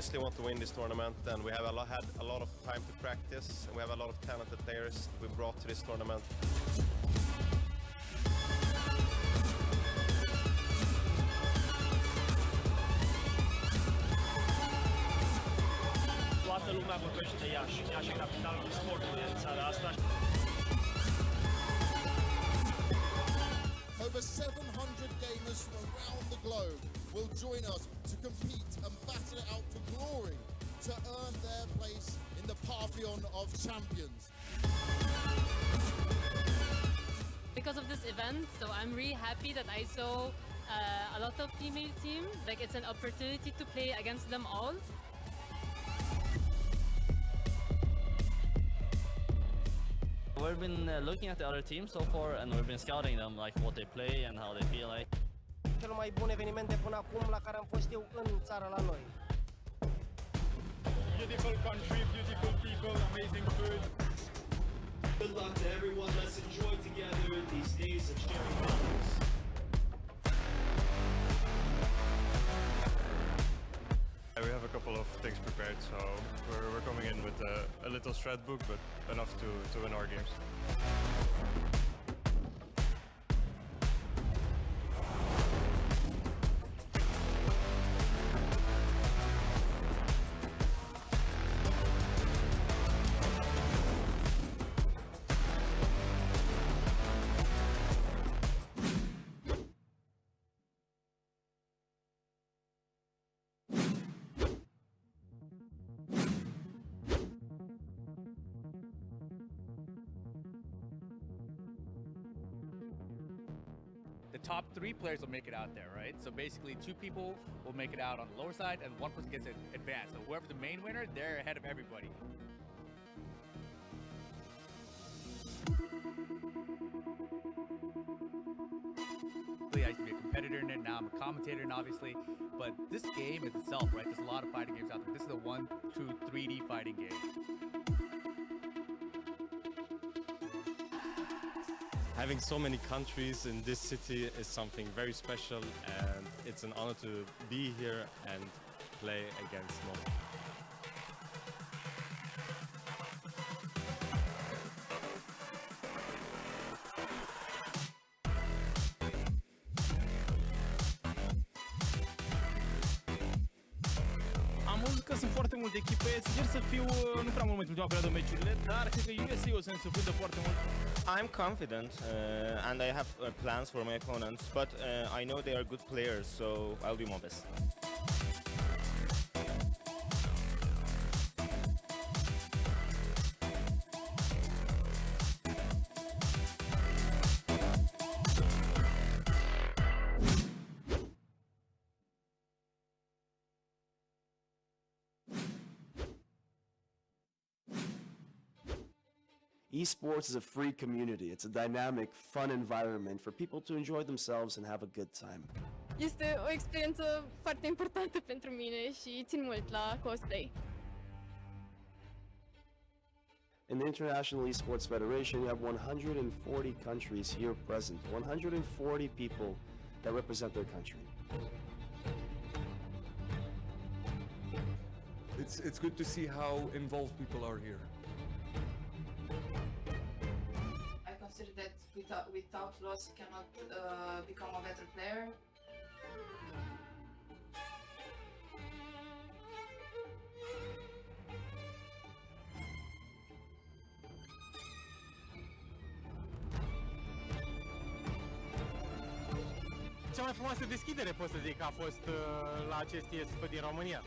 obviously want to win this tournament, and we have had a lot of time to practice, and we have a lot of talented players we brought to this tournament. Toată lumea vorbește Iași. Iași e capitalul sportului în țara asta. Over 700 gamers from around the globe will join us to compete and battle it out for glory to earn their place in the pantheon of champions. Because of this event, so I'm really happy that I saw a lot of female teams. Like, it's an opportunity to play against them all. We've been looking at the other teams so far, and we've been scouting them, like what they play and how they feel like. Cel mai bun eveniment de până acum la care am fost eu în țara la noi. Beautiful country, beautiful people, amazing food. Good luck to everyone. Let's enjoy together these days of sharing memories. We have a couple of things prepared, so we're coming in with a little strat book, but enough to win our games. The top 3 players will make it out there, right? So basically 2 people will make it out on the lower side and 1 person gets advanced. So whoever's the main winner, they're ahead of everybody. I used to be a competitor in it, now I'm a commentator in, obviously. But this game is itself, right? There's a lot of fighting games out there. This is a 1, 2, 3D fighting game. Having so many countries in this city is something very special, and it's an honor to be here and play against them. Am văzut că sunt foarte multe echipe, sper să fiu nu prea mult mai apărat de meciurile, dar cred că USA o să ne surprindă foarte mult. I'm confident and I have plans for my opponents, but I know they are good players, so I'll do my best. Esports is a free community. It's a dynamic, fun environment for people to enjoy themselves and have a good time. Este o experiență foarte importantă pentru mine și țin mult la cosplay. In the International Esports Federation, you have 140 countries here present, 140 people that represent their country. It's good to see how involved people are here. I consider that without loss you cannot become a better player. Cea mai frumoasă deschidere pot să zic că a fost la acest Iesf din România.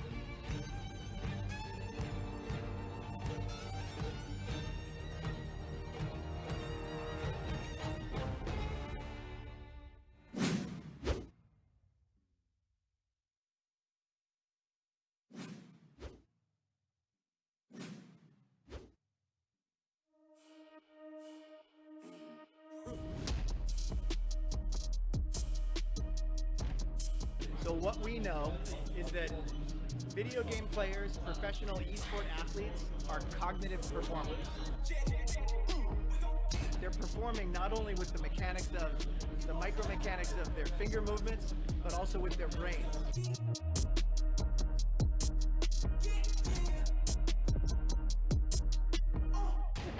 So what we know is that video game players, professional esport athletes, are cognitive performers. They're performing not only with the mechanics of the micromechanics of their finger movements, but also with their brains.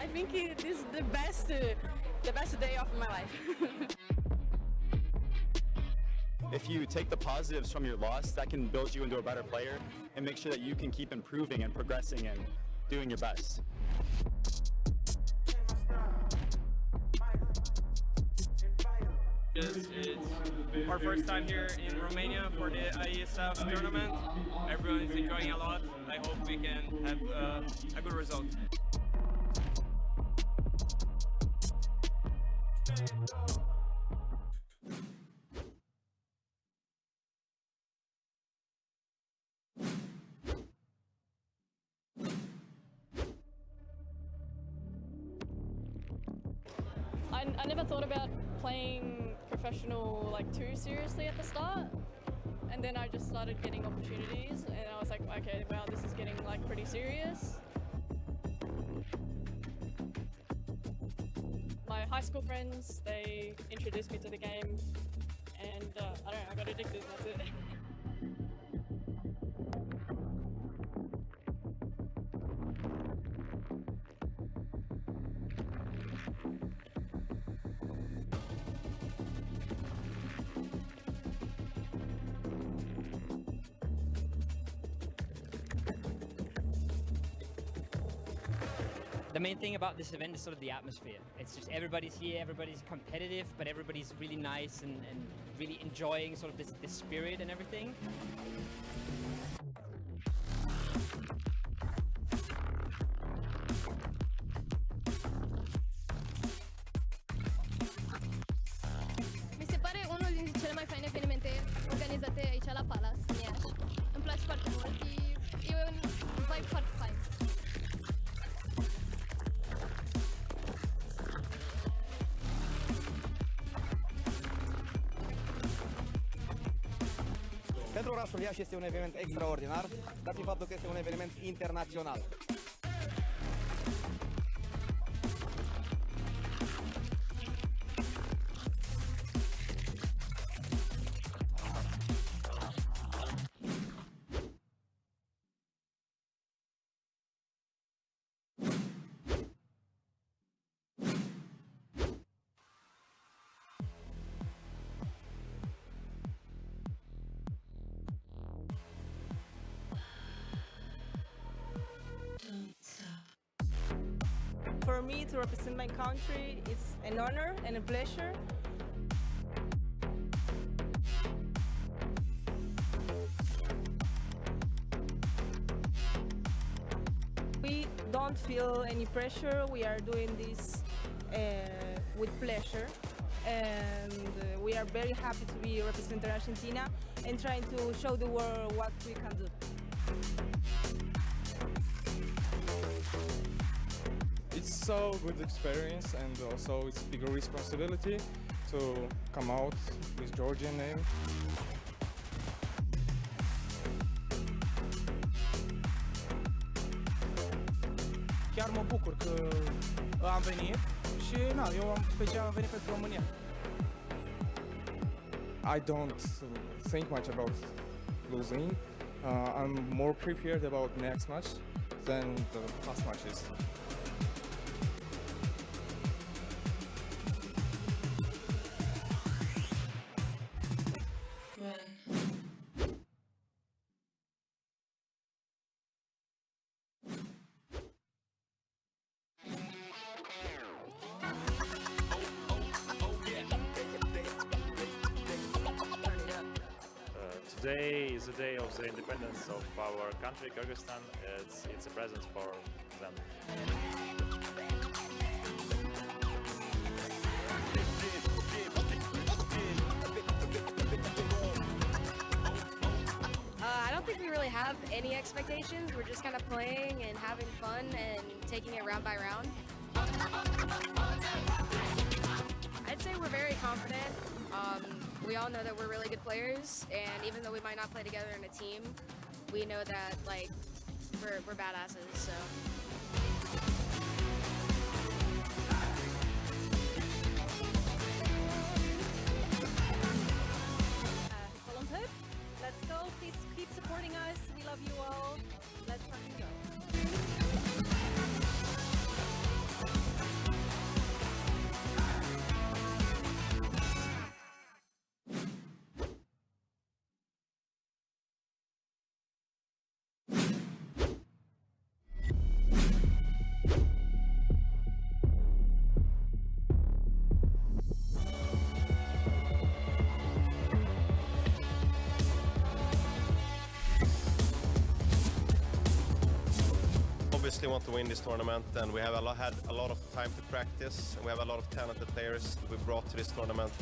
I think it is the best day of my life. If you take the positives from your loss, that can build you into a better player and make sure that you can keep improving and progressing and doing your best. It's our first time here in Romania for the Iesf tournament. Everyone is enjoying a lot. I hope we can have a good result. I never thought about playing professional like too seriously at the start, and then I just started getting opportunities, and I was like, okay, wow, this is getting like pretty serious. My high school friends, they introduced me to the game, and I don't know, I got addicted, and that's it. The main thing about this event is sort of the atmosphere. It's just everybody's here, everybody's competitive, but everybody's really nice and really enjoying sort of this spirit and everything. Mi se pare unul dintre cele mai faine evenimente organizate aici la Palace, în Iași. Îmi place foarte mult, e un vibe foarte fain. Pentru orașul Iași este un eveniment extraordinar, dat fiind faptul că este un eveniment internațional. For me to represent my country, it's an honor and a pleasure. We don't feel any pressure. We are doing this with pleasure, and we are very happy to be representing Argentina and trying to show the world what we can do. It's so good experience, and also it's bigger responsibility to come out with Georgian name. Chiar mă bucur că am venit și eu am special am venit pentru România. I don't think much about losing. I'm more prepared about next match than the past matches. Today is the day of the independence of our country, Kyrgyzstan. It's a present for them. I don't think we really have any expectations. We're just kind of playing and having fun and taking it round by round. I'd say we're very confident. We all know that we're really good players, and even though we might not play together in a team, we know that like we're badasses. So. Full on hope. Let's go. Please keep supporting us. We love you all. Let's fucking go. definitely want to win this tournament, and we have had a lot of time to practice. We have a lot of talented players that we brought to this tournament.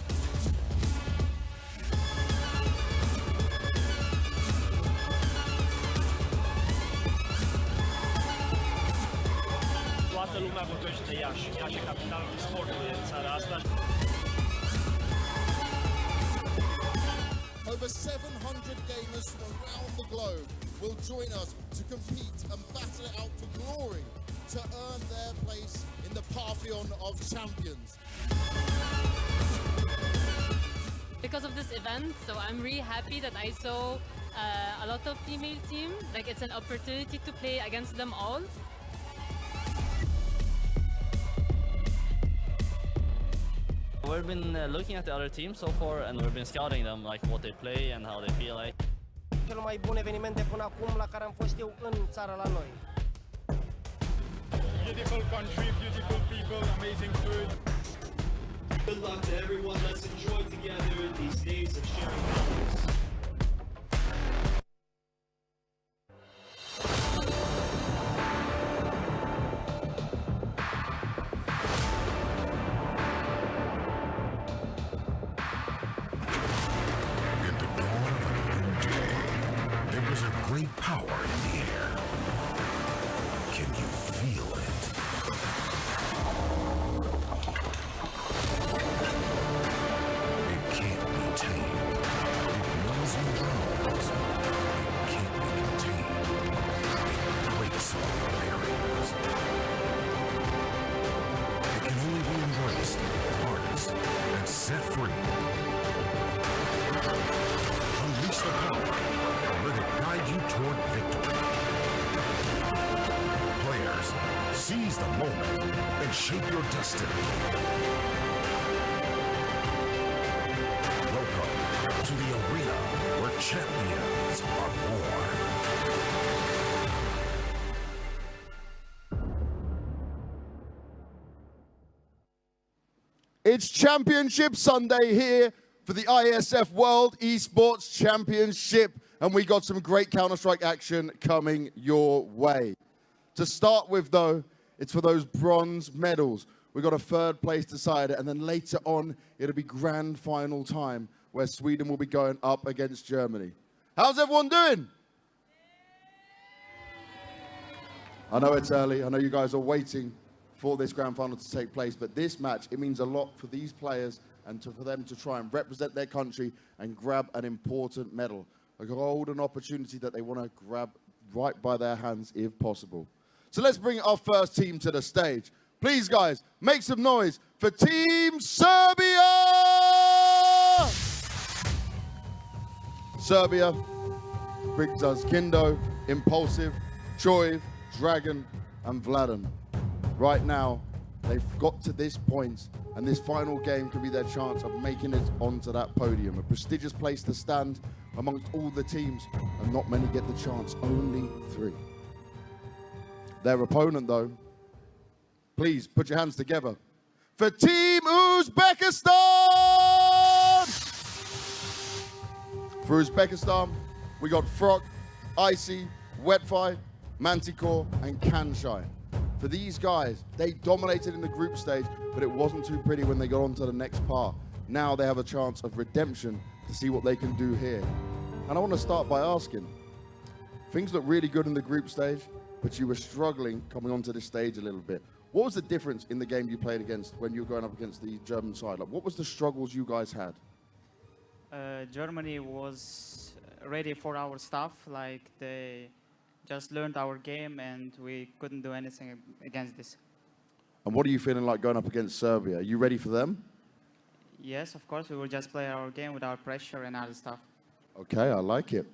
Toată lumea vorbește de Iași. Iași e capitalul sportului în țara asta. Over 700 gamers from around the globe will join us to compete and battle it out for glory to earn their place in the pantheon of champions. Because of this event, so I'm really happy that I saw a lot of female team. Like, it's an opportunity to play against them all. We've been looking at the other teams so far, and we've been scouting them, like what they play and how they feel like. Cel mai bun eveniment de până acum la care am fost eu în țara la noi. Beautiful country, beautiful people, amazing food. Good luck to everyone. Let's enjoy together these days of sharing memories. Great power in the air. Can you feel it? It can't be tamed. It knows and drowns. It can't be contained. It breaks all barriers. It can only be embraced, harnessed, and set free. Unleash the power. Let it guide you toward victory. Players, seize the moment and shape your destiny. Welcome to the arena where champions are born. It's Championship Sunday here for the Iesf World Esports Championship. And we got some great Counter-Strike action coming your way. To start with, though, it's for those bronze medals. We got a third place decider, and then later on, it'll be grand final time where Sweden will be going up against Germany. How's everyone doing? I know it's early. I know you guys are waiting for this grand final to take place, but this match, it means a lot for these players and for them to try and represent their country and grab an important medal. A golden opportunity that they want to grab right by their hands if possible. So let's bring our first team to the stage. Please, guys, make some noise for Team Serbia! Serbia, Brigdas Kindo, Impulsive, Choiv, Dragon, and Vladan. Right now, they've got to this point, and this final game could be their chance of making it onto that podium. A prestigious place to stand amongst all the teams, and not many get the chance, only 3. Their opponent, though, please put your hands together for Team Uzbekistan! For Uzbekistan, we got Frog, Iasi, Wetfi, Manticore, and Kanshai. For these guys, they dominated in the group stage, but it wasn't too pretty when they got on to the next part. Now they have a chance of redemption to see what they can do here. And I want to start by asking, things look really good in the group stage, but you were struggling coming onto this stage a little bit. What was the difference in the game you played against when you were going up against the German side? Like, what was the struggles you guys had? Germany was ready for our stuff. Like, they just learned our game and we couldn't do anything against this. And what are you feeling like going up against Serbia? Are you ready for them? Yes, of course, we will just play our game without pressure and other stuff. Okay, I like it.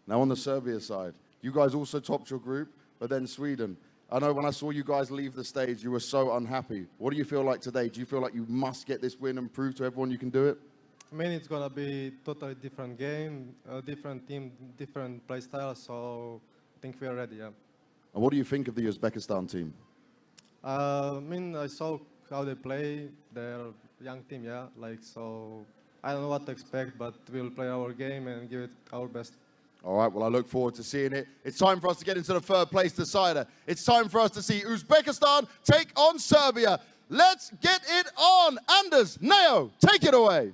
Now on the Serbia side, you guys also topped your group, but then Sweden. I know when I saw you guys leave the stage, you were so unhappy. What do you feel like today? Do you feel like you must get this win and prove to everyone you can do it? I mean, it's going to be totally different game, a different team, different play style, so I think we are ready, yeah. And what do you think of the Uzbekistan team? I mean, I saw how they play. They're a young team, yeah. Like, so I don't know what to expect, but we'll play our game and give it our best. All right, well, I look forward to seeing it. It's time for us to get into the third place decider. It's time for us to see Uzbekistan take on Serbia. Let's get it on. Anders, Neo, take it away.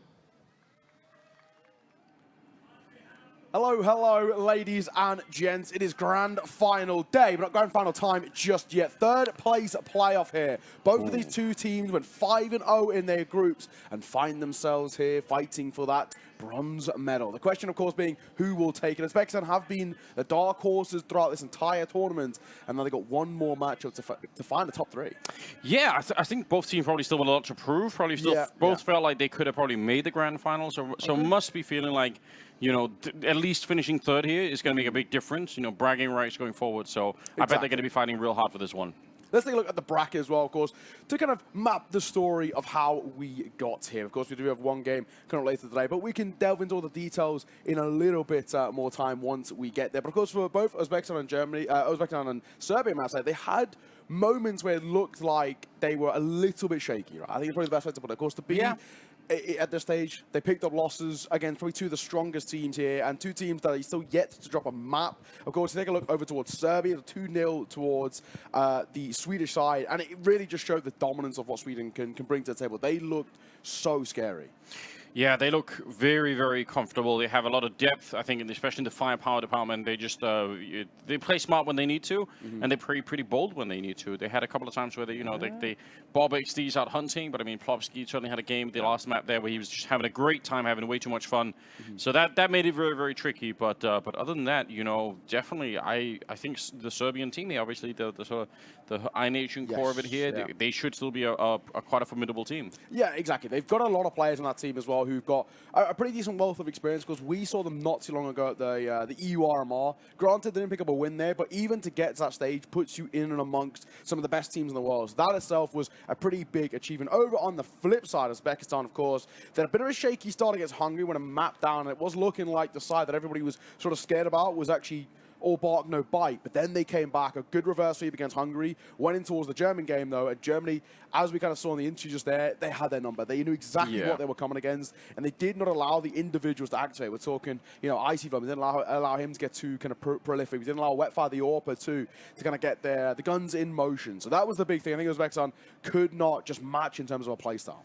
Hello, hello, ladies and gents. It is grand final day, but not grand final time just yet. Third place playoff here. Both of these two teams went 5-0 in their groups and find themselves here fighting for that bronze medal. The question, of course, being who will take it. Uzbekistan have been the dark horses throughout this entire tournament, and now they've got one more matchup to find the top three. Yeah, I think both teams probably still have a lot to prove. Probably still both felt like they could have probably made the grand final, so must be feeling like, you know, at least finishing third here is going to make a big difference, you know, bragging rights going forward. So I bet they're going to be fighting real hard for this one. Let's take a look at the bracket as well, of course, to kind of map the story of how we got here. Of course, we do have one game kind of later today, but we can delve into all the details in a little bit more time once we get there. But of course, for both Uzbekistan and Uzbekistan and Serbia, they had moments where it looked like they were a little bit shaky, right? I think it's probably the best way to put it. Of course, to be at this stage, they picked up losses against probably two of the strongest teams here, and two teams that are still yet to drop a map. Of course, take a look over towards Serbia, 2-0 towards the Swedish side, and it really just showed the dominance of what Sweden can bring to the table. They looked so scary. Yeah, they look very, very comfortable. They have a lot of depth, I think, especially in the firepower department. They just they play smart when they need to, and they play pretty bold when they need to. They had a couple of times where they Bob XD's out hunting, but I mean, Plopsky certainly had a game the last map there where he was just having a great time, having way too much fun. So that made it very, very tricky. But other than that, you know, definitely, I think the Serbian team here, obviously the sort of the I-Nation core of it here, they should still be a quite a formidable team. Yeah, exactly. They've got a lot of players on that team as well who've got a pretty decent wealth of experience, because we saw them not too long ago at the EU RMR. Granted, they didn't pick up a win there, but even to get to that stage puts you in and amongst some of the best teams in the world. So that itself was a pretty big achievement. Over on the flip side, Uzbekistan, of course, they had a bit of a shaky start against Hungary when a map down, and it was looking like the side that everybody was sort of scared about was actually all bark, no bite. But then they came back, a good reverse sweep against Hungary, went in towards the German game, though, and Germany, as we kind of saw in the interview just there, they had their number. They knew exactly what they were coming against, and they did not allow the individuals to activate. We're talking, you know, Iasi, we didn't allow him to get too kind of prolific. We didn't allow Wetfire the AWPer, too, to kind of get the guns in motion. So that was the big thing. I think Uzbekistan could not just match in terms of a playstyle.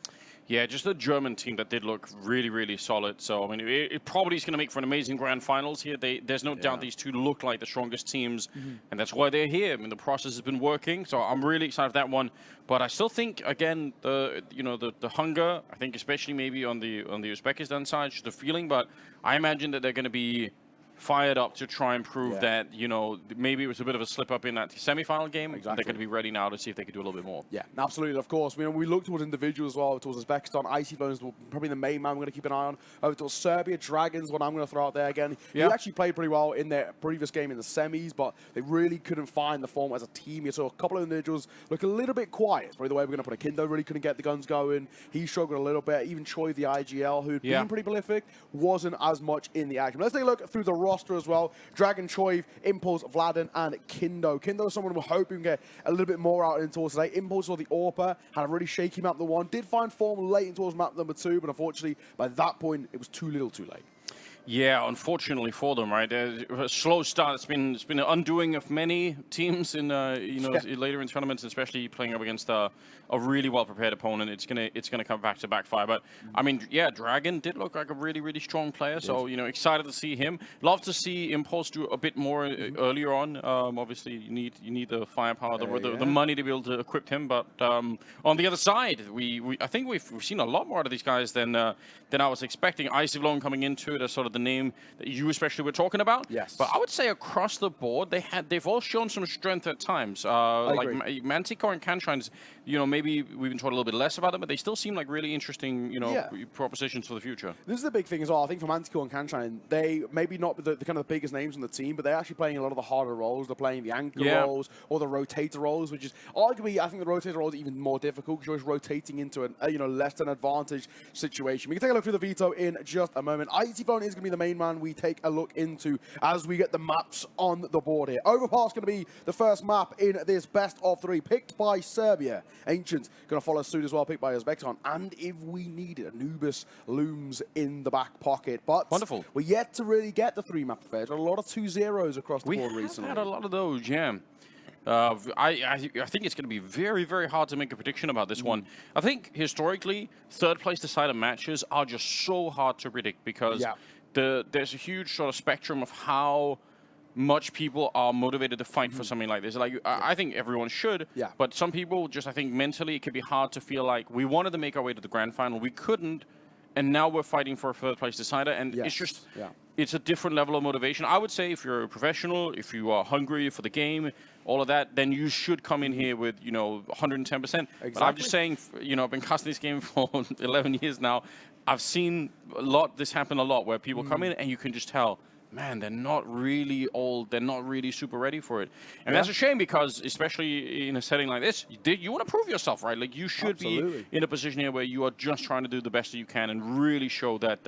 Yeah, just a German team that did look really, really solid. So, I mean, it probably is going to make for an amazing grand finals here. There's no doubt these two look like the strongest teams, and that's why they're here. I mean, the process has been working, so I'm really excited for that one. But I still think, again, the hunger, I think especially maybe on the Uzbekistan side, just the feeling, but I imagine that they're going to be fired up to try and prove that, you know, maybe it was a bit of a slip-up in that semi-final game. They're going to be ready now to see if they can do a little bit more. Yeah, absolutely, of course. We look towards individuals as well, towards Uzbekistan. Iasi is probably the main man we're going to keep an eye on. Over towards Serbia, Dragons, what I'm going to throw out there again. He actually played pretty well in their previous game in the semis, but they really couldn't find the form as a team. You saw a couple of individuals look a little bit quiet. It's probably the way we're going to put it. Kindo really couldn't get the guns going. He struggled a little bit. Even Choi, the IGL, who'd been pretty prolific, wasn't as much in the action. Let's take a look through the roster as well. Dragon, Choi, Impulse, Vladen, and Kindo. Kindo is someone we're hoping we get a little bit more out in towards today. Impulse or the AWPer had a really shaky map number 1. Did find form late in towards map number 2, but unfortunately, by that point, it was too little too late. Yeah, unfortunately for them, right? A slow start. It's been an undoing of many teams in later in tournaments, especially playing up against a really well prepared opponent. It's gonna come back to backfire. But I mean, yeah, Dragon did look like a really, really strong player. So excited to see him. Love to see Impulse do a bit more earlier on. Obviously, you need the firepower, the money to be able to equip him. But on the other side, I think we've seen a lot more out of these guys than I was expecting. Iesf coming into it as sort of the name that you especially were talking about. Yes. But I would say across the board, they've all shown some strength at times. Like Manticore and Kanshines, maybe we've been told a little bit less about them, but they still seem like really interesting, propositions for the future. This is the big thing as well. I think for Manticore and Kanshine, they maybe not the kind of the biggest names on the team, but they're actually playing a lot of the harder roles. They're playing the anchor roles or the rotator roles, which is arguably, I think the rotator role is even more difficult because you're always rotating into a less than advantage situation. We can take a look through the veto in just a moment. Iesf is going to going to be the main man we take a look into as we get the maps on the board here. Overpass going to be the first map in this best of 3, picked by Serbia. Ancient going to follow suit as well, picked by UZBEKISTAN. And if we need it, Anubis looms in the back pocket. But wonderful. We're yet to really get the 3 map affairs. Got a lot of 2-0s across the board recently. We had a lot of those, yeah. I think it's going to be very, very hard to make a prediction about this one. I think historically, third place decided matches are just so hard to predict because there's a huge sort of spectrum of how much people are motivated to fight for something like this. Like I think everyone should, but some people just, I think mentally it can be hard to feel like we wanted to make our way to the grand final, we couldn't, and now we're fighting for a third place decider, and it's just it's a different level of motivation. I would say if you're a professional, if you are hungry for the game, all of that, then you should come in here with, 110%. Exactly. But I'm just saying, I've been casting this game for 11 years now. I've seen this happen a lot where people come in and you can just tell, man, they're not really super ready for it. And that's a shame because, especially in a setting like this, you want to prove yourself, right? Like, you should be in a position here where you are just trying to do the best that you can and really show that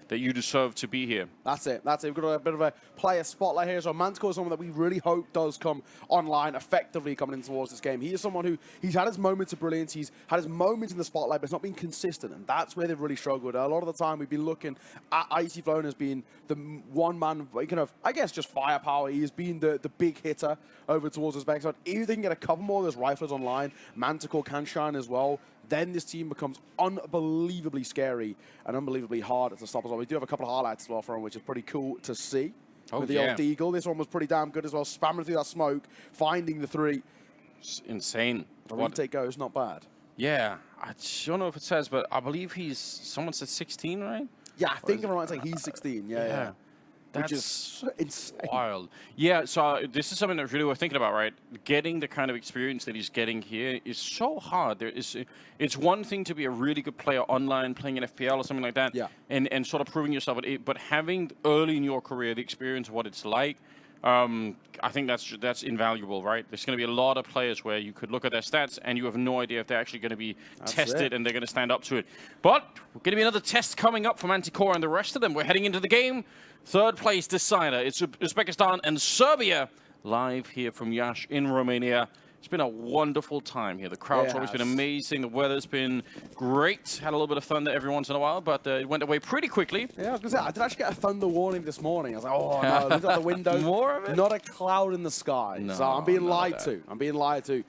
that you deserve to be here. That's it. We've got a bit of a player spotlight here. So Manticore is someone that we really hope does come online effectively coming in towards this game. He is someone who, he's had his moments of brilliance. He's had his moments in the spotlight, but it's not been consistent. And that's where they've really struggled. A lot of the time, we've been looking at Iasi Flown as being the one man, kind of, I guess, just firepower. He has been the big hitter over towards his backside. If they can get a couple more of those rifles online, Manticore can shine as well, then this team becomes unbelievably scary and unbelievably hard to stop as well. We do have a couple of highlights as well from him, which is pretty cool to see. With the old Deagle. This one was pretty damn good as well. Spamming through that smoke, finding the 3. It's insane. The retake goes, not bad. Yeah, I don't know if it says, but I believe someone said 16, right? Yeah, I think I'm right saying he's 16. Yeah. Which is insane. Wild. Yeah, so this is something that really we're thinking about, right? Getting the kind of experience that he's getting here is so hard. It's one thing to be a really good player online, playing an FPL or something like that, and sort of proving yourself. But having early in your career the experience of what it's like, I think that's invaluable, right? There's going to be a lot of players where you could look at their stats and you have no idea if they're actually going to be tested and they're going to stand up to it. But we're going to be another test coming up from Manticore and the rest of them. We're heading into the game. Third place decider. It's Uzbekistan and Serbia live here from Iași in Romania. It's been a wonderful time here. The crowd's always been amazing. The weather's been great. Had a little bit of thunder every once in a while, but it went away pretty quickly. Yeah, I was going to say, I did actually get a thunder warning this morning. I was like, oh no, look out the window. More of it? Not a cloud in the sky. No, so I'm being lied to. I'm being lied to.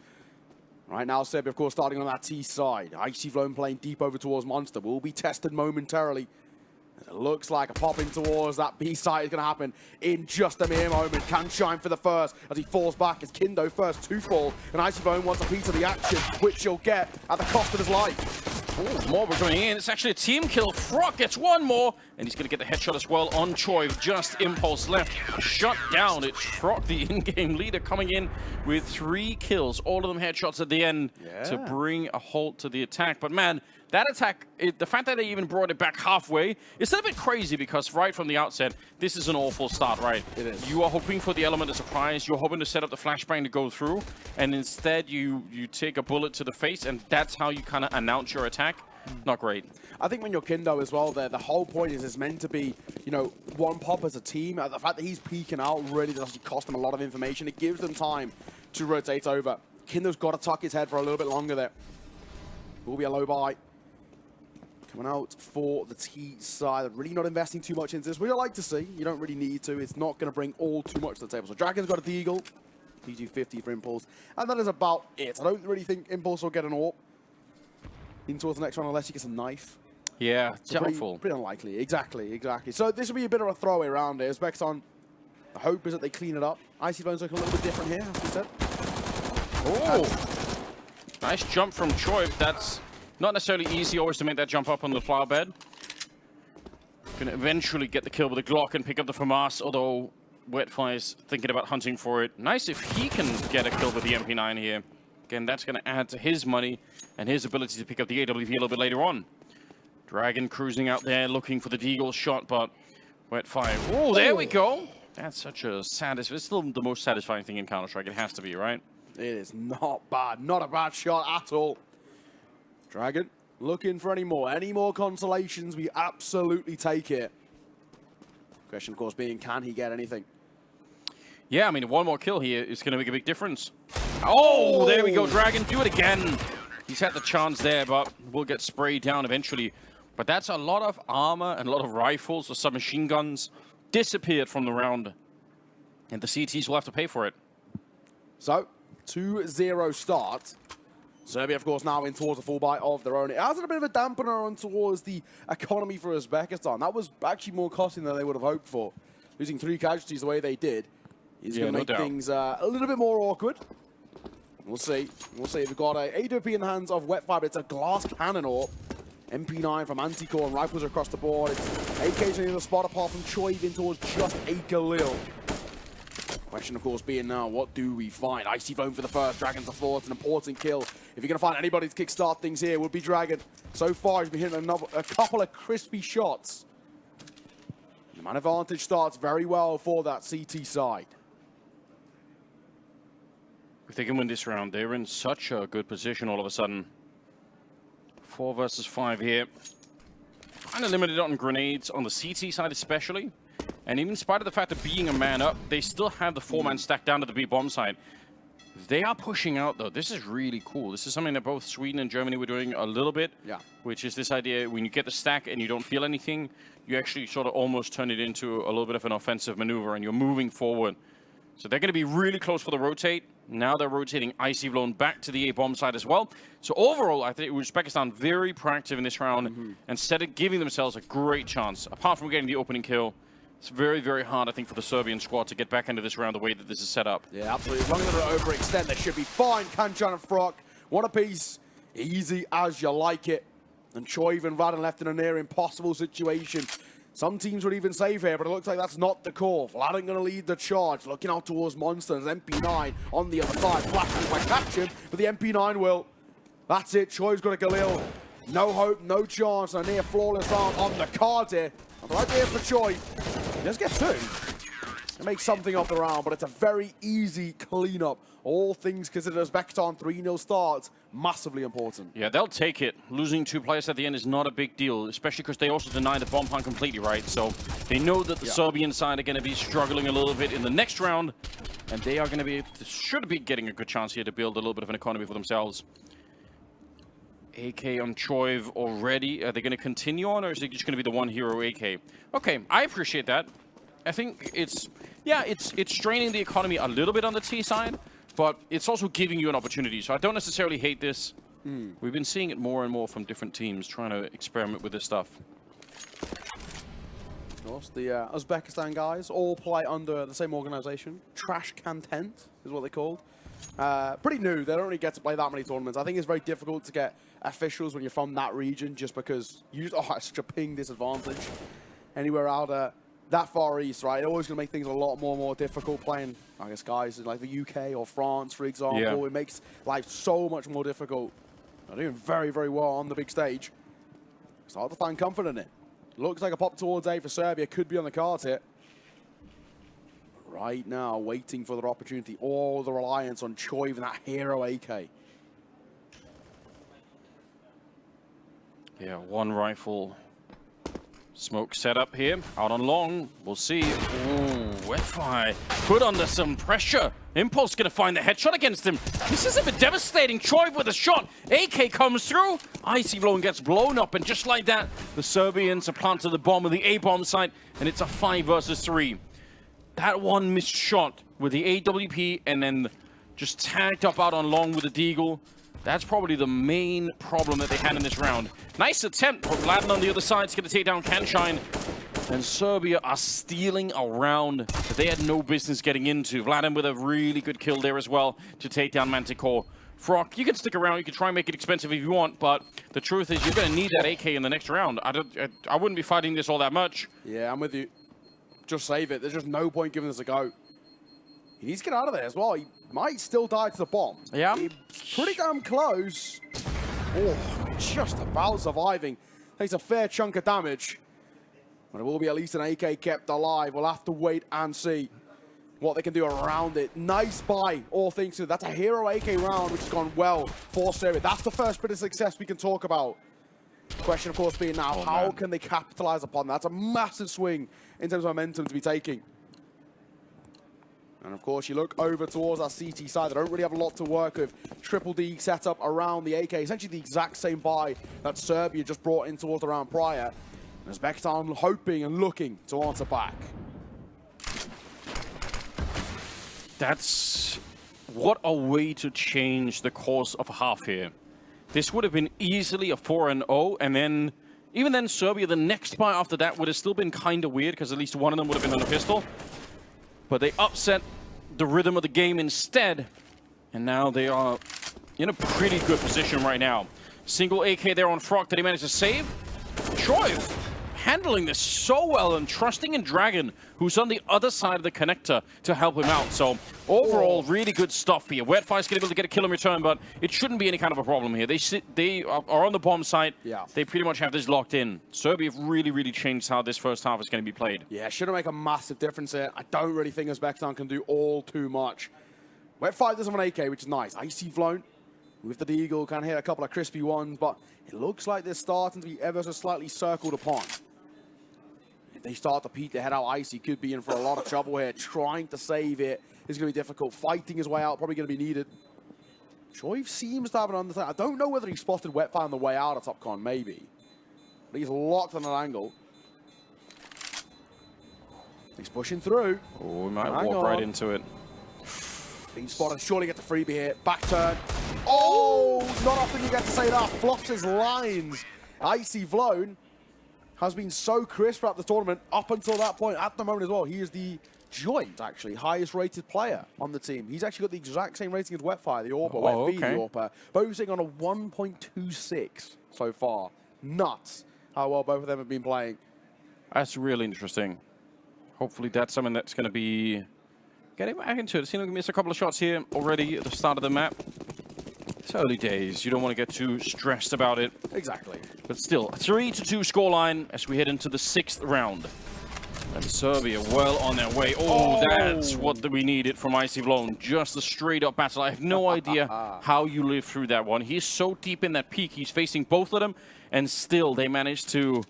Right now, Serbia, of course, starting on that T side. Iasi Flown playing deep over towards Monster. Will be tested momentarily. It looks like a pop in towards that B side is going to happen in just a mere moment. Can shine for the first as he falls back. It's Kindo first to fall. And Iasi Flown wants a piece of the action, which he'll get at the cost of his life. Ooh, more coming in. It's actually a team kill. Frog gets one more, and he's going to get the headshot as well on Choi with just impulse left. Shut down. It's Frog, the in-game leader, coming in with 3 kills. All of them headshots at the end to bring a halt to the attack. But man, that attack, the fact that they even brought it back halfway, is a bit crazy because right from the outset, this is an awful start, right? It is. You are hoping for the element of surprise. You're hoping to set up the flashbang to go through, and instead you take a bullet to the face, and that's how you kind of announce your attack. Not great. I think when you're Kindo as well, the whole point is it's meant to be, one pop as a team. The fact that he's peeking out really does actually cost them a lot of information. It gives them time to rotate over. Kindo's got to tuck his head for a little bit longer there. Will be a low buy. Coming out for the T side. Really not investing too much into this, which I like to see. You don't really need to. It's not going to bring all too much to the table. So Dragon's got a Deagle. PG-50 for Impulse. And that is about it. I don't really think Impulse will get an AWP in towards the next round unless he gets a knife. Yeah, so pretty unlikely. Exactly. So this will be a bit of a throwaway round here. Uzbekistan, the hope is that they clean it up. Iasi Flown's looking a little bit different here, as we said. Oh! Nice jump from Choi. That's not necessarily easy always to make that jump up on the flower bed. Going to eventually get the kill with the Glock and pick up the FAMAS, although Wetfire's thinking about hunting for it. Nice if he can get a kill with the MP9 here. Again, that's going to add to his money and his ability to pick up the AWP a little bit later on. Dragon cruising out there looking for the Deagle shot, but Wetfire. Oh, there we go. That's such a satisfying. It's still the most satisfying thing in Counter-Strike. It has to be, right? It is not bad. Not a bad shot at all. Dragon looking for any more consolations. We absolutely take it. Question, of course, being, can he get anything? Yeah, I mean, one more kill here is going to make a big difference. Oh, there we go, Dragon. Do it again. He's had the chance there, but will get sprayed down eventually. But that's a lot of armor and a lot of rifles or submachine guns disappeared from the round. And the CTs will have to pay for it. So, 2-0 start. Serbia, of course, now in towards a full buy of their own. It has a bit of a dampener on towards the economy for Uzbekistan. That was actually more costly than they would have hoped for. Losing 3 casualties the way they did is going to make things a little bit more awkward. We'll see. We'll see. We've got a AWP in the hands of Wetfire, but it's a glass cannon or MP9 from Anticore, and rifles across the board. It's AK's in the spot apart from Choi in towards just a Galil. Question, of course, being now, what do we find? Icy Flame for the first, Dragon's the fourth, an important kill. If you're going to find anybody to kickstart things here, it would be Dragon. So far, he's been hitting a couple of crispy shots. The man advantage starts very well for that CT side. If they can win this round, they're in such a good position all of a sudden. 4 versus 5 here. Kind of limited on grenades on the CT side especially. And even in spite of the fact of being a man up, they still have the 4-man stack down to the B bomb side. They are pushing out though. This is really cool. This is something that both Sweden and Germany were doing a little bit. Yeah. Which is this idea, when you get the stack and you don't feel anything, you actually sort of almost turn it into a little bit of an offensive maneuver and you're moving forward. So they're going to be really close for the rotate. Now they're rotating Icy Blown back to the A-bomb side as well. So overall, I think Uzbekistan very proactive in this round. Instead of giving themselves a great chance, apart from getting the opening kill, it's very, very hard, I think, for the Serbian squad to get back into this round the way that this is set up. Yeah, absolutely. As long as they don't overextend, they should be fine. Kanchan and Frog, one apiece. Easy as you like it. And Choiv and Radan left in a near impossible situation. Some teams would even save here, but it looks like that's not the call. Vladan going to lead the charge, looking out towards Monsters. MP9 on the other side, flashing by catch him, but the MP9 will. That's it, Choiv's got a Galil. No hope, no chance, a near flawless round on the card here. The idea for Choi. He does get 2. It makes something of the round, but it's a very easy cleanup. All things considered, Uzbekistan 3-0 starts, massively important. Yeah, they'll take it. Losing 2 players at the end is not a big deal, especially because they also deny the bomb hunt completely, right? So they know that the Serbian side are going to be struggling a little bit in the next round, and they are going to be, should be getting a good chance here to build a little bit of an economy for themselves. AK on Choiv already. Are they going to continue on, or is it just going to be the one hero AK? Okay, I appreciate that. I think it's, yeah, it's straining the economy a little bit on the T side, but it's also giving you an opportunity. So I don't necessarily hate this. We've been seeing it more and more from different teams trying to experiment with this stuff. Of course, the Uzbekistan guys all play under the same organization. Trash Content is what they're called. Pretty new. They don't really get to play that many tournaments. I think it's very difficult to get officials when you're from that region, just because you just it's such a ping disadvantage anywhere out that far east, right? It's always going to make things a lot more difficult playing, I guess, guys in like the UK or France, for example. Yeah. It makes life so much more difficult. They're doing very, very well on the big stage. It's hard to find comfort in it. Looks like a pop towards A for Serbia could be on the cards here. Right now, waiting for their opportunity. All the reliance on Choi and that hero AK. Yeah, 1 rifle smoke setup here. Out on long, we'll see. Ooh, Wetfire put under some pressure. Impulse gonna find the headshot against him. This is a bit devastating. Choi with a shot. AK comes through. Icy Blown gets blown up, and just like that, the Serbians are planted the bomb on the A-bomb site, and it's a 5 versus 3. That one missed shot with the AWP and then just tagged up out on long with the Deagle. That's probably the main problem that they had in this round. Nice attempt, but Vladan on the other side is going to take down Kanshine. And Serbia are stealing a round that they had no business getting into. Vladan with a really good kill there as well to take down Manticore. Frog, you can stick around, you can try and make it expensive if you want, but the truth is you're going to need that AK in the next round. I wouldn't be fighting this all that much. Yeah, I'm with you. Just save it. There's just no point giving this a go. He needs to get out of there as well. He might still die to the bomb. Yeah. He's pretty damn close. Oh, just about surviving. Takes a fair chunk of damage. But it will be at least an AK kept alive. We'll have to wait and see what they can do around it. Nice buy, all things considered. That's a hero AK round, which has gone well for Serbia. That's the first bit of success we can talk about. Question, of course, being now, how can they capitalize upon that? That's a massive swing in terms of momentum to be taking. And of course, you look over towards our CT side. They don't really have a lot to work with. Triple D set up around the AK. Essentially the exact same buy that Serbia just brought in towards the round prior. And UZBEKISTAN hoping and looking to answer back. That's... What a way to change the course of half here. This would have been easily a 4-0, and then... Even then, Serbia, the next buy after that would have still been kind of weird, because at least one of them would have been on a pistol. But they upset the rhythm of the game instead, and now they are in a pretty good position right now. Single AK there on Frog. Did he manage to save? Troyev handling this so well and trusting in Dragon, who's on the other side of the connector, to help him out. So overall, really good stuff here. Wetfire's going to be able to get a kill in return, but it shouldn't be any kind of a problem here. They are on the bomb site. Yeah. They pretty much have this locked in. Serbia have really changed how this first half is going to be played. Yeah, shouldn't make a massive difference here. I don't really think UZBEKISTAN can do all too much. Wetfire does have an AK, which is nice. Icy Flown with the Deagle, can hit a couple of crispy ones, but it looks like they're starting to be ever so slightly circled upon. If they start to peek their head out, Icy could be in for a lot of trouble here. Trying to save it is going to be difficult. Fighting his way out, probably going to be needed. Troyev seems to have an understanding. I don't know whether he spotted Wetfire on the way out of TopCon, maybe. But he's locked on an angle. He's pushing through. Oh, we might walk right into it. Being spotted, surely get the freebie here. Back turn. Oh, not often you get to say that. Flops his lines. Icy Flown has been so crisp throughout the tournament up until that point. At the moment as well, he is the joint, actually, highest rated player on the team. He's actually got the exact same rating as Wetfire, the AWPer, Wetv, the AWPer. Both sitting on a 1.26 so far. Nuts how well both of them have been playing. That's really interesting. Hopefully that's something that's going to be getting back into it. Seems like we missed a couple of shots here already at the start of the map. It's early days. You don't want to get too stressed about it. Exactly. But still, a 3-2 scoreline as we head into the 6th round. And Serbia well on their way. Oh, that's what we needed from Icy Blown. Just a straight-up battle. I have no idea how you live through that one. He's so deep in that peak. He's facing both of them, and still they managed to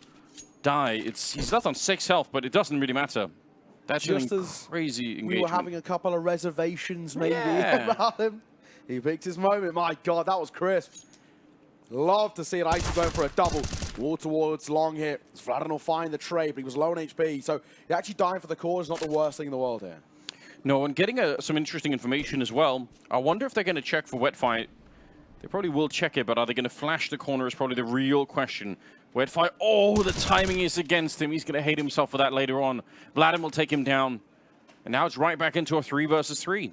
die. He's left on 6 health, but it doesn't really matter. That's just crazy engagement. We were having a couple of reservations, maybe, about him. He picked his moment. My God, that was crisp. Love to see it. Icy going for a double. Wall towards long here. Vladan will find the trade, but he was low on HP. So he actually dying for the cause is not the worst thing in the world here. No, and getting some interesting information as well. I wonder if they're going to check for Wetfire. They probably will check it, but are they going to flash the corner is probably the real question. Wetfire, oh, the timing is against him. He's going to hate himself for that later on. Vladan will take him down. And now it's right back into a 3 versus 3.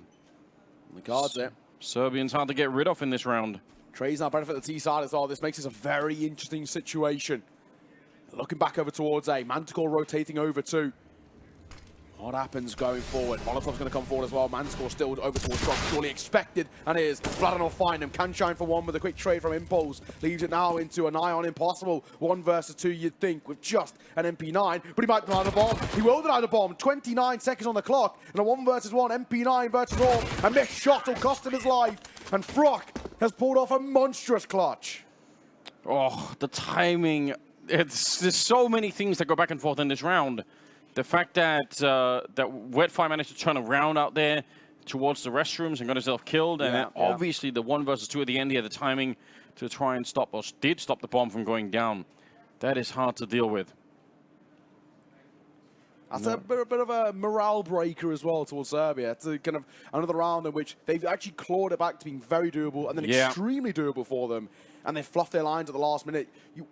The cards there. Serbians hard to get rid of in this round. Trey's now benefit the T side as well. This makes this a very interesting situation. Looking back over towards A. Manticore rotating over 2. What happens going forward? Molotov's going to come forward as well. Manticore still over towards Frog. Surely expected. And it is. Vladan will find him. Can shine for one with a quick trade from Impulse. Leaves it now into a nigh on impossible. 1 versus 2, you'd think, with just an MP9. But he might deny the bomb. He will deny the bomb. 29 seconds on the clock. And a 1 versus 1. MP9 versus all. A missed shot will cost him his life. And Frog has pulled off a monstrous clutch. Oh, the timing. There's so many things that go back and forth in this round. The fact that that Wetfire managed to turn around out there towards the restrooms and got himself killed, and obviously the 1 versus 2 at the end here, the timing to try and stop, or did stop the bomb from going down. That is hard to deal with. That's a bit of a morale breaker as well towards Serbia. It's a kind of another round in which they've actually clawed it back to being very doable and then extremely doable for them. And they fluffed their lines at the last minute.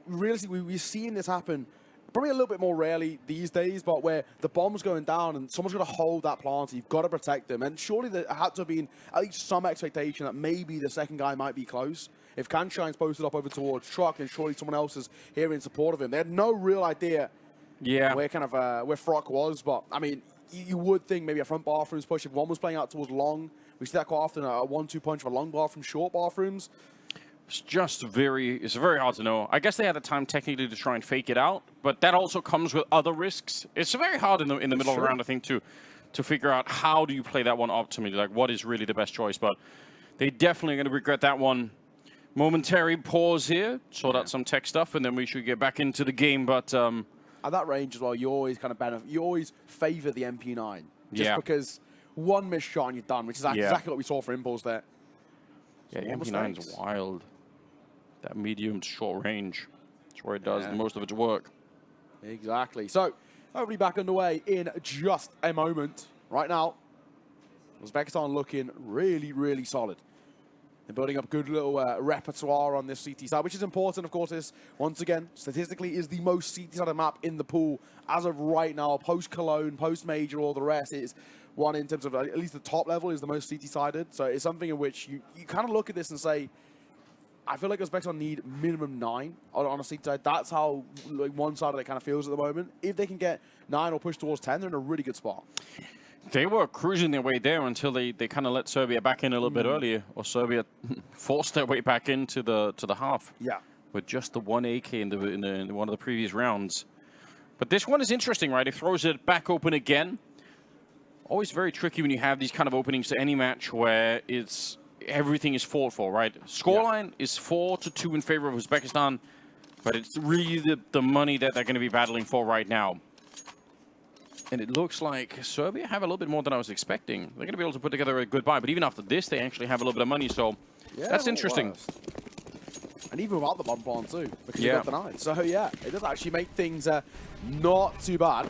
Realistically, we're seeing this happen probably a little bit more rarely these days, but where the bomb's going down and someone's going to hold that plant, you've got to protect them. And surely there had to have been at least some expectation that maybe the second guy might be close. If Kanshine's posted up over towards Truck, then surely someone else is here in support of him. They had no real idea where kind of where Frock was, but I mean, you would think maybe a front bathrooms push. If one was playing out towards long, we see that quite often, a 1-2 punch for long bathroom, short bathrooms. It's just it's very hard to know. I guess they had the time technically to try and fake it out, but that also comes with other risks. It's very hard in the middle of the round, I think, to figure out how do you play that one optimally, like what is really the best choice. But they definitely are going to regret that one Momentary pause here, sort out some tech stuff, and then we should get back into the game. But at that range as well, you always kind of benefit. You always favor the MP9, just Yeah. because one missed shot and you're done, which is exactly what we saw for Impulse there. Yeah, Small MP9's mistakes. wild. That medium to short range. That's where it does most of its work. Exactly. So, hopefully back underway in just a moment. Right now, Uzbekistan looking really, really solid. They're building up good little repertoire on this CT side, which is important, of course. This, once again, statistically is the most CT-sided map in the pool as of right now. Post-Cologne, post-Major, all the rest is one in terms of, at least the top level is the most CT-sided. So it's something in which you kind of look at this and say, I feel like Uzbekistan need minimum 9 on a CT side. That's how one-sided it kind of feels at the moment. If they can get 9 or push towards 10, they're in a really good spot. They were cruising their way there until they kind of let Serbia back in a little bit earlier, or Serbia forced their way back into the half. Yeah. With just the 1 AK in one of the previous rounds. But this one is interesting, right? It throws it back open again. Always very tricky when you have these kind of openings to any match where everything is fought for, right? Scoreline is 4-2 in favor of Uzbekistan, but it's really the money that they're going to be battling for right now. And it looks like Serbia have a little bit more than I was expecting. They're going to be able to put together a good buy, but even after this, they actually have a little bit of money, so that's interesting. And even without the bomb plan too, because you got the 9. So yeah, it does actually make things not too bad.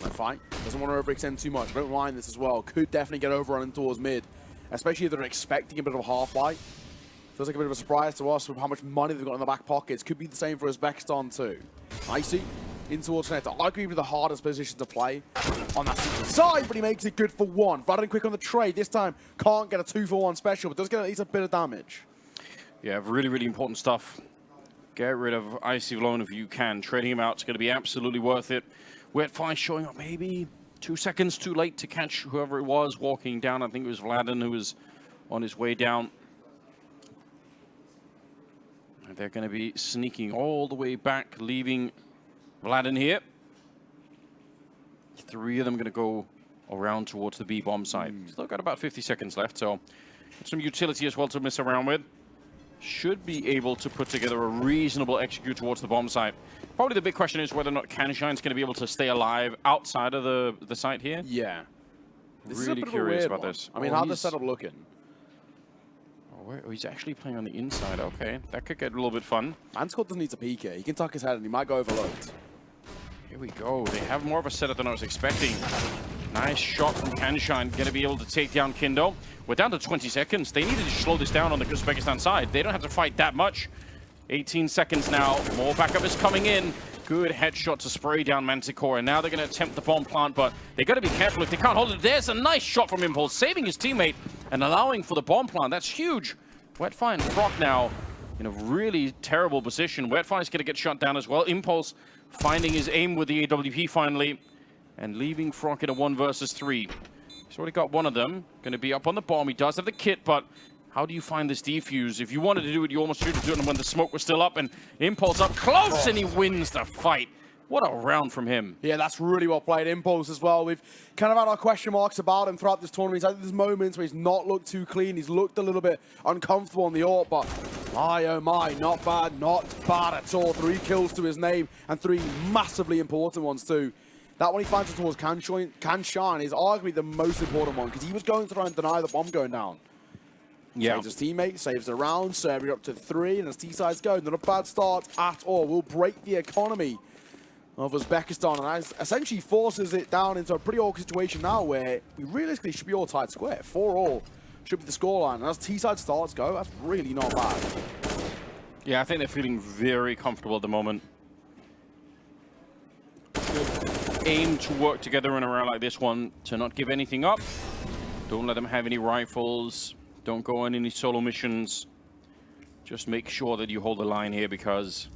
That's fine. Doesn't want to overextend too much. Don't mind this as well. Could definitely get overrun towards mid, especially if they're expecting a bit of a half buy. Feels like a bit of a surprise to us with how much money they've got in the back pockets. Could be the same for Uzbekistan too. Iasi in towards connector. Arguably the hardest position to play on that side, but he makes it good for 1. Vaden quick on the trade. This time can't get a 2-for-1 special, but does get at least a bit of damage. Yeah, really, really important stuff. Get rid of Iasi alone if you can. Trading him out is going to be absolutely worth it. Wetfire showing up maybe 2 seconds too late to catch whoever it was walking down. I think it was Vladen who was on his way down. And they're going to be sneaking all the way back, leaving Vladen here. 3 of them going to go around towards the B bomb side. Still got about 50 seconds left, so some utility as well to mess around with. Should be able to put together a reasonable execute towards the bomb site. Probably the big question is whether or not Kanshine's going to be able to stay alive outside of the site here. Yeah. This really curious about this. I mean, how's the setup looking? Oh, he's actually playing on the inside. Okay, that could get a little bit fun. Manscourt doesn't need to peek here. He can tuck his head and he might go overlooked. Here we go. They have more of a setup than I was expecting. Nice shot from Kanshine. Going to be able to take down Kindo. We're down to 20 seconds. They needed to slow this down on the Uzbekistan side. They don't have to fight that much. 18 seconds now. More backup is coming in. Good headshot to spray down Manticore. And now they're going to attempt the bomb plant, but they got to be careful if they can't hold it. There's a nice shot from Impulse, saving his teammate and allowing for the bomb plant. That's huge. Wetfire and Frock now in a really terrible position. Wetfire's going to get shot down as well. Impulse finding his aim with the AWP finally and leaving Frock in a 1 versus 3. He's already got one of them. Going to be up on the bomb. He does have the kit, but how do you find this defuse? If you wanted to do it, you almost should have done it when the smoke was still up, and Impulse up close, and he wins the fight. What a round from him. Yeah, that's really well played. Impulse as well. We've kind of had our question marks about him throughout this tournament. He's had these moments where he's not looked too clean. He's looked a little bit uncomfortable on the AWP, but my, oh my, not bad at all. 3 kills to his name, and 3 massively important ones too. That one he finds it towards Kanshine is arguably the most important one, because he was going to try and deny the bomb going down. Yeah. Saves his teammate, saves the round, Serbia up to 3, and as T-sides go, not a bad start at all. Will break the economy of Uzbekistan, and essentially forces it down into a pretty awkward situation now where we realistically should be all tied square. 4-4 should be the scoreline, and as T-side starts go, that's really not bad. Yeah, I think they're feeling very comfortable at the moment. Aim to work together in a round like this one, to not give anything up. Don't let them have any rifles. Don't go on any solo missions. Just make sure that you hold the line here, because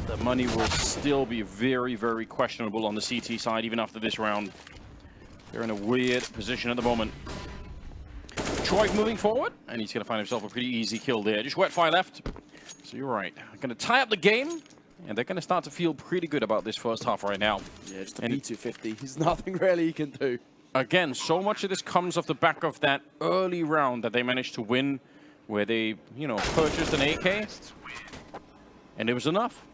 the money will still be very, very questionable on the CT side, even after this round. They're in a weird position at the moment. Troy moving forward, and he's going to find himself a pretty easy kill there. Just Wetfire left. So you're right. Going to tie up the game, and they're going to start to feel pretty good about this first half right now. Yeah, just a P250. There's nothing really he can do. Again, so much of this comes off the back of that early round that they managed to win where they, you know, purchased an AK, and it was enough.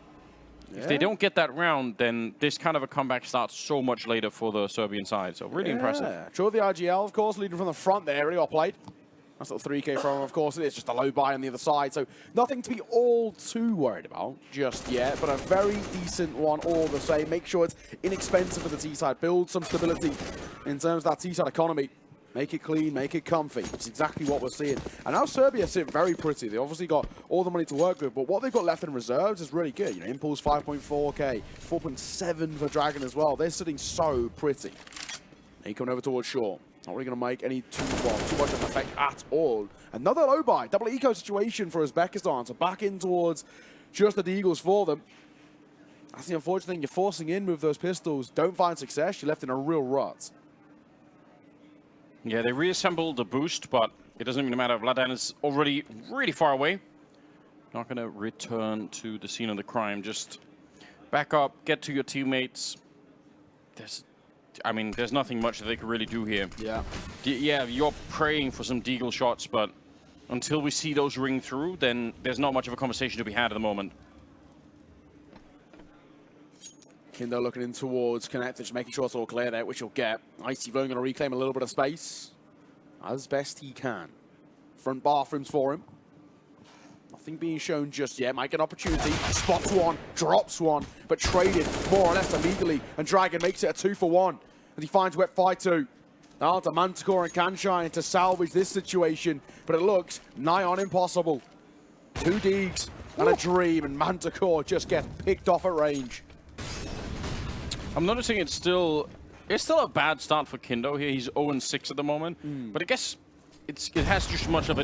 Yeah. If they don't get that round, then this kind of a comeback starts so much later for the Serbian side. So really impressive. Sure, the IGL, of course, leading from the front there. Really got played. Nice little 3K from him, of course. It's just a low buy on the other side. So nothing to be all too worried about just yet, but a very decent one all the same. Make sure it's inexpensive for the T-side. Build some stability in terms of that T-side economy. Make it clean, make it comfy. It's exactly what we're seeing. And now Serbia sit very pretty. They obviously got all the money to work with, but what they've got left in reserves is really good. You know, Impulse 5.4K, 4.7 for Dragon as well. They're sitting so pretty. He coming over towards Shaw. Not really going to make any too much of an effect at all. Another low buy. Double eco situation for Uzbekistan. So back in towards just the Deagles for them. That's the unfortunate thing. You're forcing in with those pistols. Don't find success. You're left in a real rut. Yeah, they reassembled the boost, but it doesn't even matter. Vladan is already really far away. Not going to return to the scene of the crime. Just back up, get to your teammates. There's nothing much that they can really do here. Yeah. Yeah, you're praying for some Deagle shots, but until we see those ring through, then there's not much of a conversation to be had at the moment. Kindo looking in towards Connector, just making sure it's all clear there, which you'll get. Icy going to reclaim a little bit of space as best he can. Front bathrooms for him. Nothing being shown just yet. Might get an opportunity. Spots one, drops one, but traded more or less illegally. And Dragon makes it a 2-for-1. And he finds Wet-Fi 2. Now to Manticore and Kanshine to salvage this situation. But it looks nigh on impossible. 2 Deags and a Dream, and Manticore just gets picked off at range. I'm noticing it's still a bad start for Kindo here. He's 0-6 at the moment, but I guess it has just less of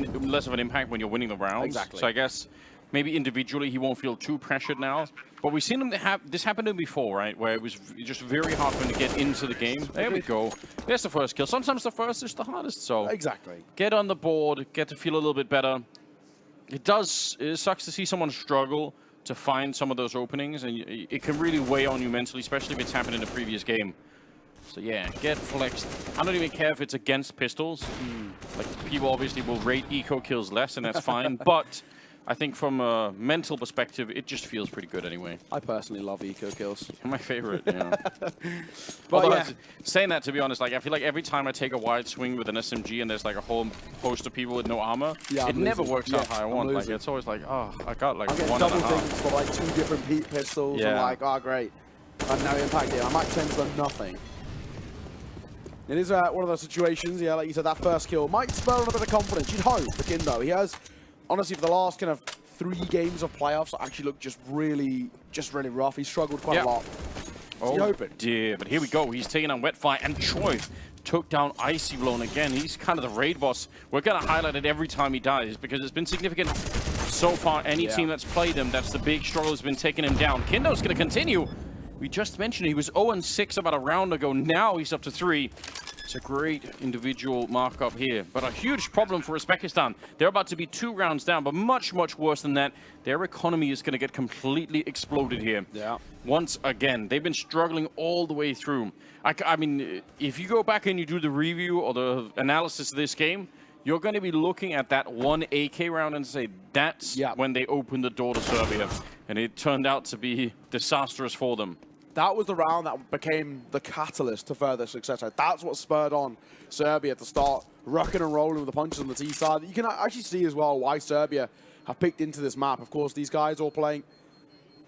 an impact when you're winning the rounds. Exactly. So I guess maybe individually he won't feel too pressured now. But we've seen him this happened to him before, right? Where it was just very hard for him to get into the game. There we go. There's the first kill. Sometimes the first is the hardest. So exactly. Get on the board, get to feel a little bit better. It sucks to see someone struggle to find some of those openings, and it can really weigh on you mentally, especially if it's happened in the previous game. So yeah, get flexed. I don't even care if it's against pistols. Like, people obviously will rate eco kills less, and that's fine. But I think from a mental perspective, it just feels pretty good anyway. I personally love eco kills. My favorite, yeah. But yeah, saying that, to be honest, like, I feel like every time I take a wide swing with an SMG and there's like a whole host of people with no armor, it never works out how I want. Like, it's always like, oh, I got like 1.5. Double things for like 2 different pistols. Yeah. I'm like, oh great, and no impact here. I might tend to nothing. It is one of those situations, yeah, like you said, that first kill might spur a little bit of confidence. You'd hope for Kindo. He has, honestly, for the last kind of 3 games of playoffs, actually looked just really rough. He struggled quite a lot. Oh dear, but here we go. He's taking on Wet-Fi, and Choi took down Icy Blown again. He's kind of the raid boss. We're going to highlight it every time he dies because it's been significant so far. Any team that's played him, that's the big struggle, has been taking him down. Kindo's going to continue. We just mentioned he was 0-6 about a round ago. Now he's up to 3. It's a great individual markup here, but a huge problem for Uzbekistan. They're about to be 2 rounds down, but much, much worse than that. Their economy is going to get completely exploded here. Yeah. Once again, they've been struggling all the way through. I mean, if you go back and you do the review or the analysis of this game, you're going to be looking at that 1 AK round and say, that's when they opened the door to Serbia. And it turned out to be disastrous for them. That was the round that became the catalyst to further success. That's what spurred on Serbia to start rocking and rolling with the punches on the T side. You can actually see as well why Serbia have picked into this map. Of course, these guys all playing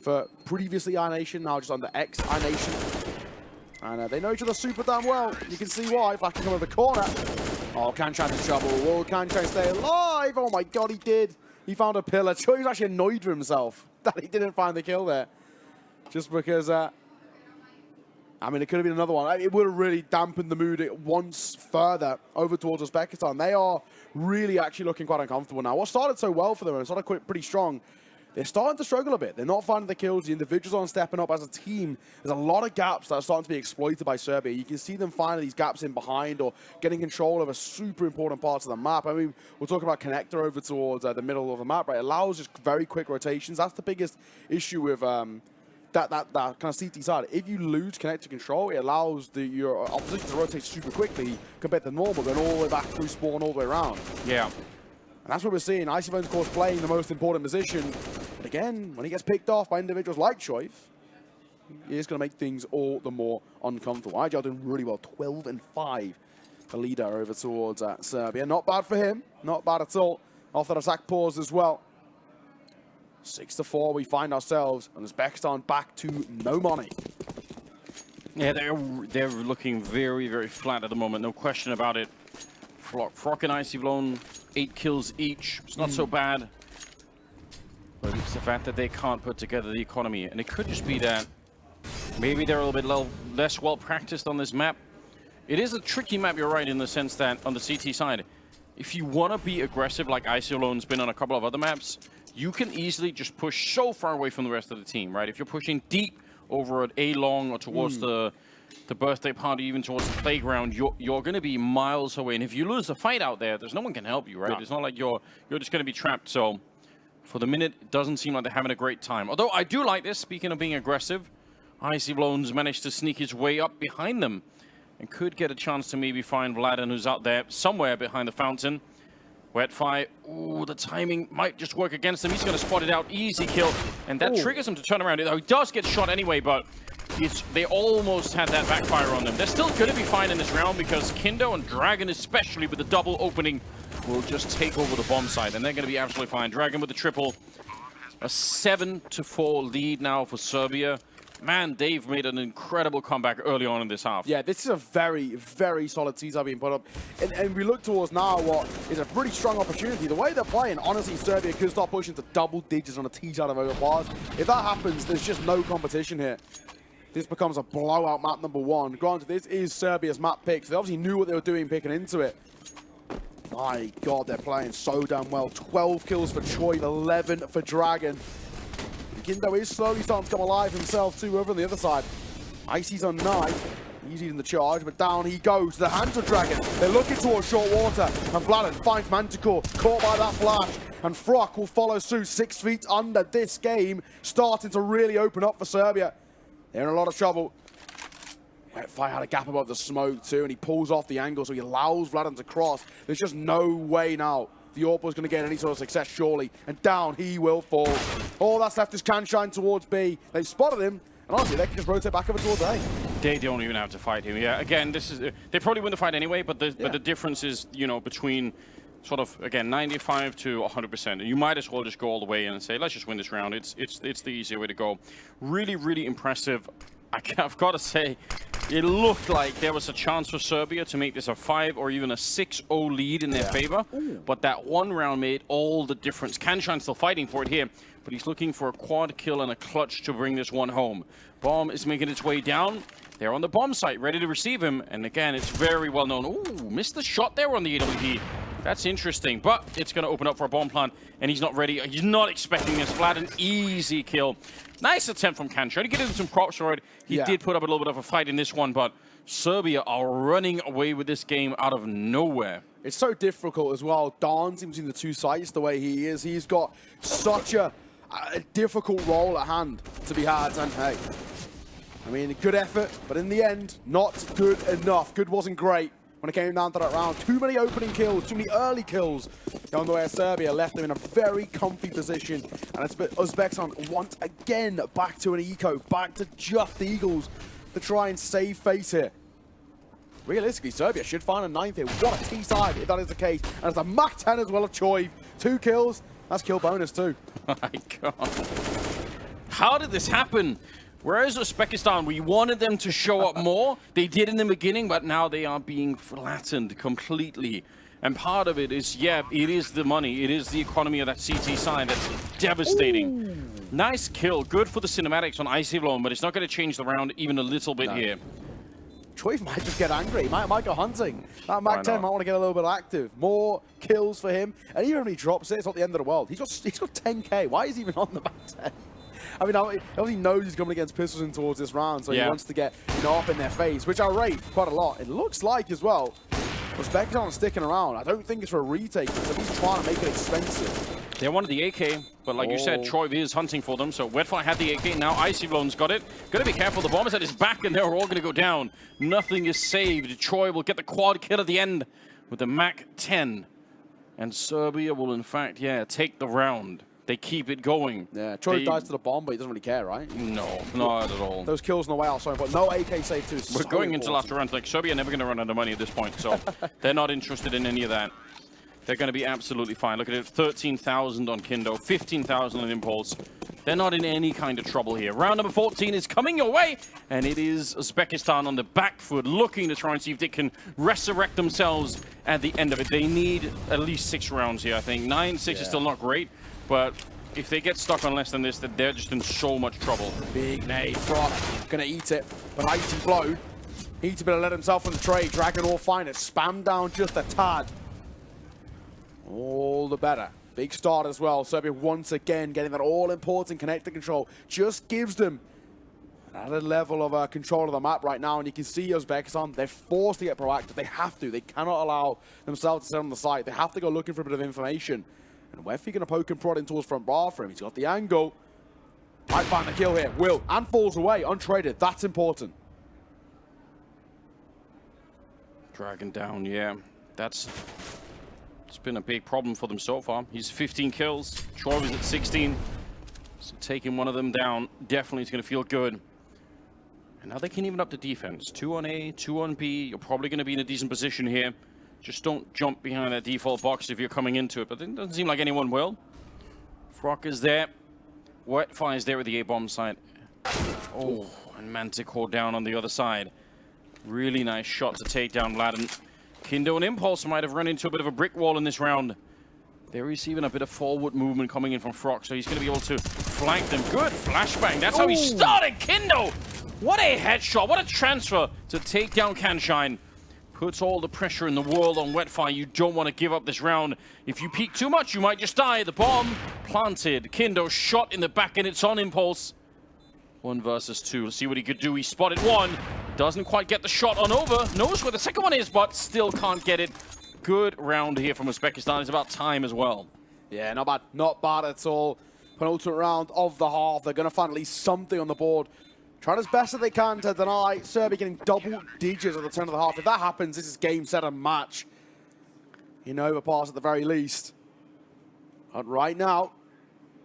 for previously iNation, now just under X iNation. And they know each other super damn well. You can see why. If I can come over the corner. Oh, Kanshine's in trouble. Will Kanshine stay alive? Oh my god, he did. He found a pillar. He was actually annoyed with himself that he didn't find the kill there. Just because... I mean, it could have been another one. It would have really dampened the mood once further over towards Uzbekistan. They are really actually looking quite uncomfortable now. What started so well for them and started pretty strong, they're starting to struggle a bit. They're not finding the kills. The individuals aren't stepping up as a team. There's a lot of gaps that are starting to be exploited by Serbia. You can see them finding these gaps in behind or getting control of a super important parts of the map. I mean, we're talking about Connector over towards the middle of the map, right? It allows just very quick rotations. That's the biggest issue with... that kind of CT side. If you lose connector control, it allows your opposition to rotate super quickly compared to normal, going all the way back through spawn all the way around. Yeah. And that's what we're seeing. Iesf, of course, playing the most important position. But again, when he gets picked off by individuals like Choiv, he is going to make things all the more uncomfortable. IGL doing really well, 12-5. The leader over towards Serbia. Not bad for him. Not bad at all. Off that attack pause as well. 6-4, we find ourselves, and Uzbekistan back to no money. Yeah, they're looking very, very flat at the moment. No question about it. Frog and Icy Blown, 8 kills each. It's not so bad. But it's the fact that they can't put together the economy. And it could just be that maybe they're a little bit less well practiced on this map. It is a tricky map, you're right, in the sense that on the CT side, if you want to be aggressive like Icy Blown's been on a couple of other maps, you can easily just push so far away from the rest of the team, right? If you're pushing deep over at A-Long or towards the birthday party, even towards the playground, you're going to be miles away. And if you lose the fight out there, there's no one can help you, right? No. It's not like you're just going to be trapped. So for the minute, it doesn't seem like they're having a great time. Although I do like this, speaking of being aggressive, Icy Blown's managed to sneak his way up behind them and could get a chance to maybe find Vladen, who's out there somewhere behind the fountain. Wetfire, ooh, the timing might just work against him. He's going to spot it out, easy kill, and that triggers him to turn around. He does get shot anyway, but they almost had that backfire on them. They're still going to be fine in this round because Kindo and Dragon, especially with the double opening, will just take over the bomb side, and they're going to be absolutely fine. Dragon with the triple, a 7-4 lead now for Serbia. Man, they've made an incredible comeback early on in this half. Yeah, this is a very, very solid teaser being put up. And we look towards now what is a pretty strong opportunity. The way they're playing, honestly, Serbia could start pushing to double digits on a teaser out of OVERPASS. If that happens, there's just no competition here. This becomes a blowout map number 1. Granted, this is Serbia's map pick, so they obviously knew what they were doing picking into it. My God, they're playing so damn well. 12 kills for Choi, 11 for Dragon. Kindo is slowly starting to come alive himself too over on the other side. Icy's on 9. He's leading the charge, but down he goes. The hands of Dragon. They're looking towards short water. And Vladen finds Manticore, caught by that flash. And Frock will follow suit 6 feet under. This game starting to really open up for Serbia. They're in a lot of trouble. Wetfire had a gap above the smoke too, and he pulls off the angle, so he allows Vladen to cross. There's just no way now the Orpa's going to get any sort of success, surely. And down he will fall. All that's left is Kanshine towards B. They've spotted him, and honestly, they can just rotate back over towards A. They don't even have to fight him. Yeah, again, this is they probably win the fight anyway, but the difference is, you know, between sort of, again, 95 to 100%. And you might as well just go all the way in and say, let's just win this round. It's the easier way to go. Really, really impressive. I've got to say, it looked like there was a chance for Serbia to make this a 5 or even a 6-0 lead in their favor. But that one round made all the difference. Kanshine's still fighting for it here, but he's looking for a quad kill and a clutch to bring this one home. Bomb is making its way down. They're on the bomb site, ready to receive him. And again, it's very well known. Ooh, missed the shot there on the AWP. That's interesting, but it's going to open up for a bomb plant, and he's not ready. He's not expecting this. Vlad, an easy kill. Nice attempt from Kan. Trying to get him some props for it. He did put up a little bit of a fight in this one, but Serbia are running away with this game out of nowhere. It's so difficult as well. Dancing between the two sides the way he is. He's got such a difficult role at hand to be had, and hey, I mean, good effort, but in the end, not good enough. Good wasn't great. When it came down to that round, too many opening kills, too many early kills going the way of Serbia, left them in a very comfy position. And it's Uzbekistan once again back to an eco, back to just the Eagles to try and save face here. Realistically, Serbia should find a 9th here. What a T-side if that is the case. And it's a Mach 10 as well of Choi. 2 kills, that's kill bonus too. Oh my God. How did this happen? Whereas Uzbekistan, we wanted them to show up more. They did in the beginning, but now they are being flattened completely. And part of it is, yeah, it is the money. It is the economy of that CT side that's devastating. Ooh. Nice kill. Good for the cinematics on Icy Blown, but it's not going to change the round even a little bit here. Choi might just get angry. Might go hunting. That Mach 10 might want to get a little bit active. More kills for him. And even when he drops it, it's not the end of the world. He's got 10k. Why is he even on the Mach 10? I mean, he obviously knows he's coming against pistols in towards this round, so he wants to get, you know, up in their face, which I rate quite a lot. It looks like, as well, Uzbekistan sticking around. I don't think it's for a retake, but at least trying to make it expensive. They wanted the AK, but like you said, Troy is hunting for them, so Wetfire had the AK, now Icy Blown's got it. Gotta be careful, the bomb is at his back, and they're all gonna go down. Nothing is saved. Troy will get the quad kill at the end with the Mach 10. And Serbia will, in fact, take the round. They keep it going. Yeah, Troy dies to the bomb, but he doesn't really care, right? No, not at all. Those kills on the way out, sorry, but no AK save too. We're going into last rounds. Like, Serbia are never going to run out of money at this point, so they're not interested in any of that. They're going to be absolutely fine. Look at it, 13,000 on Kindo, 15,000 on Impulse. They're not in any kind of trouble here. Round number 14 is coming your way, and it is Uzbekistan on the back foot, looking to try and see if they can resurrect themselves at the end of it. They need at least 6 rounds here, I think. 9-6 is still not great, but if they get stuck on less than this, then they're just in so much trouble. Big nade, Frog gonna eat it, but Iasi blowed. He's a bit to let himself on the trade. Dragon all fine it, spam down just a tad. All the better. Big start as well. Serbia once again getting that all-important connector control. Just gives them another level of control of the map right now. And you can see Uzbekistan, they're forced to get proactive. They have to. They cannot allow themselves to sit on the side. They have to go looking for a bit of information. And Weffi going to poke and prod into his front bar for him. He's got the angle. Might find the kill here. Will. And falls away. Untraded. That's important. Dragon down, yeah. It's been a big problem for them so far. He's 15 kills. Troy was at 16. So taking one of them down definitely is going to feel good. And now they can even up the defense. 2 on A, 2 on B. You're probably going to be in a decent position here. Just don't jump behind that default box if you're coming into it. But it doesn't seem like anyone will. Frock is there. Wetfire is there with the A-bomb side. Oh, and Manticore down on the other side. Really nice shot to take down Vladen. Kindo and Impulse might have run into a bit of a brick wall in this round. There is even a bit of forward movement coming in from Frock, so he's going to be able to flank them. Good flashbang. That's how he started, Kindo! What a headshot. What a transfer to take down Kanshine. Puts all the pressure in the world on Wetfire. You don't want to give up this round. If you peek too much, you might just die. The bomb planted. Kindo shot in the back, and it's on Impulse. 1 versus 2. Let's see what he could do. He spotted one. Doesn't quite get the shot on over. Knows where the second one is, but still can't get it. Good round here from Uzbekistan. It's about time as well. Yeah, not bad. Not bad at all. Penultimate round of the half. They're going to find at least something on the board. Trying as best as they can to deny Serbia getting double digits at the turn of the half. If that happens, this is game, set, and match. In overpass at the very least. But right now,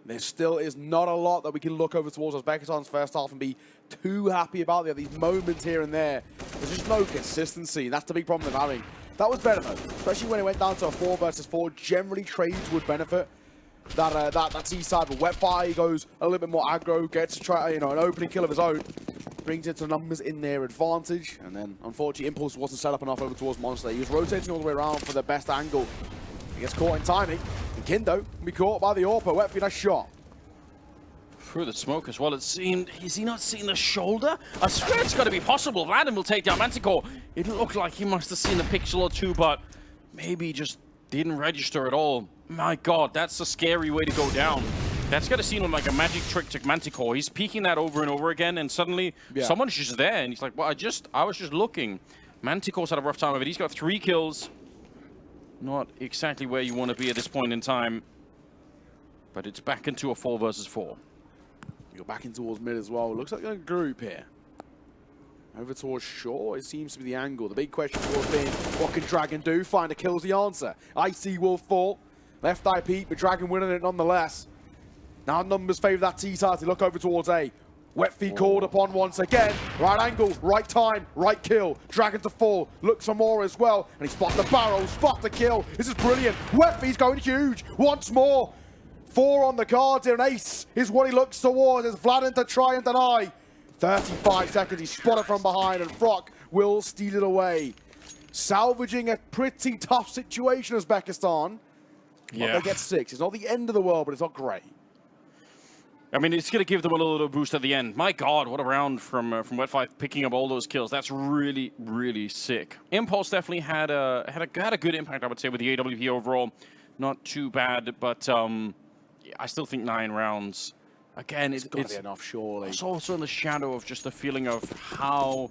there still is not a lot that we can look over towards Uzbekistan's first half and be too happy about. They have these moments here and there. There's just no consistency. That's the big problem they're having. That was better though, especially when it went down to a 4 versus 4. Generally, trades would benefit that C side, but Wetfire goes a little bit more aggro, gets to try, an opening kill of his own, brings it to numbers in their advantage, and then unfortunately Impulse wasn't set up enough over towards Monster. He was rotating all the way around for the best angle. He gets caught in timing, and Kindo can be caught by the AWP. Wetfire, nice shot. Through the smoke as well, it seemed. Has he not seen the shoulder? I swear it's got to be possible. Vladen will take down Manticore. It looked like he must have seen a pixel or two, but maybe just didn't register at all. My God, that's a scary way to go down. That's got to seem like a magic trick to Manticore. He's peeking that over and over again, and suddenly someone's just there, and he's like, well, I was just looking. Manticore's had a rough time of it. He's got 3 kills. Not exactly where you want to be at this point in time, but it's back into a 4 versus 4. You're back in towards mid as well. Looks like a group here. Over towards shore, it seems to be the angle. The big question towards being, what can Dragon do? Find a kill's the answer. Iasi will fall. Left eye peek, but Dragon winning it nonetheless. Now numbers favour that T-side. They look over towards A. Wetfy called upon once again. Right angle, right time, right kill. Dragon to fall. Looks for more as well. And he spot the barrel, spot the kill. This is brilliant. Wetfy's going huge once more. 4 on the cards here, and ace is what he looks towards as Vladen to try and deny. 35 seconds, he's spotted from behind, and Frock will steal it away. Salvaging a pretty tough situation, Uzbekistan. Yeah. They get 6. It's not the end of the world, but it's not great. I mean, it's going to give them a little boost at the end. My God, what a round from Wetfire picking up all those kills. That's really, really sick. Impulse definitely had a good impact, I would say, with the AWP overall. Not too bad, but I still think 9 rounds. Again, it's got to be enough, surely. It's also in the shadow of just the feeling of how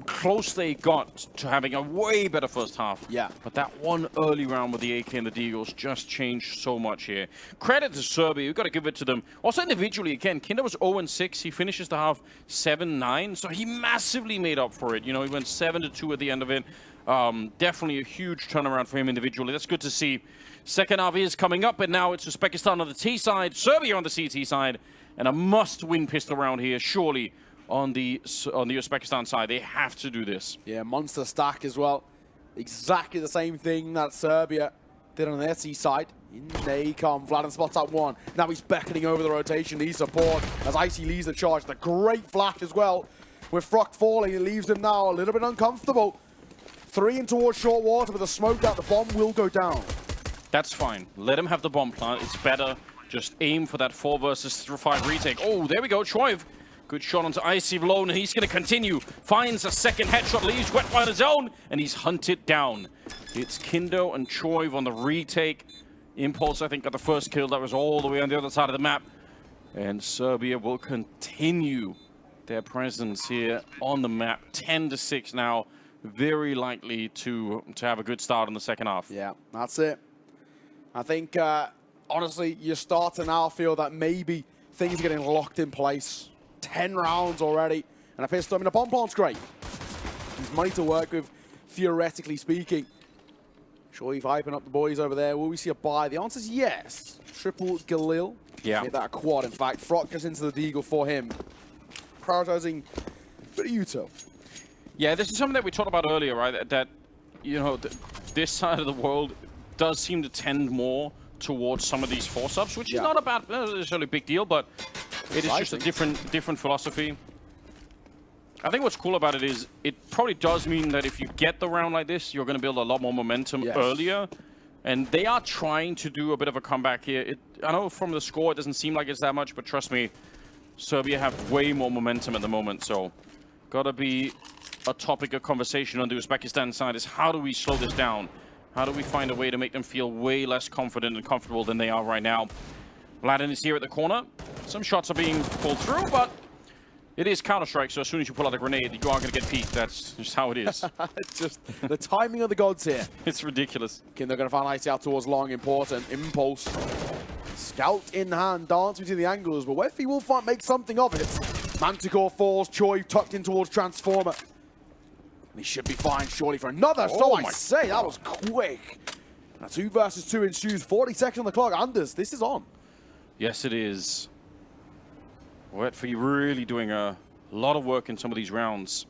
close they got to having a way better first half. Yeah. But that one early round with the AK and the Deagles just changed so much here. Credit to Serbia. We've got to give it to them. Also individually, again, Kinder was 0-6. He finishes the half 7-9. So he massively made up for it. You know, he went 7-2 at the end of it. Definitely a huge turnaround for him individually. That's good to see. Second half is coming up, and now it's Uzbekistan on the T side, Serbia on the CT side, and a must-win pistol round here, surely, on the Uzbekistan side. They have to do this. Yeah, monster stack as well. Exactly the same thing that Serbia did on their T side. In they come. Vladen spots out one. Now he's beckoning over the rotation. Needs support as Iasi leads the charge. The great flash as well. With Frock falling, it leaves him now a little bit uncomfortable. 3 in towards short water, but the smoke out, the bomb will go down. That's fine. Let him have the bomb plant. It's better. Just aim for that 4 versus 5 retake. Oh, there we go. Troiv. Good shot onto Iasi alone, and he's going to continue. Finds a second headshot, leaves Wet on his own, and he's hunted down. It's Kindo and Troiv on the retake. Impulse, I think, got the first kill. That was all the way on the other side of the map. And Serbia will continue their presence here on the map. 10-6 now. Very likely to have a good start in the second half. Yeah, that's it. I think, honestly, you start to now feel that maybe things are getting locked in place. 10 rounds already. And a pistol, I mean, the bomb plant's great. There's money to work with, theoretically speaking. Troiv hyping up the boys over there. Will we see a buy? The answer is yes. Triple Galil. Yeah. Hit that a quad, in fact. Frock just into the deagle for him. Prioritizing bit of util. Yeah, this is something that we talked about earlier, right? That you know, this side of the world does seem to tend more towards some of these 4-subs, which is not a bad, necessarily big deal, but it is just a different philosophy. I think what's cool about it is it probably does mean that if you get the round like this, you're going to build a lot more momentum earlier. And they are trying to do a bit of a comeback here. I know from the score it doesn't seem like it's that much, but trust me, Serbia have way more momentum at the moment. So gotta be a topic of conversation on the Uzbekistan side is how do we slow this down? How do we find a way to make them feel way less confident and comfortable than they are right now? Vladen is here at the corner. Some shots are being pulled through, but it is Counter-Strike, so as soon as you pull out a grenade, you are going to get peeked. That's just how it is. It's just the timing of the gods here. It's ridiculous. Okay, they're going to find Iasi out towards long, important. Impulse. Scout in hand, dance between the angles, but Wefy will make something of it. Manticore falls, Choi tucked in towards Transformer. And he should be fine, surely, for another. Oh so I say, that was quick. Now 2 versus 2 ensues, 40 seconds on the clock. Anders, this is on. Yes, it is. Wetfy really doing a lot of work in some of these rounds.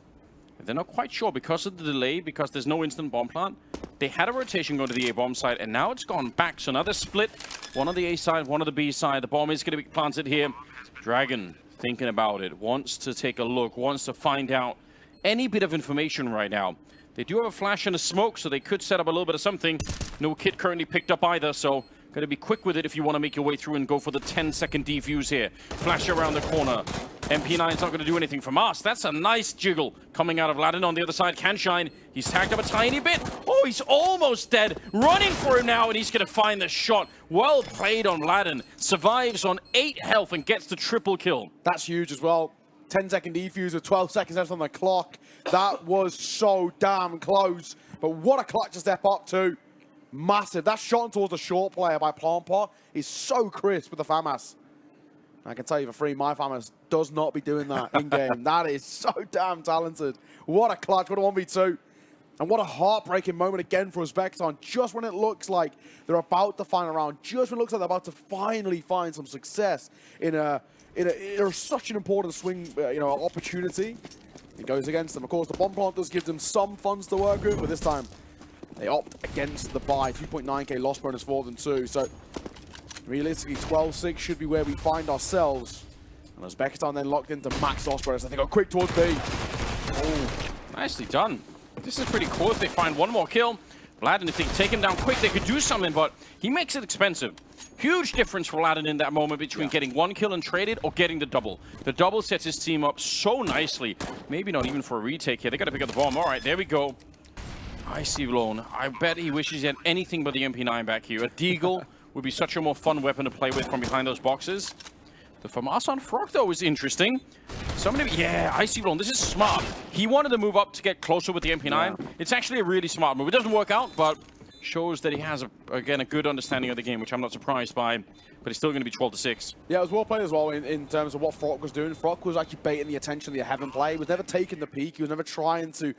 They're not quite sure because of the delay, because there's no instant bomb plant. They had a rotation going to the A bomb side, and now it's gone back. So now they're split. One on the A side, one on the B side. The bomb is going to be planted here. Dragon thinking about it, wants to take a look, wants to find out any bit of information right now. They do have a flash and a smoke, so they could set up a little bit of something. No kit currently picked up either, so got to be quick with it if you want to make your way through and go for the 10-second defuse here. Flash around the corner. MP9's not going to do anything from us. That's a nice jiggle coming out of Vladen on the other side. Canshine, he's tagged up a tiny bit. Oh, he's almost dead. Running for him now, and he's going to find the shot. Well played on Vladen. Survives on 8 health and gets the triple kill. That's huge as well. 10-second defuse with 12 seconds left on the clock. That was so damn close. But what a clutch to step up to. Massive. That shot towards the short player by Plampa is so crisp with the FAMAS. I can tell you for free, my FAMAS does not be doing that in-game. That is so damn talented. What a clutch. What a 1v2. And what a heartbreaking moment again for Uzbekistan. Just when it looks like they're about to find a round. Just when it looks like they're about to finally find some success in such an important swing opportunity. It goes against them. Of course, the bomb plant does give them some funds to work with, but this time they opt against the buy. 2.9k loss bonus for them too. So realistically, 12-6 should be where we find ourselves. And Uzbekistan then locked into max loss bonus. I think go quick towards B. Oh, nicely done. This is pretty cool. If they find one more kill, Vladen, if they take him down quick, they could do something, but he makes it expensive. Huge difference for Vladen in that moment between getting one kill and traded or getting the double. The double sets his team up so nicely. Maybe not even for a retake here. They got to pick up the bomb. All right, there we go. Iasi alone. I bet he wishes he had anything but the MP9 back here. A Deagle would be such a more fun weapon to play with from behind those boxes. The FAMAS on Frog, though, is interesting. Iasi alone. This is smart. He wanted to move up to get closer with the MP9. Yeah. It's actually a really smart move. It doesn't work out, but shows that he has, again, a good understanding of the game, which I'm not surprised by. But it's still going to be 12-6. Yeah, it was well played as well in terms of what Frock was doing. Frock was actually baiting the attention of the Heaven play. He was never taking the peak. He was never trying to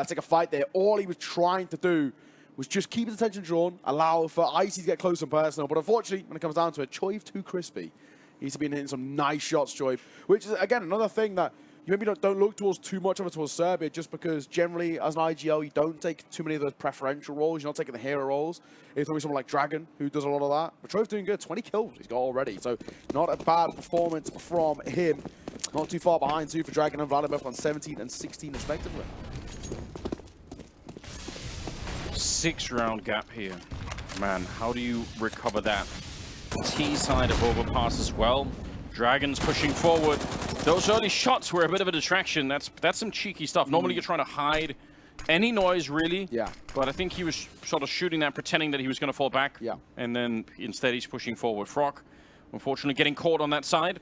take a fight there. All he was trying to do was just keep his attention drawn, allow for Iasi to get close and personal. But unfortunately, when it comes down to it, Choiv too crispy. He's been hitting some nice shots, Choiv, which is, again, another thing that you maybe don't look towards too much of it towards Serbia, just because generally, as an IGL, you don't take too many of those preferential roles. You're not taking the hero roles. It's probably someone like Dragon, who does a lot of that. But Choiv's doing good. 20 kills he's got already. So not a bad performance from him. Not too far behind, too, for Dragon and Vladimir on 17 and 16, respectively. 6-round gap here. Man, how do you recover that? T side of overpass as well. Dragon's pushing forward. Those early shots were a bit of a distraction. That's some cheeky stuff. Normally you're trying to hide any noise, really. Yeah. But I think he was sort of shooting that, pretending that he was going to fall back. Yeah. And then instead he's pushing forward. Frog, unfortunately, getting caught on that side.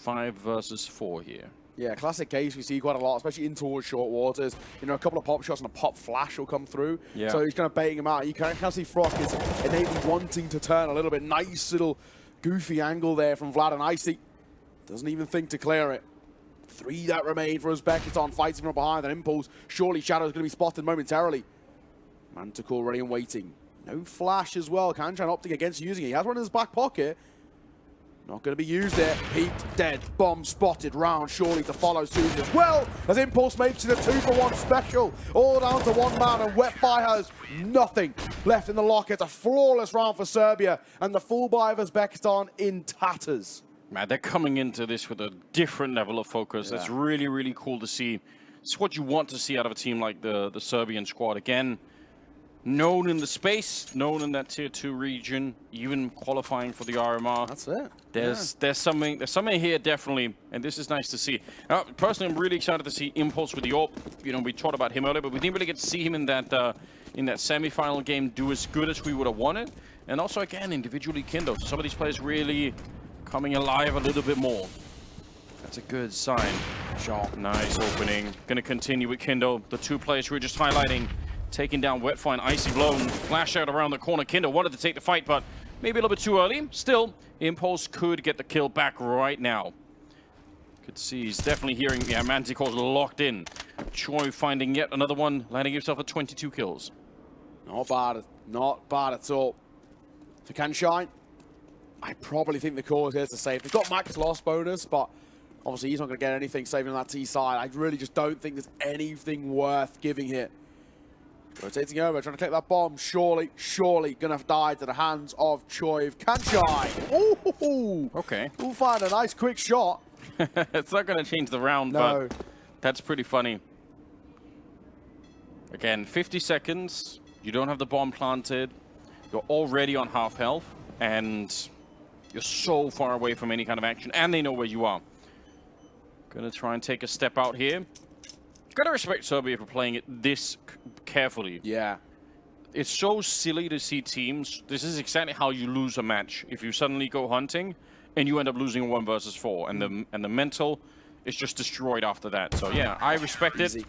5 versus 4 here. Yeah, classic case we see quite a lot, especially in towards short waters. You know, a couple of pop shots and a pop flash will come through. Yeah. So he's kind of baiting him out. You can see Frog is innately wanting to turn a little bit. Nice little goofy angle there from Vlad and Iasi. Doesn't even think to clear it. 3 that remain for Uzbekistan. Fighting from behind. An impulse. Surely Shadow's going to be spotted momentarily. Manticore ready and waiting. No flash as well. Kanchan opting against using it. He has one in his back pocket. Not going to be used there. Peaked, dead, bomb spotted, round surely to follow soon as well, as Impulse makes it a 2-for-1 special. All down to 1 man, and Wetfire has nothing left in the locker. It's a flawless round for Serbia, and the full buy of Uzbekistan in tatters. Man, they're coming into this with a different level of focus. Yeah. That's really, really cool to see. It's what you want to see out of a team like the Serbian squad. Again, known in the space, known in that tier 2 region, even qualifying for the RMR. That's it. There's something here definitely, and this is nice to see. Personally, I'm really excited to see Impulse with the AWP. You know, we talked about him earlier, but we didn't really get to see him in that semi-final game do as good as we would have wanted. And also, again, individually Kindo. So some of these players really coming alive a little bit more. That's a good sign. Shot. Nice opening. Going to continue with Kindo. The 2 players we were just highlighting. Taking down Wetfire and Icy blown. Flash out around the corner. Kindo wanted to take the fight, but maybe a little bit too early. Still, Impulse could get the kill back right now. Could see he's definitely hearing, yeah, Manticore's locked in. Choi finding yet another one, landing himself at 22 kills. Not bad at all. For Kanshine, I probably think the core is here to save. They've got max loss bonus, but obviously he's not going to get anything saving on that T side. I really just don't think there's anything worth giving here. Rotating over, trying to take that bomb. Surely gonna die to the hands of Choiv. Kanshine. Ooh. Okay. We'll find a nice quick shot. It's not gonna change the round, No. but that's pretty funny. Again, 50 seconds. You don't have the bomb planted. You're already on half health, and you're so far away from any kind of action, and they know where you are. Gonna try and take a step out here. Gotta respect Serbia for playing it this carefully. Yeah. It's so silly to see teams. This is exactly how you lose a match. If you suddenly go hunting and you end up losing 1 versus 4, and the mental is just destroyed after that. So yeah, I respect it.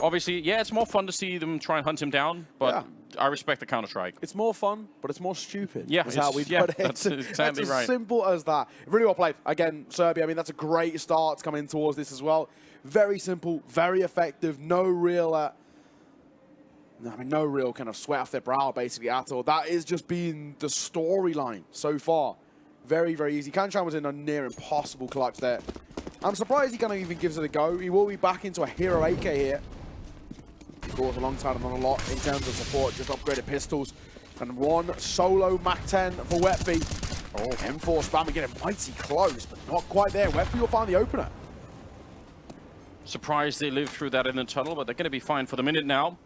Obviously, yeah, it's more fun to see them try and hunt him down, but I respect the Counter-Strike. It's more fun, but it's more stupid. Yeah, is how we put it. That's exactly that's right. as simple as that. Really well played. Again, Serbia, I mean, that's a great start coming towards this as well. Very simple, very effective. No real kind of sweat off their brow, basically, at all. That is just been the storyline so far. Very, very easy. Kanchan was in a near impossible clutch there. I'm surprised he kind of even gives it a go. He will be back into a hero AK here. Of course, alongside him on a lot in terms of support, just upgraded pistols. And 1 solo Mac-10 for Wetby. Oh, M4 spamming, getting mighty close, but not quite there. Wetby will find the opener. Surprised they lived through that in the tunnel, but they're going to be fine for the minute now.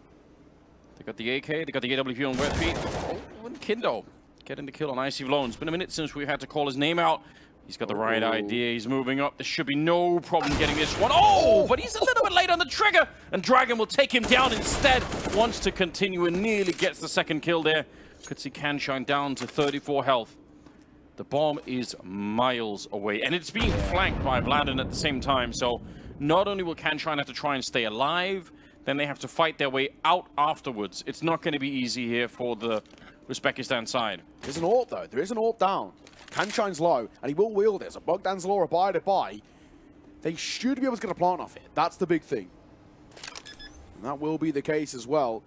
They got the AK, they got the AWP on wet feet. Oh, and Kindo getting the kill on Icy Vlone. It's been a minute since we had to call his name out. He's got the right idea. He's moving up. There should be no problem getting this one. Oh, but he's a little bit late on the trigger. And Dragon will take him down instead. Wants to continue and nearly gets the second kill there. Could see Kanshine down to 34 health. The bomb is miles away. And it's being flanked by Vladin at the same time. So not only will Kanshine have to try and stay alive, then they have to fight their way out afterwards. It's not going to be easy here for the Uzbekistan side. There's an AWP, though. There is an AWP down. Kanshine's low, and he will wield it. So Bogdan's law abided by. They should be able to get a plant off it. That's the big thing. And that will be the case as well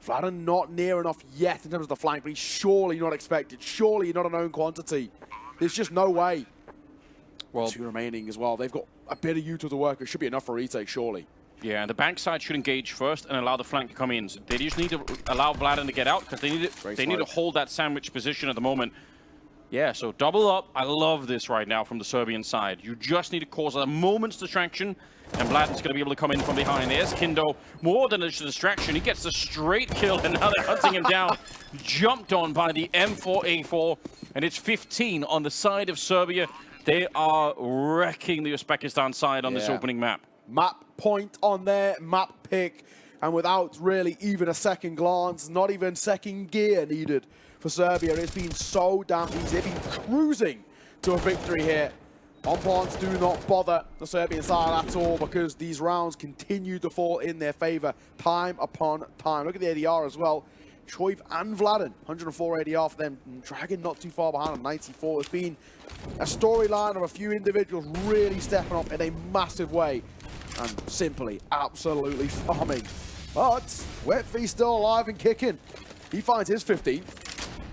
Vladen not near enough yet in terms of the flank, but he's surely not expected. Surely not a known quantity. There's just no way. Well, 2 remaining as well. They've got a bit of util to work. It should be enough for a retake, surely. Yeah, and the backside should engage first and allow the flank to come in. So they just need to allow Vladen to get out because they need to hold that sandwich position at the moment. Yeah, so double up. I love this right now from the Serbian side. You just need to cause a moment's distraction, and Vladen's going to be able to come in from behind. There's Kindo. More than a distraction. He gets the straight kill, and now they're hunting him down. Jumped on by the M4A4, and it's 15 on the side of Serbia. They are wrecking the Uzbekistan side on this opening map. Map point on there, map pick, and without really even a second glance, not even second gear needed for Serbia. It's been so damn easy. They've been cruising to a victory here. On-plants do not bother the Serbian side at all because these rounds continue to fall in their favor time upon time. Look at the ADR as well. Choiv and Vladen, 104 ADR for them. Dragon not too far behind on 94. It's been a storyline of a few individuals really stepping up in a massive way and simply absolutely farming. But Wetfee's still alive and kicking. He finds his 15th.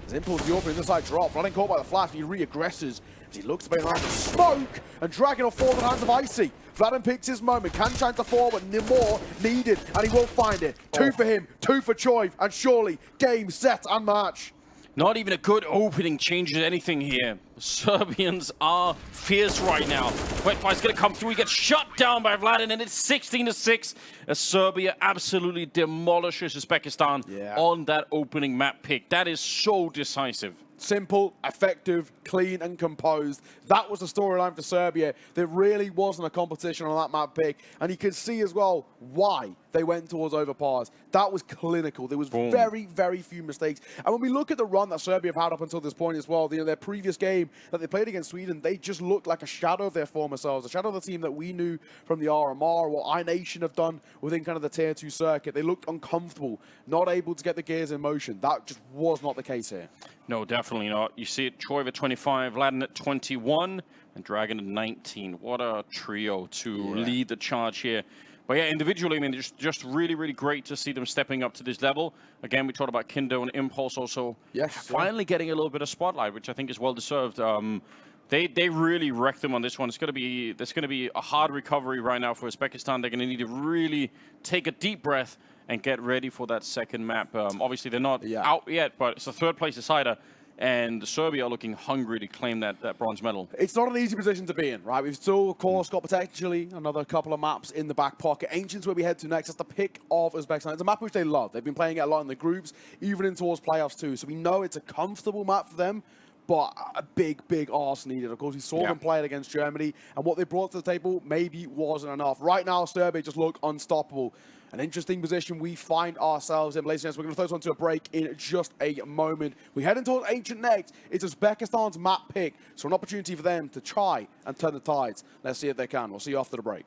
His impulse the open inside drop. Vladen caught by the flash, he re-aggresses as he looks to be around the smoke, and Dragon will fall in the hands of Iasi. Vladen picks his moment, can try to fall, but more needed, and he will find it. 2 for him, 2 for Choiv, and surely game, set, and match. Not even a good opening changes anything here. The Serbians are fierce right now. Wetfie's going to come through. He gets shut down by Vladen, and it's 16-6 as Serbia absolutely demolishes Uzbekistan on that opening map pick. That is so decisive. Simple, effective, clean, and composed. That was the storyline for Serbia. There really wasn't a competition on that map pick. And you can see as well why they went towards overpass. That was clinical. There was very, very few mistakes. And when we look at the run that Serbia have had up until this point as well, you know, their previous game that they played against Sweden, they just looked like a shadow of their former selves, a shadow of the team that we knew from the RMR, what iNation have done within kind of the Tier 2 circuit. They looked uncomfortable, not able to get the gears in motion. That just was not the case here. No, definitely not. You see it, Choiv at 25, Vladen at 21, and Dragon at 19. What a trio to lead the charge here. But yeah, individually, I mean, just really, really great to see them stepping up to this level. Again, we talked about Kindo and Impulse also finally getting a little bit of spotlight, which I think is well deserved. They really wrecked them on this one. There's going to be a hard recovery right now for Uzbekistan. They're going to need to really take a deep breath and get ready for that second map. Obviously, they're not out yet, but it's a third-place decider, and Serbia are looking hungry to claim that bronze medal. It's not an easy position to be in, right? We've still, of course, got potentially another couple of maps in the back pocket. Ancient's where we head to next. That's the pick of Uzbekistan. It's a map which they love. They've been playing it a lot in the groups, even in towards playoffs too. So we know it's a comfortable map for them, but a big, big arse needed. Of course, we saw them play it against Germany, and what they brought to the table maybe wasn't enough. Right now, Serbia just look unstoppable. An interesting position we find ourselves in. Ladies and gentlemen, we're going to throw this one to a break in just a moment. We head into Ancient next. It's Uzbekistan's map pick, so an opportunity for them to try and turn the tides. Let's see if they can. We'll see you after the break.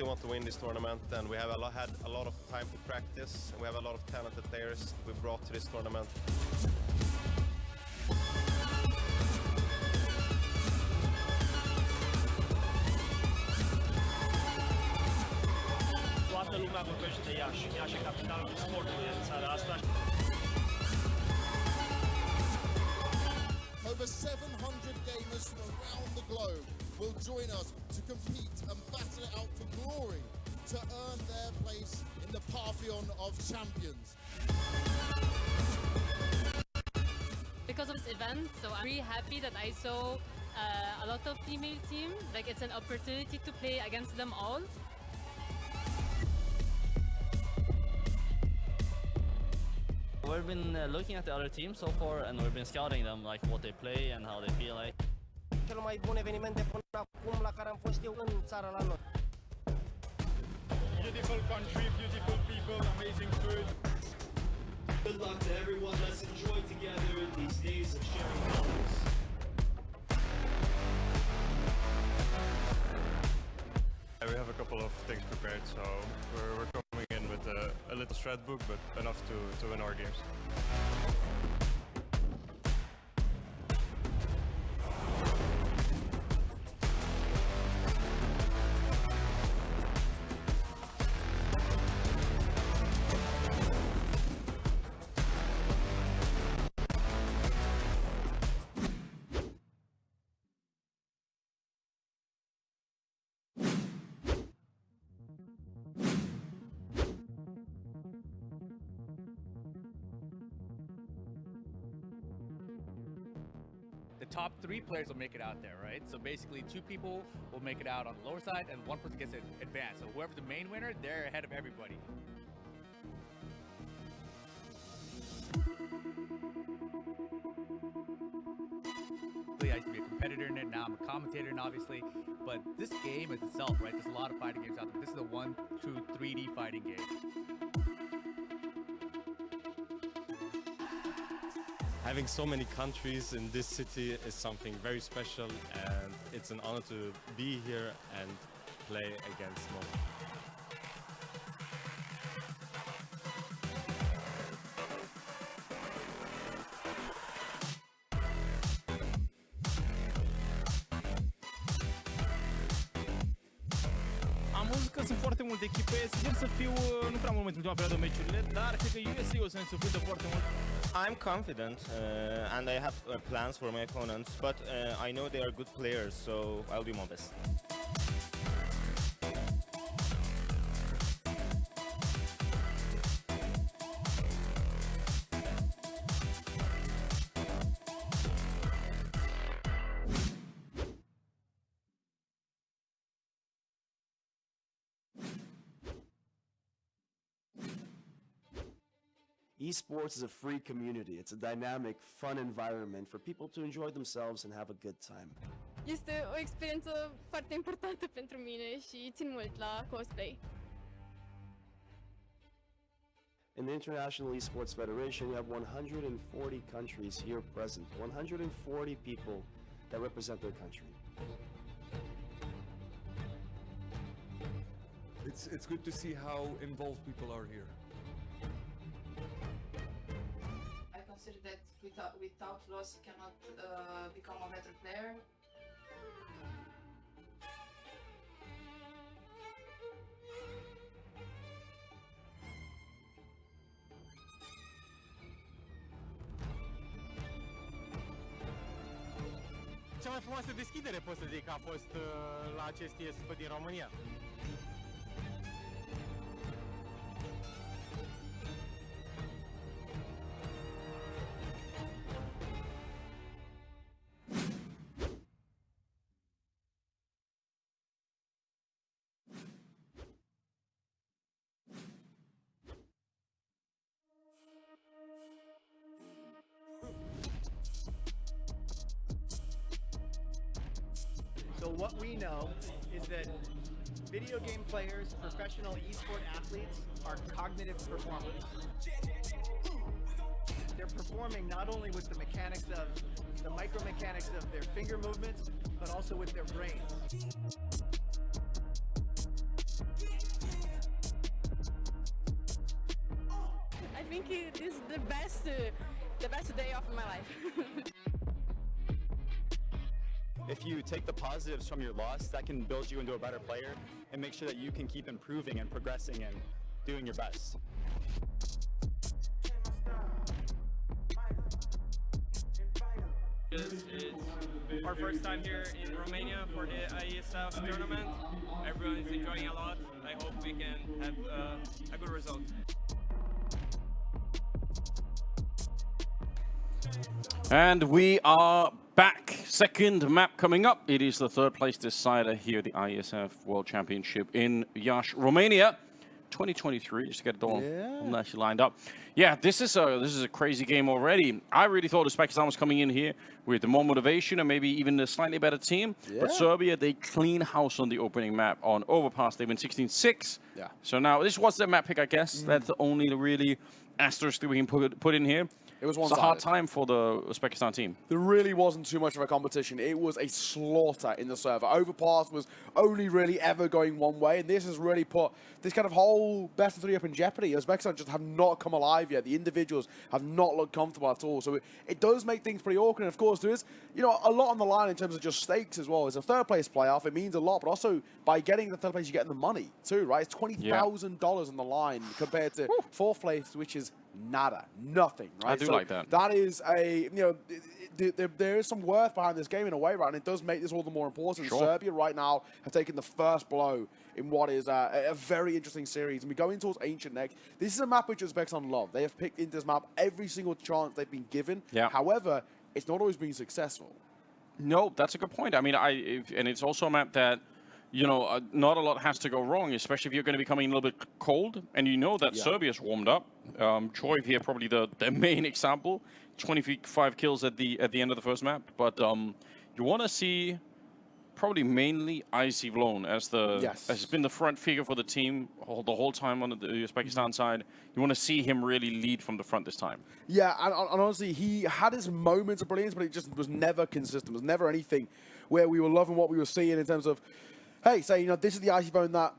definitely want to win this tournament, and we have had a lot of time to practice, and we have a lot of talented players we brought to this tournament. Toată lumea vorbește de Iași. Iași e capitalul sportului în țara asta. Over 700 gamers from around the globe will join us to compete and battle it out for glory to earn their place in the Pantheon of Champions. Because of this event, so I'm really happy that I saw a lot of female teams. Like, it's an opportunity to play against them all. We've been looking at the other teams so far, and we've been scouting them, like what they play and how they feel like. Cel mai bun eveniment de până acum la care am fost eu în țara la noi. Beautiful country, beautiful people, amazing food. Good luck to everyone. Let's enjoy together these days of sharing memories. We have a couple of things prepared, so we're coming in with a little strat book, but enough to win our games. The top 3 players will make it out there, right? So basically 2 people will make it out on the lower side and 1 person gets advanced. So whoever's the main winner, they're ahead of everybody. I used to be a competitor in it, now I'm a commentator in it, obviously. But this game is itself, right? There's a lot of fighting games out there. This is a one true 3D fighting game. Having so many countries in this city is something very special, and it's an honor to be here and play against Mo. Am văzut că sunt foarte multe echipe, sper să fiu nu prea mult în ultima perioadă meciurile, dar cred că USI o să ne surprindă foarte mult. I'm confident and I have plans for my opponents, but I know they are good players, so I'll do my best. Esports is a free community. It's a dynamic, fun environment for people to enjoy themselves and have a good time. Este o experiență foarte importantă pentru mine și țin mult la cosplay. In the International Esports Federation, you have 140 countries here present, 140 people that represent their country. It's good to see how involved people are here. I consider that without loss you cannot become a better player. Cea mai frumoasă deschidere, pot să zic, a fost la acest Iesf din România. So what we know is that video game players, professional esport athletes, are cognitive performers. They're performing not only with the mechanics of the micromechanics of their finger movements, but also with their brains. think it is the best day of my life. If you take the positives from your loss, that can build you into a better player and make sure that you can keep improving and progressing and doing your best. It's our first time here in Romania for the Iesf tournament. Everyone is enjoying a lot. I hope we can have a good result. And we are back. Second map coming up. It is the third place decider here at the ISF World Championship in Iași, Romania. 2023, just to get it all nicely lined up. Yeah, this is a crazy game already. I really thought Uzbekistan was coming in here with more motivation and maybe even a slightly better team. Yeah. But Serbia, they clean house on the opening map on Overpass. They've been 16-6. Yeah. So now this was their map pick, I guess. That's the only really asterisk that we can put in here. It was It's a hard time for the Uzbekistan team. There really wasn't too much of a competition. It was a slaughter in the server. Overpass was only really ever going one way, and this has really put this kind of whole best of three up in jeopardy. Uzbekistan just have not come alive yet. The individuals have not looked comfortable at all. So it does make things pretty awkward. And of course, there is a lot on the line in terms of just stakes as well. It's a third place playoff. It means a lot, but also by getting the third place, you're getting the money too, right? It's $20,000 on the line compared to fourth place, which is nada, nothing, right? I do like that. That is there is some worth behind this game in a way, right? And it does make this all the more important. Sure. Serbia right now have taken the first blow in what is a very interesting series. And we go in towards Ancient next. This is a map which Uzbekistan love. They have picked into this map every single chance they've been given. Yeah. However, it's not always been successful. No, that's a good point. I mean, and it's also a map that, not a lot has to go wrong, especially if you're going to be coming a little bit cold. And you know that Serbia's warmed up. Choiv here, probably the main example. 25 kills at the end of the first map. But you want to see probably mainly Iasi Vlone as been the front figure for the team the whole time on the Uzbekistan side. You want to see him really lead from the front this time. Yeah, and honestly, he had his moments of brilliance, but it just was never consistent. It was never anything where we were loving what we were seeing in terms of, hey, say, this is the Iasi Vlone that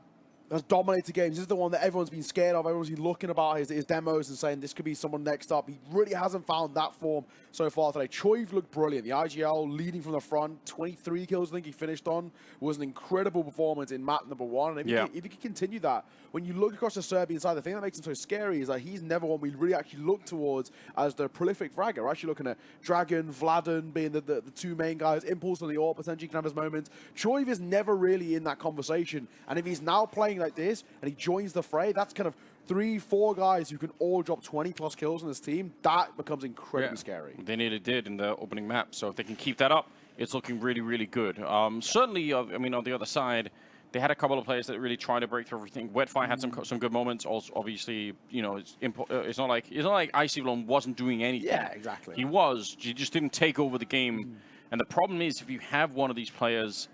has dominated games. This is the one that everyone's been scared of. Everyone's been looking about his demos and saying this could be someone next up. He really hasn't found that form so far today. Choiv looked brilliant. The IGL leading from the front. 23 kills, I think he finished on. Was an incredible performance in map number one. And if he can continue that, when you look across the Serbian side, the thing that makes him so scary is that he's never one we really actually look towards as the prolific fragger. We're actually looking at Dragon, Vladen being the two main guys. Impulse on the AWP potentially can have his moments. Choiv is never really in that conversation. And if he's now playing like this and he joins the fray, that's kind of 3-4 guys who can all drop 20+ kills in this team. That becomes incredibly scary. They nearly did in the opening map. So if they can keep that up, it's looking really, really good. Certainly, I mean, on the other side, they had a couple of players that really tried to break through everything. Wetfire had some good moments. Also, obviously, it's not like Iasi Vlone wasn't doing anything. Yeah, exactly. He was. He just didn't take over the game. And the problem is, if you have one of these players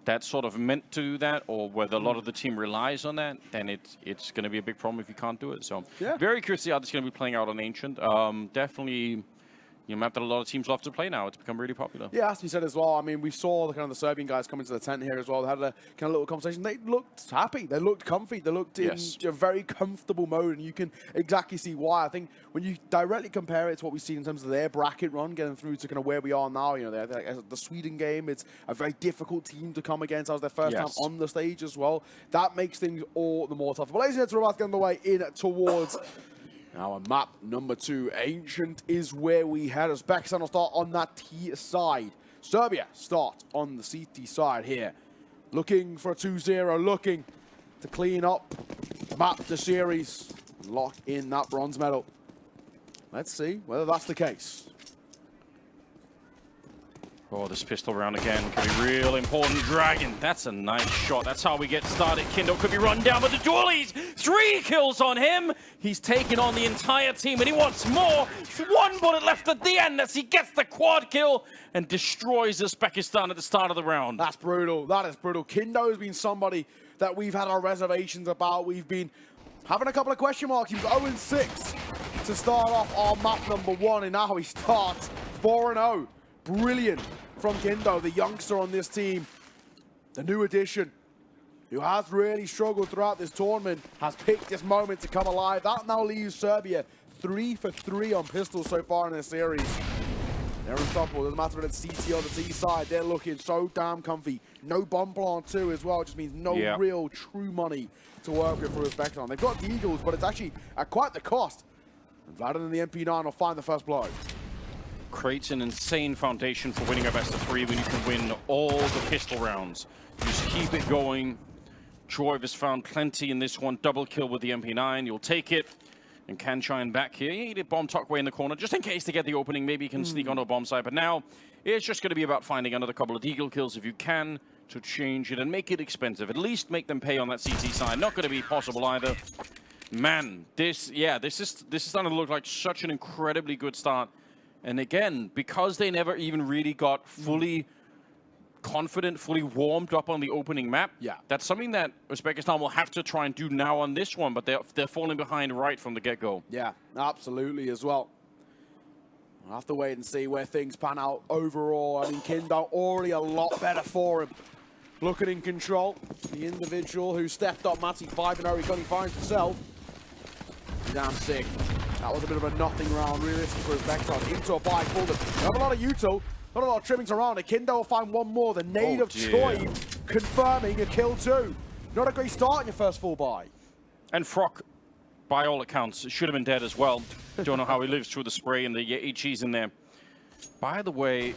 that's sort of meant to do that, or whether a lot of the team relies on that, then it's going to be a big problem if you can't do it. So very curious to see how this is going to be playing out on Ancient. Definitely a map that a lot of teams love to play now. It's become really popular. Yeah, as you said as well. I mean, we saw the Serbian guys come into the tent here as well. They had a kind of little conversation. They looked happy. They looked comfy. They looked in a very comfortable mode, and you can exactly see why. I think when you directly compare it to what we've seen in terms of their bracket run, getting through to kind of where we are now, the Sweden game, it's a very difficult team to come against. That was their first time on the stage as well. That makes things all the more tough. But ladies and gentlemen, we're about to get underway in towards our map number 2. Ancient is where we head. Uzbekistan will start on that T side. Serbia start on the CT side here. Looking for a 2-0, looking to clean up, map the series, and lock in that bronze medal. Let's see whether that's the case. Oh, this pistol round again could be real important. Dragon, that's a nice shot. That's how we get started. Kindo could be run down, but the dualies, 3 kills on him. He's taken on the entire team, and he wants more. 1 bullet left at the end as he gets the quad kill and destroys Uzbekistan at the start of the round. That's brutal. That is brutal. Kindo has been somebody that we've had our reservations about. We've been having a couple of question marks. He was 0-6 to start off on map number 1, and now he starts 4-0. Brilliant from Kindo, the youngster on this team, the new addition, who has really struggled throughout this tournament, has picked this moment to come alive. That now leaves Serbia 3 for 3 on pistols so far in this series. They're unstoppable. Doesn't matter if it's CT on the T side. They're looking so damn comfy. No bomb plant too as well. It just means no real true money to work with for UZBEKISTAN. They've got the Eagles, but it's actually at quite the cost. And Vlad and the MP9 will find the first blow. Creates an insane foundation for winning a best of 3 when you can win all the pistol rounds. Just keep it going. Joyv has found plenty in this one. Double kill with the MP9. You'll take it. And Kanshine back here. He did bomb tuck way in the corner just in case to get the opening. Maybe he can sneak onto a bomb site. But now it's just going to be about finding another couple of deagle kills if you can to change it and make it expensive. At least make them pay on that CT side. Not going to be possible either. Man, this is starting to look like such an incredibly good start. And again, because they never even really got fully confident, fully warmed up on the opening map. Yeah, that's something that UZBEKISTAN will have to try and do now on this one, but they're falling behind right from the get-go. Yeah, absolutely as well. We'll have to wait and see where things pan out overall. I mean, Kindo already a lot better for him. Looking in control. The individual who stepped up, Matty 5-0, he only finds himself. Damn sick. That was a bit of a nothing round, realistically, for UZBEKISTAN. Into a buy for them. They have a lot of Uto. Not a lot of trimmings around it. Kindo will find one more. The nade of Joyv confirming a kill too. Not a great start in your first full buy. And Frock, by all accounts, should have been dead as well. Don't know how he lives through the spray and the HEs in there. By the way,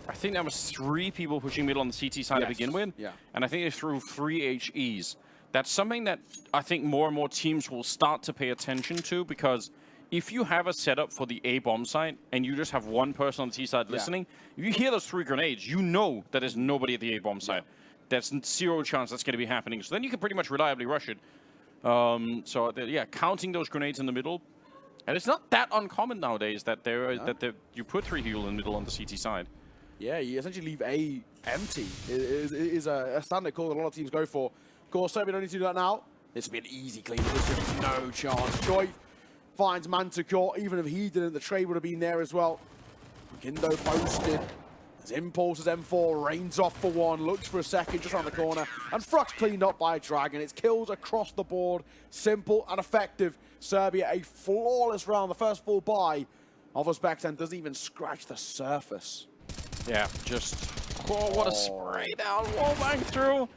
I think that was 3 people pushing middle on the CT side to begin with. Yeah. And I think they threw 3 HEs. That's something that I think more and more teams will start to pay attention to, because if you have a setup for the A bomb site and you just have one person on the T side listening, if you hear those 3 grenades, you know that there's nobody at the A bomb site. There's 0 chance that's going to be happening. So then you can pretty much reliably rush it. Yeah, counting those grenades in the middle. And it's not that uncommon nowadays that you put 3 people in the middle on the CT side. Yeah, you essentially leave A empty. It is a standard call that a lot of teams go for. Of course, Serbia don't need to do that now. This would be an easy clean. There's no chance. Joyv finds Manticore. Even if he didn't, the trade would have been there as well. Kindo posted. As Impulse's M4 rains off for 1, looks for a second just around the corner, and Fruck's cleaned up by a Dragon. It's kills across the board, simple and effective. Serbia, a flawless round. The first full buy of UZBEKISTAN doesn't even scratch the surface. Yeah, just, what a spray down, wallbang through.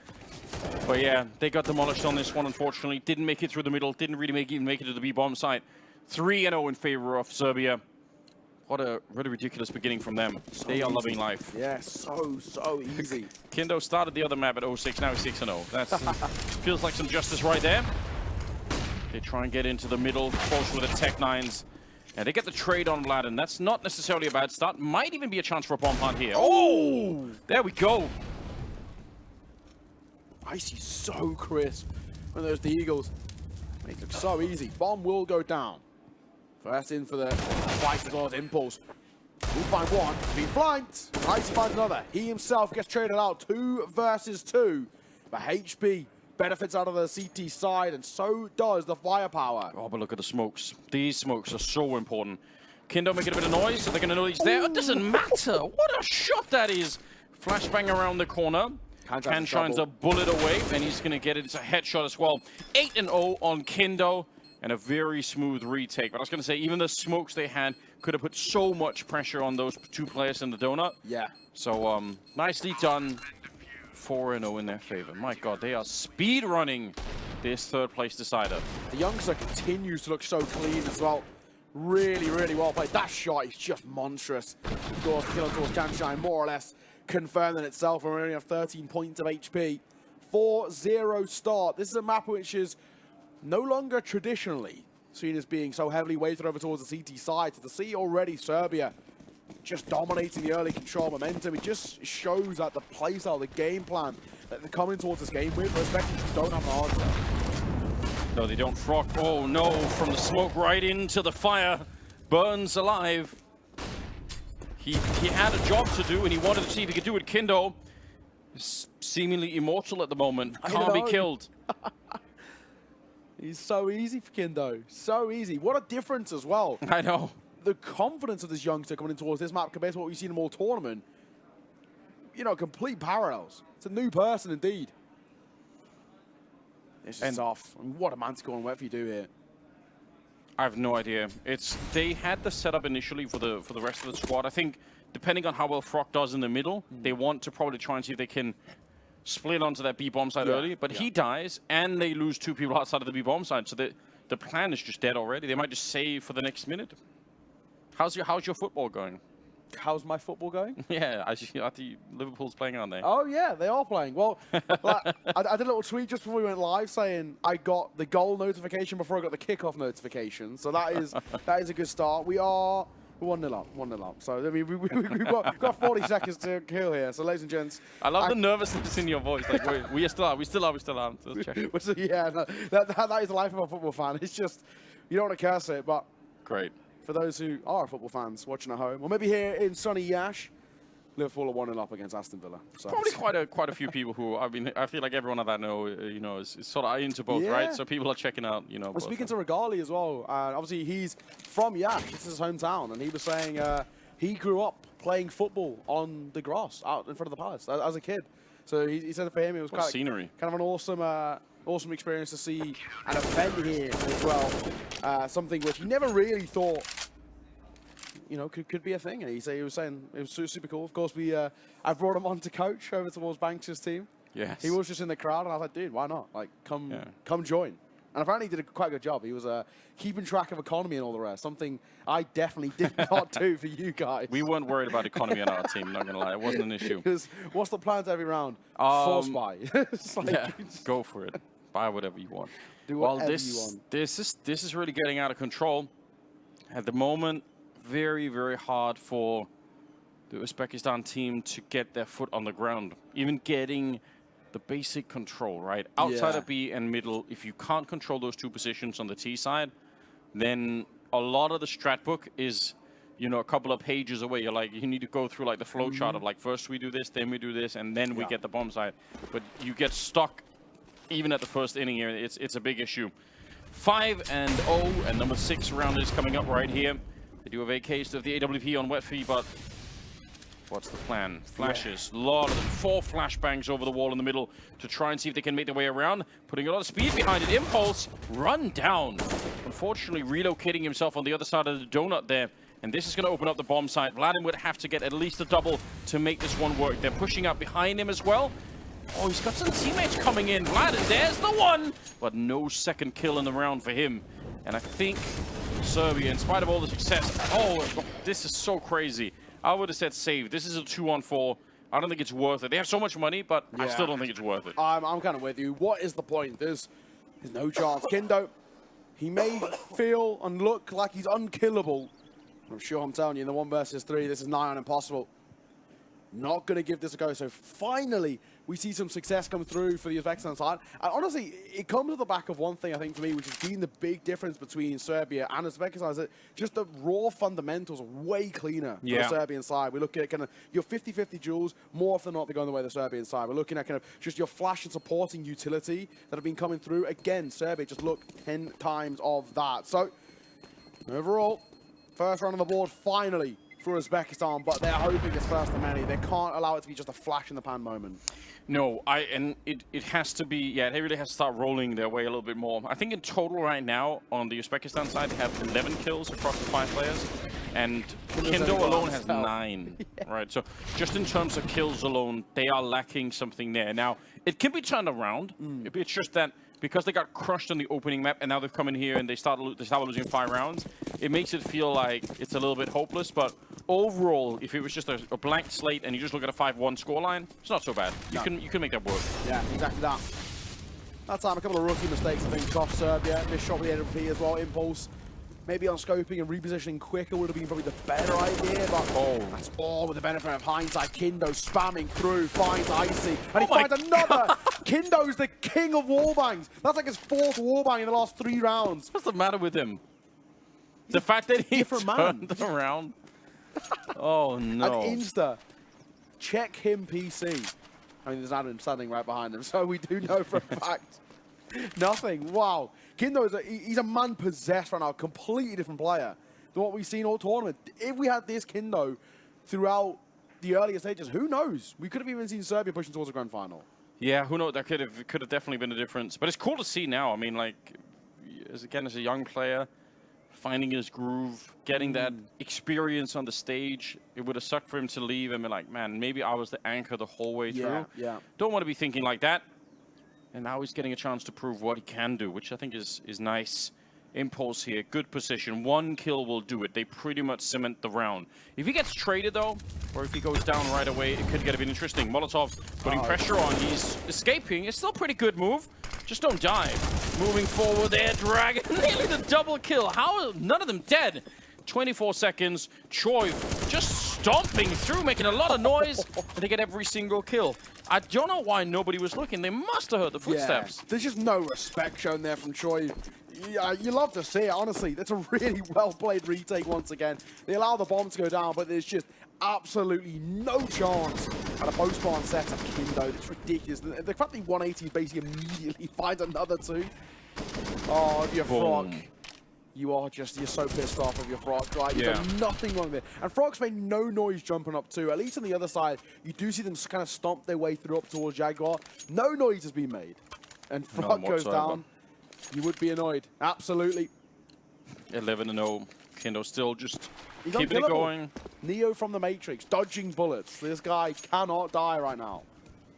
But yeah, they got demolished on this one, unfortunately. Didn't make it through the middle, didn't really even make it to the B-bomb site. 3-0 in favor of Serbia. What a ridiculous beginning from them. So they are loving life. Yeah, so easy. Kindo started the other map at 06, now he's 6-0. That feels like some justice right there. They try and get into the middle, close with the Tech 9s. And they get the trade on Vlad, and that's not necessarily a bad start. Might even be a chance for a bomb hunt here. Oh! There we go. Iasi so crisp when there's the Eagles. Makes it so easy. Bomb will go down. First in for the fight as well as Impulse. We'll find one. Being flanked. Iasi finds another. He himself gets traded out. 2 versus 2. But HP benefits out of the CT side, and so does the firepower. Oh, but look at the smokes. These smokes are so important. Kindo making a bit of noise, so they're going to know he's there. It doesn't matter. What a shot that is. Flashbang around the corner. Kanshine's a bullet away, and he's going to get it. It's a headshot as well. 8-0 on Kindo, and a very smooth retake. But I was going to say, even the smokes they had could have put so much pressure on those 2 players in the donut. Yeah. So, nicely done. 4-0 in their favor. My God, they are speed running this 3rd place decider. The youngster continues to look so clean as well. Really well played. That shot is just monstrous. Of course, the kill towards Kanshine more or less confirming itself, and we only have 13 points of HP. 4-0 start. This is a map which is no longer traditionally seen as being so heavily weighted over towards the CT side. To see already Serbia just dominating the early control momentum, it just shows that the playstyle, the game plan that they're coming towards this game with, UZBEKISTAN don't have an answer. No, they don't. Frock. Oh no, from the smoke right into the fire. Burns alive. He had a job to do, and he wanted to see if he could do it. Kindo is seemingly immortal at the moment. Can't be killed. He's so easy for Kindo. So easy. What a difference as well. I know. The confidence of this youngster coming in towards this map compared to what we've seen in all tournament. You know, complete parallels. It's a new person indeed. This is tough. I mean, what a Manticore and whatever you do here. I have no idea. They had the setup initially for the rest of the squad. I think depending on how well Frog does in the middle, they want to probably try and see if they can split onto that B bomb side early. But he dies, and they lose 2 people outside of the B bomb side. So the plan is just dead already. They might just save for the next minute. How's your football going? How's my football going? Yeah, I think Liverpool's playing, aren't they? Oh, yeah, they are playing. Well, I did a little tweet just before we went live saying I got the goal notification before I got the kickoff notification. So that is a good start. We are 1-0 up, 1-0 up. So, I mean, we've got 40 seconds to kill here. So, ladies and gents. I love the nervousness in your voice. Like, we still are. Let's check. Yeah, no, that is the life of a football fan. It's just, you don't want to curse it, but... Great. For those who are football fans watching at home, or maybe here in sunny Yash, Liverpool are 1-0 up against Aston Villa. So. Probably quite a few people who, I feel like everyone that I know, is sort of into both, right? So people are checking out, We're speaking to Regali as well. Obviously, he's from Yash. This is his hometown, and he was saying he grew up playing football on the grass out in front of the Palace as a kid. So he said for him it was kind of an awesome experience to see an event here as well. Something which he never really thought, could be a thing. And he was saying it was super cool. Of course, I brought him on to coach over towards Banks' team. Yes. He was just in the crowd, and I was like, dude, why not? Like, come join. And apparently he did quite a good job. He was keeping track of economy and all the rest, something I definitely did not do for you guys. We weren't worried about economy on our team, not going to lie. It wasn't an issue. Because what's the plans every round? Force buy. Go for it. Buy whatever you want. Do whatever you want. This is really getting out of control. At the moment, very, very hard for the Uzbekistan team to get their foot on the ground. Even getting the basic control, right? Outside of B and middle, if you can't control those 2 positions on the T side, then a lot of the strat book is, a couple of pages away. You're like, you need to go through like the flow chart of like, first we do this, then we do this, and then we get the bomb side. But you get stuck even at the first inning here. It's a big issue. 5-0, and number 6 round is coming up right here. They do have a case of the AWP on wet feet, but what's the plan? Flashes, a lot of them. 4 flashbangs over the wall in the middle to try and see if they can make their way around. Putting a lot of speed behind it. Impulse, run down. Unfortunately, relocating himself on the other side of the donut there. And this is going to open up the bomb site. Vladimir would have to get at least a double to make this one work. They're pushing up behind him as well. Oh, he's got some teammates coming in. Vlad, there's the one! But no second kill in the round for him. And I think Serbia, in spite of all the success... Oh, this is so crazy. I would have said save. This is a 2-on-4. I don't think it's worth it. They have so much money, but I still don't think it's worth it. I'm kind of with you. What is the point? There's no chance. Kindo, he may feel and look like he's unkillable. I'm sure I'm telling you, in the 1 versus 3, this is nigh on impossible. Not going to give this a go. So finally, we see some success come through for the Uzbekistan side. And honestly, it comes to the back of one thing, I think, for me, which has been the big difference between Serbia and Uzbekistan, is that just the raw fundamentals are way cleaner for the Serbian side. We're looking at kind of your 50-50 duels. More often than not, they're going the way of the Serbian side. We're looking at kind of just your flash and supporting utility that have been coming through. Again, Serbia just look 10 times of that. So, overall, first round on the board, finally, for Uzbekistan, but they're hoping it's first of many. They can't allow it to be just a flash in the pan moment. No, and it has to be, they really have to start rolling their way a little bit more. I think in total right now, on the Uzbekistan side, they have 11 kills across the 5 players, and Kindo alone has 9, right? So just in terms of kills alone, they are lacking something there. Now, it can be turned around. It's just that because they got crushed on the opening map, and now they've come in here and they start losing 5 rounds, it makes it feel like it's a little bit hopeless, but overall, if it was just a blank slate and you just look at a 5-1 scoreline, it's not so bad. You can make that work. Yeah, exactly that. That time, a couple of rookie mistakes, I think, cost Serbia. Missed shot with the AWP as well. Impulse, maybe on scoping and repositioning quicker would have been probably the better idea, but that's all with the benefit of hindsight. Kindo spamming through, finds Iasi, and he finds another! Kindo's the king of wallbangs. That's like his 4th wallbang in the last 3 rounds. What's the matter with him? The fact that he turned around. Oh, no. And Insta, check him PC. I mean, there's Adam standing right behind him, so we do know for a fact. Nothing. Wow. Kindo, he's a man possessed right now, a completely different player than what we've seen all tournament. If we had this Kindo throughout the earlier stages, who knows? We could have even seen Serbia pushing towards the grand final. Yeah, who knows? That could have definitely been a difference. But it's cool to see now. I mean, like, as a young player, finding his groove, getting that experience on the stage. It would have sucked for him to leave and be like, man, maybe I was the anchor the whole way through. Yeah. Don't want to be thinking like that. And now he's getting a chance to prove what he can do, which I think is nice. Impulse here, good position. 1 kill will do it. They pretty much cement the round. If he gets traded though, or if he goes down right away, it could get a bit interesting. Molotov putting pressure on. He's escaping. It's still a pretty good move. Just don't die. Moving forward there, Dragon. Nearly the double kill. How are none of them dead? 24 seconds. Choi just stomping through, making a lot of noise, and they get every single kill. I don't know why nobody was looking. They must have heard the footsteps. Yeah, there's just no respect shown there from Choi. Yeah, you love to see it, honestly. That's a really well-played retake once again. They allow the bomb to go down, but there's just absolutely no chance at a post-spawn setup. Kindo, it's ridiculous. The fact that he 180 basically immediately finds another 2. Oh, if you're Frog, you're so pissed off of your Frog, right? You've done nothing wrong there. And Frog's made no noise jumping up too. At least on the other side, you do see them kind of stomp their way through up towards Jaguar. No noise has been made. And Frog goes down. You would be annoyed. Absolutely. 11-0. Kindo still just keeping it going. Neo from the Matrix, dodging bullets. This guy cannot die right now.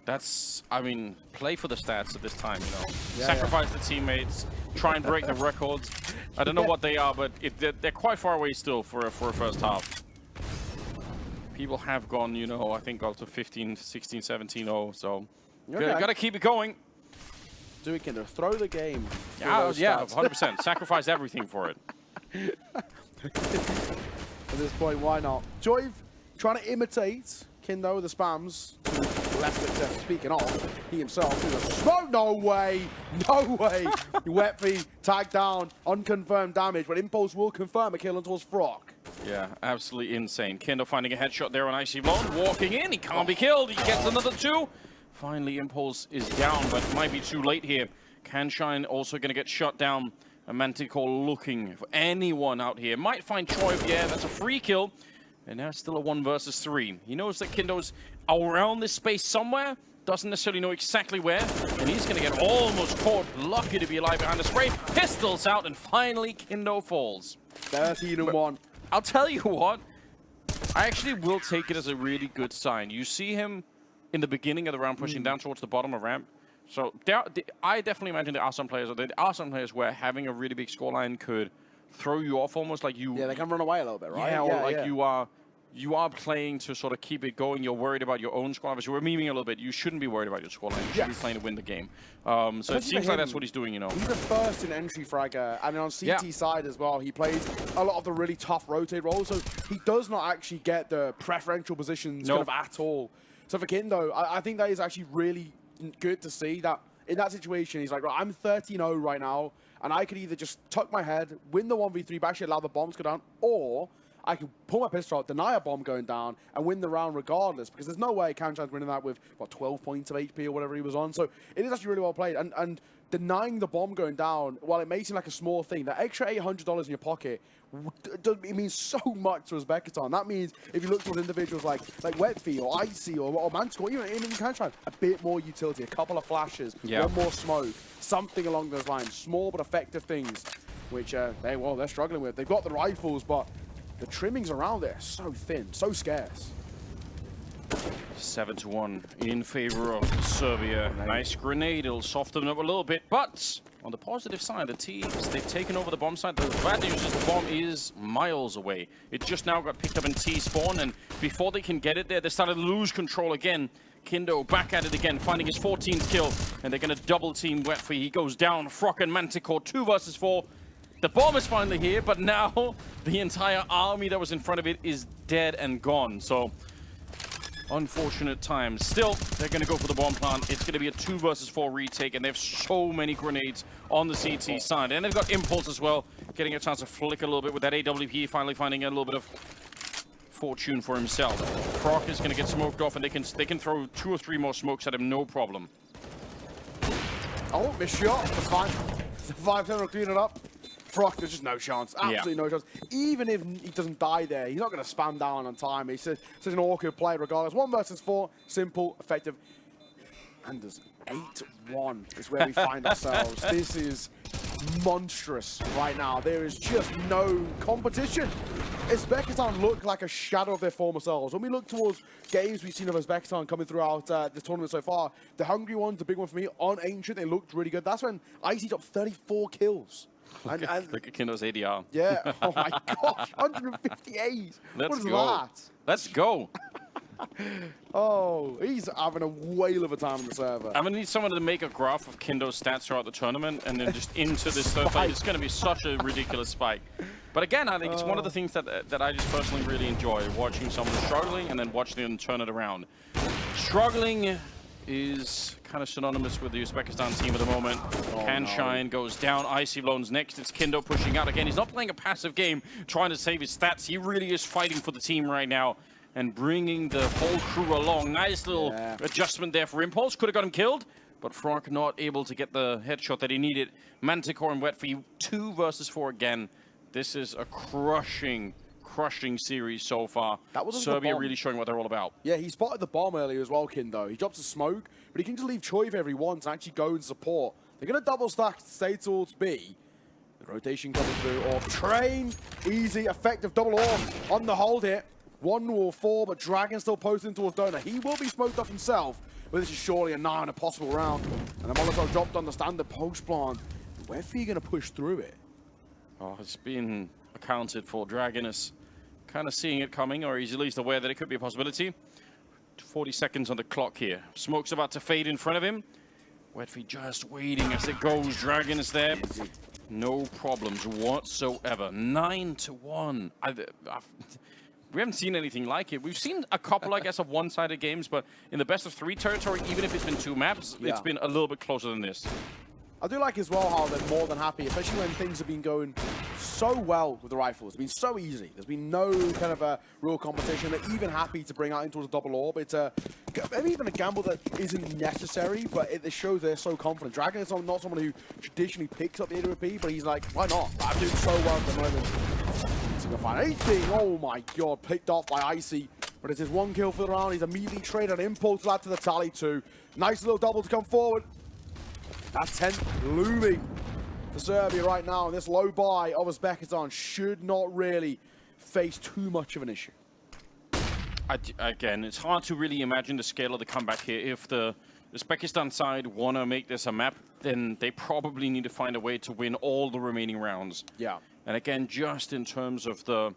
That's, I mean, play for the stats at this time, you know. Sacrifice the teammates, try and break the records. I don't know what they are, but they're quite far away still for a first half. People have gone, you know, I think up to 15, 16, 17-0, so gotta keep it going. Do it, Kinder. Throw the game. Yeah, 100%. Sacrifice everything for it. At this point, why not? Joyve trying to imitate Kindo with the spams. Left it, speaking of, he himself through the smoke. No way! No way! Wetfy tagged down, unconfirmed damage, but Impulse will confirm a kill towards Frog. Yeah, absolutely insane. Kindo finding a headshot there on Iasi Blown. Walking in, he can't be killed. He gets another 2. Finally, Impulse is down, but might be too late here. Canshine also going to get shot down. A Manticore looking for anyone out here. Might find Choi. Yeah, that's a free kill. And now it's still a 1 versus 3. He knows that Kindo's around this space somewhere. Doesn't necessarily know exactly where. And he's going to get almost caught. Lucky to be alive behind the spray. Pistols out, and finally Kindo falls. 13-1. I'll tell you what. I actually will take it as a really good sign. You see him in the beginning of the round pushing down towards the bottom of ramp. So I definitely imagine there are some players where having a really big scoreline could throw you off almost like you... Yeah, they can run away a little bit, right? Yeah, or like you are playing to sort of keep it going. You're worried about your own score. Obviously, we're memeing a little bit. You shouldn't be worried about your scoreline. You should be playing to win the game. So it seems like that's what he's doing, you know. He's the first in entry fragger, and then on CT side as well, he plays a lot of the really tough rotate roles, so he does not actually get the preferential positions kind of at all. So for Kindo, I think that is actually really good to see that in that situation, he's like, right, I'm 13-0 right now, and I could either just tuck my head, win the 1v3, but actually allow the bombs to go down, or I can pull my pistol out, deny a bomb going down, and win the round regardless, because there's no way Kanchan's winning that with, what, 12 points of HP or whatever he was on. So it is actually really well played. And denying the bomb going down, while it may seem like a small thing, that extra $800 in your pocket, it means so much to Uzbekistan. That means if you look towards individuals like Wetfy or Iasi or Manticore, even Kanchan, a bit more utility, a couple of flashes, one more smoke, something along those lines. Small but effective things, which they're struggling with. They've got the rifles, but the trimmings around it are so thin, so scarce. 7-1 in favor of Serbia. Nice grenade, it'll soften them up a little bit, but on the positive side, the teams, they've taken over the bomb site. The bad news is the bomb is miles away. It just now got picked up in T-spawn, and before they can get it there, they started to lose control again. Kindo back at it again, finding his 14th kill, and they're going to double team Wetfy. He goes down, Frog and Manticore, 2 versus 4. The bomb is finally here, but now the entire army that was in front of it is dead and gone. So unfortunate times. Still, they're going to go for the bomb plant. It's going to be a 2 versus 4 retake, and they have so many grenades on the CT side. And they've got Impulse as well, getting a chance to flick a little bit with that AWP, finally finding a little bit of fortune for himself. Proc is going to get smoked off, and they can throw 2 or 3 more smokes at him, no problem. Oh, missed shot. That's fine. The 5-10 will clean it up. Proc, there's just no chance. Absolutely no chance. Even if he doesn't die there, he's not going to spam down on time. He's such an awkward play regardless. 1 versus 4, simple, effective. And there's 8-1 is where we find ourselves. This is monstrous right now. There is just no competition. Uzbekistan look like a shadow of their former selves. When we look towards games we've seen of Uzbekistan coming throughout this tournament so far, the hungry one, the big one for me, on Ancient, they looked really good. That's when Iasi dropped 34 kills. Look at Kindo's ADR. Yeah, oh my gosh, 158. What is that? Let's go. Oh, he's having a whale of a time on the server. I'm going to need someone to make a graph of Kindo's stats throughout the tournament and then just into this third fight. It's going to be such a ridiculous spike. But again, I think it's one of the things that I just personally really enjoy, watching someone struggling and then watching them turn it around. Struggling is kind of synonymous with the Uzbekistan team at the moment. Shine goes down. Icy Blown's next. It's Kindo pushing out again. He's not playing a passive game, trying to save his stats. He really is fighting for the team right now and bringing the whole crew along. Nice little adjustment there for Impulse. Could have got him killed, but Frog not able to get the headshot that he needed. Manticore and Wetfee 2 versus 4 again. This is a crushing series so far. That was Serbia really showing what they're all about. Yeah, he spotted the bomb earlier as well, Kindo. He drops a smoke, but he can just leave Choi if he wants and actually go and support. They're going to double stack, stay towards B. The rotation coming through. Off train. Easy, effective double off on the hold here. 1-4, but Dragon still posting towards Donor. He will be smoked off himself, but this is surely a 9 a possible round. And the Molotov dropped on the standard post plant. Where's he going to push through it? Oh, it's been accounted for. Dragon is kind of seeing it coming, or he's at least aware that it could be a possibility. 40 seconds on the clock here. Smoke's about to fade in front of him. Wetfee just waiting as it goes. Dragon is there. No problems whatsoever. 9-1. We haven't seen anything like it. We've seen a couple, I guess, of one-sided games, but in the best of 3 territory, even if it's been 2 maps, it's been a little bit closer than this. I do like as well how they're more than happy, especially when things have been going so well with the rifles. It's been so easy. There's been no kind of a real competition. They're even happy to bring out into a double orb. It's maybe even a gamble that isn't necessary, but it shows they're so confident. Dragon is not someone who traditionally picks up the AWP, but he's like, why not? I'm doing so well at the moment. He's being, oh my god, picked off by Icy. But it's his 1 kill for the round. He's immediately traded an Impulse to add to the tally too. Nice little double to come forward. That's 10 looming for Serbia right now. And this low buy of Uzbekistan should not really face too much of an issue. Again, it's hard to really imagine the scale of the comeback here. If the Uzbekistan side want to make this a map, then they probably need to find a way to win all the remaining rounds. Yeah. And again, just in terms of the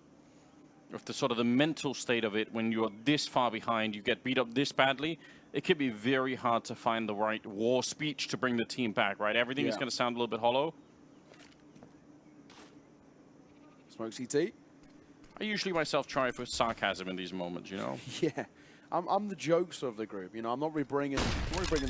sort of the mental state of it, when you're this far behind, you get beat up this badly, it could be very hard to find the right war speech to bring the team back, right? Everything is going to sound a little bit hollow. Smoke CT. I usually myself try for sarcasm in these moments, you know? Yeah. I'm the jokes of the group, you know. I'm not really bringing the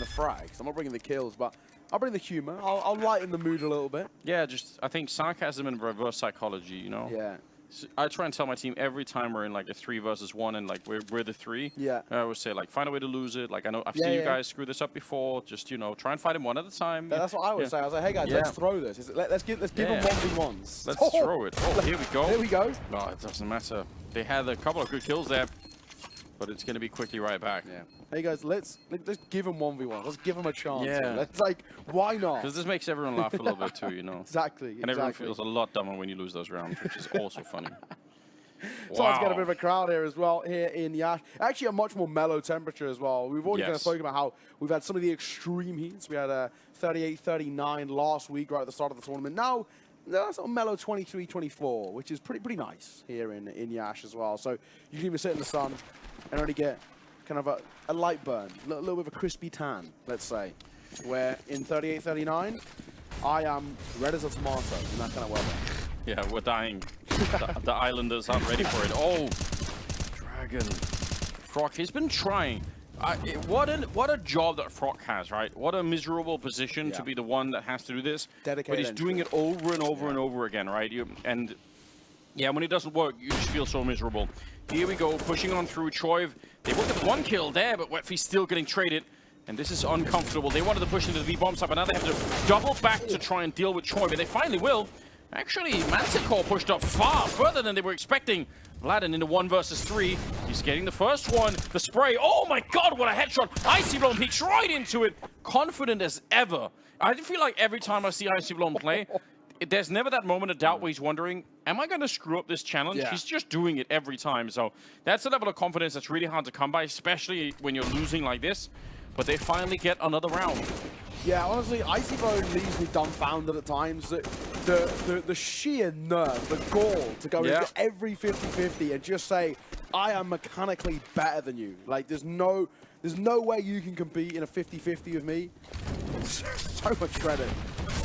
frags. I'm not bringing the kills, but I'll bring the humor. I'll lighten the mood a little bit. Yeah, just I think sarcasm and reverse psychology, you know? Yeah. So I try and tell my team every time we're in like a 3 versus 1 and like we're the 3. Yeah. I always say like find a way to lose it. Like I know I've seen you guys screw this up before. Just, you know, try and fight him one at a time. That's what I always say. I was like, hey guys, let's throw this. Let's give them 1v1s. Let's throw it. Oh, here we go. There we go. No, it doesn't matter. They had a couple of good kills there, but it's going to be quickly right back. Yeah. Hey guys, let's give them 1v1. Let's give them a chance. Yeah. Let's why not? Because this makes everyone laugh a little bit too, you know. Exactly. And everyone feels a lot dumber when you lose those rounds, which is also funny. So let's get a bit of a crowd here as well, here in Iasi. Actually, a much more mellow temperature as well. We've already kind of spoken about how we've had some of the extreme heats. We had 38-39 last week right at the start of the tournament. Now, that's a mellow 23-24, which is pretty nice here in Iasi as well. So you can even sit in the sun and only get kind of a light burn, a little bit of a crispy tan, let's say. Where in 38-39, I am red as a tomato in that kind of weather. Yeah, we're dying. The Islanders aren't ready for it. Oh, Dragon. Frog, he's been trying. What a job that Frog has, right? What a miserable position to be the one that has to do this. Dedicated but he's doing it over and over and over again, right? And when it doesn't work, you just feel so miserable. Here we go, pushing on through Choi. They will get 1 kill there, but Wetfee's still getting traded. And this is uncomfortable. They wanted to push into the V-bomb side, but now they have to double back to try and deal with Choi, but they finally will. Actually, Manticore pushed up far further than they were expecting. Vladin into 1 versus 3. He's getting the first one. The spray. Oh my god, what a headshot. Icy Blown peeks right into it. Confident as ever. I feel like every time I see Icy Blown play, there's never that moment of doubt where he's wondering, am I going to screw up this challenge? Yeah. He's just doing it every time. So that's a level of confidence that's really hard to come by, especially when you're losing like this. But they finally get another round. Yeah, honestly, Icy Bone leaves me dumbfounded at times. The sheer nerve, the gall to go into every 50-50 and just say, I am mechanically better than you. Like, there's no way you can compete in a 50-50 with me. So much credit.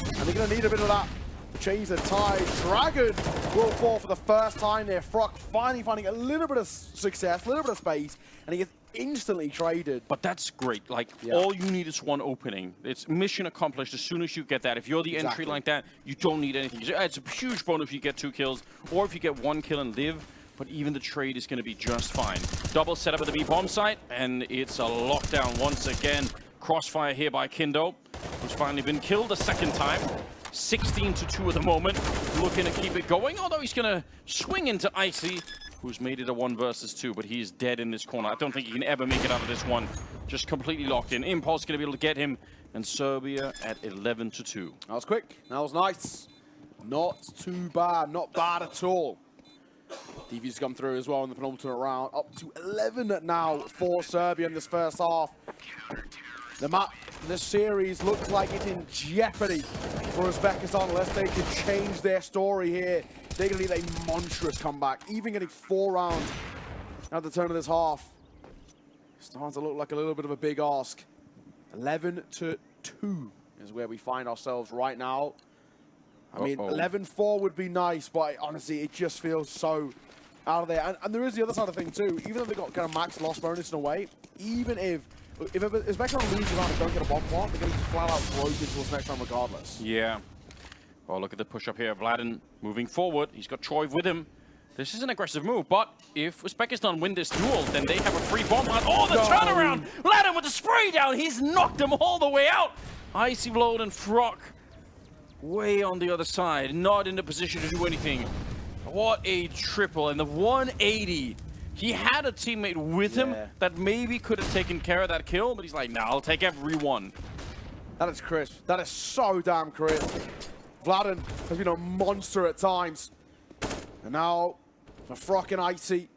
And they're going to need a bit of that to change the tide. Dragon will fall for the first time there. Frock finally finding a little bit of success, a little bit of space, and he gets instantly traded. But that's great. Like, all you need is one opening. It's mission accomplished as soon as you get that. If you're the entry like that, you don't need anything. It's a huge bonus if you get 2 kills, or if you get 1 kill and live. But even the trade is going to be just fine. Double setup at the B bomb site, and it's a lockdown once again. Crossfire here by Kindo, who's finally been killed a second time. 16-2 at the moment, looking to keep it going, although he's going to swing into Iasi, who's made it a 1 versus 2, but he's dead in this corner. I don't think he can ever make it out of this one. Just completely locked in. Impulse going to be able to get him, and Serbia at 11-2. That was quick. That was nice. Not too bad. Not bad at all. DV's come through as well in the penultimate round. Up to 11 now for Serbia in this first half. The map, this series looks like it's in jeopardy for Uzbekistan unless they can change their story here. They're going to need a monstrous comeback. Even getting 4 rounds at the turn of this half. Starting to look like a little bit of a big ask. 11-2 is where we find ourselves right now. I mean, 11-4 would be nice, but honestly, it just feels so out of there. And there is the other side of the thing too. Even though they got kind of max loss bonus in a way, even if Uzbekistan lose around and don't get a bomb plant, they're going to be flat out broken towards next round regardless. Yeah. Oh, look at the push up here. Vladin moving forward. He's got Troy with him. This is an aggressive move, but if Uzbekistan win this duel, then they have a free bomb plant. Oh, the turnaround! Vladin with the spray down. He's knocked them all the way out. Icy Blood and Frock way on the other side, not in the position to do anything. What a triple, and the 180. He had a teammate with him that maybe could have taken care of that kill, but he's like, nah, I'll take every one. That is crisp. That is so damn crisp. Vladin has been a monster at times. And now, for Frock and Icy,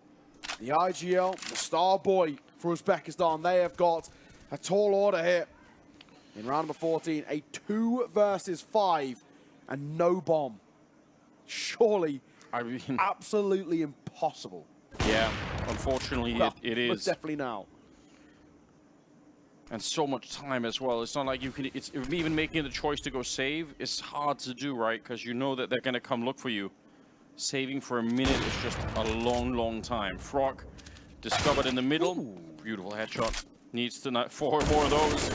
the IGL, the star boy for Uzbekistan, they have got a tall order here. In round number 14, a 2 versus 5 and no bomb. Surely, I mean, absolutely impossible. Yeah, unfortunately, Well, it is. Definitely now. And so much time as well. It's not like you can, it's even making the choice to go save is hard to do, right? Because you know that they're going to come look for you. Saving for a minute is just a long, long time. Frog discovered in the middle. Beautiful headshot. Needs to not 4 more of those.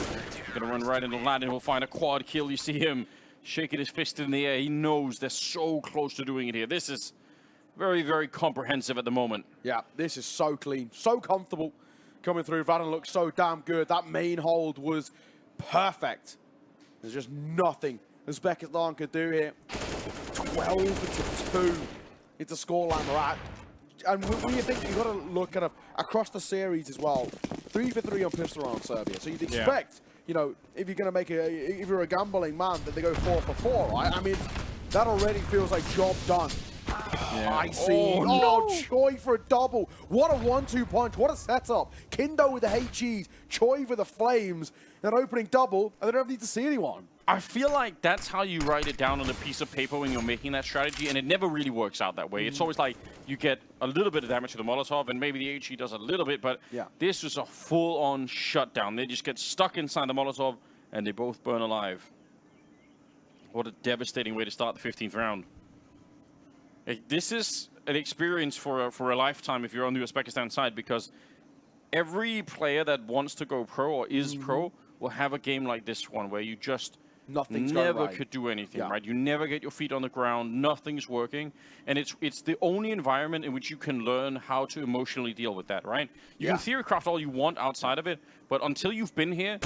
Gonna run right into Vladin. He'll find a quad kill. You see him shaking his fist in the air. He knows they're so close to doing it here. This is very, very comprehensive at the moment. Yeah, this is so clean, so comfortable coming through. Vladin looks so damn good. That main hold was perfect. There's just nothing Uzbekistan could do here. 12-2. It's a scoreline we're at. And when you think, you've got to look kind of across the series as well. 3 for 3 on pistol round Serbia. So you'd expect, you know, if you're going to make if you're a gambling man, that they go 4 for 4, right? I mean, that already feels like job done. Yeah. I see. Oh, no. Choi for a double. What a 1-2 punch. What a setup. Kindo with the HEs. Choi with the flames. An opening double, and they don't need to see anyone. I feel like that's how you write it down on a piece of paper when you're making that strategy, and it never really works out that way. It's always like you get a little bit of damage to the Molotov, and maybe the HE does a little bit, but this was a full-on shutdown. They just get stuck inside the Molotov, and they both burn alive. What a devastating way to start the 15th round. This is an experience for a lifetime if you're on the Uzbekistan side, because every player that wants to go pro or is pro will have a game like this one where you just never could do anything, right? You never get your feet on the ground, nothing's working, and it's the only environment in which you can learn how to emotionally deal with that, right? You can theory craft all you want outside of it, but until you've been here,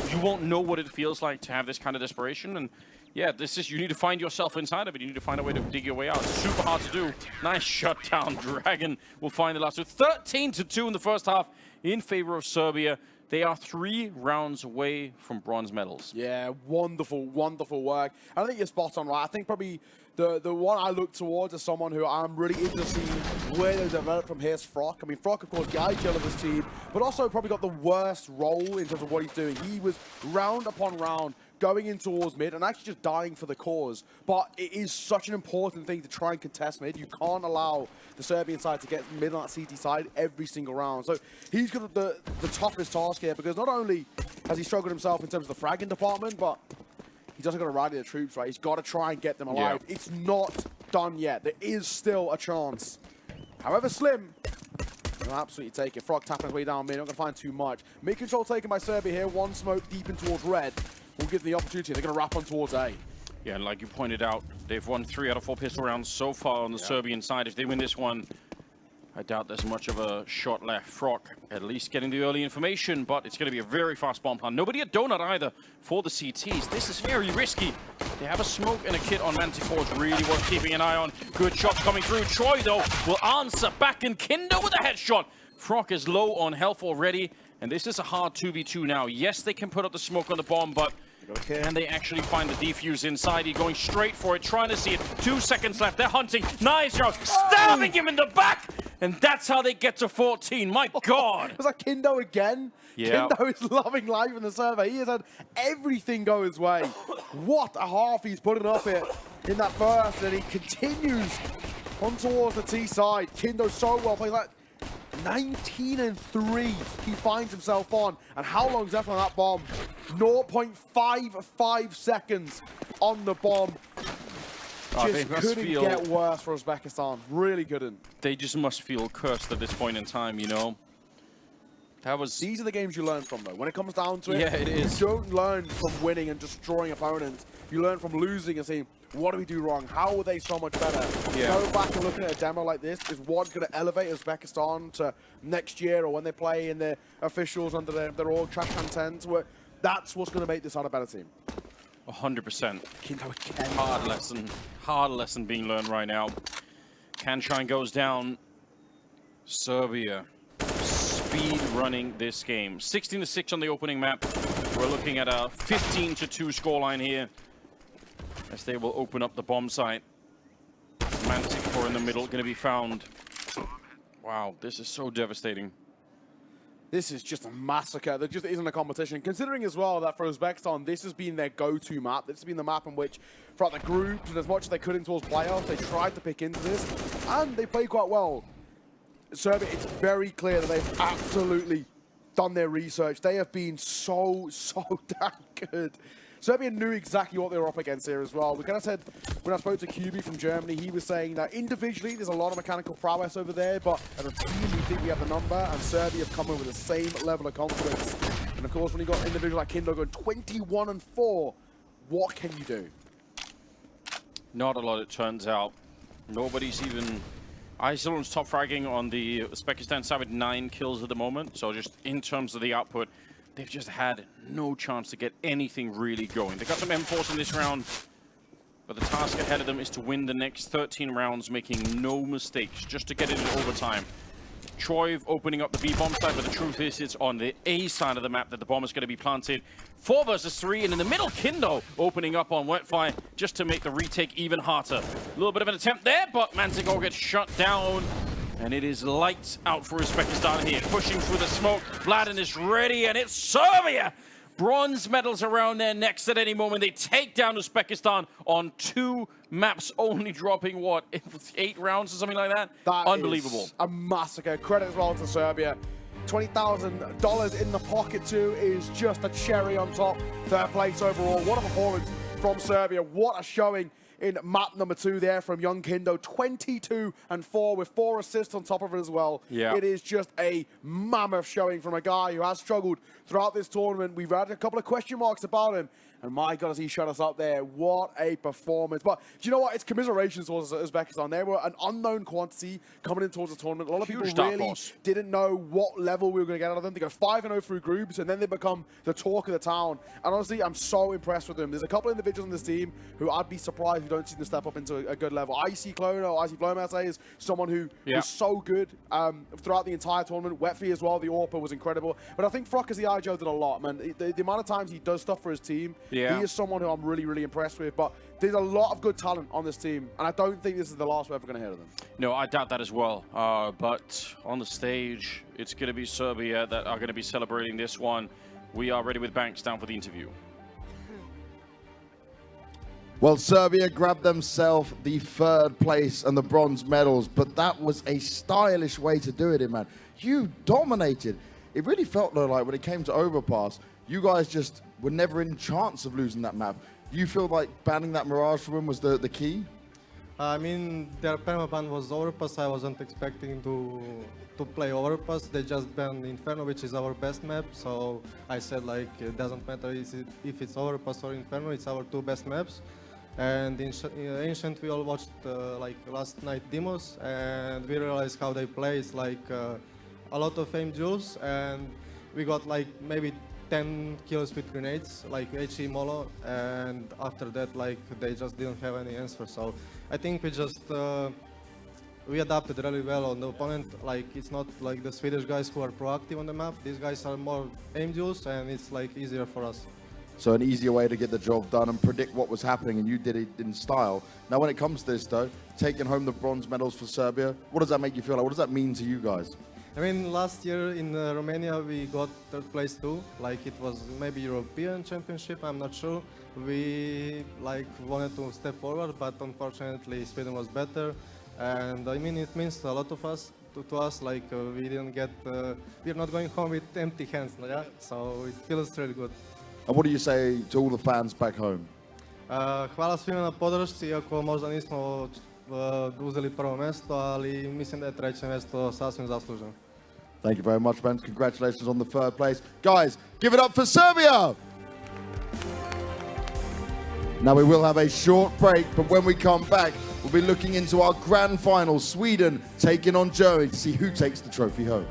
you won't know what it feels like to have this kind of desperation. And yeah, this is, you need to find yourself inside of it. You need to find a way to dig your way out. It's super hard to do. Nice shutdown. Dragon will find the last two. 13-2 in the first half in favor of Serbia. They are 3 rounds away from bronze medals. Yeah, wonderful, wonderful work. And I think you're spot on, right? I think probably the one I look towards as someone who I'm really interested to see where they develop from here is Frock. I mean, Frock, of course, the IGL of this team, but also probably got the worst role in terms of what he's doing. He was round upon round going in towards mid and actually just dying for the cause. But it is such an important thing to try and contest mid. You can't allow the Serbian side to get mid on that CT side every single round. So he's got the toughest task here because not only has he struggled himself in terms of the fragging department, but he's also got to rally the troops, right? He's got to try and get them alive. Yeah. It's not done yet. There is still a chance. However slim, he'll absolutely take it. Frog tapping his way down mid, not going to find too much. Mid control taken by Serbia here. One smoke deep in towards red. Will give them the opportunity. They're going to wrap on towards A. Yeah, and like you pointed out, they've won 3 out of 4 pistol rounds so far on the Serbian side. If they win this one, I doubt there's much of a shot left. Frock at least getting the early information, but it's going to be a very fast bomb plant. Nobody at Donut either for the CTs. This is very risky. They have a smoke and a kit on Manticore. It's really worth keeping an eye on. Good shots coming through. Troy, though, will answer back, and Kindo with a headshot. Frock is low on health already, and this is a hard 2v2 now. Yes, they can put up the smoke on the bomb, but can they actually find the defuse inside? He's going straight for it, trying to see it. 2 seconds left. They're hunting. Nice shot. Stabbing him in the back. And that's how they get to 14. My God. Was that Kindo again? Yeah. Kindo is loving life in the server. He has had everything go his way. What a half he's putting up here in that first. And he continues on towards the T side. Kindo so well played. Like 19 and 3 he finds himself on. And how long's left on that bomb? 0.55 seconds on the bomb. Just couldn't get worse for Uzbekistan. Really couldn't. They just must feel cursed at this point in time, you know. These are the games you learn from, though. When it comes down to it, yeah, it is. You don't learn from winning and destroying opponents. You learn from losing and saying, what do we do wrong? How were they so much better? Yeah. Going back and looking at a demo like this is what's going to elevate Uzbekistan to next year or when they play in their officials under their org trash can tents. That's what's going to make this side a better team. 100%. Hard lesson being learned right now. Kanshine goes down. Serbia speed running this game. 16-6 on the opening map. We're looking at a 15-2 scoreline here as they will open up the bomb site. Manticore in the middle, going to be found. Wow, this is so devastating. This is just a massacre. There just isn't a competition. Considering as well that for Uzbekistan, this has been their go-to map. This has been the map in which, throughout the groups and as much as they could in towards playoffs, they tried to pick into this, and they played quite well. Serbia, it's very clear that they've absolutely done their research. They have been so damn good. Serbia knew exactly what they were up against here as well. We kind of said, when I spoke to QB from Germany, he was saying that individually there's a lot of mechanical prowess over there, but as a team we think we have the number, and Serbia have come in with the same level of confidence. And of course, when you got individuals like Kindo going 21-4, what can you do? Not a lot, it turns out. Nobody's even... Iceland's top fragging on the Uzbekistan side with 9 kills at the moment. So just in terms of the output, they've just had no chance to get anything really going. They got some M4s in this round, but the task ahead of them is to win the next 13 rounds, making no mistakes, just to get it in overtime. Troy opening up the B bomb side, but the truth is it's on the A side of the map that the bomb is going to be planted. 4 versus 3, and in the middle, Kindo opening up on Wetfire just to make the retake even harder. A little bit of an attempt there, but Manticore gets shut down. And it is lights out for Uzbekistan here, pushing through the smoke. Vladen is ready, and it's Serbia! Bronze medals around their necks at any moment. They take down Uzbekistan on 2 maps, only dropping, what, 8 rounds or something like that? Unbelievable. Is a massacre. Credit as well to Serbia. $20,000 in the pocket too is just a cherry on top. 3rd place overall. What a performance from Serbia. What a showing in map number 2 there from young Kindo. 22-4 with 4 assists on top of it as well. Yeah. It is just a mammoth showing from a guy who has struggled throughout this tournament. We've had a couple of question marks about him, And my God, as he shut us up there, what a performance. But do you know what? It's commiserations towards Uzbekistan. They were an unknown quantity coming in towards the tournament. A lot of people really didn't know what level we were going to get out of them. They go 5-0 through groups, and then they become the talk of the town. And honestly, I'm so impressed with them. There's a couple of individuals on this team who I'd be surprised if you don't see them step up into a good level. Iasi Clone, or Iasi Flome, I say, is someone who was so good throughout the entire tournament. Wetfee as well, the AWPer was incredible. But I think Frock as the IJO did a lot, man. The amount of times he does stuff for his team, he is someone who I'm really, really impressed with. But there's a lot of good talent on this team, and I don't think this is the last we're ever going to hear of them. No, I doubt that as well. But on the stage, it's going to be Serbia that are going to be celebrating this one. We are ready with Banks down for the interview. Well, Serbia grabbed themselves the 3rd place and the bronze medals, but that was a stylish way to do it, man. You dominated. It really felt though like when it came to Overpass, you guys just were never in chance of losing that map. Do you feel like banning that Mirage from them was the key? I mean, their permaban was Overpass. I wasn't expecting to play Overpass. They just banned Inferno, which is our best map. So I said, like, it doesn't matter if it's Overpass or Inferno, it's our 2 best maps. And in Ancient, we all watched like last night demos, and we realized how they play. It's like a lot of aim duels, and we got like maybe 10 kills with grenades, like HE Molo, and after that, like, they just didn't have any answer. So I think we just we adapted really well on the opponent. Like, it's not like the Swedish guys who are proactive on the map. These guys are more aim duels, and it's like easier for us. So an easier way to get the job done and predict what was happening, and you did it in style. Now, when it comes to this, though, taking home the bronze medals for Serbia, what does that make you feel like? What does that mean to you guys? I mean, last year in Romania, we got 3rd place too. Like, it was maybe European Championship, I'm not sure. We like wanted to step forward, but unfortunately Sweden was better. And I mean, it means a lot of us to us. Like, we didn't get, we're not going home with empty hands, yeah? So it feels really good. And what do you say to all the fans back home? Hvala svima na podršci, iako možda nismo uzeli prvo mesto, ali mislim da je 3. mesto sasvim zasluženo. Thank you very much, man. Congratulations on the 3rd place. Guys, give it up for Serbia! Now we will have a short break, but when we come back, we'll be looking into our grand final, Sweden taking on Germany, to see who takes the trophy home.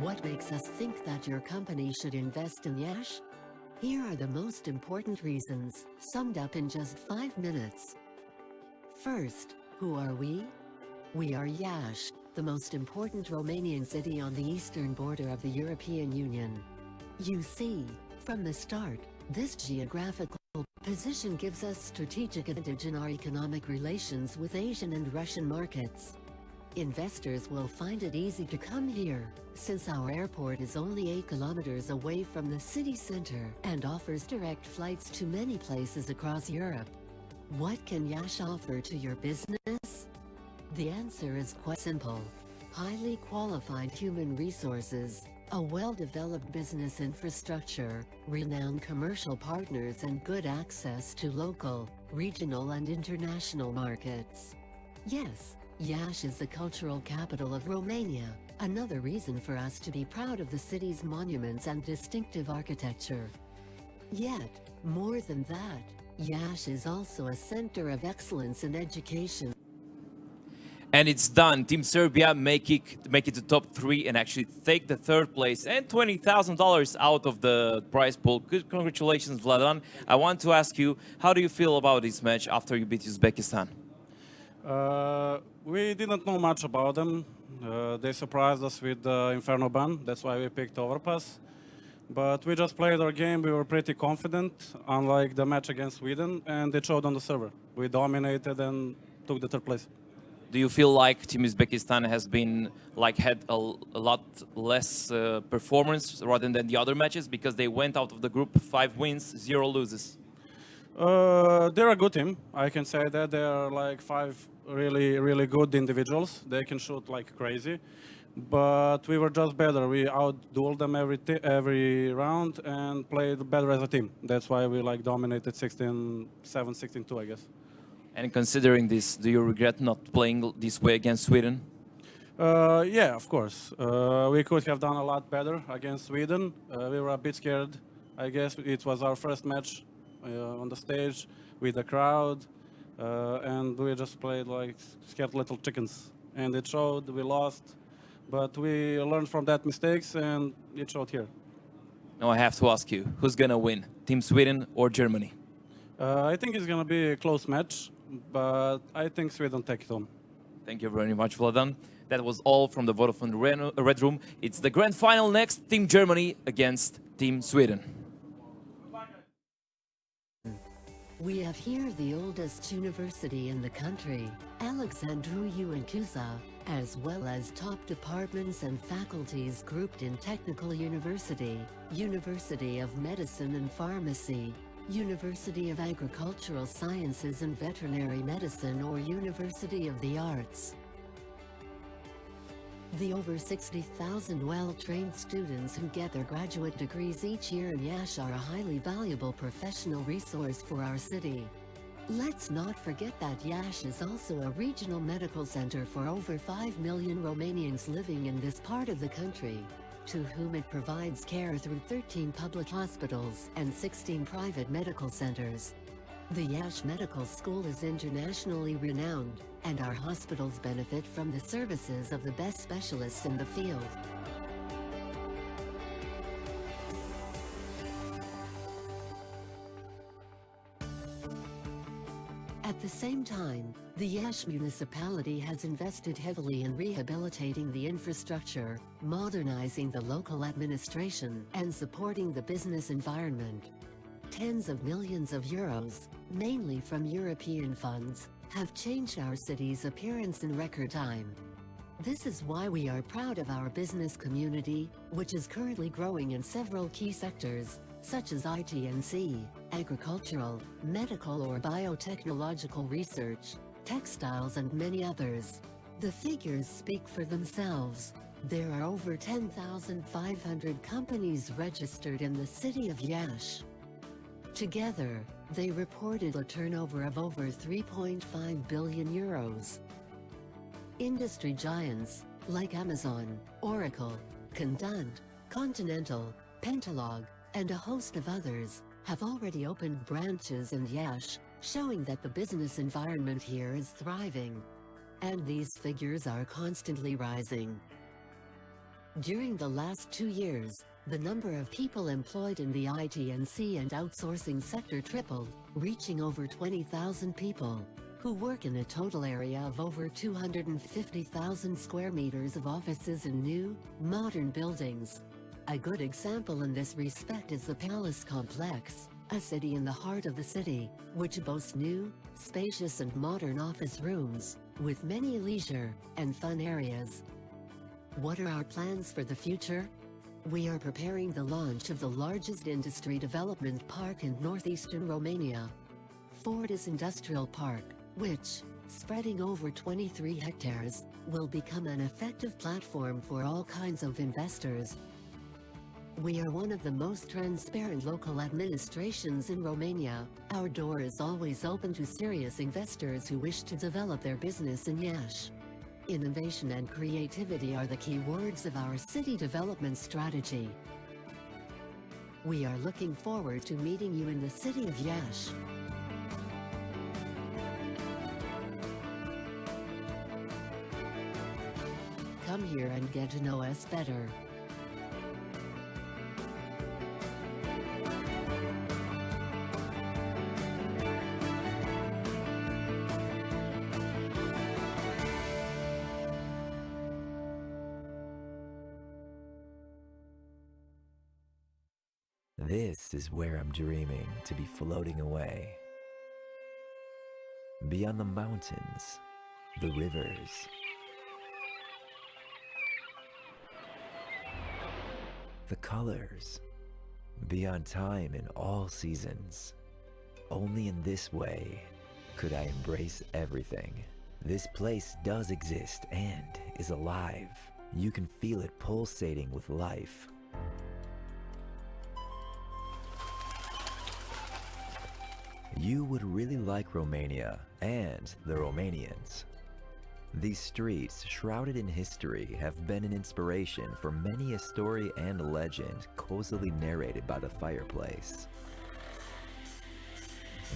What makes us think that your company should invest in Yash? Here are the most important reasons, summed up in just 5 minutes. First, who are we? We are Iași, the most important Romanian city on the eastern border of the European Union. You see, from the start, this geographical position gives us strategic advantage in our economic relations with Asian and Russian markets. Investors will find it easy to come here, since our airport is only 8 kilometers away from the city center and offers direct flights to many places across Europe. What can Iași offer to your business? The answer is quite simple. Highly qualified human resources, a well-developed business infrastructure, renowned commercial partners and good access to local, regional and international markets. Yes, Iași is the cultural capital of Romania, another reason for us to be proud of the city's monuments and distinctive architecture. Yet, more than that, Iași is also a center of excellence in education. And it's done. Team Serbia make it to top 3 and actually take the 3rd place and $20,000 out of the prize pool. Good, congratulations, Vladan. I want to ask you, how do you feel about this match after you beat Uzbekistan? We didn't know much about them. They surprised us with the Inferno ban. That's why we picked Overpass. But we just played our game. We were pretty confident, unlike the match against Sweden, and it showed on the server. We dominated and took the 3rd place. Do you feel like Team Uzbekistan has been had a lot less performance rather than the other matches because they went out of the group 5 wins, 0 loses? They're a good team. I can say that they are 5 really good individuals. They can shoot like crazy, but we were just better. We outdueled them every round and played better as a team. That's why we dominated 16-7, 16-2, I guess. And considering this, do you regret not playing this way against Sweden? Yeah, of course. We could have done a lot better against Sweden. We were a bit scared. I guess it was our first match on the stage with the crowd, and we just played like scared little chickens. And it showed. We lost, but we learned from that mistakes, and it showed here. Now I have to ask you, who's gonna win, Team Sweden or Germany? I think it's gonna be a close match, but I think Sweden take it home. Thank you very much, Vladan. That was all from the Vodafone Red Room. It's the grand final next, Team Germany against Team Sweden. We have here the oldest university in the country, Alexandru Ioan, as well as top departments and faculties grouped in Technical University, University of Medicine and Pharmacy, University of Agricultural Sciences and Veterinary Medicine, or University of the Arts. The over 60,000 well-trained students who get their graduate degrees each year in Iași are a highly valuable professional resource for our city. Let's not forget that Iași is also a regional medical center for over 5 million Romanians living in this part of the country, to whom it provides care through 13 public hospitals and 16 private medical centers. The Iași Medical School is internationally renowned, and our hospitals benefit from the services of the best specialists in the field. At the same time, the Iași municipality has invested heavily in rehabilitating the infrastructure, modernizing the local administration, and supporting the business environment. Tens of millions of euros, mainly from European funds, have changed our city's appearance in record time. This is why we are proud of our business community, which is currently growing in several key sectors, such as IT&C, agricultural, medical or biotechnological research, textiles and many others. The figures speak for themselves. There are over 10,500 companies registered in the city of Iași. Together, they reported a turnover of over 3.5 billion euros. Industry giants, like Amazon, Oracle, Condant, Continental, Pentalog, and a host of others, have already opened branches in Iași, showing that the business environment here is thriving. And these figures are constantly rising. During the last 2 years, the number of people employed in the IT&C and outsourcing sector tripled, reaching over 20,000 people, who work in a total area of over 250,000 square meters of offices in new, modern buildings. A good example in this respect is the Palace Complex, a city in the heart of the city, which boasts new, spacious and modern office rooms, with many leisure and fun areas. What are our plans for the future? We are preparing the launch of the largest industry development park in northeastern Romania, Fortis Industrial Park, which, spreading over 23 hectares, will become an effective platform for all kinds of investors. We are one of the most transparent local administrations in Romania. Our door is always open to serious investors who wish to develop their business in Iași. Innovation and creativity are the key words of our city development strategy. We are looking forward to meeting you in the city of Iași. Come here and get to know us better. This is where I'm dreaming to be floating away. Beyond the mountains, the rivers, the colors, beyond time in all seasons. Only in this way could I embrace everything. This place does exist and is alive. You can feel it pulsating with life. You would really like Romania and the Romanians. These streets, shrouded in history, have been an inspiration for many a story and a legend cozily narrated by the fireplace.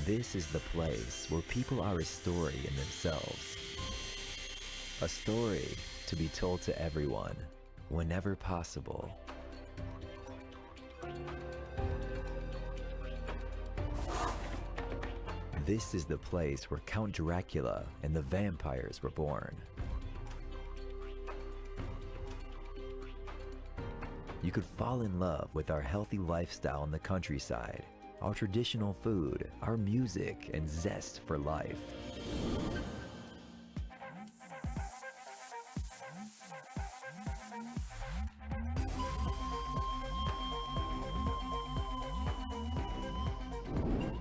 This is the place where people are a story in themselves. A story to be told to everyone, whenever possible. This is the place where Count Dracula and the vampires were born. You could fall in love with our healthy lifestyle in the countryside, our traditional food, our music, and zest for life.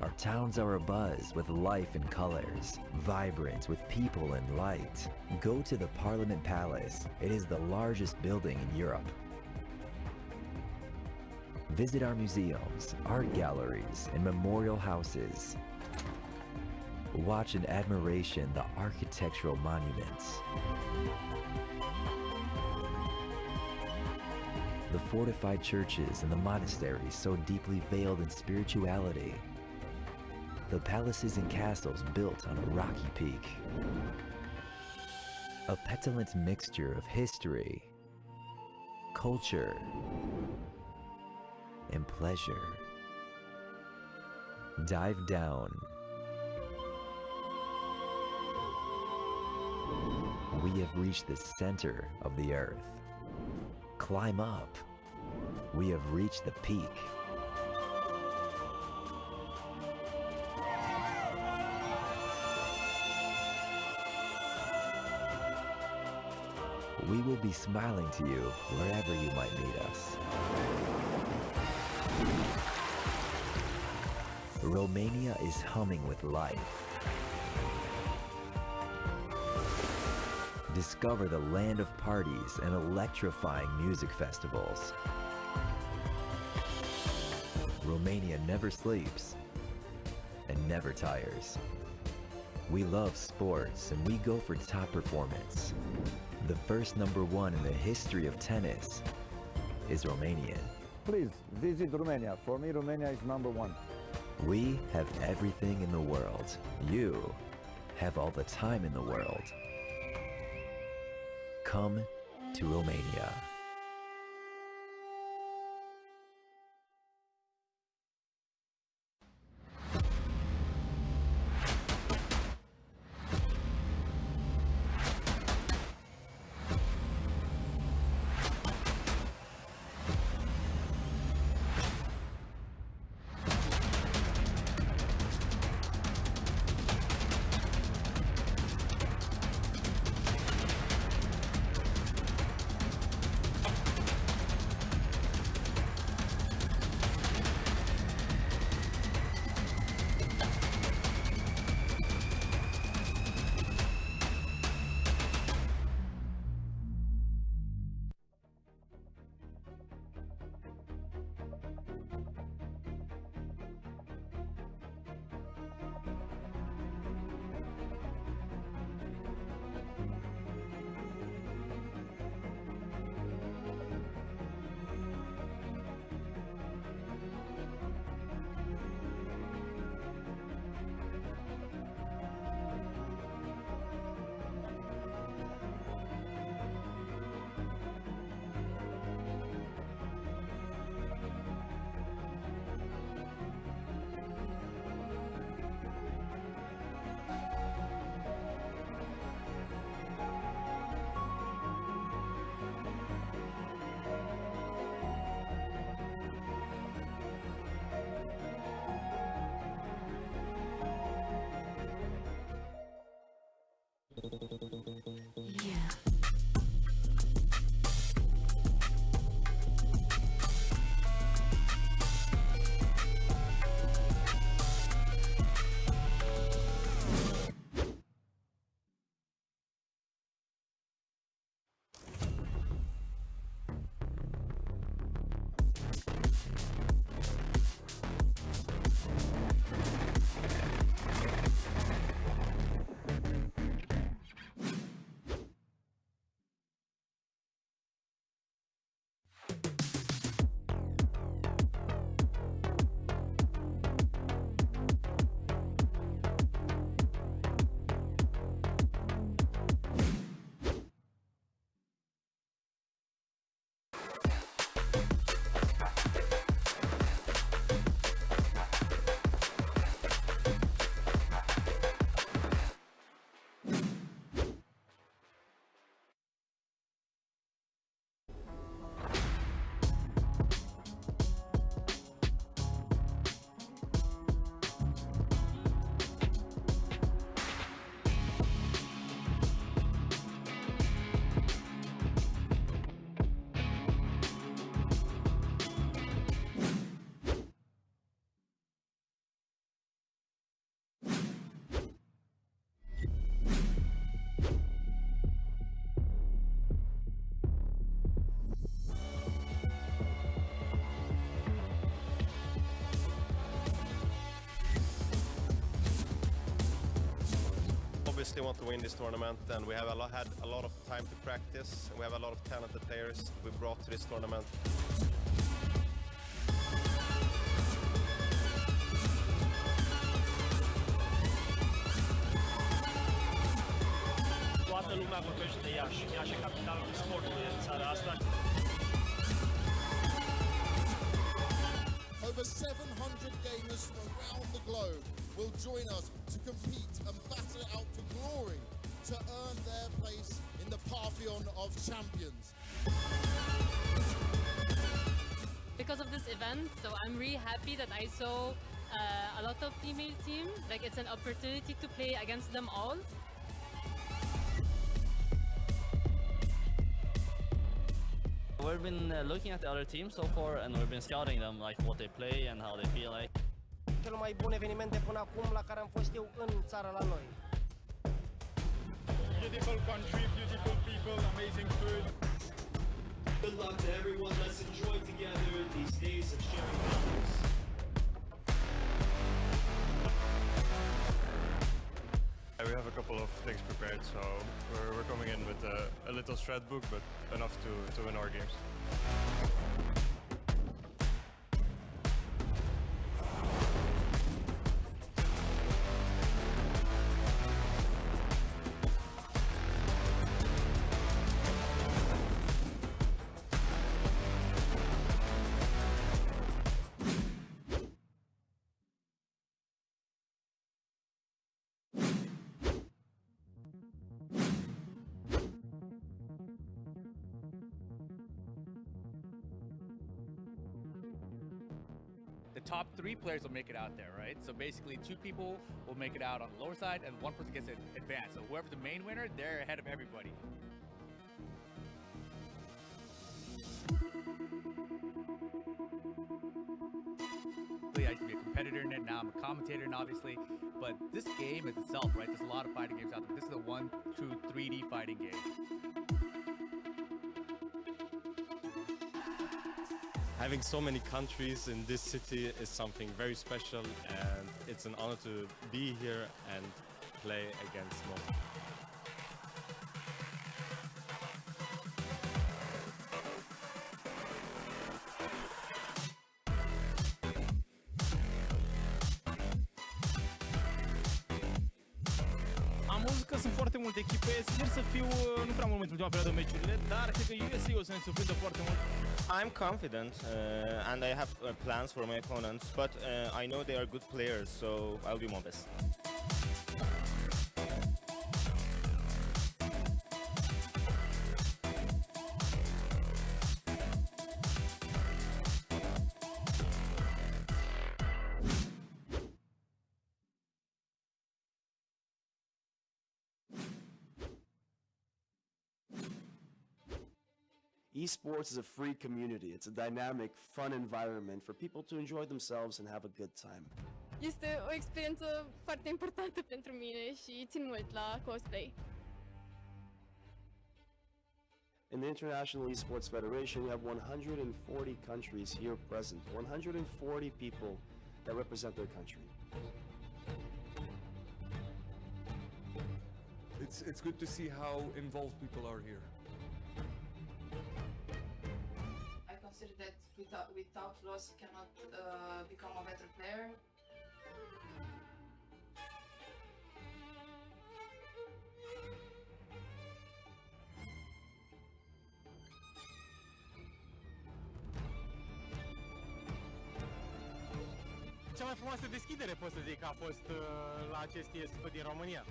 Our towns are abuzz with life and colors, vibrant with people and light. Go to the Parliament Palace. It is the largest building in Europe. Visit our museums, art galleries, and memorial houses. Watch in admiration the architectural monuments. The fortified churches and the monasteries so deeply veiled in spirituality. The palaces and castles built on a rocky peak. A petulant mixture of history, culture, and pleasure. Dive down. We have reached the center of the earth. Climb up. We have reached the peak. We will be smiling to you wherever you might meet us. Romania is humming with life. Discover the land of parties and electrifying music festivals. Romania never sleeps and never tires. We love sports and we go for top performance. The first #1 in the history of tennis is Romanian. Please visit Romania. For me, Romania is #1. We have everything in the world. You have all the time in the world. Come to Romania. obviously want to win this tournament, and we have had a lot of time to practice, and we have a lot of talented players we brought to this tournament. Toată lumea vorbește de Iași. Iași e capitalul sportului în țara asta. Over 700 gamers from around the globe will join us to compete and battle it out for glory to earn their place in the pantheon of champions. Because of this event, so I'm really happy that I saw a lot of female teams. Like, it's an opportunity to play against them all. We've been looking at the other teams so far, and we've been scouting them, like what they play and how they feel like. Cel mai bun eveniment de până acum la care am fost eu în țara la noi. Beautiful country, beautiful people, amazing food. Good luck to everyone. Let's enjoy together these days of sharing memories. We have a couple of things prepared, so we're coming in with a little strat book, but enough to win our games. The top 3 players will make it out there, right? So basically 2 people will make it out on the lower side and 1 person gets advanced. So whoever's the main winner, they're ahead of everybody. I used to be a competitor in it, now I'm a commentator in it, obviously. But this game is itself, right? There's a lot of fighting games out there. This is a 1, 2, 3D fighting game. Having so many countries in this city is something very special, and it's an honor to be here and play against most. Am văzut că sunt foarte multe echipe, sper să fiu nu prea mult în ultima perioadă meciurile, dar cred că USA o să ne surprindă foarte mult. I'm confident and I have plans for my opponents, but I know they are good players, so I'll do my best. Esports is a free community. It's a dynamic, fun environment for people to enjoy themselves and have a good time. Este o experiență foarte importantă pentru mine și țin mult la cosplay. In the International Esports Federation, you have 140 countries here present, 140 people that represent their country. It's good to see how involved people are here. I consider that without loss you cannot become a better player. Cea mai frumoasă deschidere pot să zic a fost la acest Iesf din România.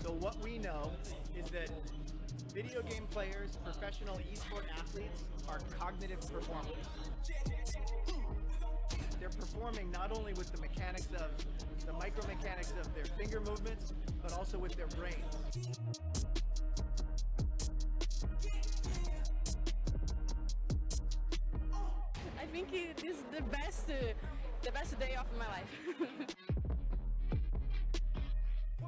So what we know is that video game players, professional esport athletes, are cognitive performers. They're performing not only with the mechanics of the micromechanics of their finger movements, but also with their brains. think this is the best day of my life.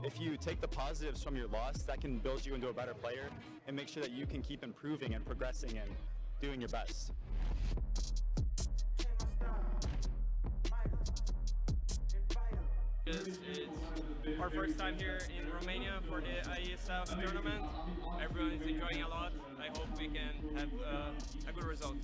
If you take the positives from your loss, that can build you into a better player and make sure that you can keep improving and progressing and doing your best. It's our first time here in Romania for the Iesf tournament. Everyone is enjoying a lot. I hope we can have a good result.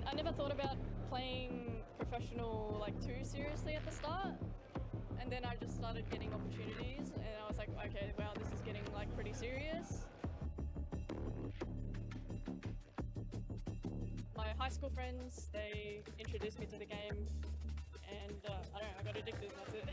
I never thought about playing professional too seriously at the start, and then I just started getting opportunities, and I was like, okay, wow, this is getting pretty serious. My high school friends, they introduced me to the game, and I don't know, I got addicted, and that's it.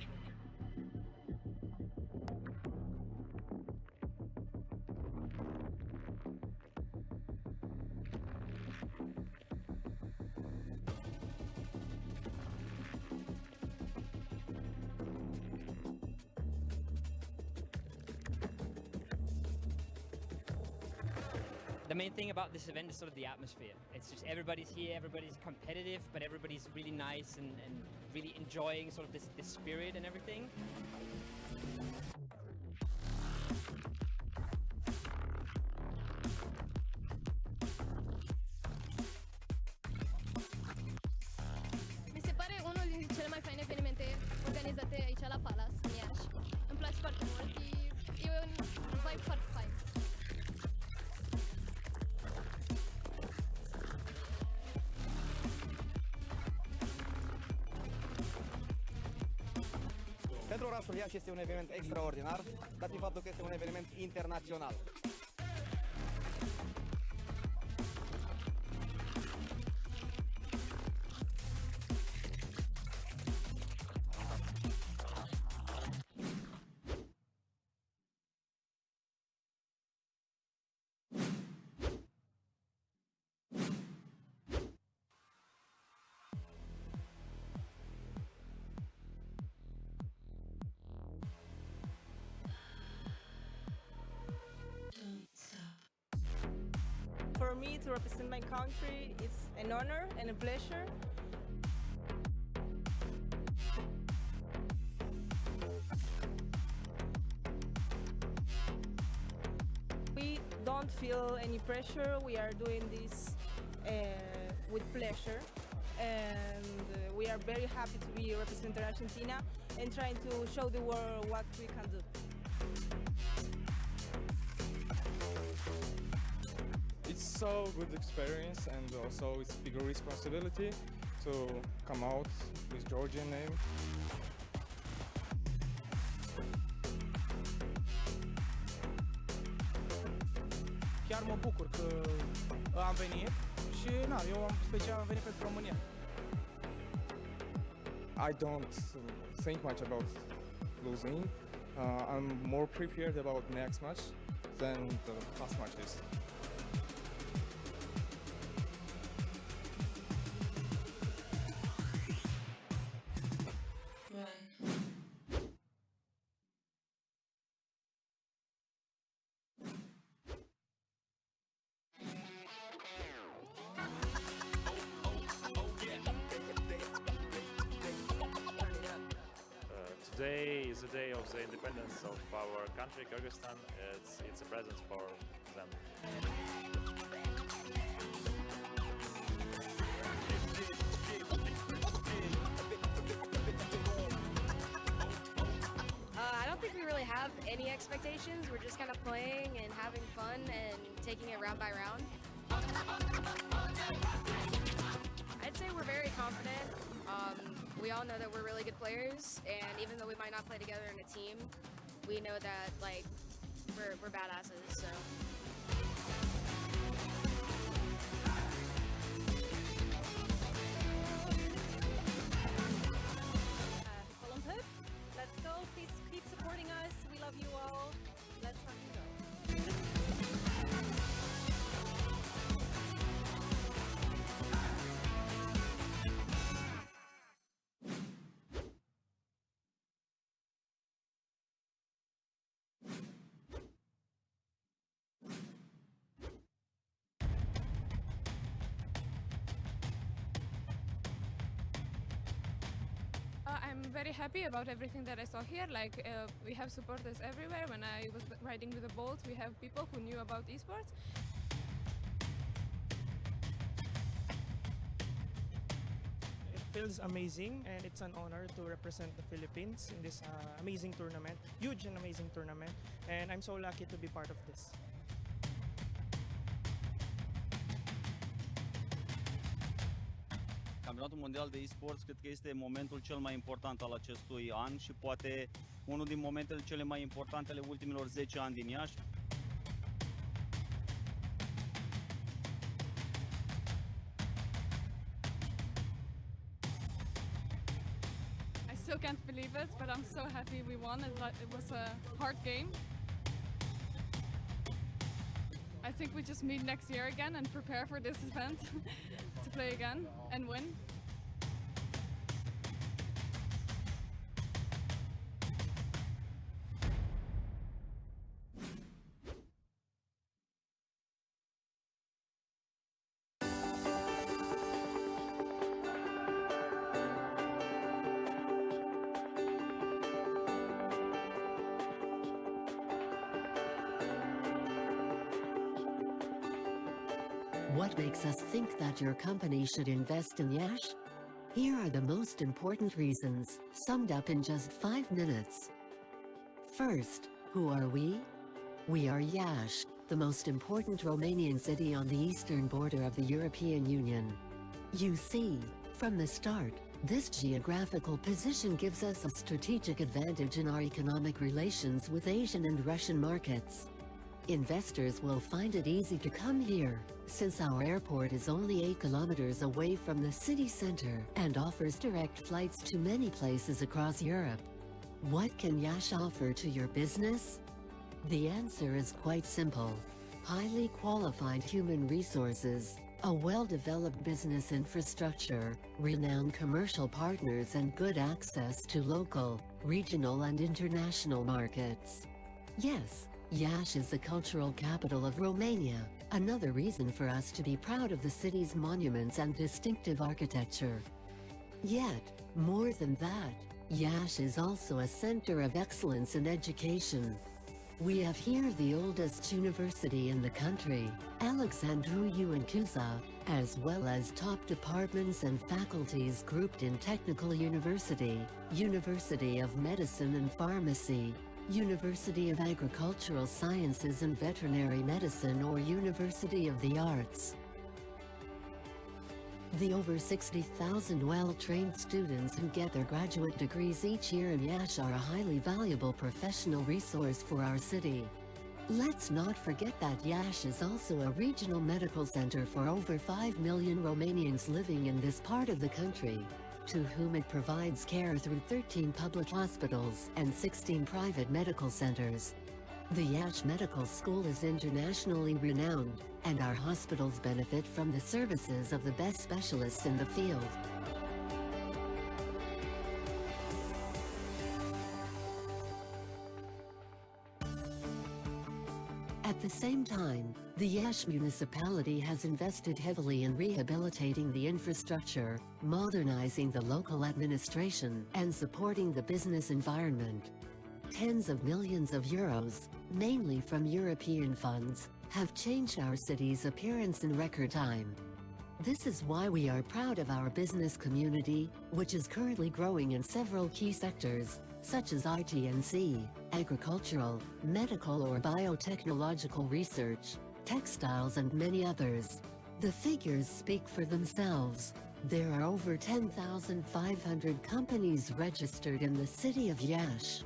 The main thing about this event is sort of the atmosphere. It's just everybody's here, everybody's competitive, but everybody's really nice and really enjoying sort of this spirit and everything. Mi se pare unul dintre cele mai faine evenimente organizate aici la Palace, în Iași. Îmi place foarte mult, e un vibe foarte fain. Pentru orașul Iași este un eveniment extraordinar, dat fiind faptul că este un eveniment internațional. For me to represent my country, it's an honor and a pleasure. We don't feel any pressure. We are doing this with pleasure, and we are very happy to be representing Argentina and trying to show the world what we can do. It's so good experience, and also it's bigger responsibility to come out with Georgian name. Chiar mă bucur că am venit și eu special am venit pentru România. I don't think much about losing. I'm more prepared about next match than the past matches. Today is the day of the independence of our country, Kyrgyzstan. It's a present for them. I don't think we really have any expectations. We're just kind of playing and having fun and taking it round by round. I'd say we're very confident. We all know that we're really good players, and even though we might not play together in a team, we know that we're badasses. So. Olympic, let's go. Please keep supporting us. We love you all. Let's fucking go. very happy about everything that I saw here. Like we have supporters everywhere. When I was riding with the boat, we have people who knew about esports. It feels amazing, and it's an honor to represent the Philippines in this amazing tournament, huge and amazing tournament, and I'm so lucky to be part of this. Campionatul Mondial de Esports cred că este momentul cel mai important al acestui an și poate unul din momentele cele mai importante ale ultimilor 10 ani din Iași. I still can't believe it, but I'm so happy we won. It was a hard game. I think we just meet next year again and prepare for this event to play again and win. What makes us think that your company should invest in Iași? Here are the most important reasons, summed up in just 5 minutes. First, who are we? We are Iași, the most important Romanian city on the eastern border of the European Union. You see, from the start, this geographical position gives us a strategic advantage in our economic relations with Asian and Russian markets. Investors will find it easy to come here, since our airport is only 8 kilometers away from the city center and offers direct flights to many places across Europe. What can Iași offer to your business? The answer is quite simple. Highly qualified human resources, a well-developed business infrastructure, renowned commercial partners and good access to local, regional and international markets. Yes, Iași is the cultural capital of Romania, another reason for us to be proud of the city's monuments and distinctive architecture. Yet, more than that, Iași is also a center of excellence in education. We have here the oldest university in the country, Alexandru Ioan Cuza, as well as top departments and faculties grouped in Technical University, University of Medicine and Pharmacy, University of Agricultural Sciences and Veterinary Medicine or University of the Arts. The over 60,000 well-trained students who get their graduate degrees each year in Iași are a highly valuable professional resource for our city. Let's not forget that Iași is also a regional medical center for over 5 million Romanians living in this part of the country, to whom it provides care through 13 public hospitals and 16 private medical centers. The Iași Medical School is internationally renowned, and our hospitals benefit from the services of the best specialists in the field. At the same time, the Iași municipality has invested heavily in rehabilitating the infrastructure, modernizing the local administration, and supporting the business environment. Tens of millions of euros, mainly from European funds, have changed our city's appearance in record time. This is why we are proud of our business community, which is currently growing in several key sectors, such as IT&C, agricultural, medical or biotechnological research, textiles and many others. The figures speak for themselves. There are over 10,500 companies registered in the city of Iași.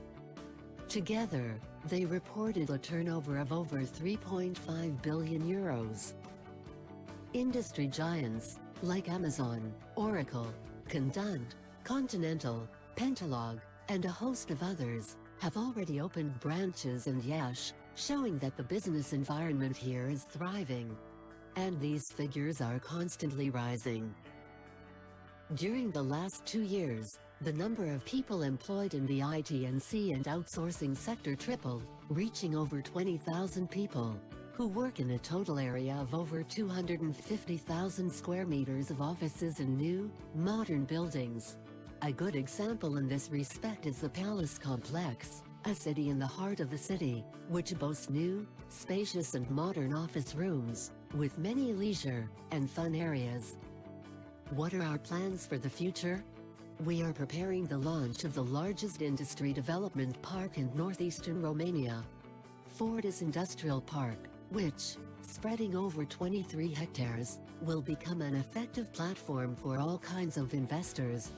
Together, they reported a turnover of over 3.5 billion euros. Industry giants, like Amazon, Oracle, Condant, Continental, Pentalog, and a host of others, have already opened branches in Iași, showing that the business environment here is thriving. And these figures are constantly rising. During the last 2 years, the number of people employed in the IT&C and outsourcing sector tripled, reaching over 20,000 people, who work in a total area of over 250,000 square meters of offices in new, modern buildings. A good example in this respect is the Palace Complex, a city in the heart of the city, which boasts new, spacious and modern office rooms, with many leisure and fun areas. What are our plans for the future? We are preparing the launch of the largest industry development park in northeastern Romania, Fortis Industrial Park, which, spreading over 23 hectares, will become an effective platform for all kinds of investors.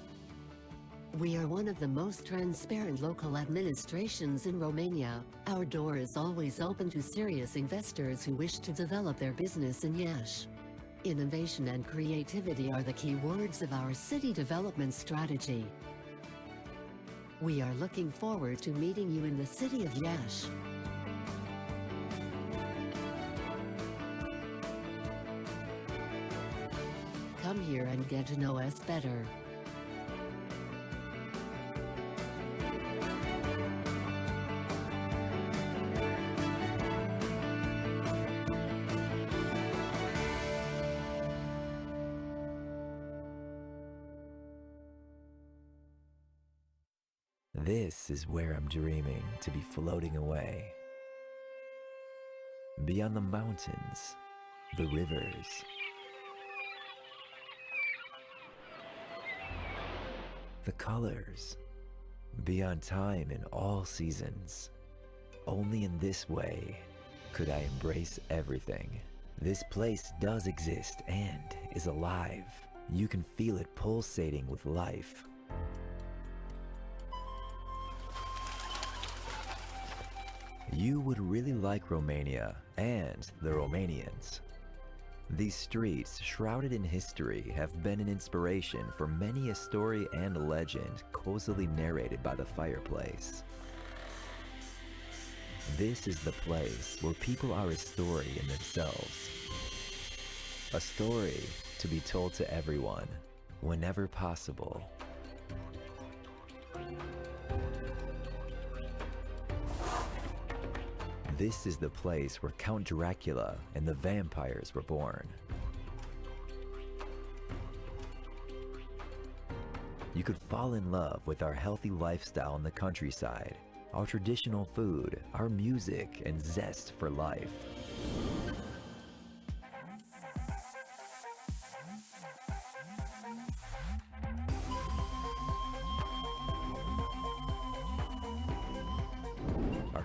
We are one of the most transparent local administrations in Romania. Our door is always open to serious investors who wish to develop their business in Iași. Innovation and creativity are the key words of our city development strategy. We are looking forward to meeting you in the city of Iași. Come here and get to know us better. This is where I'm dreaming to be floating away. Beyond the mountains, the rivers, the colors, beyond time in all seasons. Only in this way could I embrace everything. This place does exist and is alive. You can feel it pulsating with life. You would really like Romania and the Romanians. These streets, shrouded in history, have been an inspiration for many a story and legend cozily narrated by the fireplace. This is the place where people are a story in themselves. A story to be told to everyone, whenever possible. This is the place where Count Dracula and the vampires were born. You could fall in love with our healthy lifestyle in the countryside, our traditional food, our music, and zest for life.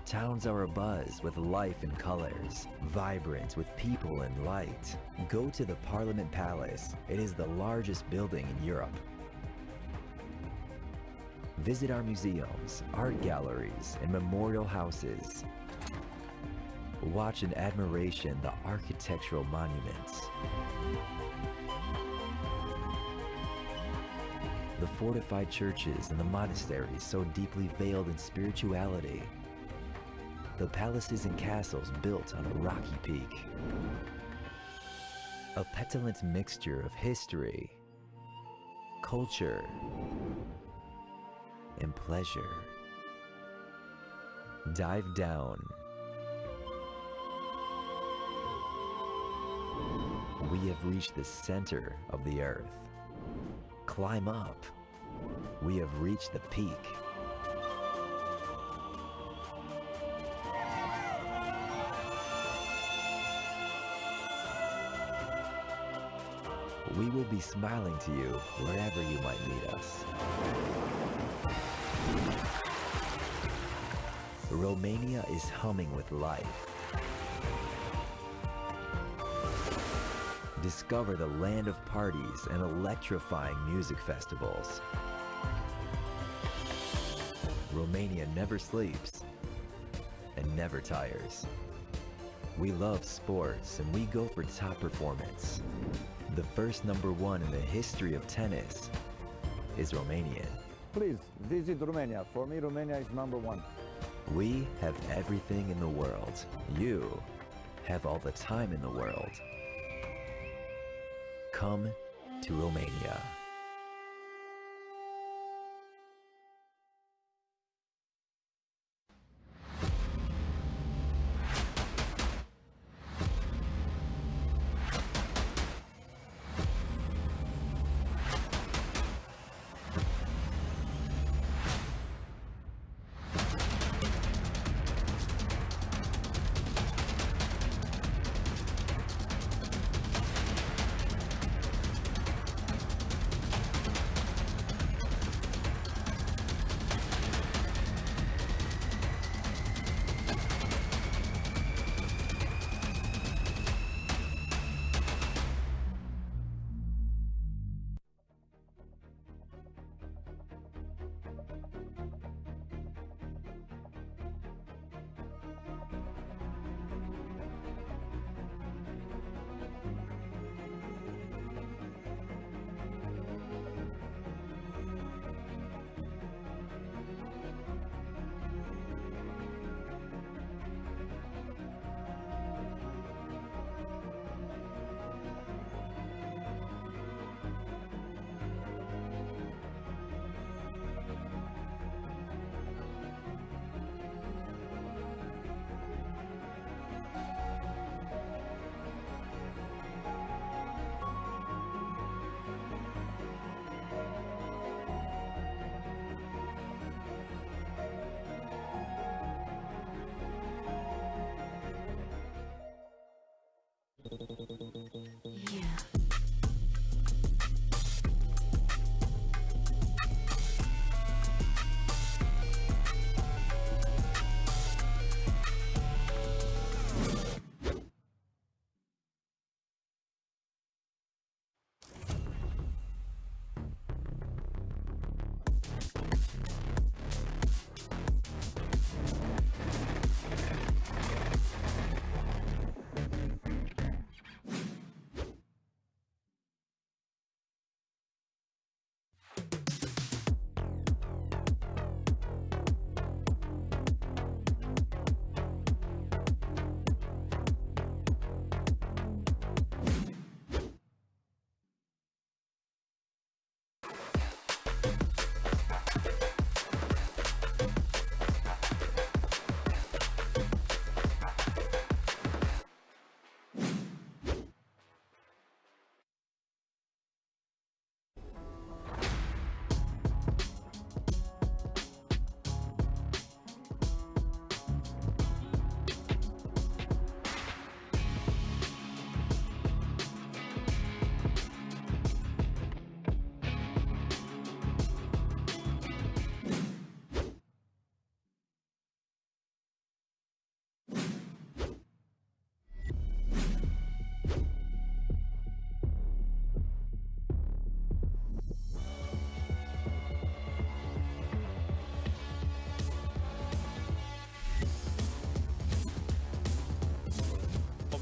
Towns are abuzz with life and colors, vibrant with people and light. Go to the Parliament Palace. It is the largest building in Europe. Visit our museums, art galleries, and memorial houses. Watch in admiration the architectural monuments. The fortified churches and the monasteries so deeply veiled in spirituality. The palaces and castles built on a rocky peak. A petulant mixture of history, culture, and pleasure. Dive down. We have reached the center of the earth. Climb up. We have reached the peak. We will be smiling to you wherever you might meet us. Romania is humming with life. Discover the land of parties and electrifying music festivals. Romania never sleeps and never tires. We love sports and we go for top performance. The first #1 in the history of tennis is Romanian. Please visit Romania. For me, Romania is #1. We have everything in the world. You have all the time in the world. Come to Romania.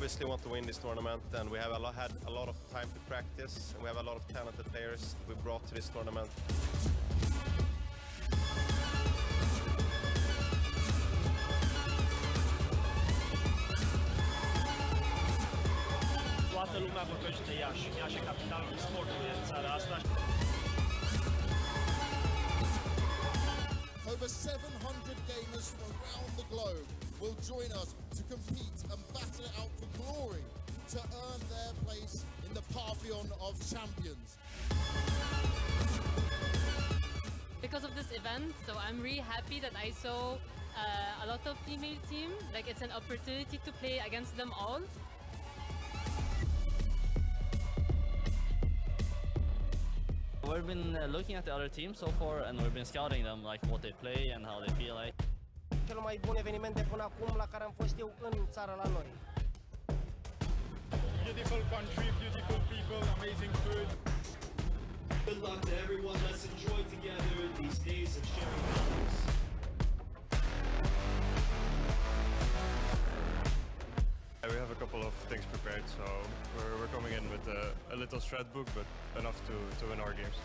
obviously want to win this tournament, and we have had a lot of time to practice, and we have a lot of talented players we brought to this tournament. Toată lumea vorbește de Iași. Iași e capitalul sportului în țara asta. Over 700 gamers from around the globe will join us to compete and battle it out for glory to earn their place in the pantheon of champions. Because of this event, so I'm really happy that I saw a lot of female team. Like it's an opportunity to play against them all. We've been looking at the other teams so far, and we've been scouting them, like what they play and how they feel like. Cel mai bun eveniment de până acum la care am fost eu în țara la noi. Beautiful country, beautiful people, amazing food. Good luck to everyone. Let's enjoy together these days of sharing memories. We have a couple of things prepared, so we're coming in with a little shred book, but enough to win our games.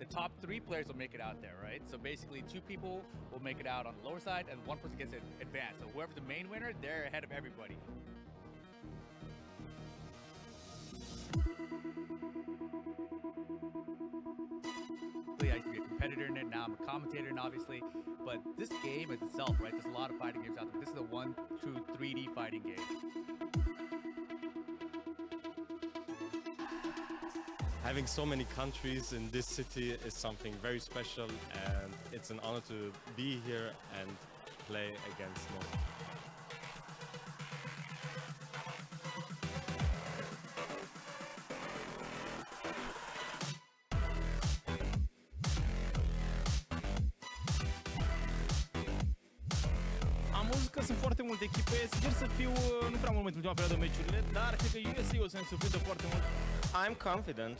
The top 3 players will make it out there, right? So basically 2 people will make it out on the lower side and 1 person gets advanced. So whoever's the main winner, they're ahead of everybody. I used to be a competitor in it, now I'm a commentator in it, obviously. But this game as itself, right? There's a lot of fighting games out there. This is a 1, 2, 3D fighting game. Having so many countries in this city is something very special, and it's an honor to be here and play against most. Am văzut că sunt foarte multe echipe, sper să fiu nu prea mult în ultima perioadă meciurile, dar cred că USC o să ne surprindă foarte mult. I'm confident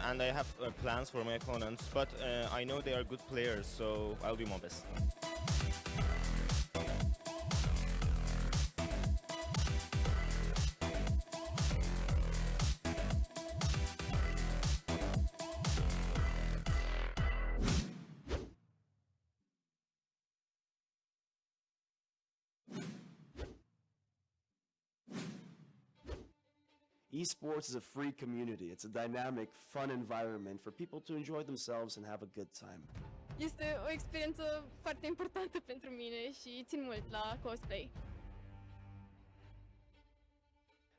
and I have plans for my opponents, but I know they are good players, so I'll do my best. Esports is a free community. It's a dynamic, fun environment for people to enjoy themselves and have a good time. Este o experiență foarte importantă pentru mine și țin mult la cosplay.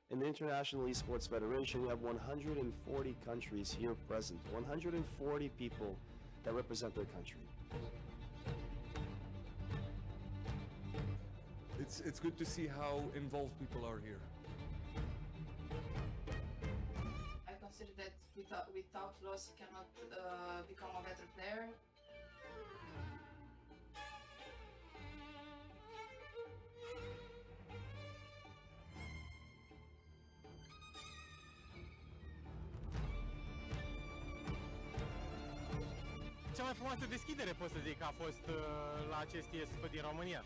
In the International Esports Federation, we have 140 countries here present, 140 people that represent their country. It's good to see how involved people are here. I consider that without loss you cannot become a better player. Cea mai frumoasă deschidere pot să zic a fost la acest Iesf din România.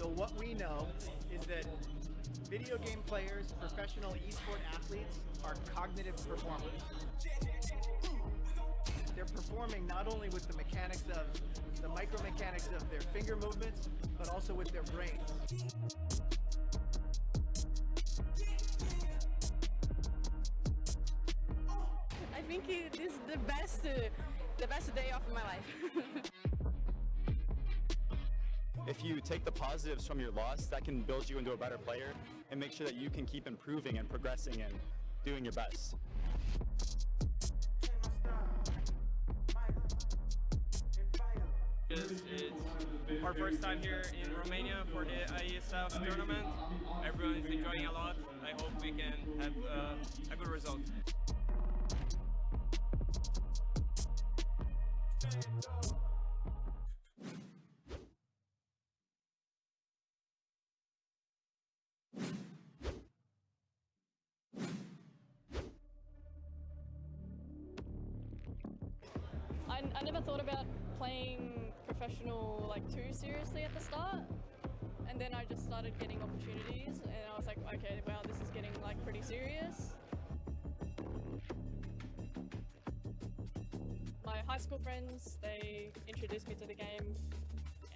So what we know is that video game players, professional esport athletes, are cognitive performers. They're performing not only with the mechanics of the micromechanics of their finger movements, but also with their brains. think it is the best day of my life. If you take the positives from your loss, that can build you into a better player and make sure that you can keep improving and progressing and doing your best. It's our first time here in Romania for the Iesf tournament. Everyone is enjoying a lot. I hope we can have a good result. I never thought about playing professional too seriously at the start, and then I just started getting opportunities, and I was like, okay, wow, this is getting pretty serious. My high school friends, they introduced me to the game,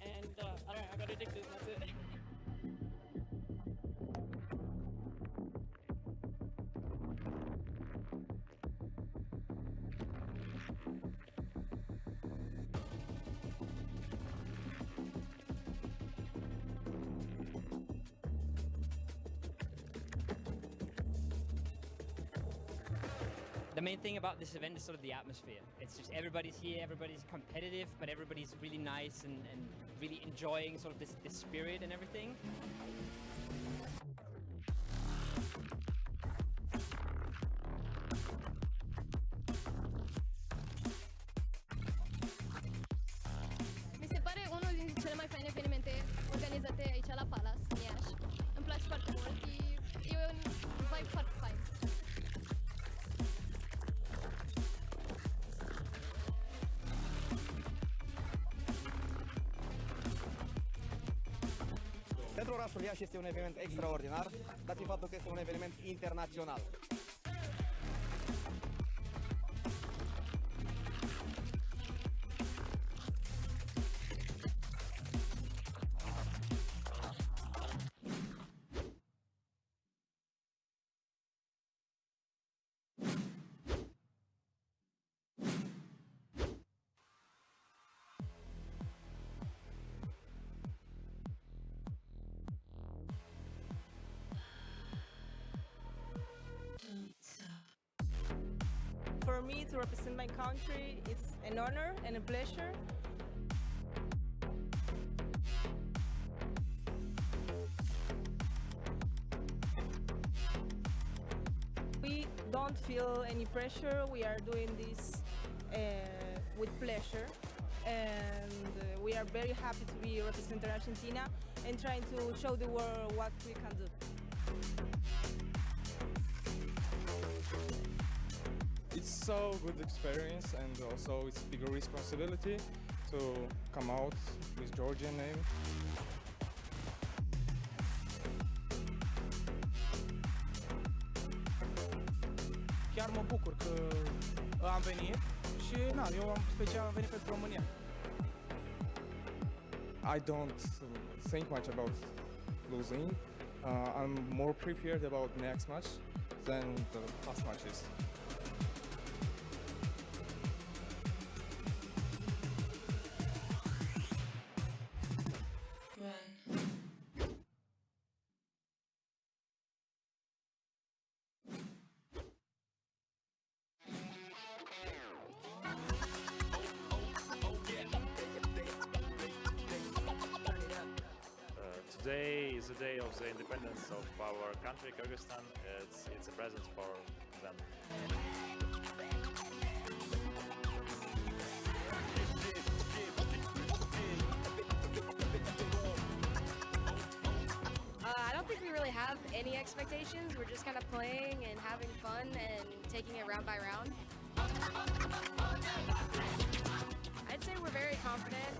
and I don't know, I got addicted, that's it. The main thing about this event is sort of the atmosphere. It's just everybody's here, everybody's competitive, but everybody's really nice and really enjoying sort of this spirit and everything. Mi se pare unul dintre cele mai faine evenimente organizate aici la Palace, în Iași. Îmi place foarte mult, e un vibe foarte fain. Pentru orașul Iași este un eveniment extraordinar, dat fiind faptul că este un eveniment internațional. For me to represent my country, it's an honor and a pleasure. We don't feel any pressure. We are doing this with pleasure, and we are very happy to be representing Argentina and trying to show the world what we can do. It's so good experience, and also it's bigger responsibility to come out with Georgian name. Chiar mă bucur că am venit și eu special am venit pentru România. I don't think much about losing. I'm more prepared about next match than the past matches. Today is the day of the independence of our country, Kyrgyzstan. It's a present for them. I don't think we really have any expectations. We're just kind of playing and having fun and taking it round by round. I'd say we're very confident.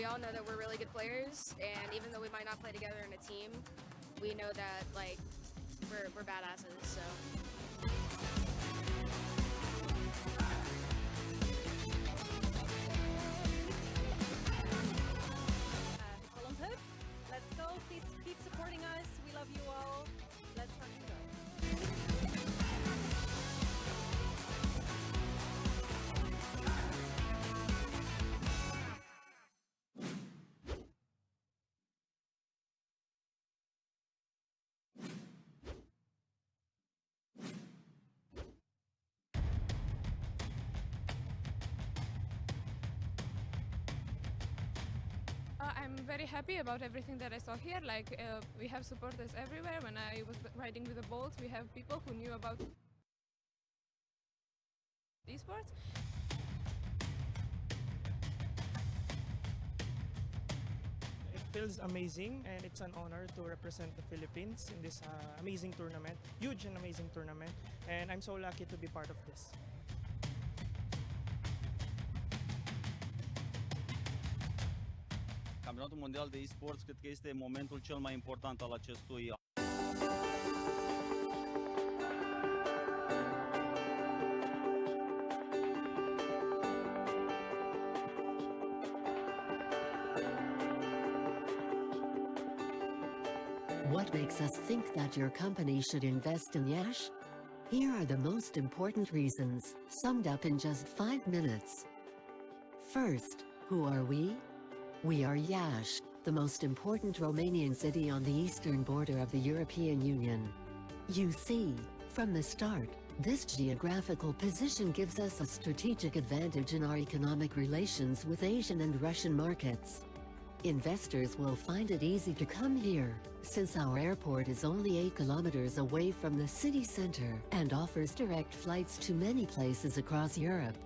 We all know that we're really good players, and even though we might not play together in a team, we know that we're badasses. So. Olympic, let's go. Please keep supporting us. We love you all. Let's fucking go. I'm very happy about everything that I saw here. Like we have supporters everywhere. When I was riding with the boats, we have people who knew about esports. It feels amazing, and it's an honor to represent the Philippines in this amazing tournament, huge and amazing tournament, and I'm so lucky to be part of this. Campionatul Mondial de Esports cred că este momentul cel mai important al acestui What makes us think that your company should invest in Yash? Here are the most important reasons, summed up in just 5 minutes. First, who are we? We are Iași, the most important Romanian city on the eastern border of the European Union. You see, from the start, this geographical position gives us a strategic advantage in our economic relations with Asian and Russian markets. Investors will find it easy to come here, since our airport is only 8 kilometers away from the city center and offers direct flights to many places across Europe.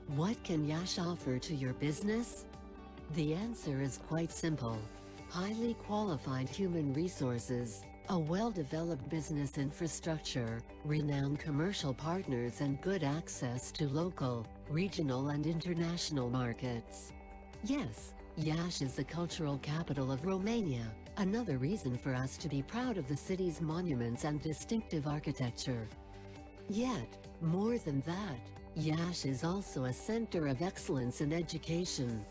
What can Iași offer to your business? The answer is quite simple. Highly qualified human resources, a well-developed business infrastructure, renowned commercial partners and good access to local, regional and international markets. Yes, Iași is the cultural capital of Romania, another reason for us to be proud of the city's monuments and distinctive architecture. Yet, more than that, Iași is also a center of excellence in education.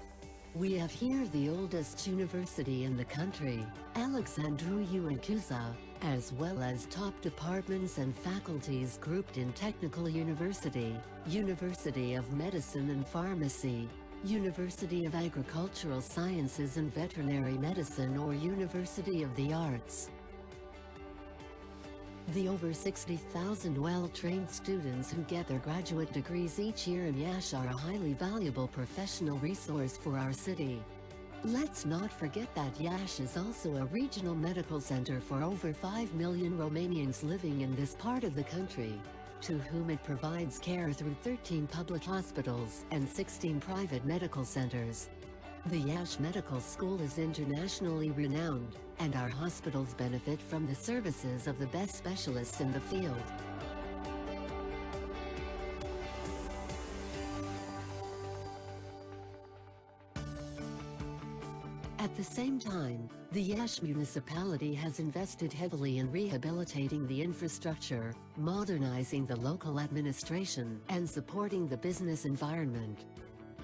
We have here the oldest university in the country, Alexandru Ioan, as well as top departments and faculties grouped in Technical University, University of Medicine and Pharmacy, University of Agricultural Sciences and Veterinary Medicine or University of the Arts. The over 60,000 well-trained students who get their graduate degrees each year in Iași are a highly valuable professional resource for our city. Let's not forget that Iași is also a regional medical center for over 5 million Romanians living in this part of the country, to whom it provides care through 13 public hospitals and 16 private medical centers. The Iași Medical School is internationally renowned, and our hospitals benefit from the services of the best specialists in the field. At the same time, the Iași municipality has invested heavily in rehabilitating the infrastructure, modernizing the local administration, and supporting the business environment.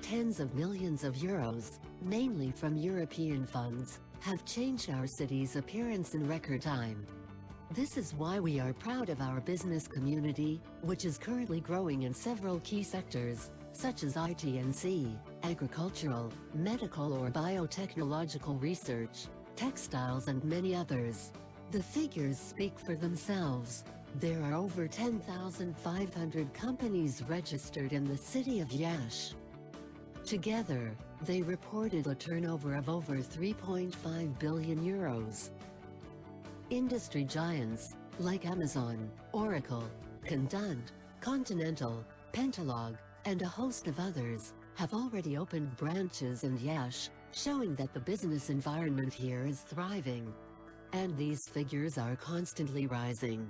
Tens of millions of euros, mainly from European funds, have changed our city's appearance in record time. This is why we are proud of our business community, which is currently growing in several key sectors, such as IT&C, agricultural, medical or biotechnological research, textiles and many others. The figures speak for themselves. There are over 10,500 companies registered in the city of Iași. Together, they reported a turnover of over 3.5 billion euros. Industry giants, like Amazon, Oracle, Condant, Continental, Pentalog, and a host of others, have already opened branches in Iași, showing that the business environment here is thriving. And these figures are constantly rising.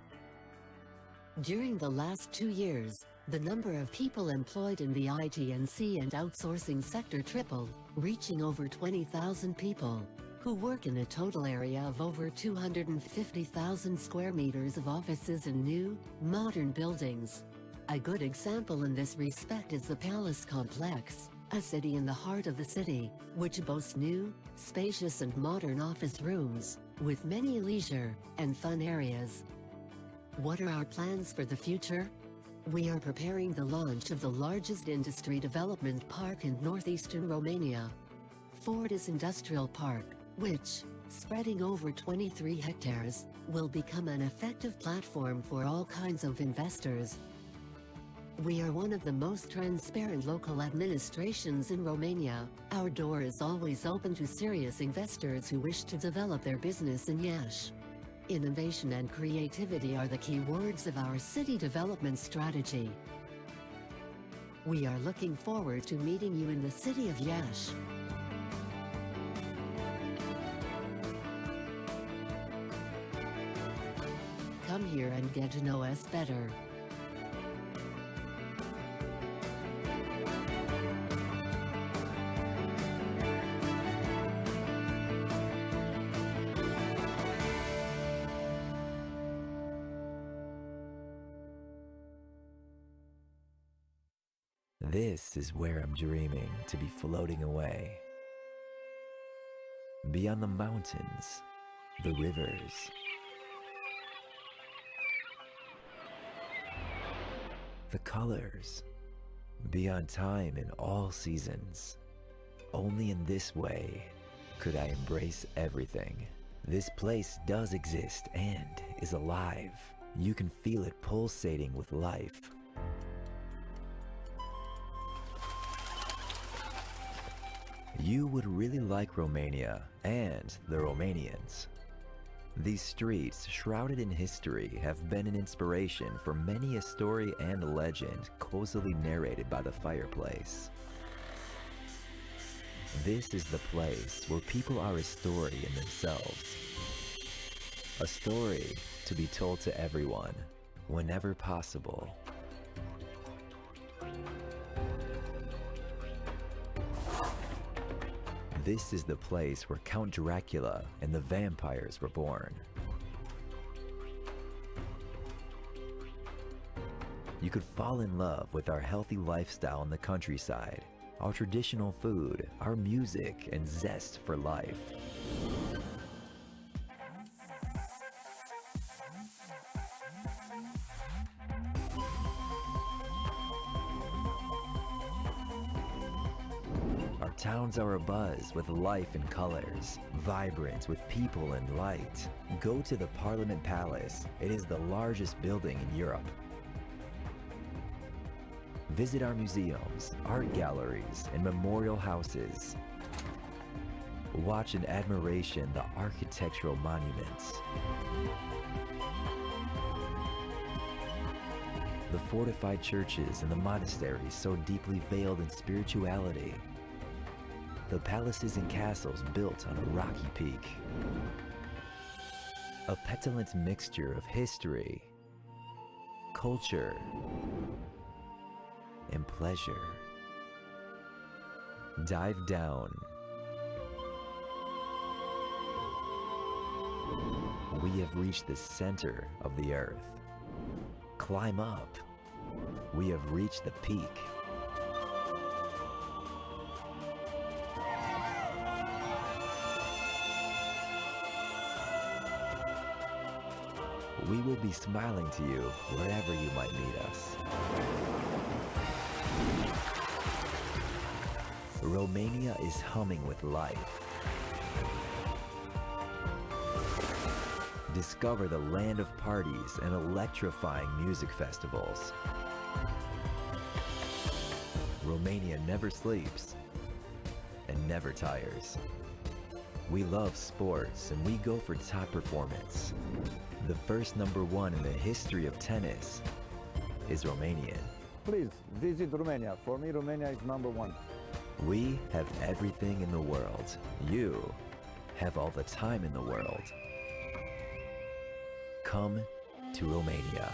During the last 2 years, the number of people employed in the IT&C and outsourcing sector tripled, reaching over 20,000 people, who work in a total area of over 250,000 square meters of offices in new, modern buildings. A good example in this respect is the Palace Complex, a city in the heart of the city, which boasts new, spacious and modern office rooms, with many leisure and fun areas. What are our plans for the future? We are preparing the launch of the largest industry development park in northeastern Romania, Fortis Industrial Park, which, spreading over 23 hectares, will become an effective platform for all kinds of investors. We are one of the most transparent local administrations in Romania. Our door is always open to serious investors who wish to develop their business in Iași. Innovation and creativity are the key words of our city development strategy. We are looking forward to meeting you in the city of Iași. Come here and get to know us better. This is where I'm dreaming to be floating away. Beyond the mountains, the rivers, the colors, beyond time in all seasons. Only in this way could I embrace everything. This place does exist and is alive. You can feel it pulsating with life. You would really like Romania and the Romanians. These streets, shrouded in history, have been an inspiration for many a story and a legend cozily narrated by the fireplace. This is the place where people are a story in themselves. A story to be told to everyone, whenever possible. This is the place where Count Dracula and the vampires were born. You could fall in love with our healthy lifestyle in the countryside, our traditional food, our music, and zest for life. Our towns are abuzz with life and colors, vibrant with people and light. Go to the Parliament Palace. It is the largest building in Europe. Visit our museums, art galleries, and memorial houses. Watch in admiration the architectural monuments. The fortified churches and the monasteries so deeply veiled in spirituality. The palaces and castles built on a rocky peak. A petulant mixture of history, culture, and pleasure. Dive down. We have reached the center of the earth. Climb up. We have reached the peak. We will be smiling to you wherever you might meet us. Romania is humming with life. Discover the land of parties and electrifying music festivals. Romania never sleeps and never tires. We love sports and we go for top performance. The first #1 in the history of tennis is Romanian. Please visit Romania. For me, Romania is #1. We have everything in the world. You have all the time in the world. Come to Romania.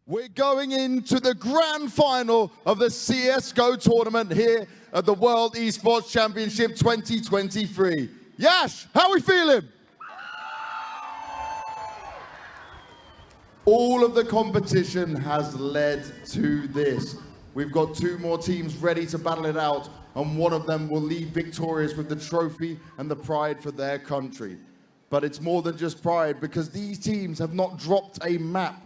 We're going into the grand final of the CSGO tournament here at the World Esports Championship 2023. Yash, how are we feeling? All of the competition has led to this. We've got two more teams ready to battle it out, and one of them will leave victorious with the trophy and the pride for their country. But it's more than just pride, because these teams have not dropped a map.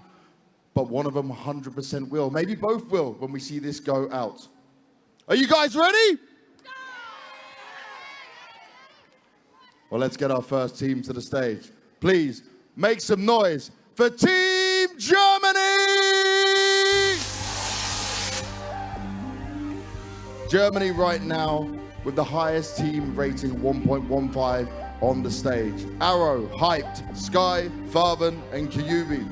But one of them 100% will. Maybe both will when we see this go out. Are you guys ready? Well, let's get our first team to the stage. Please make some noise for Team Germany! Germany right now with the highest team rating 1.15 on the stage. Arrow, Hyped, Sky, Farven, and Kyubi.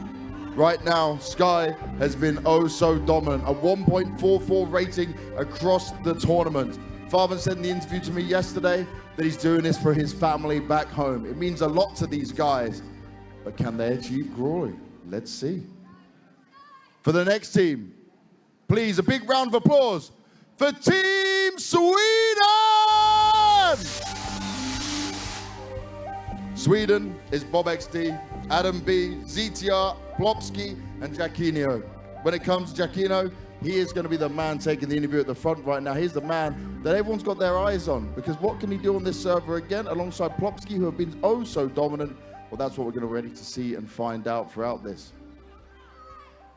Right now, Sky has been oh so dominant, a 1.44 rating across the tournament. Farven said in the interview to me yesterday that he's doing this for his family back home. It means a lot to these guys, but can they achieve glory? Let's see. For the next team, please, a big round of applause for Team Sweden! Sweden is Bob XD, Adam B, ZTR, Plopsky, and Jacquinho. When it comes to Jacquinho, he is going to be the man taking the interview at the front right now. He's the man that everyone's got their eyes on, because what can he do on this server again alongside Plopsky, who have been oh so dominant? Well, that's what we're going to be ready to see and find out throughout this.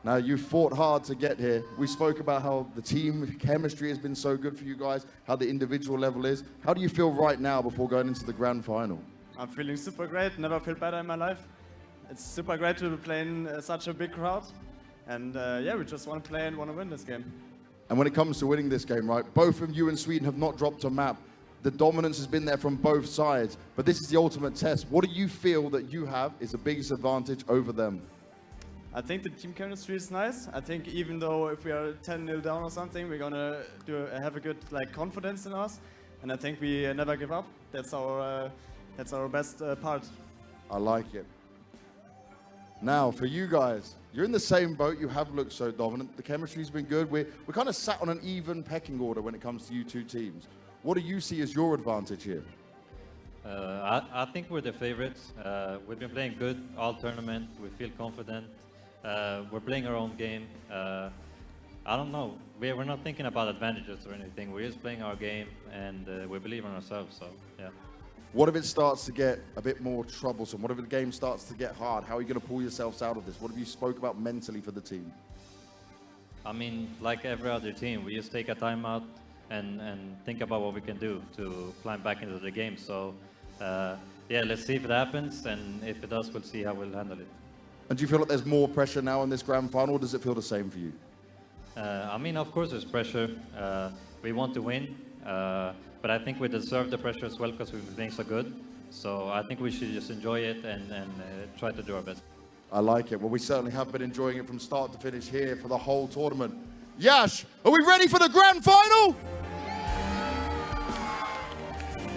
Now, you fought hard to get here. We spoke about how the team chemistry has been so good for you guys, how the individual level is. How do you feel right now before going into the grand final? I'm feeling super great. Never felt better in my life. It's super great to play in such a big crowd. And yeah, we just want to play and want to win this game. And when it comes to winning this game, right, both of you and Sweden have not dropped a map. The dominance has been there from both sides, but this is the ultimate test. What do you feel that you have is the biggest advantage over them? I think the team chemistry is nice. I think even though if we are 10-0 down or something, we're gonna have a good confidence in us. And I think we never give up. That's our best part. I like it. Now, for you guys, you're in the same boat. You have looked so dominant. The chemistry's been good. We're kind of sat on an even pecking order when it comes to you two teams. What do you see as your advantage here? I think we're the favorites. We've been playing good all tournament. We feel confident. We're playing our own game. I don't know. We're not thinking about advantages or anything. We're just playing our game, and we believe in ourselves. So yeah. What if it starts to get a bit more troublesome? What if the game starts to get hard? How are you going to pull yourselves out of this? What have you spoke about mentally for the team? I mean, like every other team, we just take a timeout and think about what we can do to climb back into the game. So yeah, let's see if it happens, and if it does, we'll see how we'll handle it. And do you feel like there's more pressure now in this grand final, or does it feel the same for you? I mean, of course there's pressure. We want to win, but I think we deserve the pressure as well because we've been playing so good. So I think we should just enjoy it and try to do our best. I like it. Well, we certainly have been enjoying it from start to finish here for the whole tournament. Yash, are we ready for the grand final?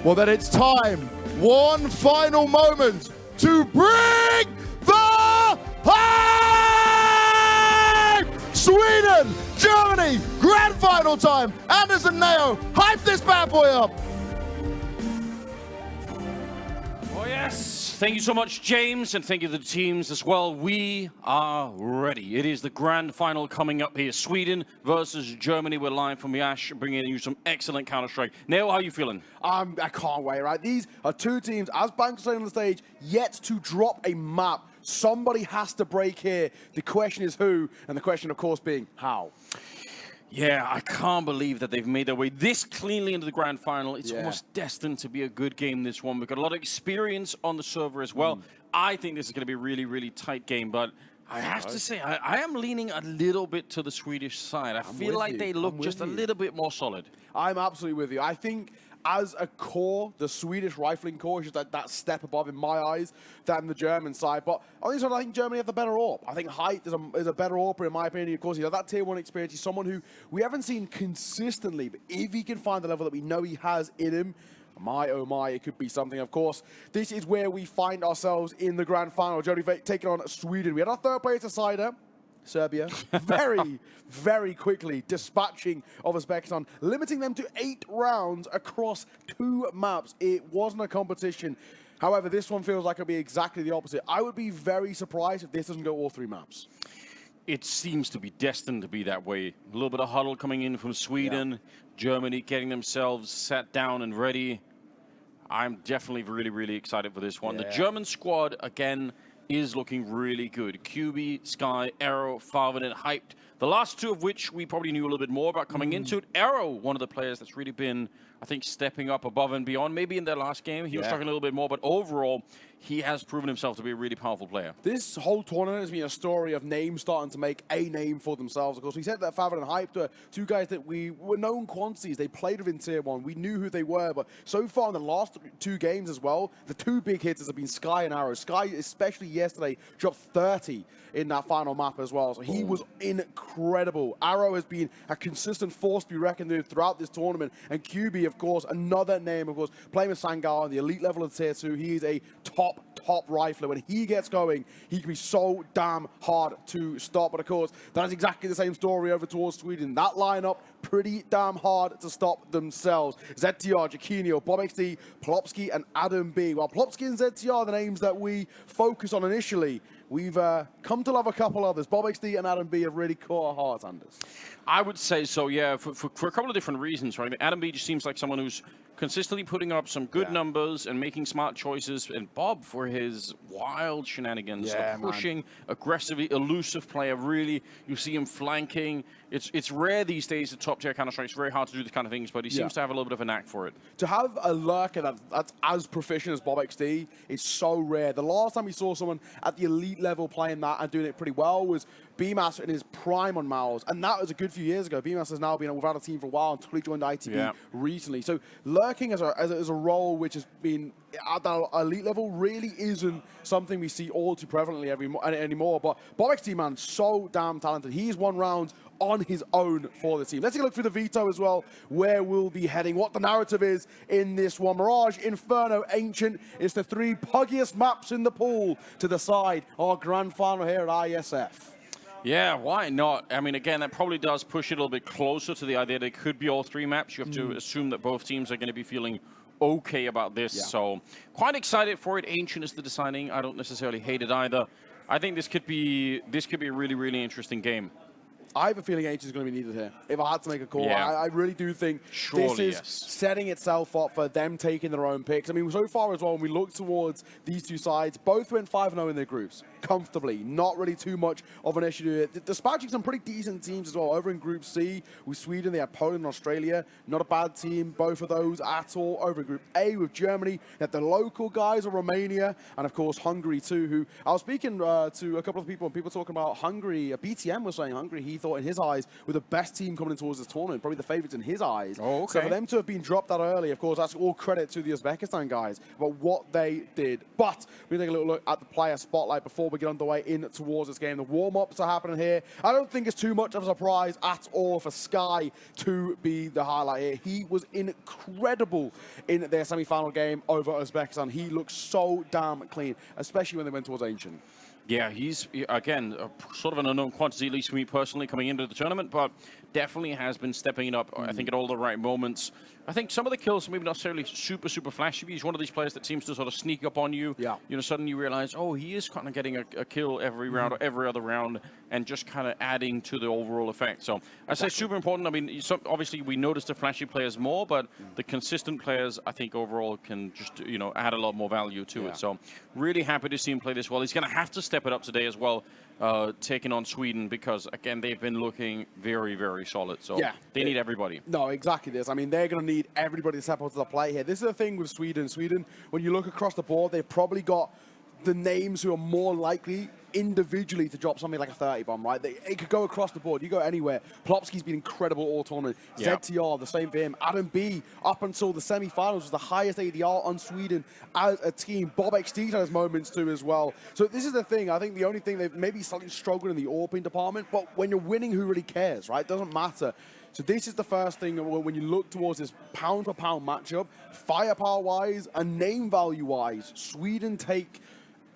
Well, then it's time. One final moment to bring the hype! Sweden, Germany, grand final time. Anders and Neo, hype this bad boy up. Oh, yes. Thank you so much, James, and thank you to the teams as well. We are ready. It is the grand final coming up here. Sweden versus Germany. We're live from Iasi, bringing you some excellent Counter-Strike. Neil, how are you feeling? I can't wait, right? These are two teams, as Banks saying on the stage, yet to drop a map. Somebody has to break here. The question is who, and the question, of course, being how. Yeah, I can't believe that they've made their way this cleanly into the grand final. It's almost destined to be a good game, this one. We've got a lot of experience on the server as well. I think this is going to be a really, really tight game, but I have to say, I am leaning a little bit to the Swedish side. I feel like they look just a little bit more solid. I'm absolutely with you. I think as a core, the Swedish rifling core is just that step above in my eyes than the German side. But on the other side, I think Germany have the better AWP. I think Height is a better AWPer in my opinion. Of course, he has that tier 1 experience. He's someone who we haven't seen consistently, but if he can find the level that we know he has in him, my, oh my, it could be something. Of course, this is where we find ourselves in the grand final. Germany taking on Sweden. We had our third place decider, Serbia, very, very quickly dispatching of Uzbekistan, limiting them to 8 rounds across 2 maps. It wasn't a competition. However, this one feels like it'll be exactly the opposite. I would be very surprised if this doesn't go all 3 maps. It seems to be destined to be that way. A little bit of huddle coming in from Sweden, Germany getting themselves sat down and ready. I'm definitely really, really excited for this one. The German squad, again, is looking really good. QB, Sky, Arrow, Farven, and Hyped. The last 2 of which we probably knew a little bit more about coming into it. Arrow, one of the players that's really been, I think, stepping up above and beyond. Maybe in their last game, he was struggling a little bit more, but overall, he has proven himself to be a really powerful player. This whole tournament has been a story of names starting to make a name for themselves. Of course, we said that Farven and Hyped were 2 guys that we were known quantities. They played within Tier 1. We knew who they were, but so far in the last 2 games as well, the 2 big hitters have been Sky and Arrow. Sky, especially yesterday, dropped 30 in that final map as well. So he was incredible. Arrow has been a consistent force to be reckoned with throughout this tournament. And QB, of course, another name, of course, playing with Sangar on the elite level of Tier 2. He is a top rifler. When he gets going, he can be so damn hard to stop. But of course, that is exactly the same story over towards Sweden. That lineup, pretty damn hard to stop themselves. ZTR, Jaquinho, BobXD, Plopsky, and Adam B. While Plopsky and ZTR are the names that we focus on initially, we've come to love a couple others. BobXD and Adam B have really caught our hearts, Anders. I would say so, yeah, for a couple of different reasons, right? Adam B just seems like someone who's consistently putting up some good numbers and making smart choices, and Bob for his wild shenanigans, pushing, aggressively, elusive player, really, you see him flanking. It's rare these days at top tier Counter-Strike. It's very hard to do these kind of things, but he seems to have a little bit of a knack for it. To have a lurker that's as proficient as BobXD is so rare. The last time we saw someone at the elite level playing that and doing it pretty well was BMaster in his prime on Mouse, and that was a good few years ago. BMaster has now been without a team for a while until he joined ITB recently. So lurking as a role which has been at that elite level really isn't something we see all too prevalently anymore. But BobXD, man, so damn talented. He's won rounds on his own for the team. Let's take a look through the veto as well, where we'll be heading, what the narrative is in this one. Mirage, Inferno, Ancient. It's the 3 puggiest maps in the pool to decide our grand final here at Iesf. Yeah, why not? I mean, again, that probably does push it a little bit closer to the idea that it could be all 3 maps. You have to assume that both teams are going to be feeling okay about this. So quite excited for it. Ancient is the deciding. I don't necessarily hate it either. I think this could be a really, really interesting game. I have a feeling Ancient is going to be needed here. If I had to make a call, I really do think this is setting itself up for them taking their own picks. I mean, so far as well, when we look towards these 2 sides, both went 5-0 in their groups, comfortably. Not really too much of an issue. Dispatching some pretty decent teams as well. Over in Group C with Sweden, they had Poland and Australia. Not a bad team, both of those at all. Over in Group A with Germany, that the local guys of Romania, and of course Hungary too, who I was speaking to a couple of people, and people talking about Hungary. BTM was saying Hungary, he thought in his eyes were the best team coming in towards this tournament, probably the favourites in his eyes. Oh, okay. So for them to have been dropped that early, of course, that's all credit to the Uzbekistan guys about what they did. But we take a little look at the player spotlight before we get underway in towards this game. The warm-ups are happening here. I don't think it's too much of a surprise at all for Sky to be the highlight here. He was incredible in their semi-final game over Uzbekistan. He looked so damn clean, especially when they went towards Ancient. Yeah, he's, again, sort of an unknown quantity, at least for me personally, coming into the tournament, but definitely has been stepping it up, I think, at all the right moments. I think some of the kills maybe not necessarily super, super flashy. He's one of these players that seems to sort of sneak up on you. Yeah. You know, suddenly you realize, oh, he is kind of getting a kill every round or every other round and just kind of adding to the overall effect. So I say super important. I mean, obviously we notice the flashy players more, but the consistent players, I think, overall can just, you know, add a lot more value to it. So really happy to see him play this well. He's going to have to step it up today as well, taking on Sweden, because, again, they've been looking very, very solid. So they need everybody. No, exactly this. I mean, they're going to need everybody to step up to the plate here. This is the thing with Sweden. Sweden, when you look across the board, they've probably got the names who are more likely individually to drop something like a 30 bomb, right? It could go across the board. You go anywhere. Plopsky's been incredible all tournament. ZTR, the same for him. Adam B, up until the semi-finals, was the highest ADR on Sweden as a team. Bob XD had his moments too as well. So this is the thing. I think the only thing they've maybe slightly struggled in the AWPing department, but when you're winning, who really cares, right? It doesn't matter. So this is the first thing when you look towards this pound-for-pound matchup, firepower-wise and name value-wise, Sweden take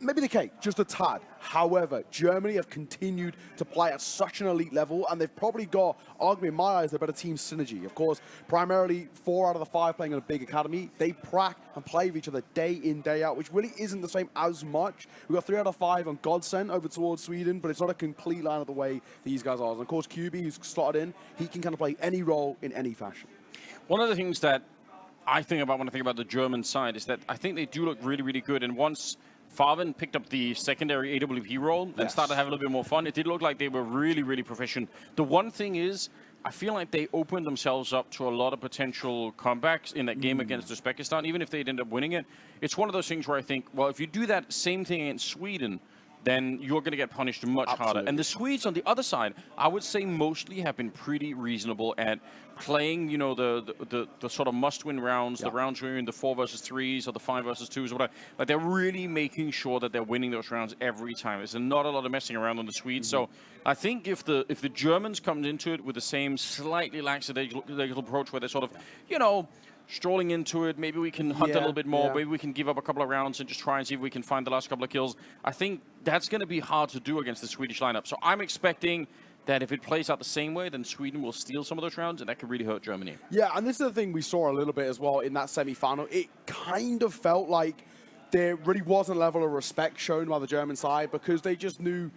maybe the cake, just a tad. However, Germany have continued to play at such an elite level, and they've probably got, arguably in my eyes, the better team synergy. Of course, primarily 4 out of the 5 playing in a big academy. They prac and play with each other day in, day out, which really isn't the same as much. We've got 3 out of 5 on Godsend over towards Sweden, but it's not a complete line of the way these guys are. And of course, QB, who's slotted in, he can kind of play any role in any fashion. One of the things that I think about when I think about the German side is that I think they do look really, really good. And once Farven picked up the secondary AWP role and started to have a little bit more fun, it did look like they were really, really proficient. The one thing is, I feel like they opened themselves up to a lot of potential comebacks in that game against Uzbekistan, even if they'd end up winning it. It's one of those things where I think, well, if you do that same thing against Sweden, then you're going to get punished much harder. And the Swedes on the other side, I would say mostly have been pretty reasonable at playing, you know, the sort of must-win rounds, the rounds where you're in the 4 versus 3s or the 5 versus 2s or whatever. Like, they're really making sure that they're winning those rounds every time. There's not a lot of messing around on the Swedes. So I think if the Germans come into it with the same slightly lackadaisical approach where they're sort of, you know, strolling into it, maybe we can hunt a little bit more, maybe we can give up a couple of rounds and just try and see if we can find the last couple of kills. I think that's going to be hard to do against the Swedish lineup. So I'm expecting that if it plays out the same way, then Sweden will steal some of those rounds, and that could really hurt Germany. Yeah, and this is the thing we saw a little bit as well in that semi-final. It kind of felt like there really wasn't a level of respect shown by the German side because they just knew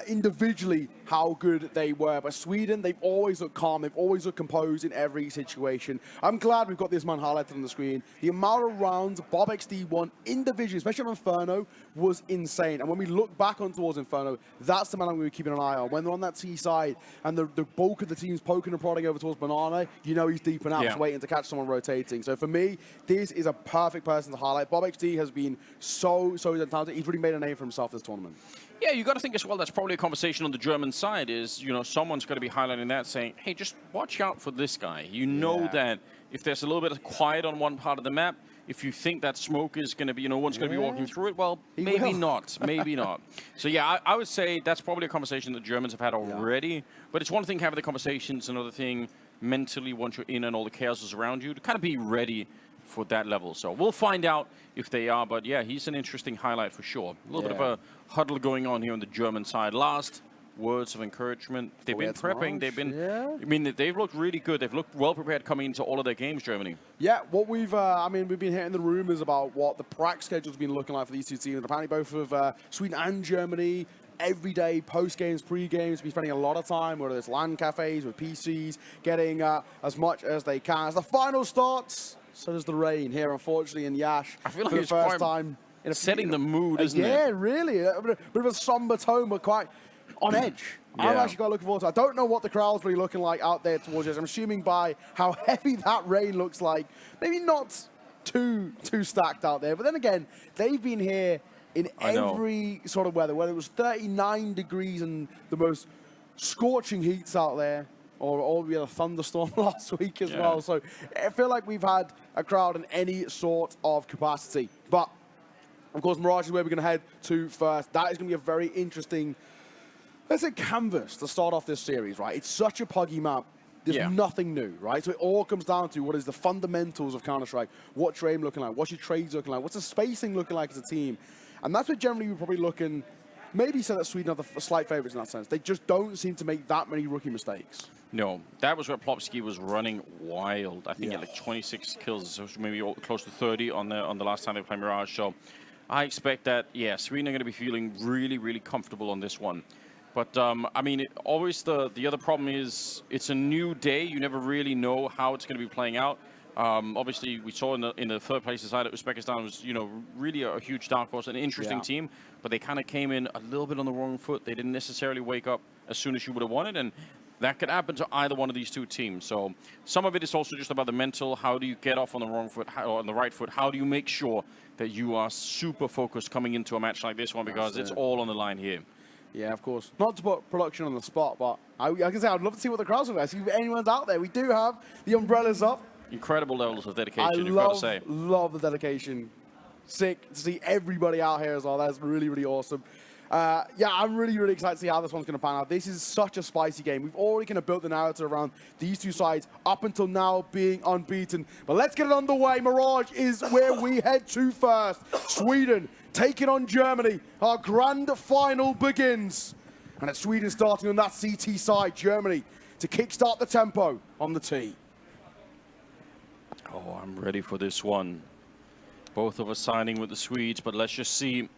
individually how good they were. But Sweden, they've always looked calm. They've always looked composed in every situation. I'm glad we've got this man highlighted on the screen. The amount of rounds Bob XD won individually, especially on Inferno, was insane. And when we look back on towards Inferno, that's the man I'm going to be keeping an eye on. When they're on that T side and the bulk of the team's poking and prodding over towards Banana, you know he's deep and out, just waiting to catch someone rotating. So for me, this is a perfect person to highlight. Bob XD has been so talented. He's really made a name for himself this tournament. Yeah, you got to think as well, that's probably a conversation on the German side is, you know, someone's going to be highlighting that saying, hey, just watch out for this guy. You know that if there's a little bit of quiet on one part of the map, if you think that smoke is going to be, you know, one's going to be walking through it, well, maybe not. Maybe not. So, yeah, I would say that's probably a conversation that Germans have had already. But it's one thing having the conversations, another thing mentally once you're in and all the chaos is around you to kind of be ready for that level. So we'll find out if they are. But, yeah, he's an interesting highlight for sure. A little bit of a huddle going on here on the German side. Last words of encouragement. They've been prepping. They've been, I mean, they've looked really good. They've looked well prepared coming into all of their games, Germany. Yeah, what we've, I mean, we've been hitting the rumors about what the prac schedule's been looking like for these two teams. Apparently both of Sweden and Germany, every day, post-games, pre-games, be spending a lot of time, whether it's LAN cafes with PCs, getting as much as they can. As the final starts, so does the rain here, unfortunately, in Iasi. I feel like for it's the first quite time in setting the mood, isn't it? Yeah, really. A bit of a somber tone, but quite on edge. I'm actually quite looking forward to it. I don't know what the crowd's really looking like out there towards us. I'm assuming by how heavy that rain looks like, maybe not too stacked out there. But then again, they've been here in every sort of weather, whether it was 39 degrees and the most scorching heats out there, or we had a thunderstorm last week as Yeah. well. So I feel like we've had a crowd in any sort of capacity. But of course, Mirage is where we're going to head to first. That is going to be a very interesting, let's say, canvas to start off this series, right? It's such a puggy map. There's nothing new, right? So it all comes down to what is the fundamentals of Counter-Strike. What's your aim looking like? What's your trades looking like? What's the spacing looking like as a team? And that's what generally we're probably looking, maybe say that Sweden are the slight favourites in that sense. They just don't seem to make that many rookie mistakes. No, that was where Plopsky was running wild. I think he had like 26 kills, so maybe close to 30 on the last time they played Mirage. So I expect that, yeah, Sweden are going to be feeling really, really comfortable on this one. But, I mean, always the other problem is it's a new day. You never really know how it's going to be playing out. Obviously, we saw in the third place side that Uzbekistan was, you know, really a huge dark horse, an interesting team. But they kind of came in a little bit on the wrong foot. They didn't necessarily wake up as soon as you would have wanted. And that could happen to either one of these two teams. So some of it is also just about the mental. How do you get off on the wrong foot or on the right foot? How do you make sure that you are super focused coming into a match like this one? Because it's all on the line here. Yeah, of course. Not to put production on the spot, but I can say I'd love to see what the crowd's like. See if anyone's out there. We do have the umbrellas up. Incredible levels of dedication, you've got to say. Love the dedication. Sick to see everybody out here as well. That's really, really awesome. Yeah, I'm really, really excited to see how this one's going to pan out. This is such a spicy game. We've already kind of built the narrative around these two sides up until now being unbeaten. But let's get it underway. Mirage is where we head to first. Sweden taking on Germany. Our grand final begins. And it's Sweden starting on that CT side. Germany to kickstart the tempo on the T. Oh, I'm ready for this one. Both of us signing with the Swedes, but let's just see.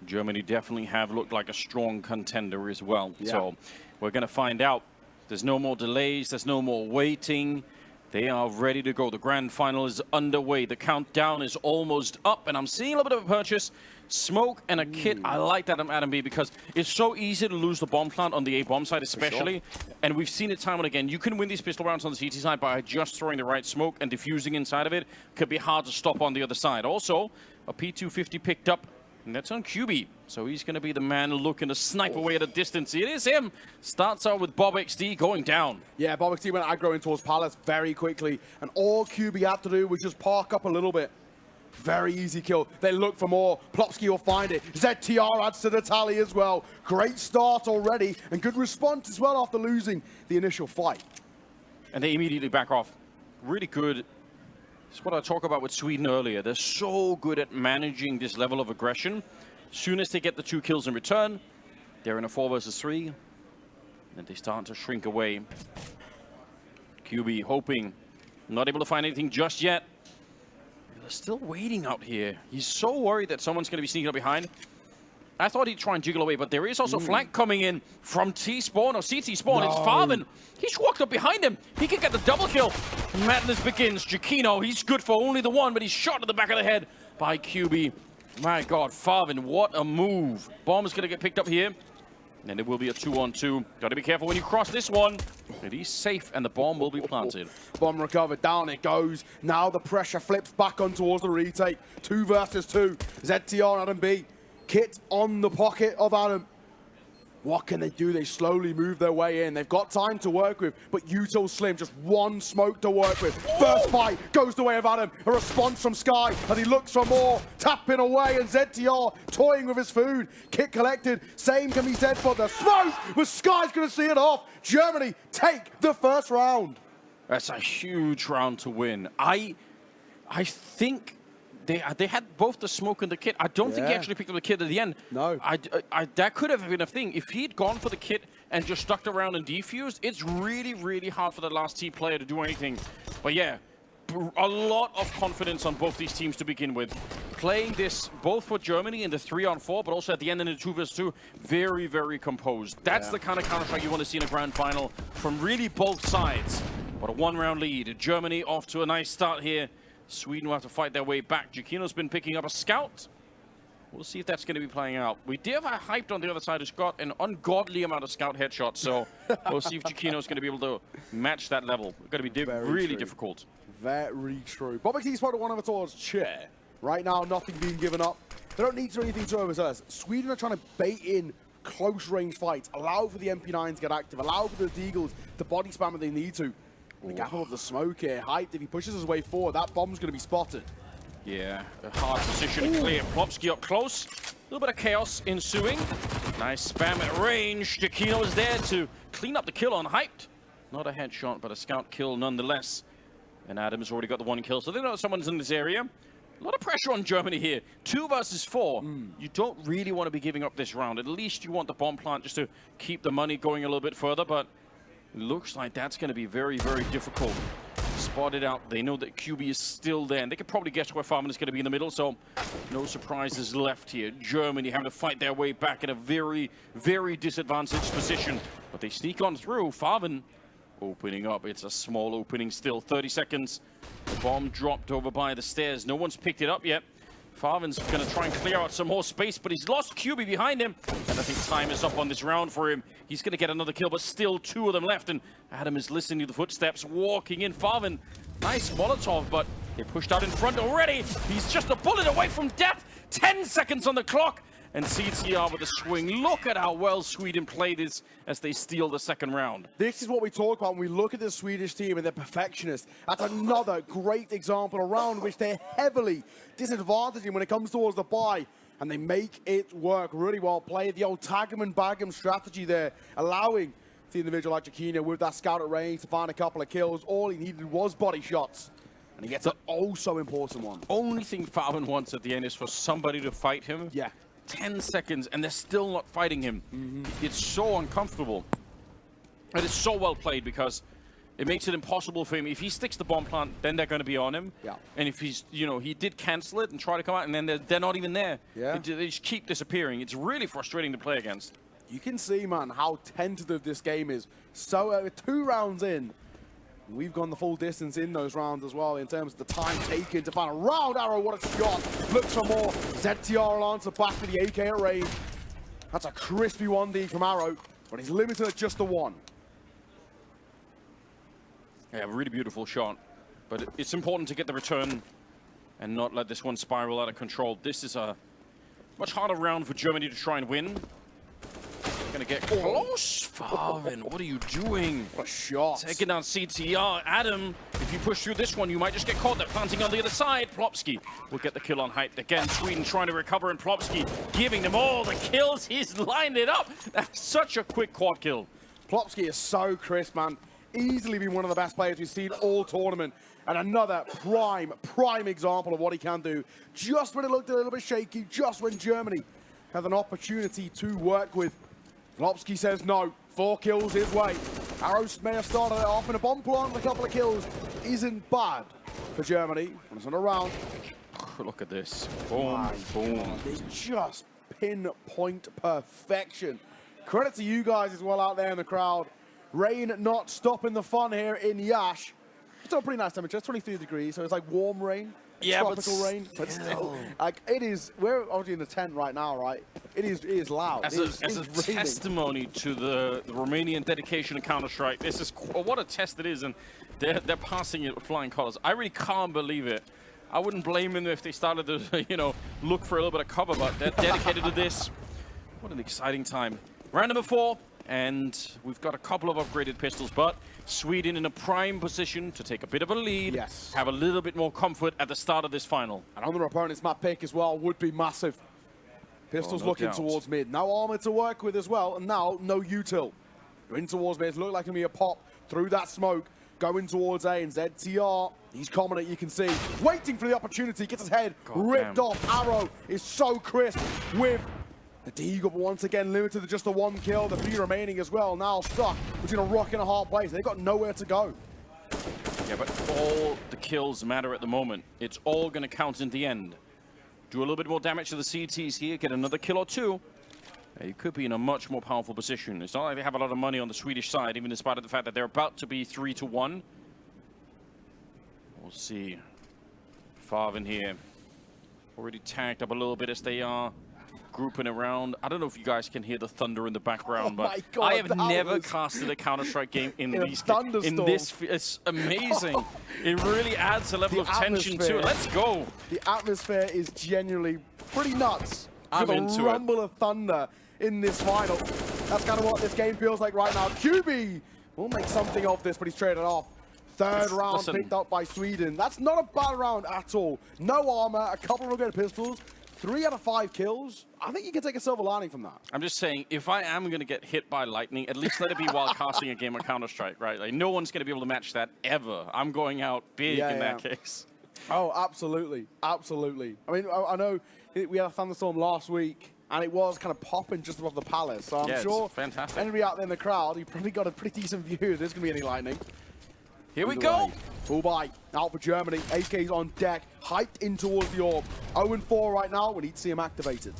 Germany definitely have looked like a strong contender as well. Yeah. So we're going to find out. There's no more delays. There's no more waiting. They are ready to go. The grand final is underway. The countdown is almost up, and I'm seeing a little bit of a purchase. Smoke and a kit. I like that, Adam B, because it's so easy to lose the bomb plant on the A bomb side, especially. And we've seen it time and again. You can win these pistol rounds on the CT side by just throwing the right smoke and diffusing inside of it. Could be hard to stop on the other side. Also, a P250 picked up, and that's on QB. So he's going to be the man looking to snipe away at a distance. It is him. Starts out with Bob XD going down. Yeah, Bob XD went aggro in towards Palace very quickly. And all QB had to do was just park up a little bit. Very easy kill. They look for more. Plopsky will find it. ZTR adds to the tally as well. Great start already. And good response as well after losing the initial fight. And they immediately back off. Really good. It's what I talked about with Sweden earlier. They're so good at managing this level of aggression. As soon as they get the 2 kills in return, they're in a 4 versus 3. And they start to shrink away. QB hoping. Not able to find anything just yet. They're still waiting out here. He's so worried that someone's going to be sneaking up behind. I thought he'd try and jiggle away, but there is also flank coming in from T-spawn or CT spawn. It's Farven. He's walked up behind him. He can get the double kill. Madness begins. Giacchino, he's good for only the 1, but he's shot to the back of the head by QB. My God, Farven, what a move. Bomb is going to get picked up here. And it will be a 2-on-2. Got to be careful when you cross this one. But he's safe, and the bomb will be planted. Bomb recovered. Down it goes. Now the pressure flips back on towards the retake. 2 versus 2. ZTR and Adam B. Kit on the pocket of Adam. What can they do? They slowly move their way in. They've got time to work with, but Util Slim, just 1 smoke to work with. First fight goes the way of Adam. A response from Sky as he looks for more. Tapping away, and ZTR toying with his food. Kit collected. Same can be said for the smoke, but Sky's going to see it off. Germany take the first round. That's a huge round to win. I think they had both the smoke and the kit. I don't think he actually picked up the kit at the end. No. That could have been a thing. If he'd gone for the kit and just stuck around and defused, it's really, really hard for the last T player to do anything. But yeah, a lot of confidence on both these teams to begin with. Playing this both for Germany in the 3-on-4, but also at the end in the 2 versus 2, very, very composed. That's the kind of Counter-Strike you want to see in a grand final from really both sides. But a 1-round lead. Germany off to a nice start here. Sweden will have to fight their way back. Giacchino's been picking up a scout. We'll see if that's going to be playing out. We did have Hyped on the other side who's got an ungodly amount of scout headshots, so we'll see if Giacchino's going to be able to match that level. It's going to be really difficult. Very true. Bob XD spotted one over towards Chair. Right now, nothing being given up. They don't need to do anything to overseas. Sweden are trying to bait in close-range fights, allow for the MP9 to get active, allow for the Deagles to body spam if they need to. The gap of the smoke here, Hyped, if he pushes his way forward, that bomb's going to be spotted. Yeah, a hard position to clear. Plopsky up close. A little bit of chaos ensuing. Nice spam at range. Takino is there to clean up the kill on Hyped. Not a headshot, but a scout kill nonetheless. And Adam's already got the 1 kill, so they know someone's in this area. A lot of pressure on Germany here. 2 versus 4. You don't really want to be giving up this round. At least you want the bomb plant just to keep the money going a little bit further, but it looks like that's going to be very, very difficult. Spotted out. They know that QB is still there, and they could probably guess where Farman is going to be in the middle, so no surprises left here. Germany having to fight their way back in a very, very disadvantaged position. But they sneak on through. Farman opening up. It's a small opening still. 30 seconds. The bomb dropped over by the stairs. No one's picked it up yet. Farvan's going to try and clear out some more space, but he's lost QB behind him. And I think time is up on this round for him. He's going to get another kill, but still 2 of them left. And Adam is listening to the footsteps, walking in. Farvan, nice Molotov, but they pushed out in front already. He's just a bullet away from death. 10 seconds on the clock. And CTR with a swing. Look at how well Sweden played this as they steal the second round. This is what we talk about when we look at the Swedish team and they're perfectionists. That's another great example around which they're heavily disadvantaging when it comes towards the buy. And they make it work really well played. The old tag 'em and bag 'em strategy there, allowing the individual like Jakino with that scout at range to find a couple of kills. All he needed was body shots. And he gets an oh-so important one. Only thing Farvan wants at the end is for somebody to fight him. Yeah. 10 seconds, and they're still not fighting him. It's so uncomfortable. And it's so well played because it makes it impossible for him. If he sticks the bomb plant, then they're going to be on him. Yeah. And if he's, you know, he did cancel it and try to come out, and then they're not even there. Yeah. They just keep disappearing. It's really frustrating to play against. You can see, man, how tentative this game is. So, 2 rounds in, we've gone the full distance in those rounds as well in terms of the time taken to find a round. Arrow, what a shot. Looks for more. ZTR will answer back with the AK at range. That's a crispy 1D from Arrow, but he's limited at just the 1. Yeah, really beautiful shot. But it's important to get the return and not let this one spiral out of control. This is a much harder round for Germany to try and win. Gonna get close. Farvan, what are you doing? What a shot. Taking down CTR. Adam, if you push through this one, you might just get caught. They're planting on the other side. Plopsky will get the kill on Hyped. Again, Sweden trying to recover, and Plopsky giving them all the kills. He's lined it up. That's such a quick quad kill. Plopsky is so crisp, man. Easily been one of the best players we've seen all tournament. And another prime example of what he can do. Just when it looked a little bit shaky, just when Germany had an opportunity to work with. Plopsky says no. 4 kills his way. Arrows may have started it off in a bomb plant with a couple of kills. Isn't bad for Germany. And it's on a round. Look at this. Boom, boom. It's just pinpoint perfection. Credit to you guys as well out there in the crowd. Rain not stopping the fun here in Yash. It's a pretty nice temperature. It's 23 degrees, so it's like warm rain. Yeah, tropical rain, but still, like it is. We're obviously in the tent right now, right? It is loud. As a testimony to the Romanian dedication to Counter-Strike, this is what a test it is, and they're passing it with flying colors. I really can't believe it. I wouldn't blame them if they started to, you know, look for a little bit of cover, but they're dedicated to this. What an exciting time. Round number 4, and we've got a couple of upgraded pistols, but Sweden in a prime position to take a bit of a lead, have a little bit more comfort at the start of this final. And on their opponent's map pick as well would be massive. Pistols looking towards mid. No armor to work with as well, and now no util. Going towards mid, look like it'll be a pop through that smoke. Going towards A, and ZTR, he's coming, you can see. Waiting for the opportunity, gets his head ripped off. Arrow is so crisp with the Deagle, but once again limited to just the 1 kill. The 3 remaining as well, now stuck between a rock and a hard place. They've got nowhere to go. Yeah, but all the kills matter at the moment. It's all going to count in the end. Do a little bit more damage to the CTs here, get another kill or 2. You could be in a much more powerful position. It's not like they have a lot of money on the Swedish side, even in spite of the fact that they're about to be 3-1. We'll see. Farvan here. Already tagged up a little bit as they are grouping around. I don't know if you guys can hear the thunder in the background, but God, I have never casted a Counter-Strike game in these this. It's amazing. It really adds a level of tension to it. Let's go. The atmosphere is genuinely pretty nuts. I'm the into rumble of thunder in this final. That's kind of what this game feels like right now. QB will make something of this, but he's traded off. Third round picked up by Sweden. That's not a bad round at all. No armor, a couple of good pistols, 3 out of 5 kills. I think you can take a silver lining from that. I'm just saying, if I am going to get hit by lightning, at least let it be while casting a game of Counter-Strike, right? Like, no one's going to be able to match that ever. I'm going out big in that case. Oh, absolutely. Absolutely. I mean, I know we had a thunderstorm last week, and it was kind of popping just above the palace. So I'm sure fantastic. Anybody out there in the crowd, you probably got a pretty decent view if there's going to be any lightning. Here we go. Full buy out for Germany. AK's on deck, hyped in towards the orb. 0-4 right now. We need to see him activated.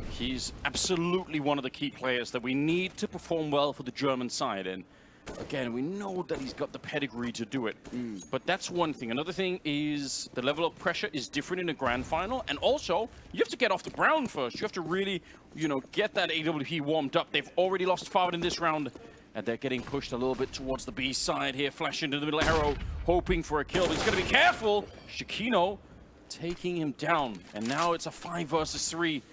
He's absolutely one of the key players that we need to perform well for the German side. And again, we know that he's got the pedigree to do it. But that's one thing. Another thing is the level of pressure is different in a grand final. And also, you have to get off the ground first. You have to really, you know, get that AWP warmed up. They've already lost forward in this round. And they're getting pushed a little bit towards the B side here. Flash into the middle arrow, hoping for a kill. But he's going to be careful. Shikino taking him down. And now it's a 5 versus 3.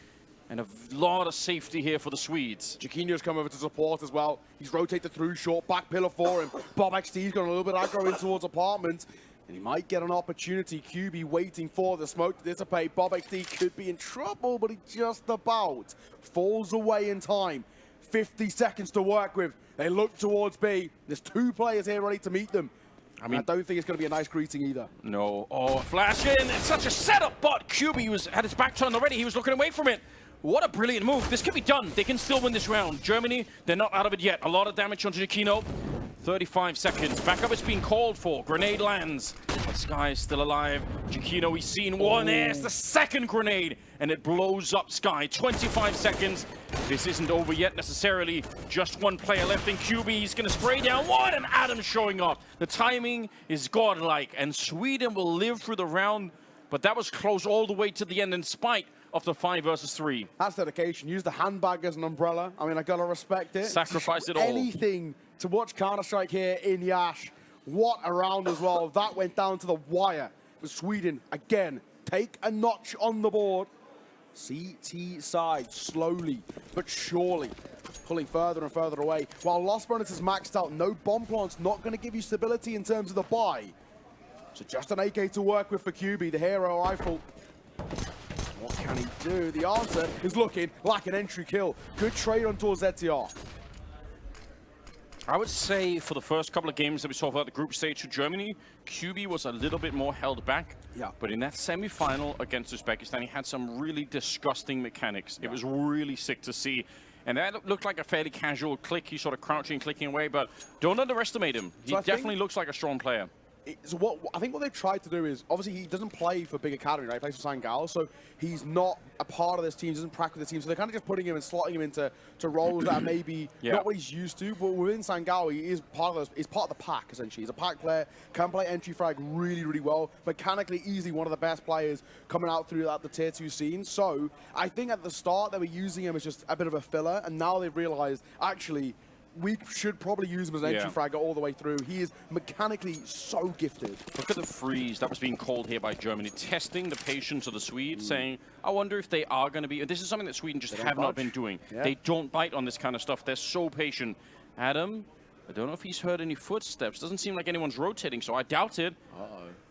And a lot of safety here for the Swedes. Chiquinho's come over to support as well. He's rotated through short, back pillar for him. Bob XT's got a little bit aggro in towards apartment. And he might get an opportunity. QB waiting for the smoke to dissipate. Bob XT could be in trouble, but he just about falls away in time. 50 seconds to work with. They look towards B. There's 2 players here ready to meet them. I mean, I don't think it's going to be a nice greeting either. No. Oh, flash in. It's such a setup, but QB had his back turned already. He was looking away from it. What a brilliant move. This can be done. They can still win this round. Germany, they're not out of it yet. A lot of damage onto Shikino. 35 seconds. Backup is being called for. Grenade lands. But Sky is still alive. Shikino, he's seen one. There's the second grenade. And it blows up Sky. 25 seconds. This isn't over yet necessarily. Just one player left in QB. He's going to spray down one. And Adam's showing off. The timing is godlike. And Sweden will live through the round. But that was close all the way to the end in spite of the 5 versus 3. That's dedication. Use the handbag as an umbrella. I mean, I gotta respect it. Sacrifice it all. Anything to watch Counter-Strike here in Yash. What a round as well. That went down to the wire. For Sweden, again, take a notch on the board. CT side, slowly but surely, pulling further and further away. While Lost Bonus is maxed out, no bomb plant's not going to give you stability in terms of the buy. So just an AK to work with for QB, the hero rifle. What can he do? The answer is looking like an entry kill. Good trade on towards ZTR. I would say for the first couple of games that we saw throughout the group stage for Germany, QB was a little bit more held back. Yeah. But in that semi-final against Uzbekistan, he had some really disgusting mechanics. It was really sick to see. And that looked like a fairly casual click. He's sort of crouching, clicking away, but don't underestimate him. He definitely looks like a strong player. So I think what they've tried to do is, obviously he doesn't play for Big Academy, right? He plays for Sangal, so he's not a part of this team, doesn't practice with the team, so they're kind of just putting him and slotting him into roles that are maybe not what he's used to, but within Sangal, he is part of he's part of the pack, essentially. He's a pack player, can play entry frag really, really well, mechanically easily one of the best players coming out through the tier 2 scene. So I think at the start they were using him as just a bit of a filler, and now they've realized, actually, we should probably use him as an entry fragger all the way through. He is mechanically so gifted. Look at the freeze that was being called here by Germany, testing the patience of the Swedes, saying, I wonder if they are going to be... This is something that Sweden just have not been doing. They don't bite on this kind of stuff. They're so patient. Adam, I don't know if he's heard any footsteps. Doesn't seem like anyone's rotating, so I doubt it.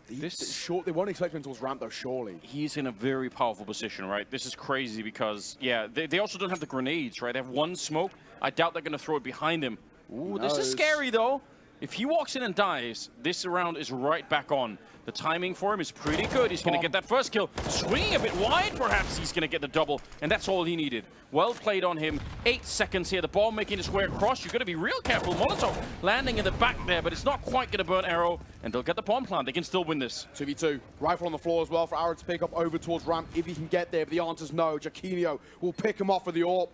They won't expect him towards ramp, though, surely. He's in a very powerful position, right? This is crazy because, they also don't have the grenades, right? They have one smoke. I doubt they're going to throw it behind him. Ooh, this is scary, though. If he walks in and dies, this round is right back on. The timing for him is pretty good. He's going to get that first kill. Swinging a bit wide, perhaps he's going to get the double, and that's all he needed. Well played on him. 8 seconds here. The ball making its way across. You've got to be real careful. Molotov landing in the back there, but it's not quite going to burn Arrow, and they'll get the bomb plant. They can still win this. 2v2. Rifle on the floor as well for Arrow to pick up over towards ramp if he can get there, but the answer's no. Jaquinho will pick him off with the AWP.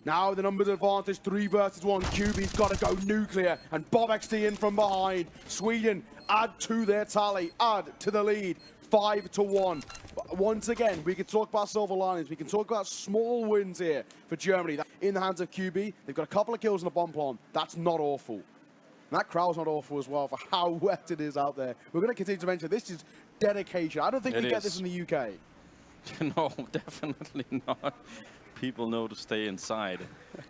Now the numbers advantage, 3 versus 1. QB's got to go nuclear, and Bob XT in from behind. Sweden add to their tally, add to the lead, 5-1. Once again, we can talk about silver linings. We can talk about small wins here for Germany. In the hands of QB, they've got a couple of kills in the bomb plant. That's not awful. And that crowd's not awful as well for how wet it is out there. We're going to continue to mention this is dedication. I don't think we get this in the UK. No, definitely not. people know to stay inside.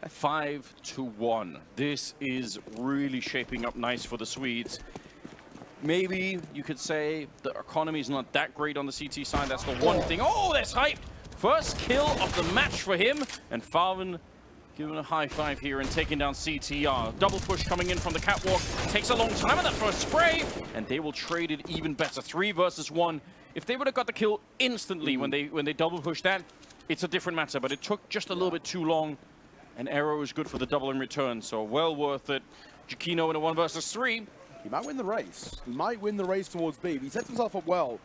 5-1. This is really shaping up nice for the Swedes. Maybe you could say the economy is not that great on the CT side. That's the one thing. Oh, that's hyped. First kill of the match for him. And Farven giving a high five here and taking down CTR. Double push coming in from the catwalk. Takes a long time on that first spray. And they will trade it even better. 3 versus 1. If they would have got the kill instantly when they double pushed that, it's a different matter. But it took just a little bit too long. And Arrow is good for the double in return. So well worth it. Giacchino in a 1 versus 3. He might win the race. He might win the race towards B. He sets himself up well.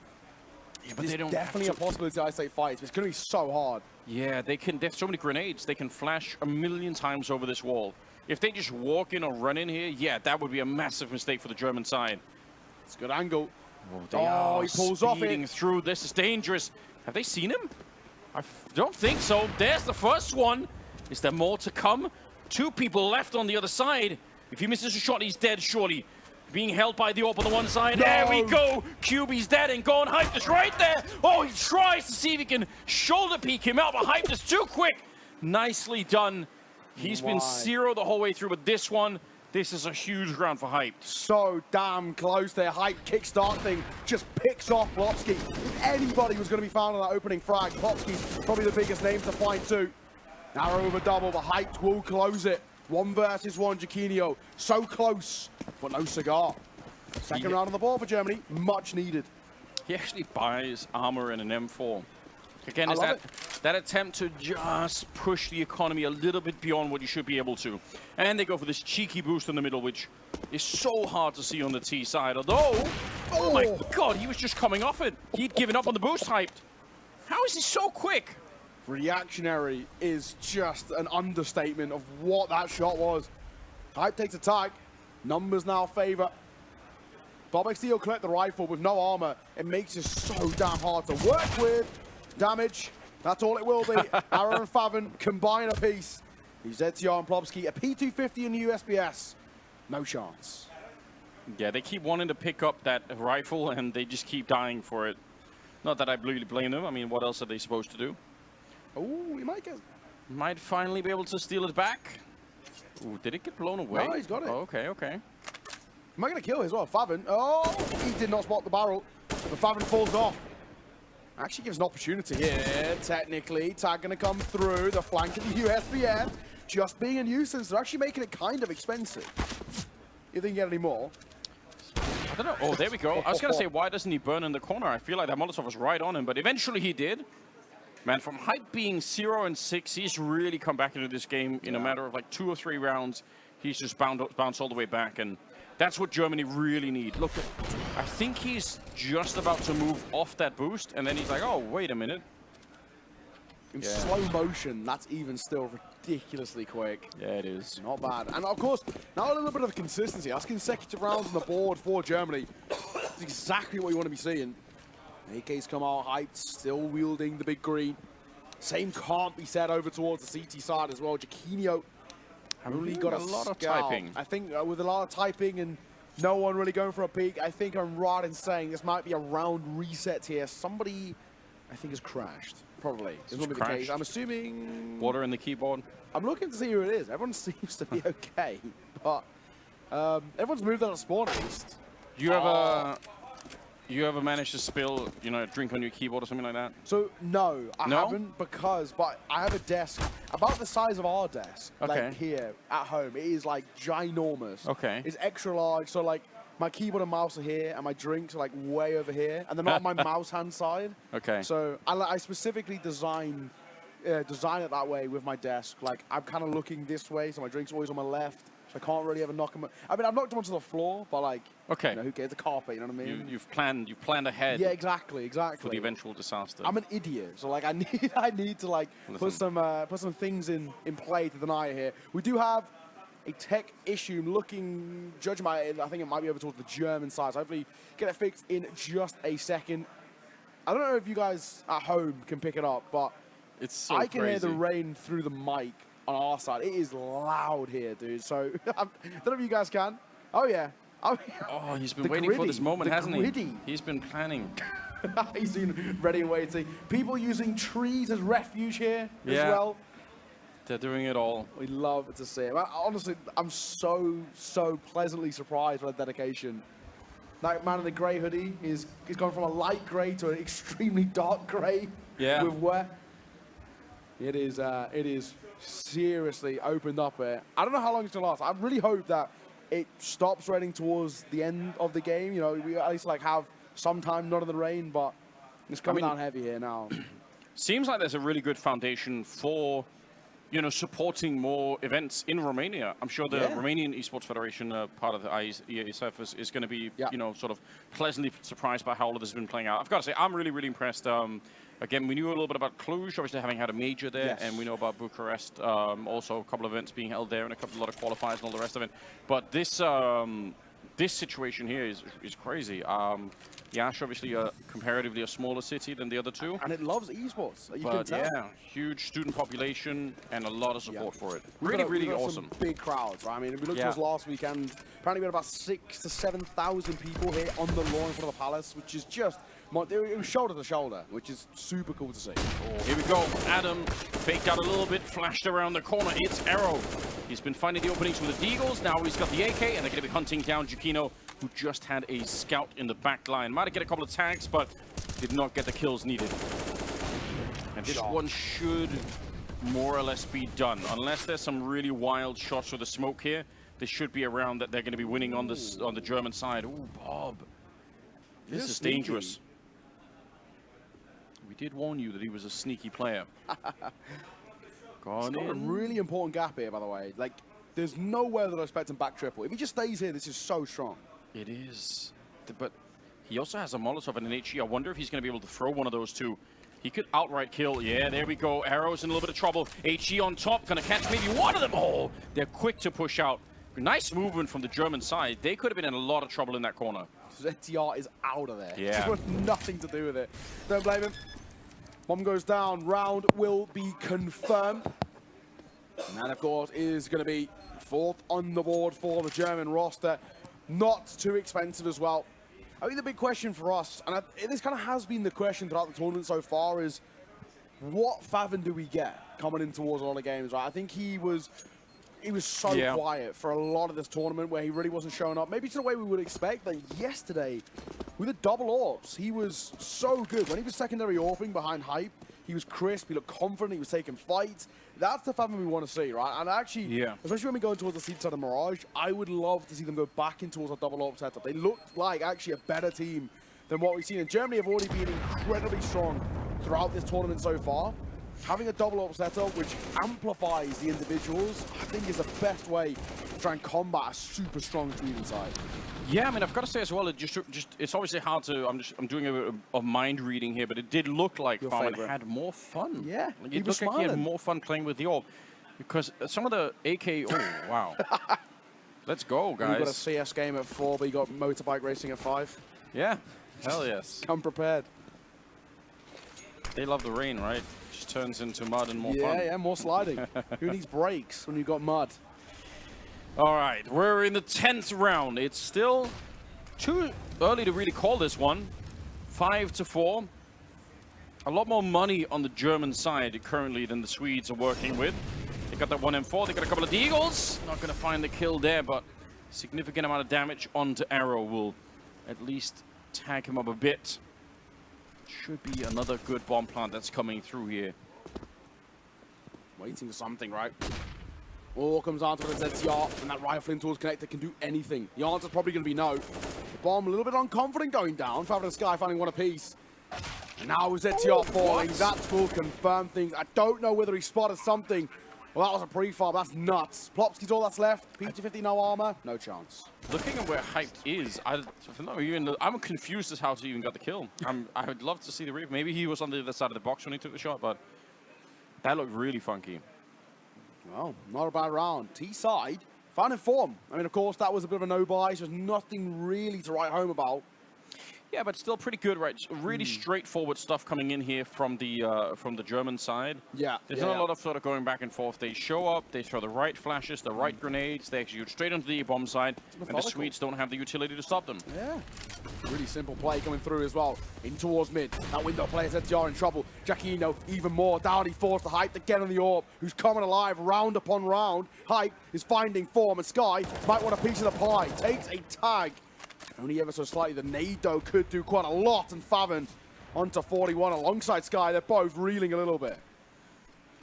Yeah, but there's definitely a possibility I say fights. It's going to be so hard. Yeah, they can. There's so many grenades. They can flash a million times over this wall. If they just walk in or run in here, yeah, that would be a massive mistake for the German side. It's a good angle. Oh, he pulls off it. Through. This is dangerous. Have they seen him? I don't think so. There's the first one. Is there more to come? 2 people left on the other side. If he misses a shot, he's dead, surely. Being held by the AWP on the one side. No. There we go. QB's dead and gone. Hype is right there. Oh, he tries to see if he can shoulder peek him out, but Hype is too quick. Nicely done. He's been 0 the whole way through, but this one, this is a huge round for Hype. So damn close there. Hype kickstart thing just picks off Plopsky. If anybody was going to be found on that opening frag, Plopsky's probably the biggest name to find too. Arrow over double, but Hype will close it. 1 versus 1, Giacchino. So close, but no cigar. Second round on the board for Germany. Much needed. He actually buys armor and an M4. Again, is that attempt to just push the economy a little bit beyond what you should be able to. And they go for this cheeky boost in the middle, which is so hard to see on the T side. Although, oh my God, he was just coming off it. He'd given up on the boost Hyped. How is he so quick? Reactionary is just an understatement of what that shot was. Hype takes a tag. Numbers now favor. Bob XD will collect the rifle with no armor. It makes it so damn hard to work with. Damage, that's all it will be. Arrow and Faven combine a piece. UZTR and Plopsky, a P250 in the USBS. No chance. Yeah, they keep wanting to pick up that rifle and they just keep dying for it. Not that I really blame them. I mean, what else are they supposed to do? Oh, he might get... Might finally be able to steal it back. Ooh, did it get blown away? No, he's got it. Oh, okay, okay. Am I going to kill as well? Faven. Oh, he did not spot the barrel. But Faven falls off. Actually gives an opportunity here, technically. Tag going to come through. The flank of the USBN. Just being a nuisance. They're actually making it kind of expensive. If they can get any more. I don't know. Oh, there we go. I was going to say, why doesn't he burn in the corner? I feel like that Molotov was right on him, but eventually he did. Man, from Hype being 0-6, he's really come back into this game in a matter of like 2 or 3 rounds. He's just bounced all the way back, and that's what Germany really need. Look, I think he's just about to move off that boost, and then he's like, oh, wait a minute. In slow motion, that's even still ridiculously quick. Yeah, it is. Not bad. And of course, now a little bit of consistency. That's consecutive rounds on the board for Germany. That's exactly what you want to be seeing. AK's come out hyped, still wielding the big green. Same can't be said over towards the CT side as well. Giacchino really got a lot of typing. I think with a lot of typing and no one really going for a peek, I think I'm right in saying this might be a round reset here. Somebody, I think, has crashed. Probably. This will be the case. I'm assuming... Water in the keyboard. I'm looking to see who it is. Everyone seems to be okay, but everyone's moved out of spawn at least. You ever managed to spill, you know, a drink on your keyboard or something like that? So, no, I haven't, but I have a desk about the size of our desk, like here at home. It is like ginormous. Okay. It's extra large, so like my keyboard and mouse are here, and my drinks are like way over here, and they're not on my mouse hand side. Okay. So I specifically design it that way with my desk. Like I'm kind of looking this way, so my drink's always on my left. So I can't really ever knock them. I mean, I've knocked them onto the floor, but like, you know, who cares? The carpet, you know what I mean? You've planned ahead. Yeah, exactly. For the eventual disaster. I'm an idiot, so like, I need to like put some things in play to deny it here. We do have a tech issue looking, judging by it, I think it might be over towards the German side. So hopefully get it fixed in just a second. I don't know if you guys at home can pick it up, but it's so I can hear the rain through the mic on our side. It is loud here, dude. So I don't know if you guys can. Oh yeah. Oh, he's been waiting for this moment, hasn't he? He's been planning. He's been ready and waiting. People using trees as refuge here as well. They're doing it all. We love to see it. Honestly, I'm so pleasantly surprised by the dedication. That man in the grey hoodie is gone from a light grey to an extremely dark grey. Yeah. With wet. It is seriously opened up here. I don't know how long it's gonna last. I really hope that it stops raining towards the end of the game. You know, we at least like have some time not in the rain, but it's coming down heavy here now. Seems like there's a really good foundation for, you know, supporting more events in Romania. I'm sure the Romanian Esports Federation, part of the Iesf, is going to be, you know, sort of pleasantly surprised by how all of this has been playing out. I've got to say, I'm really, really impressed. Again, we knew a little bit about Cluj, obviously having had a major there, and we know about Bucharest, also a couple of events being held there, and a lot of qualifiers and all the rest of it. But this this situation here is crazy. Iași, obviously, comparatively a smaller city than the other two. And it loves esports. You but can tell. yeah, huge student population and a lot of support for it. We've Really got awesome. Some big crowds, right? I mean, if we looked at us last weekend, apparently we had about 6,000 to 7,000 people here on the lawn in front of the palace, which is just, it was shoulder to shoulder, which is super cool to see. Oh, here we go. Adam faked out a little bit, flashed around the corner. It's Arrow. He's been finding the openings with the Deagles. Now he's got the AK, and they're going to be hunting down Giuchino, who just had a scout in the back line. Might have get a couple of tags, but did not get the kills needed. And this one should more or less be done. Unless there's some really wild shots with the smoke here, this should be around that they're going to be winning on this on the German side. Ooh, Bob. This is dangerous. We did warn you that he was a sneaky player. He's got a really important gap here, by the way. Like, there's nowhere that I expect him back triple. If he just stays here, this is so strong. It is. But he also has a Molotov and an HE. I wonder if he's going to be able to throw one of those two. He could outright kill. Yeah, there we go. Arrow's in a little bit of trouble. HE on top. Going to catch maybe one of them. Oh, they're quick to push out. Nice movement from the German side. They could have been in a lot of trouble in that corner. ZTR is out of there. Yeah. He wants nothing to do with it. Don't blame him. Bomb goes down. Round will be confirmed. And that, of course, is going to be fourth on the board for the German roster. Not too expensive as well. I think the big question for us, and this kind of has been the question throughout the tournament so far, is what Favon do we get coming in towards a lot of games, right? I think he was so quiet for a lot of this tournament where he really wasn't showing up. Maybe to the way we would expect, but yesterday, with the double AWPs, he was so good. When he was secondary AWPing behind Hype, he was crisp, he looked confident, he was taking fights. That's the Favon we want to see, right? And actually, especially when we go towards the seed side of Mirage, I would love to see them go back in towards a double AWP setup. They looked like actually a better team than what we've seen. And Germany have already been incredibly strong throughout this tournament so far. Having a double AWP setup which amplifies the individuals, I think is the best way to try and combat a super strong Sweden side. Yeah, I mean, I've got to say as well, it's obviously hard to, I'm doing a bit of mind reading here, but it did look like Favon had more fun. Yeah, like, it looked like he had more fun playing with the AWP. Because some of the AK, oh, wow. Let's go, guys. We've got a CS game at 4, but you got motorbike racing at 5. Yeah, hell yes. Come prepared. They love the rain, right? Just turns into mud and more fun. Yeah, more sliding. Who needs brakes when you've got mud? All right, we're in the 10th round. It's still too early to really call this one. 5-4. A lot more money on the German side currently than the Swedes are working with. They got that 1 M4. They got a couple of Deagles. Not going to find the kill there, but significant amount of damage onto Arrow will at least tag him up a bit. Should be another good bomb plant that's coming through here. Waiting for something, right? All comes down to the ZTR, and that rifling tools connector can do anything. The answer's probably going to be no. The bomb a little bit unconfident going down. Favon and Sky finding one apiece. And now with ZTR falling, that will confirm things. I don't know whether he spotted something. Well, that was a pre-fire. That's nuts. Plopsky's all that's left. PT-50, no armor. No chance. Looking at where Hyped is, I'm confused as how he even got the kill. I would love to see the replay. Maybe he was on the other side of the box when he took the shot, but that looked really funky. Well, not a bad round. T-side, found in form. I mean, of course, that was a bit of a no-buy, so there's nothing really to write home about. Yeah, but still pretty good, right? Really straightforward stuff coming in here from the German side. Yeah. There's not a lot of sort of going back and forth. They show up, they throw the right flashes, the right grenades, they execute straight onto the bomb side, and the Swedes don't have the utility to stop them. Yeah. Really simple play coming through as well. In towards mid. That window player ZTR in trouble. Giacchino even more. Down he forced the Hype to get on the orb, who's coming alive round upon round. Hype is finding form, and Sky might want a piece of the pie. Takes a tag. Only ever so slightly. The nade, though, could do quite a lot, and Favon onto 41 alongside Sky. They're both reeling a little bit.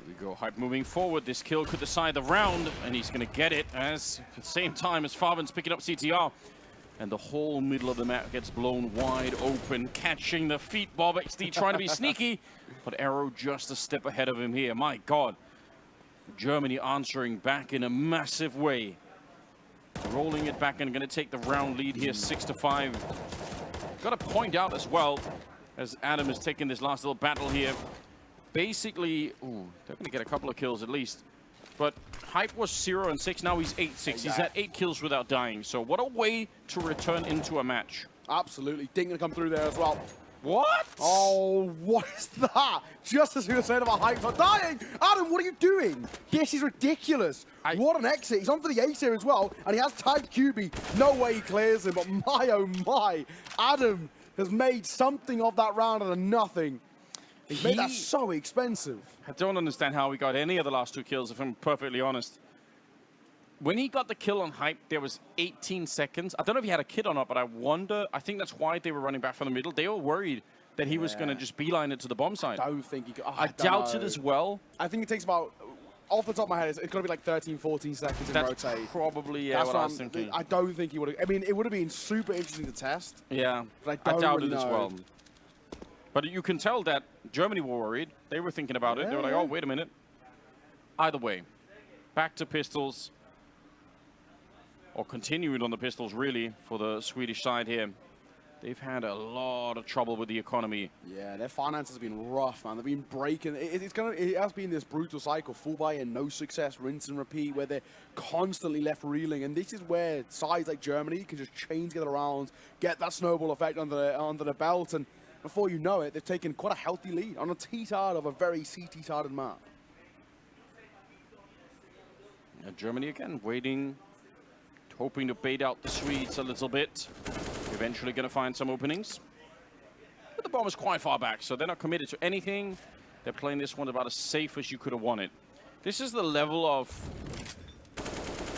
Here we go, Hype moving forward. This kill could decide the round, and he's going to get it at the same time as Favon's picking up CTR. And the whole middle of the map gets blown wide open, catching the feet. Bob XD trying to be sneaky, but Arrow just a step ahead of him here. My God. Germany answering back in a massive way. Rolling it back and going to take the round lead here, 6-5. Got to point out as well, as Adam is taking this last little battle here. Basically, they're going to get a couple of kills at least. But Hype was 0-6, now he's 8-6. He's at 8 kills without dying. So what a way to return into a match. Absolutely. Ding gonna come through there as well. What? Oh, what is that? Just as we were saying about Hype not dying. Adam, what are you doing? Yes, he's ridiculous. What an exit. He's on for the ace here as well, and he has tagged QB. No way he clears him, but my oh my. Adam has made something of that round out of nothing. He's made that so expensive. I don't understand how he got any of the last 2 kills, if I'm perfectly honest. When he got the kill on Hype, there was 18 seconds. I don't know if he had a kid or not, but I wonder, I think that's why they were running back from the middle. They were worried that he was going to just beeline it to the bomb side. I don't think he could. I doubt it as well. I think it takes about, off the top of my head, it's got to be like 13, 14 seconds in rotate. Probably, yeah, what I was thinking. I don't think he would have. I mean, it would have been super interesting to test. Yeah, but I doubt it as well. But you can tell that Germany were worried. They were thinking about it. They were like, oh, wait a minute. Either way, back to pistols. Or continuing on the pistols, really, for the Swedish side here. They've had a lot of trouble with the economy. Yeah, their finances have been rough, man. They've been breaking. It has been this brutal cycle, full buy-in, no success, rinse and repeat, where they're constantly left reeling. And this is where sides like Germany can just chain together around, get that snowball effect under the belt, and before you know it, they've taken quite a healthy lead on a T-tard of a very CT-tarded map. Germany again, waiting, hoping to bait out the Swedes a little bit. Eventually going to find some openings. But the bomb is quite far back, so they're not committed to anything. They're playing this one about as safe as you could have wanted. This is the level of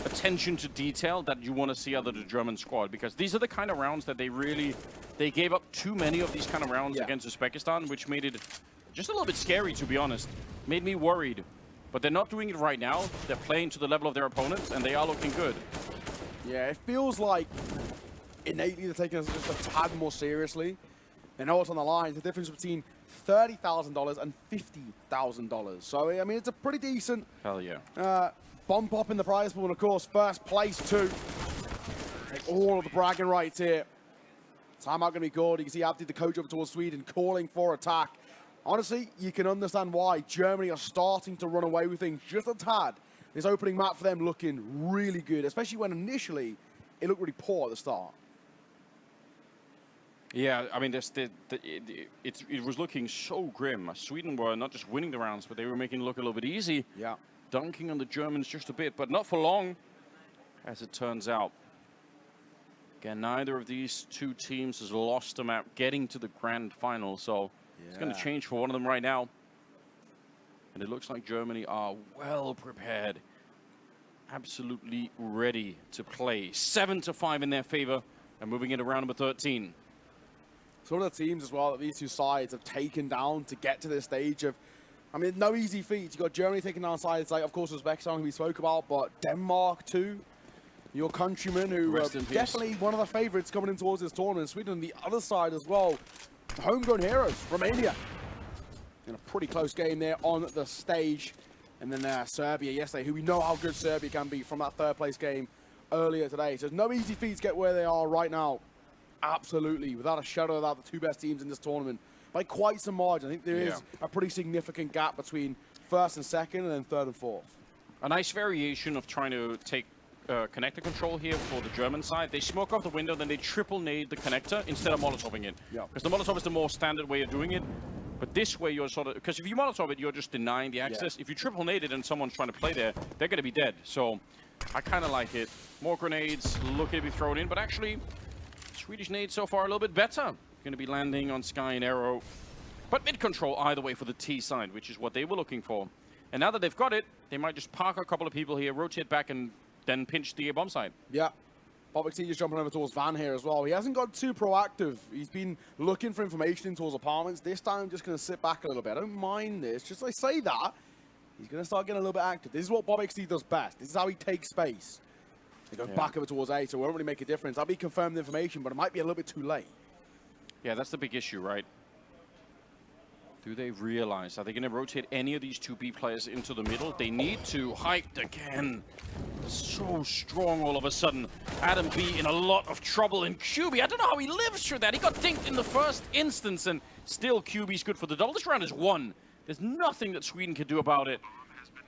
attention to detail that you want to see out of the German squad, because these are the kind of rounds that they gave up too many of these kind of rounds against Uzbekistan, which made it just a little bit scary, to be honest. Made me worried. But they're not doing it right now. They're playing to the level of their opponents, and they are looking good. Yeah, it feels like innately they're taking us just a tad more seriously. They know what's on the line. The difference between $30,000 and $50,000. So, I mean, it's a pretty decent bump up in the prize pool. And, of course, first place, too. Take all of the bragging rights here. Timeout going to be good. You can see Abdi, the coach, over towards Sweden, calling for attack. Honestly, you can understand why Germany are starting to run away with things just a tad. This opening map for them looking really good, especially when initially it looked really poor at the start. Yeah, I mean, it was looking so grim. Sweden were not just winning the rounds, but they were making it look a little bit easy. Yeah. Dunking on the Germans just a bit, but not for long, as it turns out. Again, neither of these two teams has lost a map getting to the grand final, so it's going to change for one of them right now. And it looks like Germany are well prepared. Absolutely ready to play. 7-5 in their favor, and moving into round number 13. So one of the teams as well that these two sides have taken down to get to this stage of, I mean, no easy feat. You've got Germany taking down sides like, of course, Uzbekistan, who we spoke about, but Denmark too. Your countrymen, who are definitely one of the favorites coming in towards this tournament. Sweden on the other side as well. Homegrown heroes, Romania. In a pretty close game there on the stage. And then Serbia yesterday, who we know how good Serbia can be from that third place game earlier today. So there's no easy feat to get where they are right now. Absolutely, without a shadow of doubt, the two best teams in this tournament by quite some margin. I think there is a pretty significant gap between first and second, and then third and fourth. A nice variation of trying to take connector control here for the German side. They smoke off the window, then they triple nade the connector instead of Molotoving it. Because the Molotov is the more standard way of doing it. But this way, you're sort of, because if you Molotov it, you're just denying the access. If you triple nade it and someone's trying to play there, they're going to be dead. So I kind of like it. More grenades looking to be thrown in, but actually, Swedish nades so far a little bit better. Going to be landing on Sky and Arrow. But mid control either way for the T side, which is what they were looking for. And now that they've got it, they might just park a couple of people here, rotate back, and then pinch the bomb side. Yeah. BobXT just jumping over towards Van here as well. He hasn't got too proactive. He's been looking for information into his apartments. This time, I'm just going to sit back a little bit. I don't mind this. Just I say that, he's going to start getting a little bit active. This is what BobXT does best. This is how he takes space. He goes back over towards A, so it won't really make a difference. That'll be confirmed information, but it might be a little bit too late. Yeah, that's the big issue, right? Do they realize? Are they going to rotate any of these 2B players into the middle? They need to. Hyped again. So strong all of a sudden. Adam B in a lot of trouble. And QB, I don't know how he lives through that. He got dinked in the first instance, and still QB's good for the double. This round is won. There's nothing that Sweden can do about it.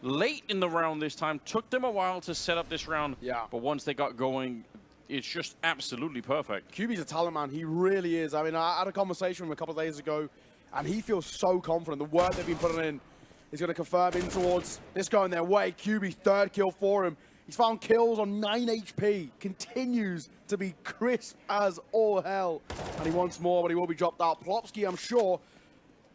Late in the round this time. Took them a while to set up this round. Yeah. But once they got going, it's just absolutely perfect. QB's a talent, man. He really is. I mean, I had a conversation with him a couple of days ago, and he feels so confident. The work they've been putting in is going to confirm in towards this going their way. QB, third kill for him. He's found kills on 9 HP. Continues to be crisp as all hell. And he wants more, but he will be dropped out. Plopsky, I'm sure,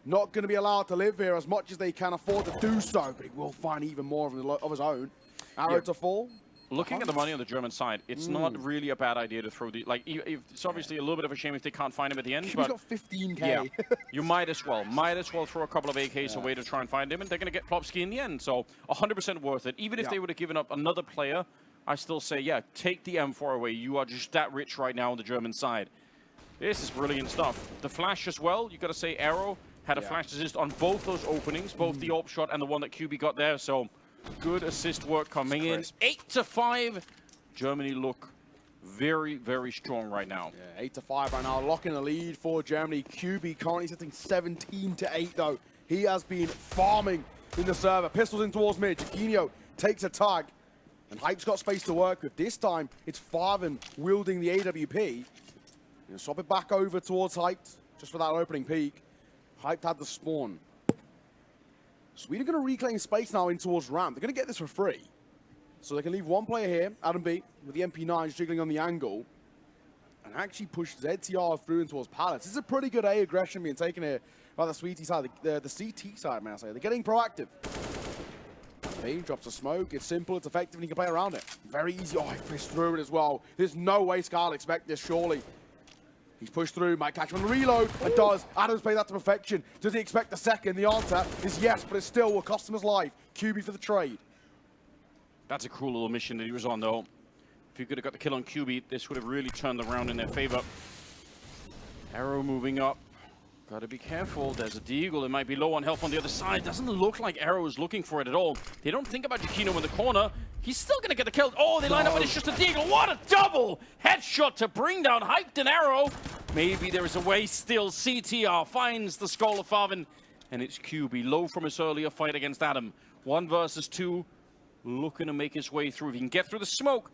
not going to be allowed to live here as much as they can afford to do so, but he will find even more of his own. Arrow to fall. Looking at the money on the German side, it's not really a bad idea to throw the... Like, it's obviously a little bit of a shame if they can't find him at the end, He's but... got 15k. Yeah, you might as well. Might as well throw a couple of AKs away to try and find him, and they're going to get Plopsky in the end, so 100% worth it. Even if they would have given up another player, I still say, yeah, take the M4 away. You are just that rich right now on the German side. This is brilliant stuff. The flash as well, you got to say Arrow had a flash assist on both those openings, both the AWP shot and the one that QB got there, so good assist work coming in. 8-5. Germany look very, very strong right now. Yeah, 8-5 right now, locking the lead for Germany. QB currently sitting 17-8 though. He has been farming in the server. Pistols in towards mid. Chiquinho takes a tag, and Hype's got space to work with. This time, it's Farven wielding the AWP. Gonna swap it back over towards Hyped, just for that opening peak. Hyped had the spawn. Sweden are going to reclaim space now in towards ramp. They're going to get this for free. So they can leave one player here, Adam B, with the MP9 jiggling on the angle, and actually push ZTR through in towards Palace. This is a pretty good A aggression being taken here by the Sweetie side, the CT side, may I say. They're getting proactive. B drops a smoke. It's simple, it's effective, and he can play around it. Very easy. Oh, he pushed through it as well. There's no way Scarlet expect this, surely. He's pushed through, might catch him on the reload, and does. Adams played that to perfection. Does he expect the second? The answer is yes, but it still will cost him his life. QB for the trade. That's a cool little mission that he was on, though. If he could have got the kill on QB, this would have really turned the round in their favor. Arrow moving up. Got to be careful. There's a Deagle. It might be low on health on the other side. Doesn't look like Arrow is looking for it at all. They don't think about Chiquinho in the corner. He's still going to get the kill. Oh, they line up, and it's just a Deagle. What a double headshot to bring down Hyped and Arrow. Maybe there is a way still. CTR finds the skull of Farven, and it's QB. Low from his earlier fight against Adam. 1 versus 2. Looking to make his way through. If he can get through the smoke,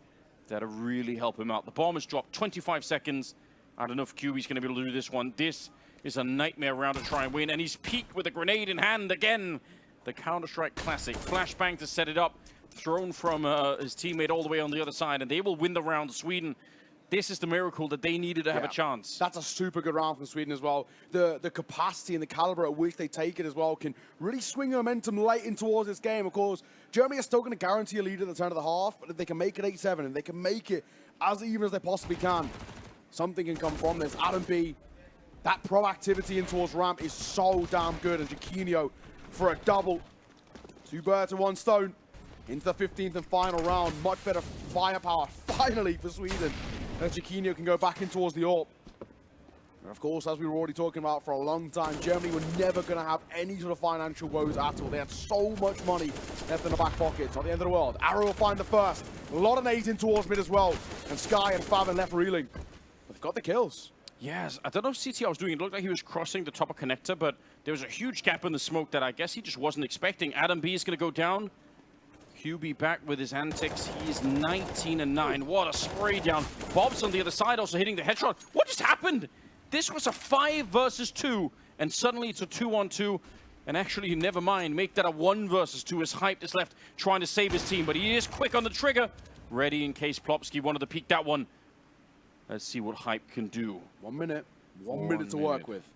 that'll really help him out. The bomb has dropped 25 seconds. I don't know if QB's going to be able to do this one. This is a nightmare round to try and win, and he's peaked with a grenade in hand again. The Counter-Strike classic. Flashbang to set it up. Thrown from his teammate all the way on the other side, and they will win the round. Sweden, this is the miracle that they needed to have a chance. That's a super good round from Sweden as well. The capacity and the caliber at which they take it as well can really swing the momentum late in towards this game. Of course, Germany are still going to guarantee a lead at the turn of the half, but if they can make it 8-7 and they can make it as even as they possibly can, something can come from this. Adam B, that proactivity in towards ramp is so damn good, and Chiquinho for a double. 2 birds with 1 stone. Into the 15th and final round. Much better firepower, finally, for Sweden. And Chiquinho can go back in towards the AWP. And of course, as we were already talking about for a long time, Germany were never going to have any sort of financial woes at all. They had so much money left in the back pockets. Not the end of the world. Arrow will find the first. A lot of nades in towards mid as well. And Sky and Faven left reeling. But they've got the kills. Yes, I don't know if CTR was doing it. It looked like he was crossing the top of connector, but there was a huge gap in the smoke that I guess he just wasn't expecting. Adam B is going to go down. QB back with his antics. He's 19-9. What a spray down. Bob's on the other side also hitting the headshot. What just happened? This was a 5 versus 2, and suddenly it's a 2-on-2. And actually, never mind. Make that a 1 versus 2 as Hype is left trying to save his team. But he is quick on the trigger. Ready in case Plopsky wanted to peek that one. Let's see what Hype can do. 1 minute. 1 minute to work with.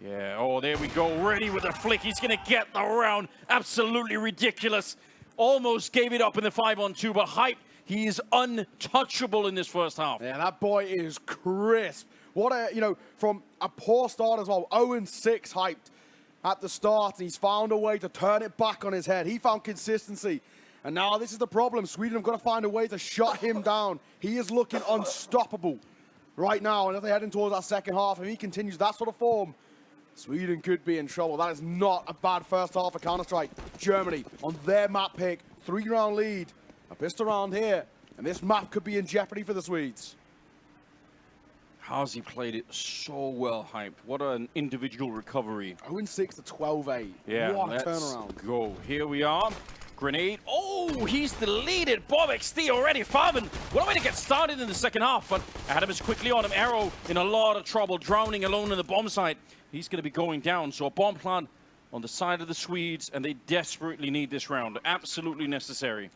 Yeah, oh, there we go. Ready with a flick. He's going to get the round. Absolutely ridiculous. Almost gave it up in the 5-on-2, but Hype, he is untouchable in this first half. Yeah, that boy is crisp. What a, from a poor start as well. 0-6 Hyped at the start. And he's found a way to turn it back on his head. He found consistency. And now this is the problem. Sweden have got to find a way to shut him down. He is looking unstoppable right now. And as they're heading towards that second half, if he continues that sort of form, Sweden could be in trouble. That is not a bad first half for Counter-Strike. Germany on their map pick. 3-round lead. A pistol round here. And this map could be in jeopardy for the Swedes. How's he played it so well, Hype? What an individual recovery. 0-6 to 12-8. Yeah, what a let's turnaround. go. Here we are. Grenade. Oh, he's deleted. Bob XD already. Farben. What a way to get started in the second half. But Adam is quickly on him. Arrow in a lot of trouble. Drowning alone in the bomb site. He's going to be going down. So a bomb plant on the side of the Swedes. And they desperately need this round. Absolutely necessary.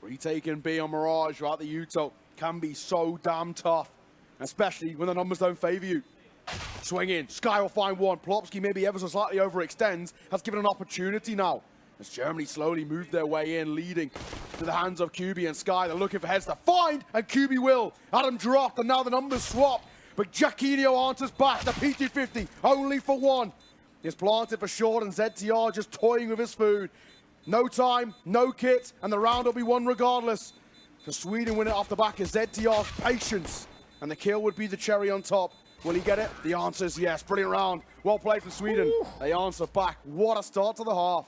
Retaking B on Mirage throughout the Uto can be so damn tough. Especially when the numbers don't favor you. Swing in. Sky will find one. Plopsky maybe ever so slightly overextends. Has given an opportunity now. As Germany slowly move their way in, leading to the hands of QB and Sky. They're looking for heads to find, and QB will. Adam dropped, and now the numbers swap. But Giacchino answers back. The PT-50, only for one. Is planted for short, and ZTR just toying with his food. No time, no kit, and the round will be won regardless. So Sweden win it off the back of ZTR's patience. And the kill would be the cherry on top. Will he get it? The answer is yes. Brilliant round. Well played for Sweden. Ooh. They answer back. What a start to the half.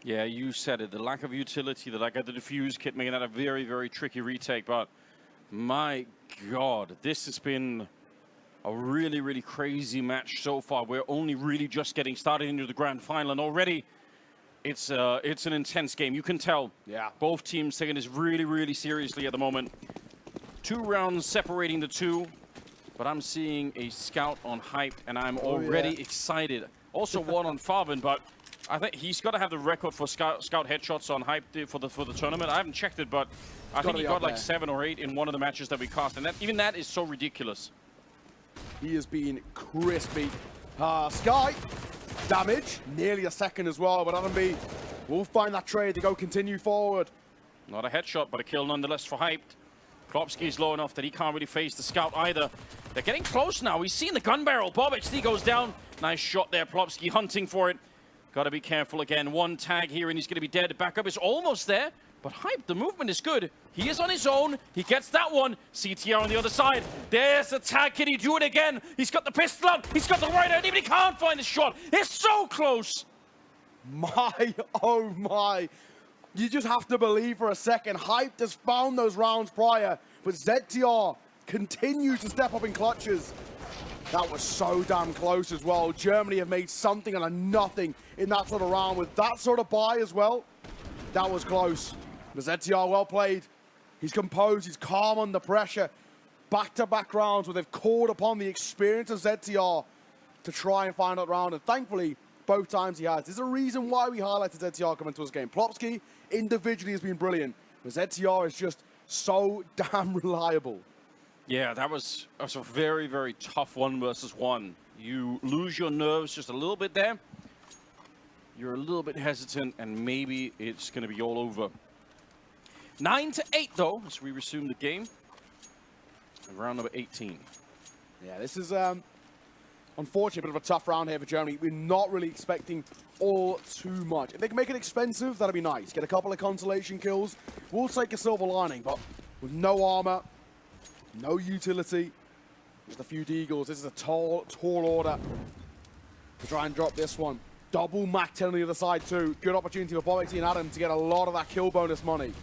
Yeah, you said it. The lack of utility, the lack of the defuse kit, making that a very, very tricky retake. But my God, this has been a really, really crazy match so far. We're only really just getting started into the grand final, and already it's an intense game. You can tell. Yeah. Both teams taking this really, really seriously at the moment. 2 rounds separating the two, but I'm seeing a scout on Hyped, and I'm already excited. Also one on Farben, but I think he's got to have the record for scout headshots on Hyped for the tournament. I haven't checked it, but I think he got like 7 or 8 in one of the matches that we cast, and even that is so ridiculous. He has been crispy. Sky, damage, nearly a second as well, but Adam B will find that trade to go continue forward. Not a headshot, but a kill nonetheless for Hyped. Klopsky's low enough that he can't really face the scout either. They're getting close now. He's seen the gun barrel. Bob XD goes down. Nice shot there. Plopsky hunting for it. Got to be careful again. One tag here and he's going to be dead. Back up is almost there. But Hype, the movement is good. He is on his own. He gets that one. CTR on the other side. There's the tag. Can he do it again? He's got the pistol out. He's got the right hand. Even he can't find the shot. It's so close. My, oh my. You just have to believe for a second. Hype has found those rounds prior, but ZTR continues to step up in clutches. That was so damn close as well. Germany have made something out of nothing in that sort of round with that sort of buy as well. That was close. But ZTR, well played. He's composed, he's calm under pressure. Back-to-back rounds where they've called upon the experience of ZTR to try and find that round. And thankfully, both times he has. There's a reason why we highlighted ZTR coming to this game. Plopsky individually has been brilliant, but ZTR is just so damn reliable. Yeah, that was a very, very tough 1-versus-1. You lose your nerves just a little bit there. You're a little bit hesitant, and maybe it's going to be all over. 9-8, though, as we resume the game. Round number 18. Yeah, this is unfortunately a bit of a tough round here for Germany. We're not really expecting all too much. If they can make it expensive, that'd be nice. Get a couple of consolation kills. We'll take a silver lining, but with no armor, no utility, just a few deagles. This is a tall order to try and drop this one. Double Mac 10 on the other side too. Good opportunity for Bob XD and Adam to get a lot of that kill bonus money.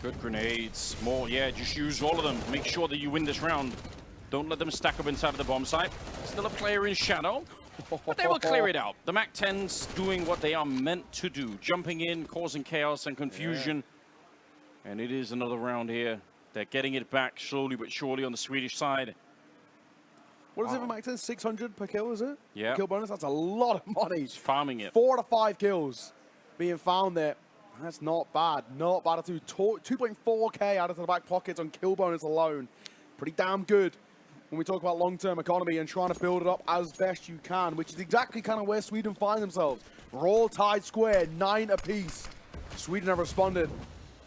Good grenades. More, yeah, just use all of them. Make sure that you win this round. Don't let them stack up inside of the bomb site. Still a player in shadow, but they will clear it out. The Mac 10s doing what they are meant to do. Jumping in, causing chaos and confusion. Yeah. And it is another round here. They're getting it back slowly but surely on the Swedish side. What is it for Mac 10? 600 per kill, is it? Yeah. Kill bonus, that's a lot of money. He's farming it. 4 to 5 kills being found there. That's not bad. Not bad at all. 2.4k out of the back pockets on kill bonus alone. Pretty damn good. when we talk about long-term economy and trying to build it up as best you can, which is exactly kind of where Sweden find themselves. We're all tied square, 9 apiece. Sweden have responded.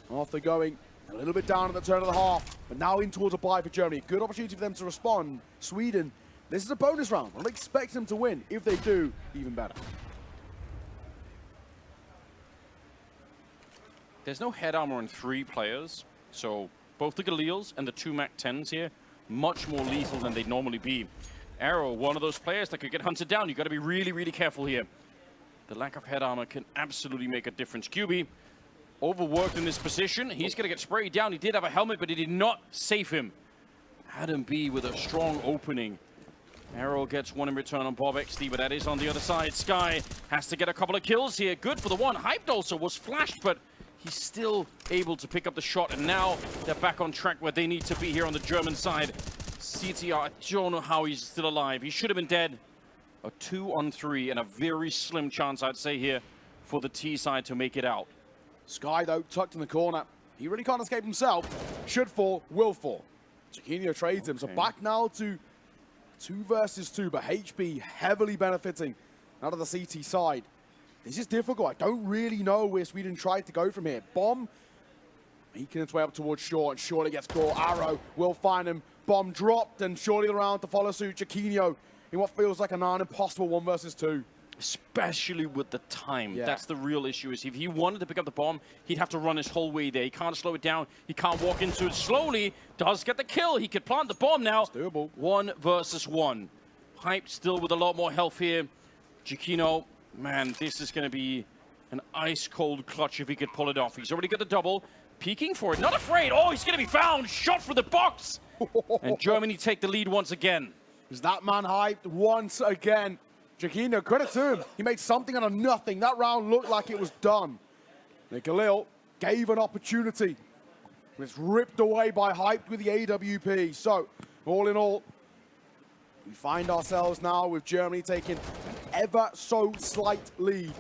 Off they're going. A little bit down at the turn of the half, but now in towards a bye for Germany. Good opportunity for them to respond. Sweden, this is a bonus round. I'm expecting them to win. If they do, even better. There's no head armor on 3 players, so both the Galils and the 2 MAC-10s here, much more lethal than they'd normally be. Arrow, one of those players that could get hunted down. You've got to be really, really careful here. The lack of head armor can absolutely make a difference. QB, overworked in this position. He's going to get sprayed down. He did have a helmet, but he did not save him. Adam B with a strong opening. Arrow gets one in return on Bob XD, but that is on the other side. Sky has to get a couple of kills here. Good for the one. Hyped also was flashed, but he's still able to pick up the shot, and now they're back on track where they need to be here on the German side. CTR, I don't know how he's still alive. He should have been dead. A 2-on-3 and a very slim chance, I'd say, here for the T side to make it out. Sky, though, tucked in the corner. He really can't escape himself. Should fall, will fall. Chiquinho trades him. So back now to 2 versus 2, but HB heavily benefiting out of the CT side. This is difficult. I don't really know where Sweden tried to go from here. Bomb making its way up towards Short, and Shorty gets caught. Arrow will find him. Bomb dropped, and Shorty around to follow suit. Chiquinho in what feels like an impossible 1 versus 2. Especially with the time. Yeah. That's the real issue, is if he wanted to pick up the bomb, he'd have to run his whole way there. He can't slow it down. He can't walk into it slowly. Does get the kill. He could plant the bomb now. It's doable. 1 versus 1. Hype still with a lot more health here. Chiquinho, man, this is going to be an ice-cold clutch if he could pull it off. He's already got the double. Peeking for it. Not afraid. Oh, he's going to be found. Shot for the box. And Germany take the lead once again. Is that man hyped once again? Chiquinho, credit to him. He made something out of nothing. That round looked like it was done. Galil gave an opportunity. It's ripped away by Hyped with the AWP. So, all in all, we find ourselves now with Germany taking an ever so slight lead.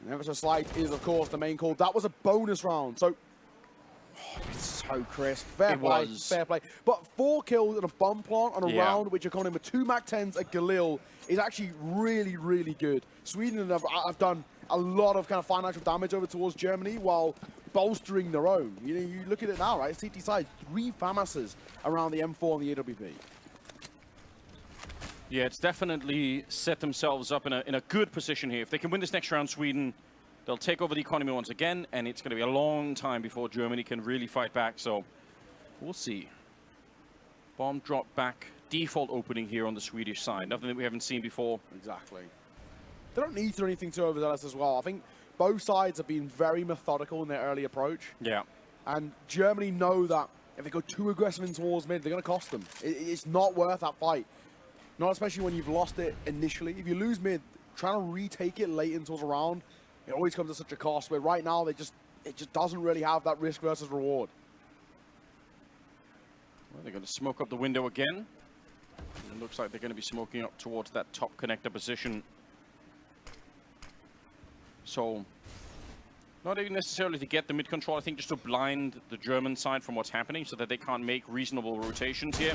And ever so slight is, of course, the main call. That was a bonus round. So, it's so crisp. Fair play. Fair play. But 4 kills and a bomb plant on a round, which are coming in with 2 MAC-10s at Galil, is actually really, really good. Sweden have done a lot of kind of financial damage over towards Germany while bolstering their own. You know, you look at it now, right? CT side, 3 FAMASs around the M4 and the AWP. Yeah, it's definitely set themselves up in a good position here. If they can win this next round, Sweden, they'll take over the economy once again, and it's going to be a long time before Germany can really fight back. So we'll see. Bomb drop back. Default opening here on the Swedish side. Nothing that we haven't seen before. Exactly. They don't need to do anything too overzealous as well. I think both sides have been very methodical in their early approach. Yeah. And Germany know that if they go too aggressive in towards mid, they're going to cost them. It's not worth that fight. Not especially when you've lost it initially. If you lose mid, trying to retake it late in towards a round, it always comes at such a cost. Where right now, it just doesn't really have that risk versus reward. Well, they're going to smoke up the window again. It looks like they're going to be smoking up towards that top connector position. So, not even necessarily to get the mid control, I think just to blind the German side from what's happening so that they can't make reasonable rotations here.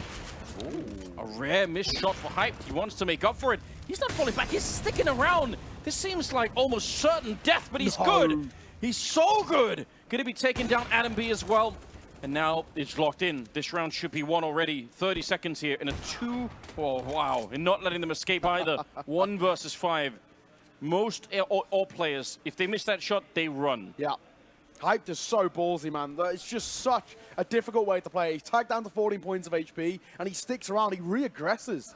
Ooh, a rare missed shot for Hype. He wants to make up for it. He's not falling back, he's sticking around. This seems like almost certain death, but he's good. He's so good. Going to be taking down Adam B as well. And now it's locked in. This round should be won already. 30 seconds here in a 2. Oh, wow. And not letting them escape either. 1 versus 5. Most all players, if they miss that shot, they run. Yeah. Hyped is so ballsy, man. It's just such a difficult way to play. He's tagged down to 14 points of HP, and he sticks around. He re-aggresses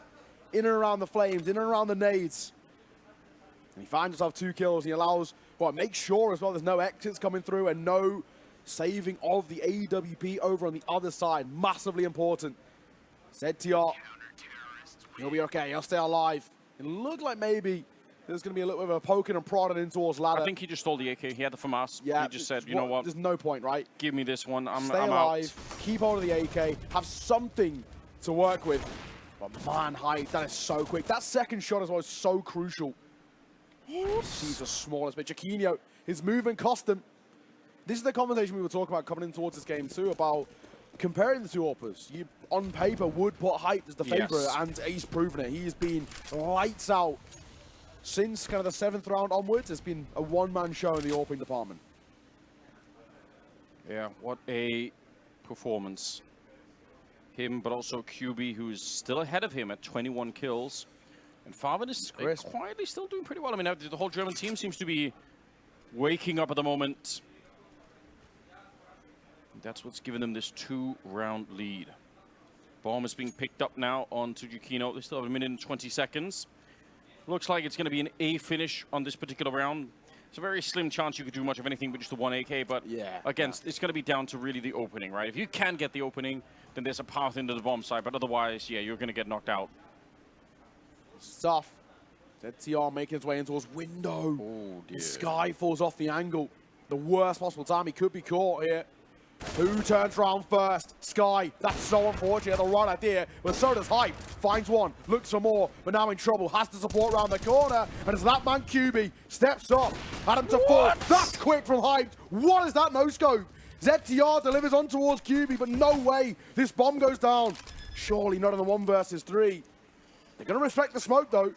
in and around the flames, in and around the nades. And he finds himself 2 kills. He allows, well, make sure as well there's no exits coming through and no saving of the AWP over on the other side. Massively important. ZTR, he'll be okay. He'll stay alive. It looked like maybe there's going to be a little bit of a poking and prodding in towards ladder. I think he just stole the AK. He had the FAMAS. Yeah, he just said, you know what? There's no point, right? Give me this one. I'm alive. Out. Keep hold of the AK. Have something to work with. But man, Hype, that is so quick. That second shot as well is so crucial. He's the smallest bit. Chiquinho, his movement cost him. This is the conversation we were talking about coming in towards this game too, about comparing the two AWPers, you on paper would put Hype as the Yes. favorite, and he's proven it. He has been lights out since kind of the 7th round onwards. It's been a one-man show in the AWPing department. Yeah, what a performance. Him, but also QB, who's still ahead of him at 21 kills. And Farven is quietly still doing pretty well. I mean, the whole German team seems to be waking up at the moment. That's what's given them this 2-round lead. Bomb is being picked up now on Tujikino. They still have a minute and 20 seconds. Looks like it's going to be an A finish on this particular round. It's a very slim chance you could do much of anything but just the 1 AK, but again, it's going to be down to really the opening, right? If you can get the opening, then there's a path into the bomb side, but otherwise, yeah, you're going to get knocked out. Stuff. ZTR making his way in towards window. Oh, dear. Sky falls off the angle. The worst possible time. He could be caught here. Who turns around first? Sky. That's so unfortunate. The right idea, but so does Hype. Finds one, looks for more, but now in trouble. Has to support around the corner, and as that man QB steps up, Adam to fall. That's quick from Hype. What is that no-scope? ZTR delivers on towards QB, but no way. This bomb goes down. Surely not in the 1 versus 3. They're going to respect the smoke, though.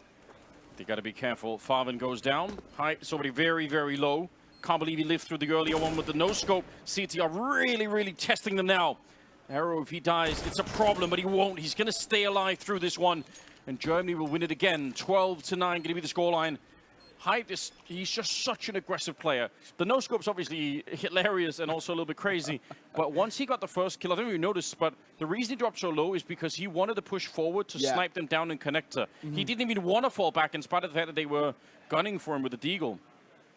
They got to be careful. Farven goes down. Hype is already very, very low. Can't believe he lived through the earlier one with the no-scope. CTR really, really testing them now. Arrow, if he dies, it's a problem, but he won't. He's going to stay alive through this one. And Germany will win it again. 12-9 going to be the scoreline. Hype, he's just such an aggressive player. The no-scope's obviously hilarious and also a little bit crazy. But once he got the first kill, I don't know if you noticed, but the reason he dropped so low is because he wanted to push forward to snipe them down in connector. He didn't even want to fall back in spite of the fact that they were gunning for him with the deagle.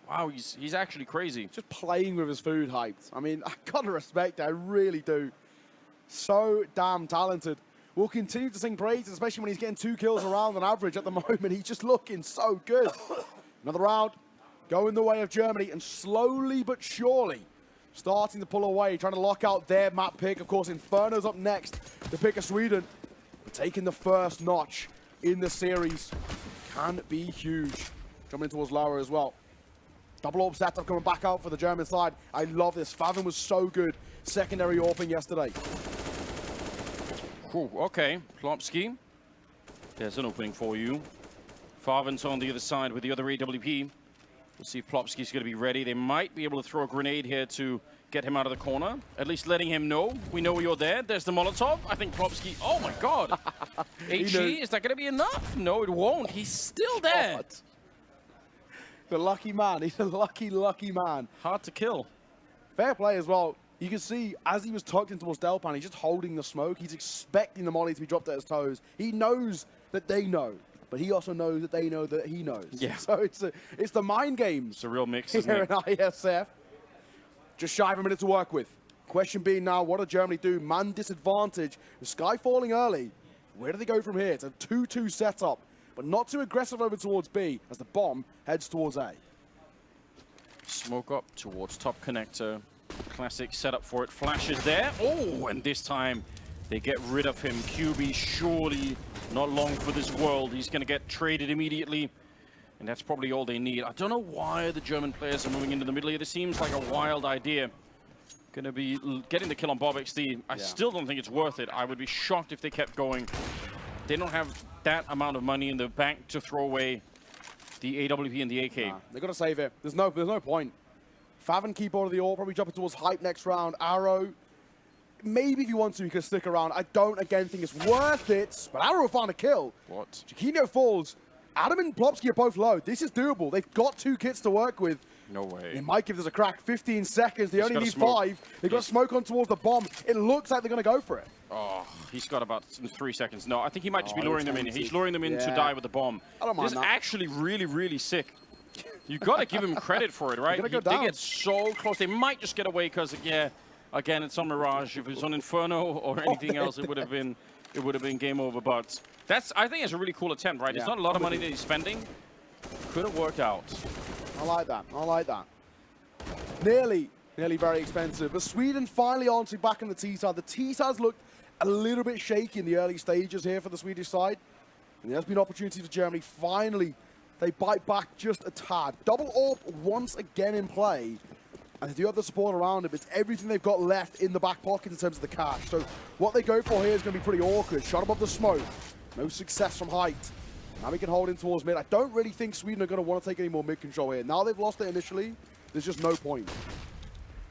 Wow, he's actually crazy. Just playing with his food, Hyped. I mean, I gotta respect it, I really do. So damn talented. We'll continue to sing praises, especially when he's getting 2 kills around on average at the moment. He's just looking so good. Another round, going the way of Germany, and slowly but surely starting to pull away, trying to lock out their map pick. Of course, Inferno's up next to pick a Sweden. But taking the first notch in the series can be huge. Jumping in towards Laura as well. Double AWP setup coming back out for the German side. I love this. Faven was so good. Secondary AWPing yesterday. Cool. Okay, Plopsky. There's an opening for you. Faven's on the other side with the other AWP. We'll see if Plopsky's going to be ready. They might be able to throw a grenade here to get him out of the corner. At least letting him know. We know you're there. There's the Molotov. I think Plopsky... Oh, my God. HE, is that going to be enough? No, it won't. He's still there. God. The lucky man. He's a lucky, lucky man. Hard to kill. Fair play as well. You can see, as he was tucked into towards Delpan, he's just holding the smoke. He's expecting the molly to be dropped at his toes. He knows that they know, but he also knows that they know that he knows. Yeah. So it's the mind games. It's a real mix, isn't here it? in Iesf. Just shy of a minute to work with. Question being now, what does Germany do? Man disadvantage. With Sky falling early, where do they go from here? It's a 2-2 setup, but not too aggressive over towards B as the bomb heads towards A. Smoke up towards top connector. Classic setup for it. Flashes there. Oh, and this time they get rid of him. QB surely not long for this world. He's going to get traded immediately. And that's probably all they need. I don't know why the German players are moving into the middle here. This seems like a wild idea. Going to be getting the kill on Bob XD. I still don't think it's worth it. I would be shocked if they kept going. They don't have that amount of money in the bank to throw away the AWP and the AK. Nah, they're going to save it. There's no point. Faven keep out of the AWP, probably jumping towards Hype next round. Arrow, maybe if you want to, you can stick around. I don't, again, think it's worth it, but Arrow will find a kill. What? Chiquinho falls. Adam and Plopsky are both low. This is doable. They've got 2 kits to work with. No way. They might give this a crack. 15 seconds. They only need 5. They've got smoke on towards the bomb. It looks like they're going to go for it. Oh, he's got about 3 seconds. No, I think he might just be luring them in. He's luring them in to die with the bomb. I don't mind This is that. actually really, really sick. You got to give him credit for it, right? Go They down. get so close. They might just get away because, yeah, again, it's on Mirage. If it was on Inferno or anything else, it would have been game over. But I think it's a really cool attempt, right? It's not a lot of money that he's spending. Could have worked out. I like that. I like that. Nearly very expensive. But Sweden finally answering back in the T-side. The T-sides looked a little bit shaky in the early stages here for the Swedish side. And there's been opportunities for Germany. Finally, they bite back just a tad. Double AWP once again in play. and they do have the support around it, but it's everything they've got left in the back pocket in terms of the cash. So what they go for here is going to be pretty awkward. Shot above the smoke. No success from height. Now we can hold in towards mid. I don't really think Sweden are going to want to take any more mid control here. Now they've lost it initially. There's just no point.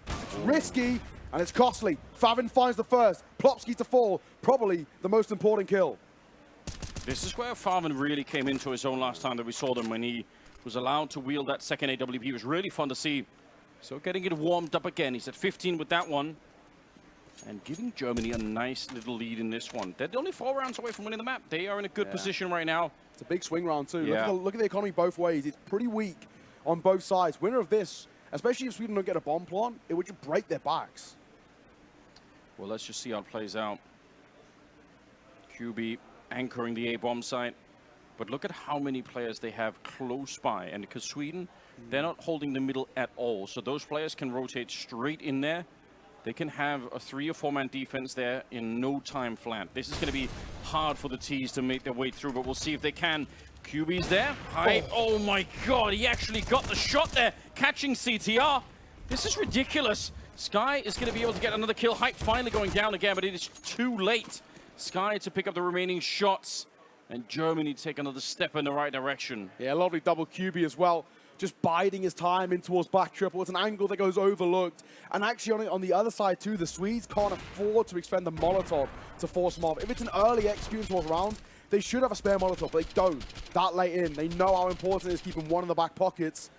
It's risky, and it's costly. Favin finds the first. Plopsky to fall. Probably the most important kill. This is where Favin really came into his own last time that we saw them, when he was allowed to wield that second AWP. It was really fun to see. So getting it warmed up again. He's at 15 with that one. And giving Germany a nice little lead in this one. They're only 4 rounds away from winning the map. They are in a good position right now. It's a big swing round too. Yeah. Look at the economy both ways. It's pretty weak on both sides. Winner of this, especially if Sweden don't get a bomb plant, it would just break their backs. Well, let's just see how it plays out. QB anchoring the A-bomb site. But look at how many players they have close by. And because Sweden, they're not holding the middle at all. So those players can rotate straight in there. They can have a 3 or 4-man defense there in no time flat. This is going to be hard for the T's to make their way through, but we'll see if they can. QB's there. Oh my God, he actually got the shot there, catching CTR. This is ridiculous. Sky is going to be able to get another kill. Hype finally going down again, but it is too late. Sky to pick up the remaining shots, and Germany take another step in the right direction. Yeah, lovely double QB as well. Just biding his time in towards back triple. It's an angle that goes overlooked. And actually on the other side too, the Swedes can't afford to expend the Molotov to force them off. If it's an early execution towards round, they should have a spare Molotov, but they don't. That late in, they know how important it is keeping one in the back pockets.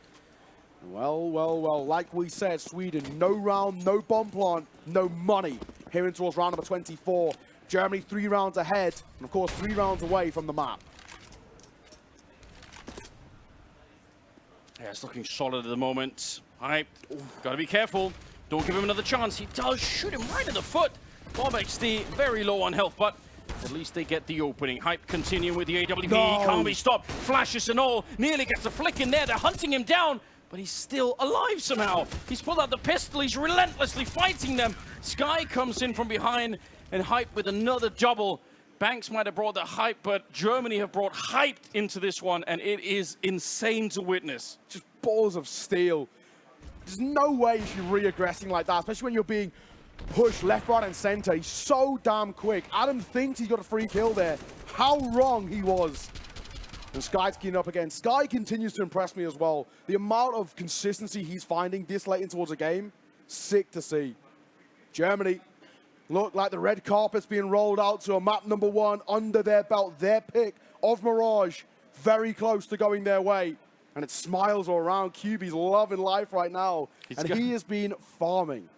Well, like we said, Sweden, no round, no bomb plant, no money. Here in towards round number 24. Germany 3 rounds ahead, and of course 3 rounds away from the map. Yeah, it's looking solid at the moment. Hype, gotta be careful. Don't give him another chance. He does shoot him right in the foot. Bomb XD, very low on health, but at least they get the opening. Hype continuing with the AWP. No. He can't be stopped. Flashes and all. Nearly gets a flick in there. They're hunting him down, but he's still alive somehow. He's pulled out the pistol. He's relentlessly fighting them. Sky comes in from behind, and Hype with another double. Banks might have brought the hype, but Germany have brought hype into this one, and it is insane to witness. Just balls of steel. There's no way you should be re-aggressing like that, especially when you're being pushed left, right, and center. He's so damn quick. Adam thinks he's got a free kill there. How wrong he was. And Sky's keying up again. Sky continues to impress me as well. The amount of consistency he's finding this late in towards a game, sick to see. Germany look like the red carpet's being rolled out to a map number 1 under their belt. Their pick of Mirage, very close to going their way. And it smiles all around. QB's loving life right now. He has been farming.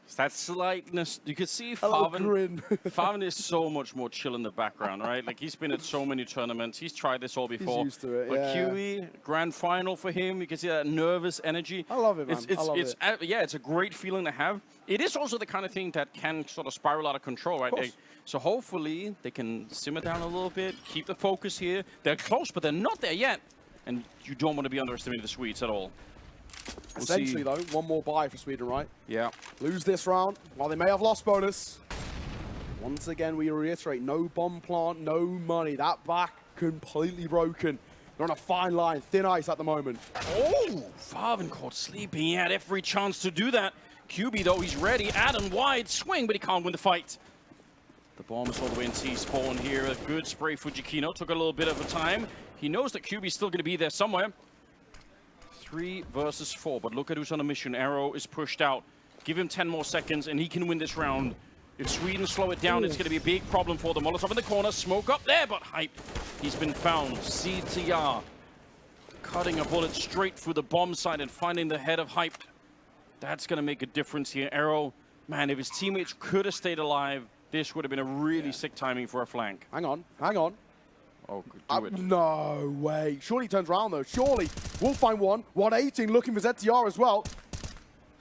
It's that slightness. You can see grin. Favin is so much more chill in the background, right? Like, he's been at so many tournaments. He's tried this all before. He's used to it, but yeah. QE, grand final for him. You can see that nervous energy. I love it, man. I love it. Yeah, it's a great feeling to have. It is also the kind of thing that can sort of spiral out of control, right? So hopefully they can simmer down a little bit, keep the focus here. They're close, but they're not there yet. And you don't want to be underestimating the Swedes at all. Essentially, though, one more bye for Sweden, right? Yeah. Lose this round, while they may have lost bonus. Once again, we reiterate, no bomb plant, no money. That back completely broken. They're on a fine line, thin ice at the moment. Oh, Favin caught sleeping. He had every chance to do that. QB, though, he's ready. Adam wide swing, but he can't win the fight. The bomb is all the way in T-spawn here. A good spray for Giacchino. Took a little bit of a time. He knows that QB's still going to be there somewhere. 3 versus 4, but look at who's on a mission. Arrow is pushed out. Give him 10 more seconds, and he can win this round. If Sweden slow it down, it's going to be a big problem for them. Molotov in the corner, smoke up there, but Hype, he's been found. CTR cutting a bullet straight through the bomb site and finding the head of Hype. That's going to make a difference here. Arrow, man, if his teammates could have stayed alive, this would have been a really sick timing for a flank. Hang on, hang on. Oh, do it. No way. Surely he turns around, though. Surely. We'll find one. 118 looking for ZTR as well.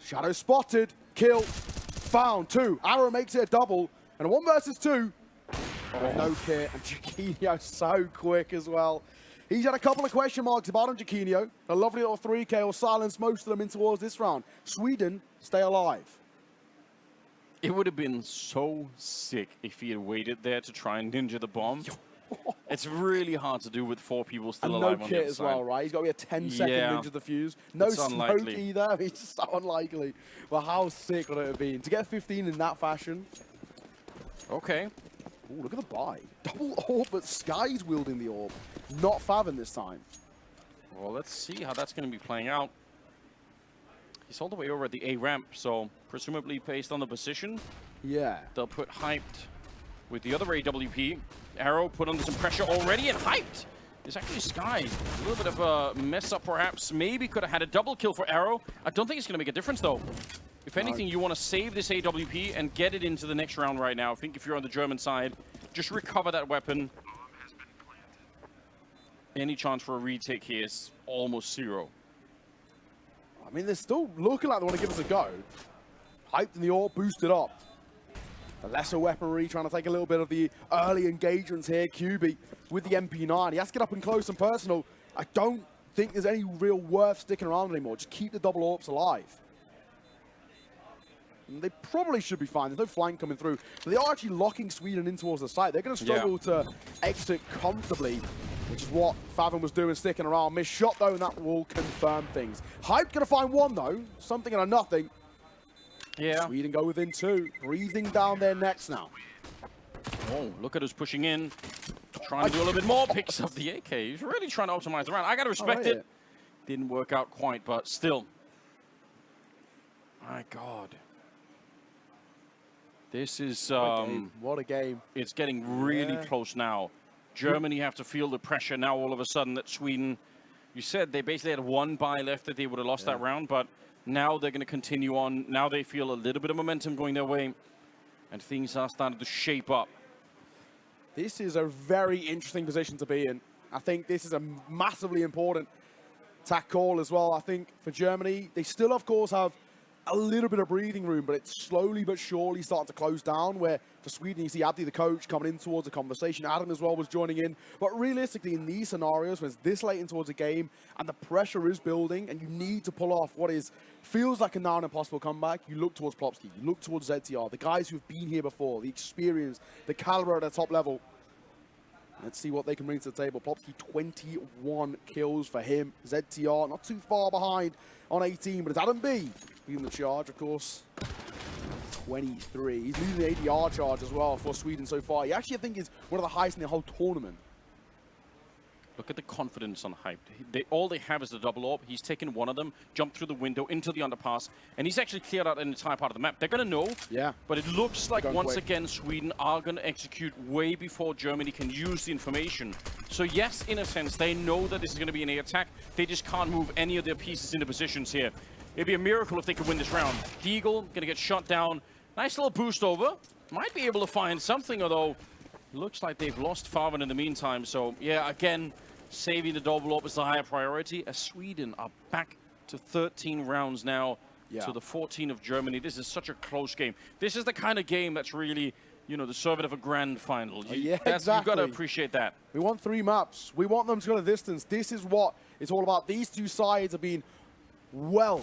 Shadow spotted. Kill. Found. 2. Arrow makes it a double. And a 1 versus 2. With no kit. And Giacchino so quick as well. He's had a couple of question marks about him, Giacchino. A lovely little 3K will silence most of them in towards this round. Sweden stay alive. It would have been so sick if he had waited there to try and ninja the bomb. It's really hard to do with 4 people still and alive no on the kit other as side. well, right? He's got to be a 10-second ninja defuse. No It's smoke unlikely. either. It's just so unlikely. But how sick would it have been? To get 15 in that fashion. Okay. Ooh, look at the buy. Double orb, but Sky's wielding the orb. Not Favin this time. Well, let's see how that's going to be playing out. He's all the way over at the A ramp, so presumably based on the position, yeah, they'll put Hyped with the other AWP. Arrow put under some pressure already, and Hyped is actually Sky. A little bit of a mess up, perhaps. Maybe could have had a double kill for Arrow. I don't think it's going to make a difference, though. If anything, you want to save this AWP and get it into the next round right now. I think if you're on the German side, just recover that weapon. Any chance for a retake here is almost 0. I mean, they're still looking like they want to give us a go. Hyped in the orb, boosted up. The lesser weaponry, trying to take a little bit of the early engagements here. QB with the MP9. He has to get up and close and personal. I don't think there's any real worth sticking around anymore. Just keep the double orbs alive. And they probably should be fine. There's no flank coming through. But they are actually locking Sweden in towards the site. They're going to struggle to exit comfortably, which is what Favin was doing, sticking around. Missed shot, though, and that will confirm things. Hype going to find 1, though. Something and a nothing. Yeah. Sweden go within 2. Breathing down their necks now. Oh, look at us pushing in. Trying to do a little bit more. Picks up the AK. He's really trying to optimize the round. I got to respect it. Didn't work out quite, but still. My God. This is... what a game. It's getting really close now. Germany have to feel the pressure now all of a sudden that Sweden... You said they basically had 1 buy left that they would have lost that round, but now they're going to continue on. Now they feel a little bit of momentum going their way, and things are starting to shape up. This is a very interesting position to be in. I think this is a massively important attack call as well. I think for Germany, they still, of course, have a little bit of breathing room, but it's slowly but surely starting to close down, where for Sweden, you see Abdi, the coach, coming in towards the conversation. Adam as well was joining in. But realistically, in these scenarios, when it's this late in towards a game and the pressure is building and you need to pull off what feels like a now and impossible comeback, you look towards Plopsky, you look towards ZTR, the guys who've been here before, the experience, the caliber at the top level. Let's see what they can bring to the table. Plopsky, 21 kills for him. ZTR, not too far behind on 18, but it's Adam B leading the charge, of course. 23. He's leading the ADR charge as well for Sweden so far. He actually, I think, is one of the highest in the whole tournament. Look at the confidence on Hype. All they have is the double orb. He's taken 1 of them, jumped through the window into the underpass, and he's actually cleared out an entire part of the map. They're going to know, but it looks like once again Sweden are going to execute way before Germany can use the information. So yes, in a sense, they know that this is going to be an A attack. They just can't move any of their pieces into positions here. It'd be a miracle if they could win this round. Deagle going to get shot down. Nice little boost over. Might be able to find something, although looks like they've lost Favin in the meantime. So yeah, again, saving the double orb is the higher priority, as Sweden are back to 13 rounds now to the 14 of Germany. This is such a close game. This is the kind of game that's really, you know, deserving of a grand final. Exactly. You've got to appreciate that. We want 3 maps. We want them to go the distance. This is what it's all about. These 2 sides have been well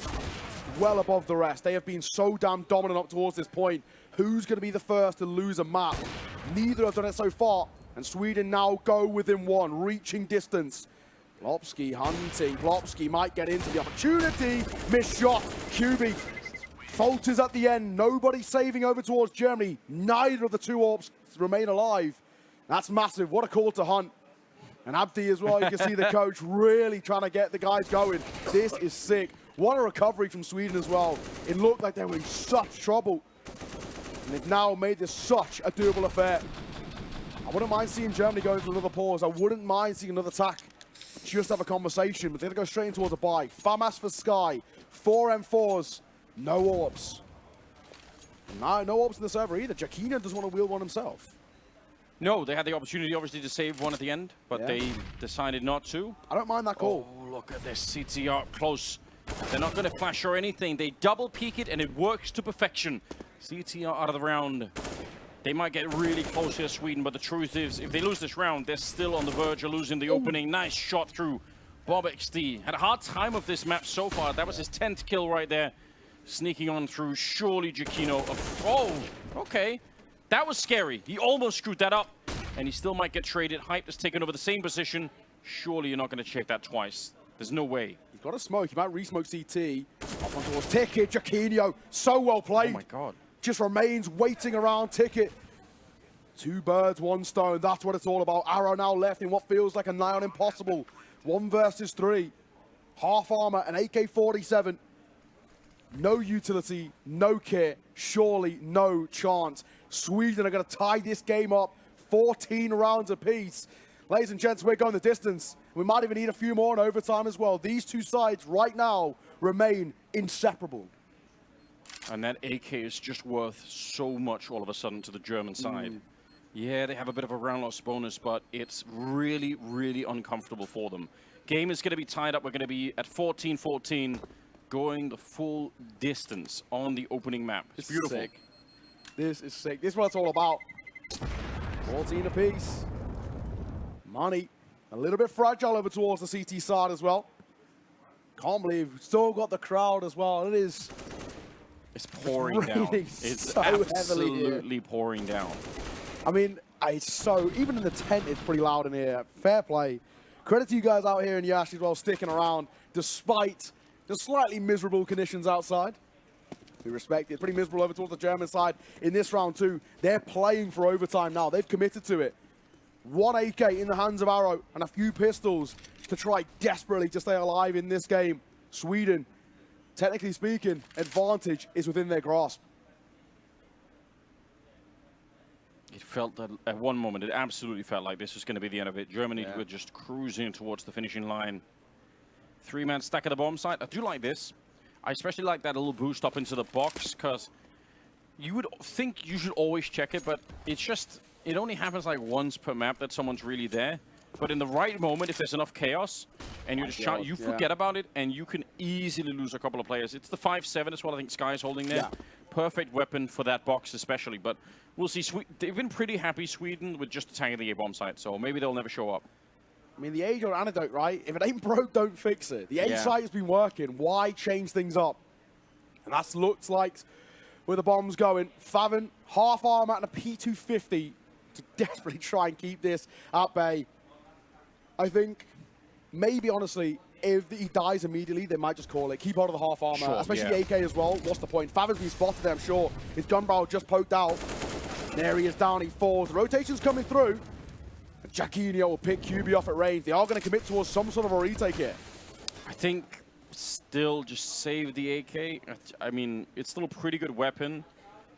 above the rest. They have been so damn dominant up towards this point. Who's going to be the first to lose a map? Neither have done it so far. And Sweden now go within 1, reaching distance. Plopsky hunting. Plopsky might get into the opportunity. Missed shot. QB falters at the end. Nobody saving over towards Germany. Neither of the 2 orbs remain alive. That's massive. What a call to hunt. And Abdi as well. You can see the coach really trying to get the guys going. This is sick. What a recovery from Sweden as well. It looked like they were in such trouble. And they've now made this such a doable affair. I wouldn't mind seeing Germany go for another pause. I wouldn't mind seeing another attack. Just have a conversation, but they're going to go straight in towards a buy. FAMAS for Sky. 4 M4s. No orbs. No orbs in the server either. Jakina doesn't want to wield one himself. No, they had the opportunity, obviously, to save one at the end, but they decided not to. I don't mind that call. Oh, look at this CTR close. They're not going to flash or anything. They double peek it, and it works to perfection. CTR out of the round. They might get really close here, Sweden, but the truth is, if they lose this round, they're still on the verge of losing the opening. Nice shot through Bob XD. Had a hard time of this map so far. That was his 10th kill right there. Sneaking on through, surely Giacchino. Oh, okay. That was scary. He almost screwed that up. and he still might get traded. Hype has taken over the same position. Surely you're not going to check that twice. There's no way. He's got a smoke. He might re-smoke CT. Up on towards Ticket. Jaquinho, so well played. Oh my God. Just remains waiting around Ticket. 2 birds, 1 stone. That's what it's all about. Arrow now left in what feels like a nigh on impossible. 1 versus 3. Half armor, an AK-47. No utility, no kit. Surely no chance. Sweden are going to tie this game up. 14 rounds apiece. Ladies and gents, we're going the distance. We might even need a few more in overtime as well. These 2 sides right now remain inseparable. And that AK is just worth so much all of a sudden to the German side. Yeah, they have a bit of a round loss bonus, but it's really, really uncomfortable for them. Game is going to be tied up. We're going to be at 14-14, going the full distance on the opening map. It's beautiful. Sick. This is sick. This is what it's all about. 14 apiece. Money. A little bit fragile over towards the CT side as well. Can't believe we've still got the crowd as well. It is... It's pouring down. It's so absolutely pouring down. I mean, it's so... Even in the tent, it's pretty loud in here. Fair play. Credit to you guys out here in Iasi as well, sticking around despite the slightly miserable conditions outside. We respect it. Pretty miserable over towards the German side in this round too. They're playing for overtime now. They've committed to it. 1 AK in the hands of Arrow and a few pistols to try desperately to stay alive in this game. Sweden, technically speaking, advantage is within their grasp. It felt that at one moment, it absolutely felt like this was going to be the end of it. Germany were just cruising towards the finishing line. 3-man stack at the bomb site. I do like this. I especially like that little boost up into the box, because you would think you should always check it, but it's just, it only happens like once per map that someone's really there. But in the right moment, if there's enough chaos, and you just you forget about it, and you can easily lose a couple of players. It's the 5-7 is what I think Sky is holding there. Perfect weapon for that box especially, but we'll see. They've been pretty happy, Sweden, with just attacking the A-bomb site, so maybe they'll never show up. I mean, the age-old anecdote, right? If it ain't broke, don't fix it. The A site has been working. Why change things up? And that's looks like where the bomb's going. Favin, half armor and a P250 to desperately try and keep this at bay. I think maybe, honestly, if he dies immediately, they might just call it. Keep out of the half armor, especially AK as well. What's the point? Favin's been spotted there, I'm sure. His gun barrel just poked out. There he is down, he falls. The rotation's coming through. Jaquinho will pick QB off at range. They are going to commit towards some sort of a retake here. I think still just save the AK. I mean, it's still a pretty good weapon.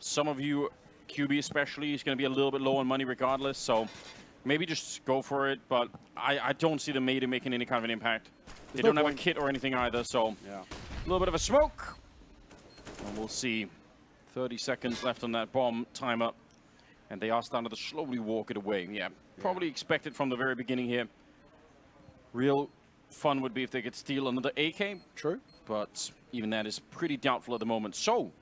Some of you, QB especially, is going to be a little bit low on money regardless, so maybe just go for it, but I don't see the Maiden making any kind of an impact. They don't have a kit or anything either, so a little bit of a smoke. And we'll see. 30 seconds left on that bomb timer. And they are starting to slowly walk it away. Probably expected from the very beginning here. Real fun would be if they could steal another AK. True. But even that is pretty doubtful at the moment. So,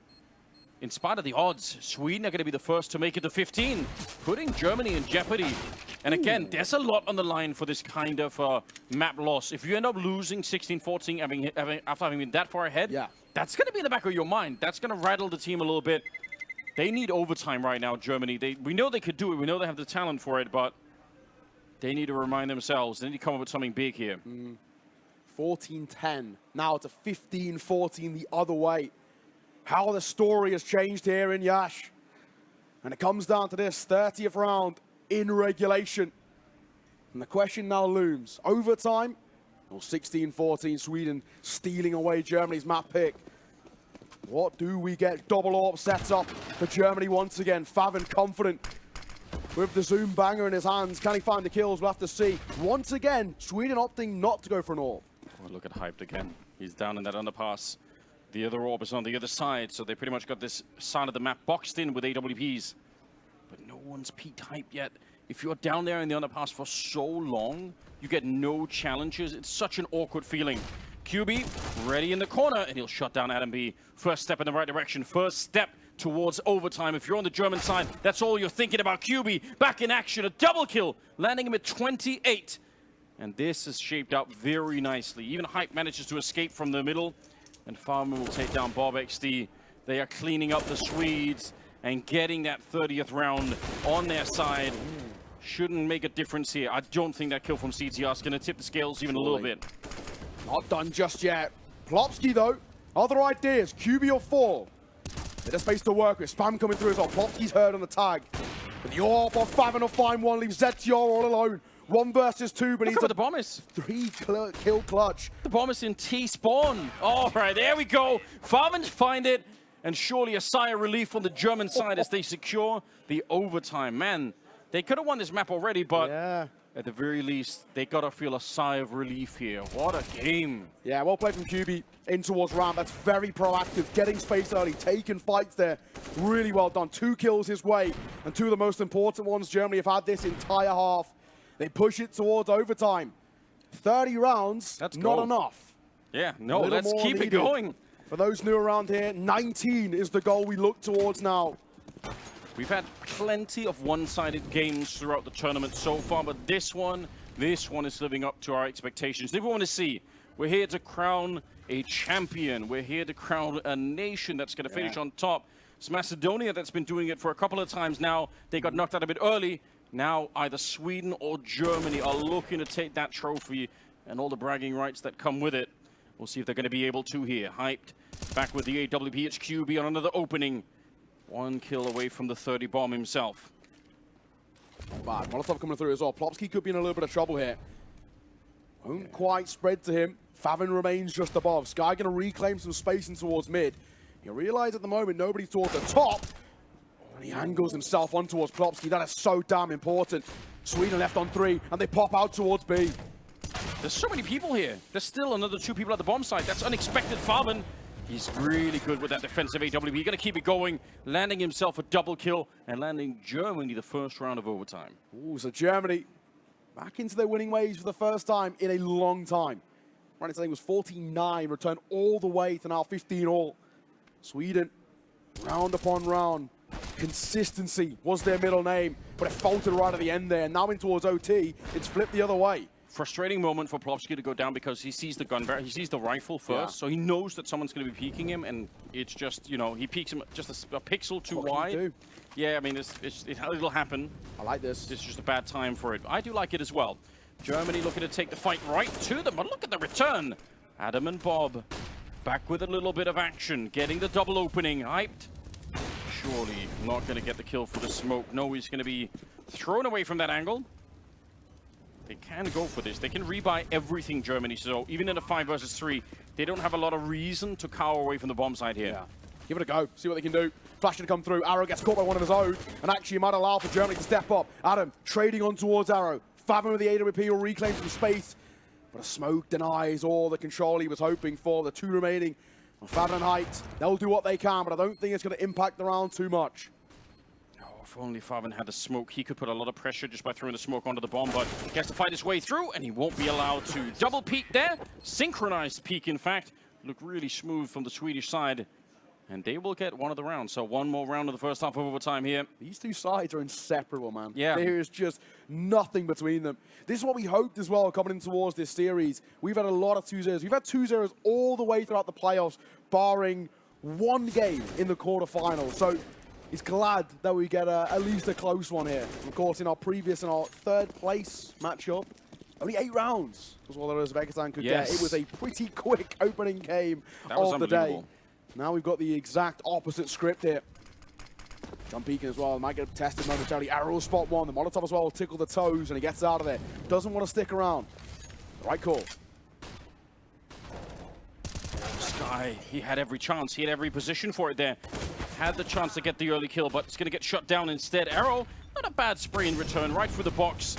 in spite of the odds, Sweden are going to be the first to make it to 15, putting Germany in jeopardy. And again, there's a lot on the line for this kind of map loss. If you end up losing 16-14 after having been that far ahead, that's going to be in the back of your mind. That's going to rattle the team a little bit. They need overtime right now, Germany. We know they could do it. We know they have the talent for it, but they need to remind themselves. They need to come up with something big here. 14-10. Now it's a 15-14 the other way. How the story has changed here in Yash. And it comes down to this 30th round in regulation. And the question now looms. Overtime or 16-14 Sweden stealing away Germany's map pick? What do we get? Double AWP sets up for Germany once again. Favin confident with the Zoom banger in his hands. Can he find the kills? We'll have to see. Once again, Sweden opting not to go for an AWP. Oh, look at Hyped again. He's down in that underpass. The other AWP is on the other side, so they pretty much got this side of the map boxed in with AWPs. But no one's peaked Hype yet. If you're down there in the underpass for so long, you get no challenges. It's such an awkward feeling. QB ready in the corner, and he'll shut down Adam B. First step in the right direction. First step towards overtime. If you're on the German side, that's all you're thinking about. QB back in action. A double kill, landing him at 28. And this is shaped up very nicely. Even Hype manages to escape from the middle. And Farman will take down Bob XD. They are cleaning up the Swedes and getting that 30th round on their side. shouldn't make a difference here. I don't think that kill from CTR is going to tip the scales even a little bit. Not done just yet. Plopsky, though, other ideas. QB or 4. Bit of space to work with. Spam coming through as well. Plopsky's heard on the tag. But the AWP on Favin will find one. Leaves ZTR all alone. 1 versus 2, but Look he's at the bomb is. 3 kill clutch. The bomb is in T-spawn. All right, there we go. Favins find it. And surely a sigh of relief on the German side as they secure the overtime. Man, they could have won this map already, but at the very least, they got to feel a sigh of relief here. What a game. Yeah, well played from QB in towards Ram. That's very proactive, getting space early, taking fights there. Really well done. 2 kills his way, and 2 of the most important ones Germany have had this entire half. They push it towards overtime. 30 rounds, not enough. Yeah, no, let's keep it going. For those new around here, 19 is the goal we look towards now. We've had plenty of one-sided games throughout the tournament so far, but this one is living up to our expectations. If we want to see, we're here to crown a champion. We're here to crown a nation that's going to finish on top. It's Macedonia that's been doing it for a couple of times now. They got knocked out a bit early. Now either Sweden or Germany are looking to take that trophy and all the bragging rights that come with it. We'll see if they're going to be able to here. Hyped back with the AWPH QB on another opening. 1 kill away from the 30 bomb himself. Bad. Molotov coming through as well. Plopsky could be in a little bit of trouble here. Won't quite spread to him. Favin remains just above. Sky going to reclaim some space in towards mid. You realize at the moment nobody's towards the top. And he angles himself on towards Plopsky. That is so damn important. Sweden left on 3, and they pop out towards B. There's so many people here. There's still another 2 people at the bomb site. That's unexpected. Favin, he's really good with that defensive AWP. He's going to keep it going, landing himself a double kill and landing Germany the first round of overtime. Ooh, so Germany back into their winning ways for the first time in a long time. Running saying was 49, returned all the way to now 15 all. Sweden, round upon round. Consistency was their middle name, but it faltered right at the end there. Now in towards OT, it's flipped the other way. Frustrating moment for Plopsky to go down because he sees the gun barrel, he sees the rifle first, so he knows that someone's going to be peeking him, and it's just, you know, he peeks him just a pixel too wide. Yeah, I mean, it'll happen. I like this. It's just a bad time for it. I do like it as well. Germany looking to take the fight right to them, but look at the return. Adam and Bob back with a little bit of action, getting the double opening. Hyped. Surely not going to get the kill for the smoke. No, he's going to be thrown away from that angle. They can go for this. They can rebuy everything, Germany. So even in a 5 versus 3, they don't have a lot of reason to cower away from the bomb side here. Yeah. Give it a go. See what they can do. Flash to come through. Arrow gets caught by one of his own. And actually might allow for Germany to step up. Adam trading on towards Arrow. Favin with the AWP will reclaim some space. But a smoke denies all the control he was hoping for. The 2 remaining on Favin and Height. They'll do what they can, but I don't think it's going to impact the round too much. If only Favin had the smoke, he could put a lot of pressure just by throwing the smoke onto the bomb, but he has to fight his way through, and he won't be allowed to. Double peek there, synchronized peek, in fact. Looked really smooth from the Swedish side, and they will get one of the rounds. So 1 more round of the first half of overtime here. These 2 sides are inseparable, man. Yeah. There is just nothing between them. This is what we hoped as well coming in towards this series. We've had a lot of 2-0s. We've had 2-0s all the way throughout the playoffs, barring 1 game in the quarterfinals. So he's glad that we get at least a close one here. Of course, in our previous and our 3rd place matchup, only 8 rounds was all that UZBEKISTAN could get. It was a pretty quick opening game of the day. Now we've got the exact opposite script here. Jump peeking as well, might get tested momentarily. Arrow will spot one, the Molotov as well will tickle the toes, and he gets out of there. Doesn't want to stick around. The right call. Sky, he had every chance, he had every position for it there. Had the chance to get the early kill, but it's going to get shut down instead. Arrow, not a bad spray in return, right through the box.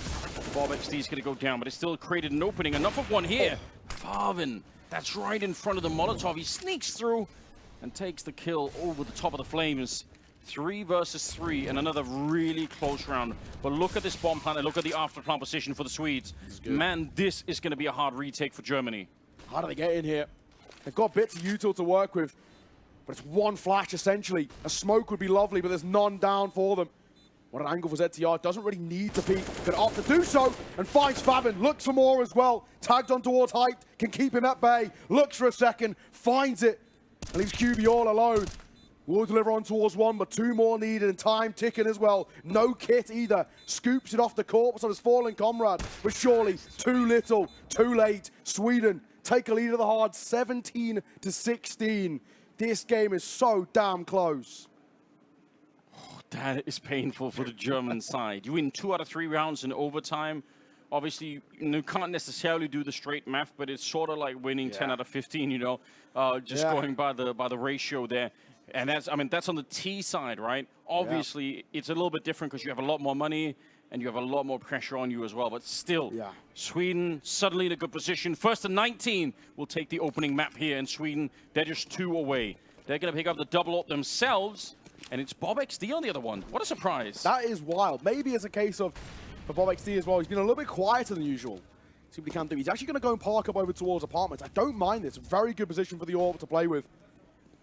Bob XD is going to go down, but it still created an opening. Enough of one here. Favin, that's right in front of the Molotov. He sneaks through and takes the kill over the top of the flames. 3 versus 3 and another really close round. But look at this bomb plant and look at the after plant position for the Swedes. Man, this is going to be a hard retake for Germany. How do they get in here? They've got bits of util to work with, but it's 1 flash essentially. A smoke would be lovely, but there's none down for them. What an angle for ZTR. Doesn't really need to peek. Can opt to do so and finds Favin. Looks for more as well. Tagged on towards Height. Can keep him at bay. Looks for a second. Finds it. And leaves QB all alone. Will deliver on towards one, but two more needed and time ticking as well. No kit either. Scoops it off the corpse of his fallen comrade, but surely too little, too late. Sweden take a lead of the hard, 17-16. This game is so damn close. Oh, that is painful for the German side. You win 2 out of 3 rounds in overtime. Obviously, you can't necessarily do the straight math, but it's sort of like winning 10 out of 15, you know, just going by the ratio there. And that's, I mean, that's on the T side, right? Obviously, it's a little bit different because you have a lot more money and you have a lot more pressure on you as well. But still, Sweden suddenly in a good position. First to 19 will take the opening map here in Sweden. They're just 2 away. They're going to pick up the double up themselves. And it's Bob XD on the other one. What a surprise. That is wild. Maybe it's a case of, for Bob XD as well, he's been a little bit quieter than usual. See what he can do. He's actually going to go and park up over towards apartments. I don't mind this. Very good position for the Orb to play with.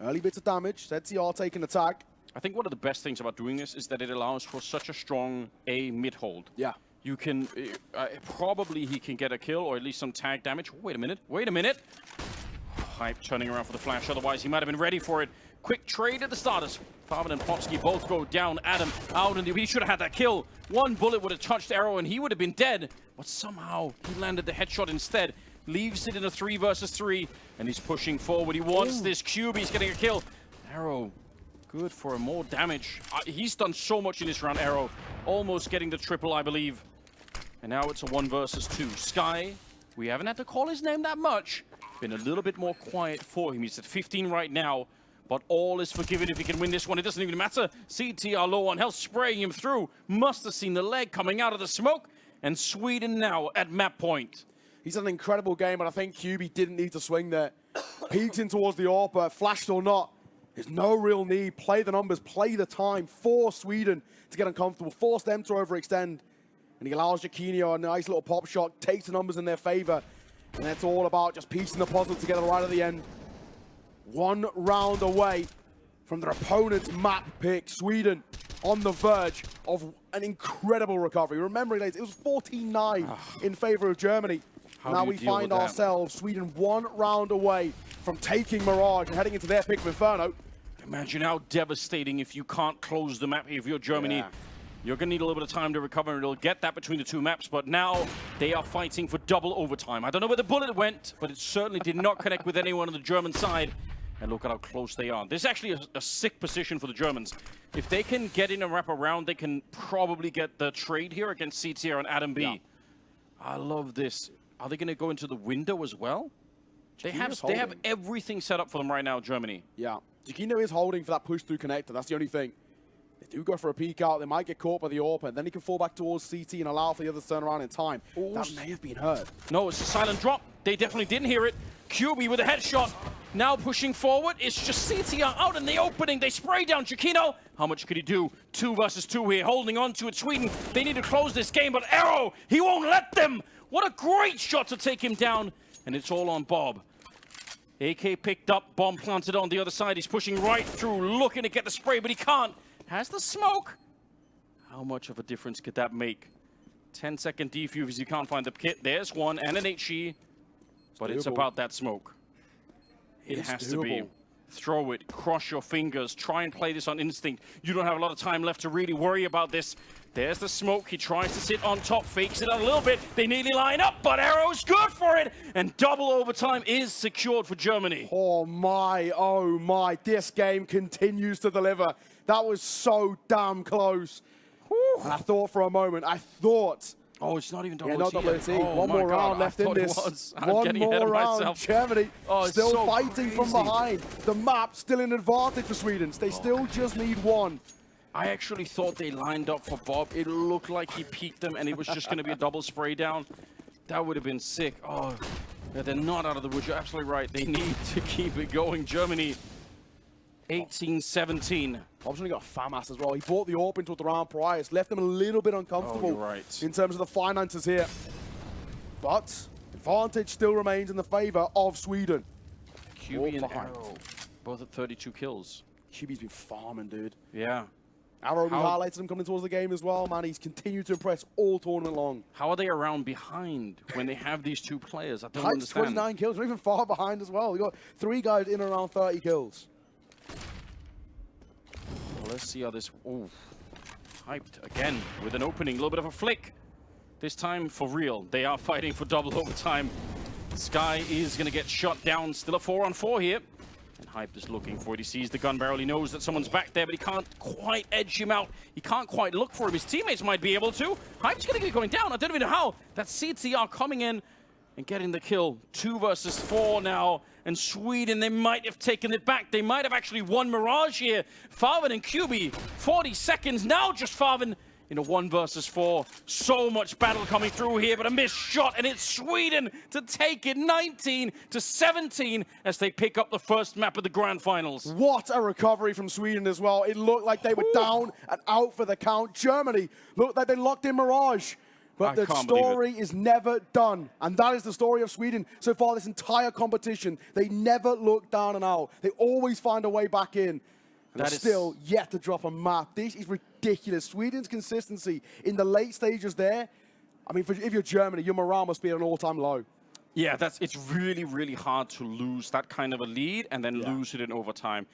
Early bits of damage. ZCR taking the tag. I think one of the best things about doing this is that it allows for such a strong A mid-hold. Yeah. You can, probably he can get a kill or at least some tag damage. Wait a minute. Wait a minute. Hype turning around for the flash. Otherwise, he might have been ready for it. Quick trade at the starters. Farman and Popsky both go down. Adam out, and he should have had that kill. One bullet would have touched Arrow, and he would have been dead. But somehow, he landed the headshot instead. Leaves it in a 3 versus 3, and he's pushing forward. He wants this cube. He's getting a kill. Arrow, good for more damage. He's done so much in this round, Arrow. Almost getting the triple, I believe. And now it's a 1 versus 2. Sky, we haven't had to call his name that much. Been a little bit more quiet for him. He's at 15 right now, but all is forgiven if he can win this one. It doesn't even matter. CTR low on health, spraying him through. Must have seen the leg coming out of the smoke. And Sweden now at map point. He's had an incredible game, but I think QB didn't need to swing there. Peeked in towards the AWP, flashed or not. There's no real need. Play the numbers, play the time. Force Sweden to get uncomfortable. Force them to overextend. And he allows Jaquinho a nice little pop shot, takes the numbers in their favor. And it's all about just piecing the puzzle together right at the end. 1 round away from their opponent's map pick. Sweden on the verge of an incredible recovery. Remembering it was 14-9 in favor of Germany. Now we find ourselves, Sweden 1 round away from taking Mirage and heading into their pick of Inferno. Imagine how devastating if you can't close the map here if you're Germany. You're going to need a little bit of time to recover, and it'll get that between the 2 maps. But now they are fighting for double overtime. I don't know where the bullet went, but it certainly did not connect with anyone on the German side. And look at how close they are. This is actually a sick position for the Germans. If they can get in and wrap around, they can probably get the trade here against CTR and Adam B. Yeah. I love this. Are they going to go into the window as well? They have everything set up for them right now, Germany. Yeah. Jaquinho is holding for that push-through connector. That's the only thing. They do go for a peek out. They might get caught by the AWP, and then he can fall back towards CT and allow for the others to turn around in time. That may have been heard. No, it's a silent drop. They definitely didn't hear it. QB with a headshot. Now pushing forward. It's just CTR out in the opening. They spray down Jaquinho. How much could he do? 2 versus 2 here. Holding on to it, Sweden. They need to close this game, but Arrow, he won't let them. What a great shot to take him down. And it's all on Bob. AK picked up, bomb planted on the other side. He's pushing right through, looking to get the spray, but he can't. Has the smoke. How much of a difference could that make? 10-second defuse, you can't find the kit. There's one and an HE, but it's about that smoke. It has to be. Throw it, cross your fingers, try and play this on instinct. You don't have a lot of time left to really worry about this. There's the smoke. He tries to sit on top, fakes it a little bit. They nearly line up, but Arrow's good for it. And double overtime is secured for Germany. Oh my. This game continues to deliver. That was so damn close. Whew. And I thought for a moment, oh, it's not even double not double T. Oh, one more round left in this. One more round. Germany still so fighting from behind. The map still an advantage for Sweden. They still just need 1. I actually thought they lined up for Bob. It looked like he peeked them and it was just going to be a double spray down. That would have been sick. Oh, yeah, they're not out of the woods. You're absolutely right. They need to keep it going. Germany, 18-17. Bob's only got a FAMAS as well. He bought the AWP into the round prior. It's left them a little bit uncomfortable in terms of the finances here. But advantage still remains in the favor of Sweden. QB and Arrow, both at 32 kills. QB's been farming, dude. Yeah. Arrow, we highlighted him coming towards the game as well, man. He's continued to impress all tournament long. How are they around behind when they have these 2 players? I don't understand. 29 kills. They're even far behind as well. We got 3 guys in and around 30 kills. let's see how this... Oh, hyped again with an opening, a little bit of a flick. This time for real. They are fighting for double overtime. Sky is going to get shot down. Still a 4-on-4 here. And Hype is looking for it. He sees the gun barrel. He knows that someone's back there, but he can't quite edge him out. He can't quite look for him. His teammates might be able to. Hype's going to get going down. I don't even know how. That CTR coming in and getting the kill. 2 versus 4 now. And Sweden, they might have taken it back. They might have actually won Mirage here. Farven and QB, 40 seconds. Now just Farven in a 1 versus 4. So much battle coming through here, but a missed shot, and it's Sweden to take it 19-17 as they pick up the first map of the grand finals. What a recovery from Sweden as well. It looked like they were down and out for the count. Germany looked like they locked in Mirage. But the story is never done. And that is the story of Sweden so far this entire competition. They never look down and out. They always find a way back in. And they're still yet to drop a map. This is ridiculous. Sweden's consistency in the late stages there. I mean, if you're Germany, your morale must be at an all-time low. Yeah, it's really, really hard to lose that kind of a lead and then lose it in overtime.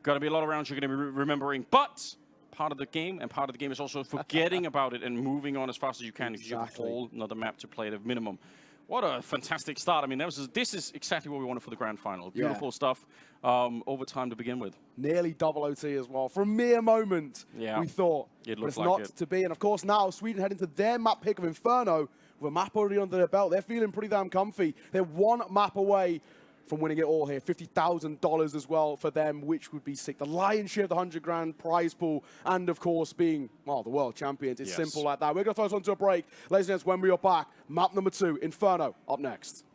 Got to be a lot of rounds you're going to be remembering. But part of the game, and part of the game is also forgetting about it and moving on as fast as you can. Because you have a whole another map to play at a minimum. What a fantastic start. I mean, this is exactly what we wanted for the grand final. Beautiful stuff. Overtime to begin with. Nearly double OT as well. For a mere moment, we thought. It but it's like not to be. And of course, now Sweden head into their map pick of Inferno with a map already under their belt. They're feeling pretty damn comfy. They're 1 map away from winning it all here. $50,000 as well for them, which would be sick. The lion's share of the 100 grand prize pool, and of course being, well, the world champions. It's simple like that. We're going to throw us onto a break. Ladies and gents, when we are back, map number 2, Inferno, up next.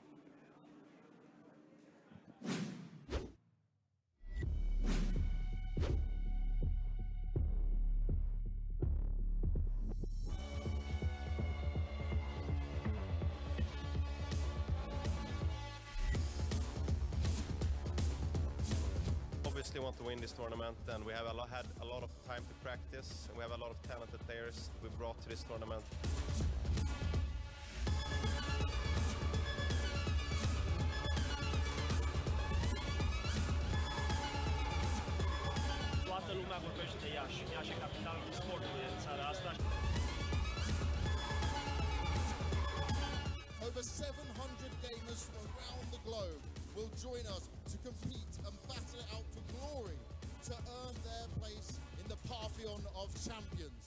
Obviously want to win this tournament, and we have had a lot of time to practice, and we have a lot of talented players we brought to this tournament. Toată lumea vorbește Iași. Iași e capitalul sportului în țara asta. Over 700 gamers from around the globe will join us to compete and battle it out for glory to earn their place in the pantheon of champions.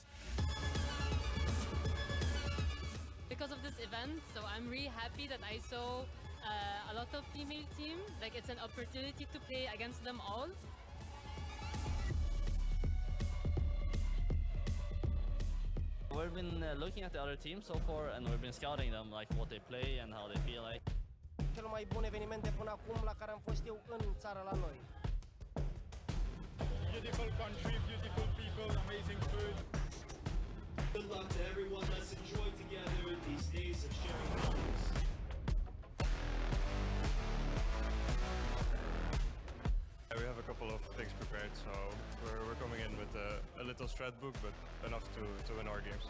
Because of this event, so I'm really happy that I saw a lot of female team. Like, it's an opportunity to play against them all. We've been looking at the other teams so far, and we've been scouting them, like what they play and how they feel like. Cel mai bun eveniment de până acum la care am fost eu în țară la noi. Beautiful country, beautiful people, amazing food. Good luck to everyone. Let's enjoy together these days of sharing memories. We have a couple of things prepared, so we're coming in with a little strat book, but enough to win our games.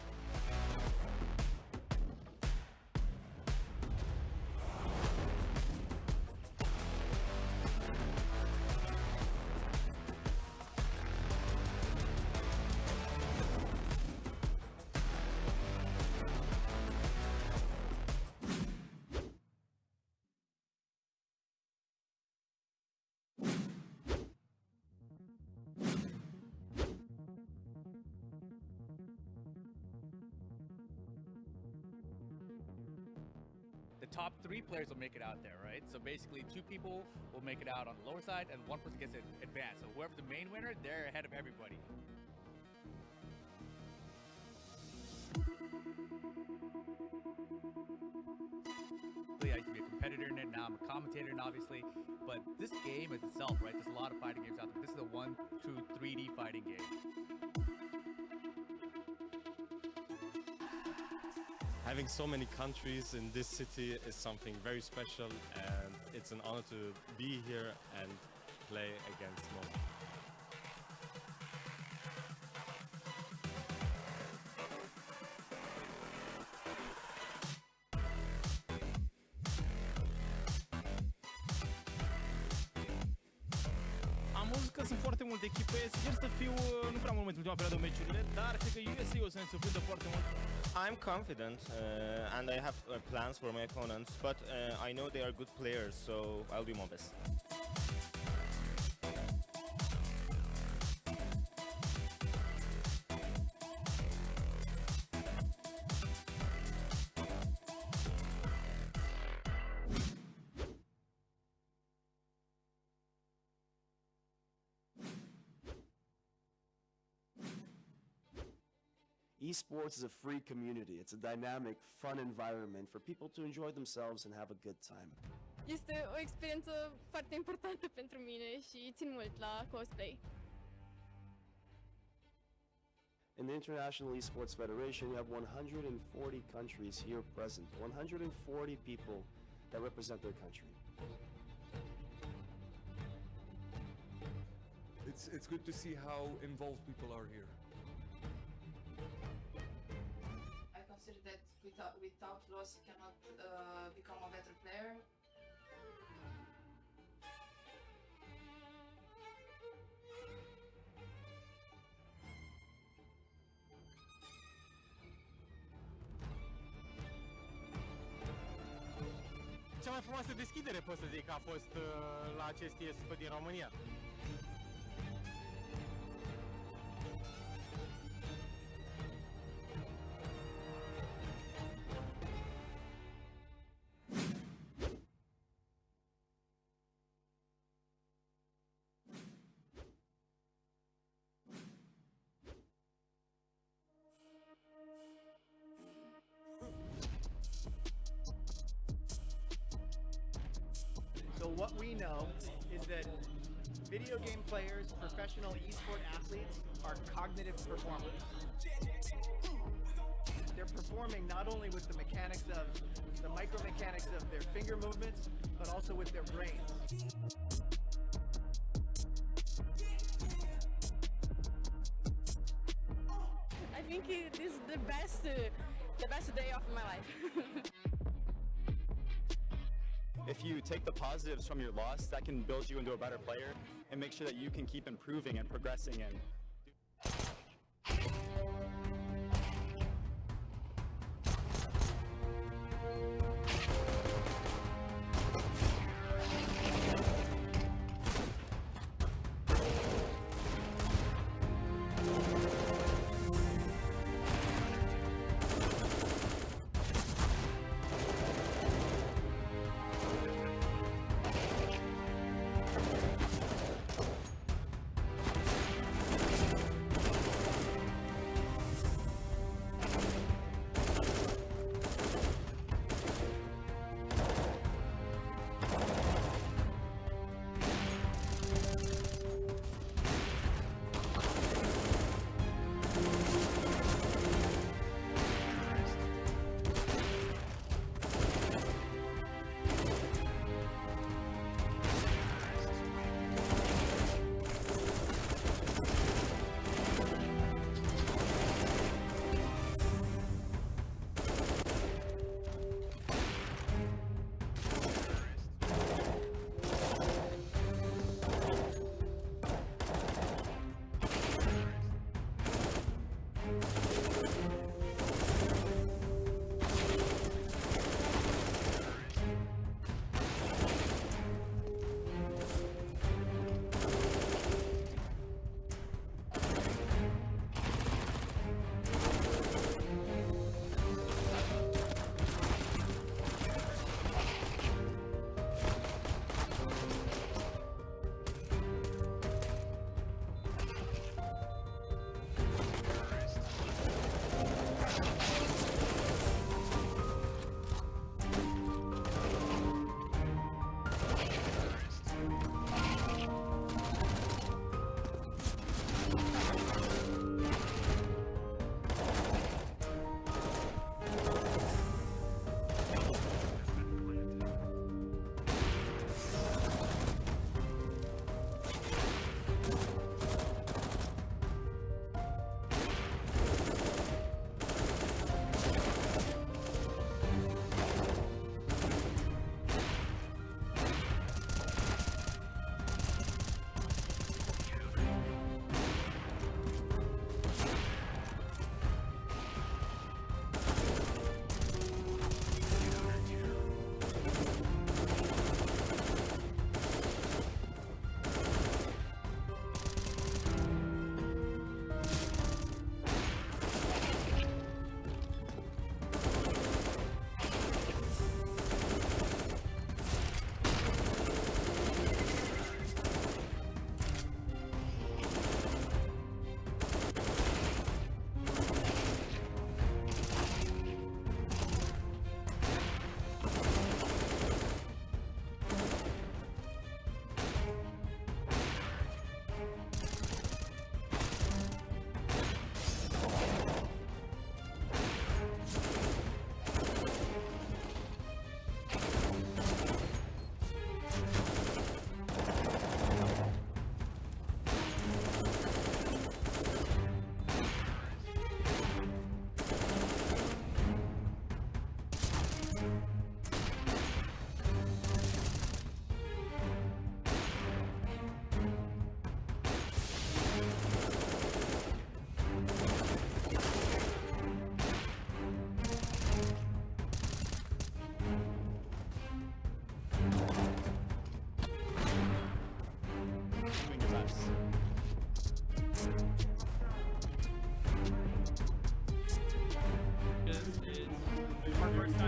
The top 3 players will make it out there, right? So basically 2 people will make it out on the lower side and 1 person gets it advanced. So whoever's the main winner, they're ahead of everybody. I used to be a competitor in it, now I'm a commentator, and obviously, but this game is itself, right? There's a lot of fighting games out there. This is a 1, 2, 3D fighting game. Having so many countries in this city is something very special, and it's an honor to be here and play against Mona. văzut că sunt foarte multe echipe. Sper să fiu nu prea mult în ultima perioadă în meciurile, dar cred că USA o să ne surprindă foarte mult. I'm confident and I have plans for my opponents, but I know they are good players, so I'll do my best. Esports is a free community. It's a dynamic, fun environment for people to enjoy themselves and have a good time. Este o experiență foarte importantă pentru mine și țin mult la cosplay. In the International Esports Federation, we have 140 countries here present, 140 people that represent their country. It's good to see how involved people are here. I consider that without loss you cannot become a better player. Cea mai frumoasă deschidere, pot să zic, a fost la acest Iesf din România. So what we know is that video game players, professional esport athletes, are cognitive performers. They're performing not only with the mechanics of the micromechanics of their finger movements, but also with their brains. I think this is the best day of my life. If you take the positives from your loss, that can build you into a better player and make sure that you can keep improving and progressing and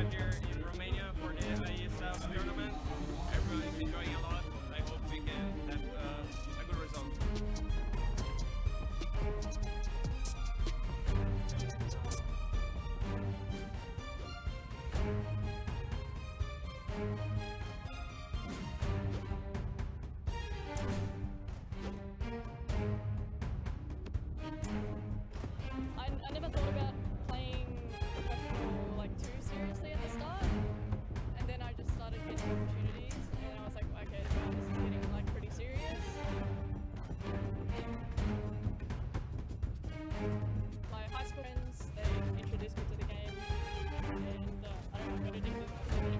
time here in Romania for the Iesf tournament. Everyone's enjoying a lot. I hope we can have a good result. I never thought about playing professional like too seriously at the start, and then I just started getting opportunities, and then I was like, okay, wow, this is getting like pretty serious. My high school friends, they introduced me to the game, and I don't know, I got addicted to it.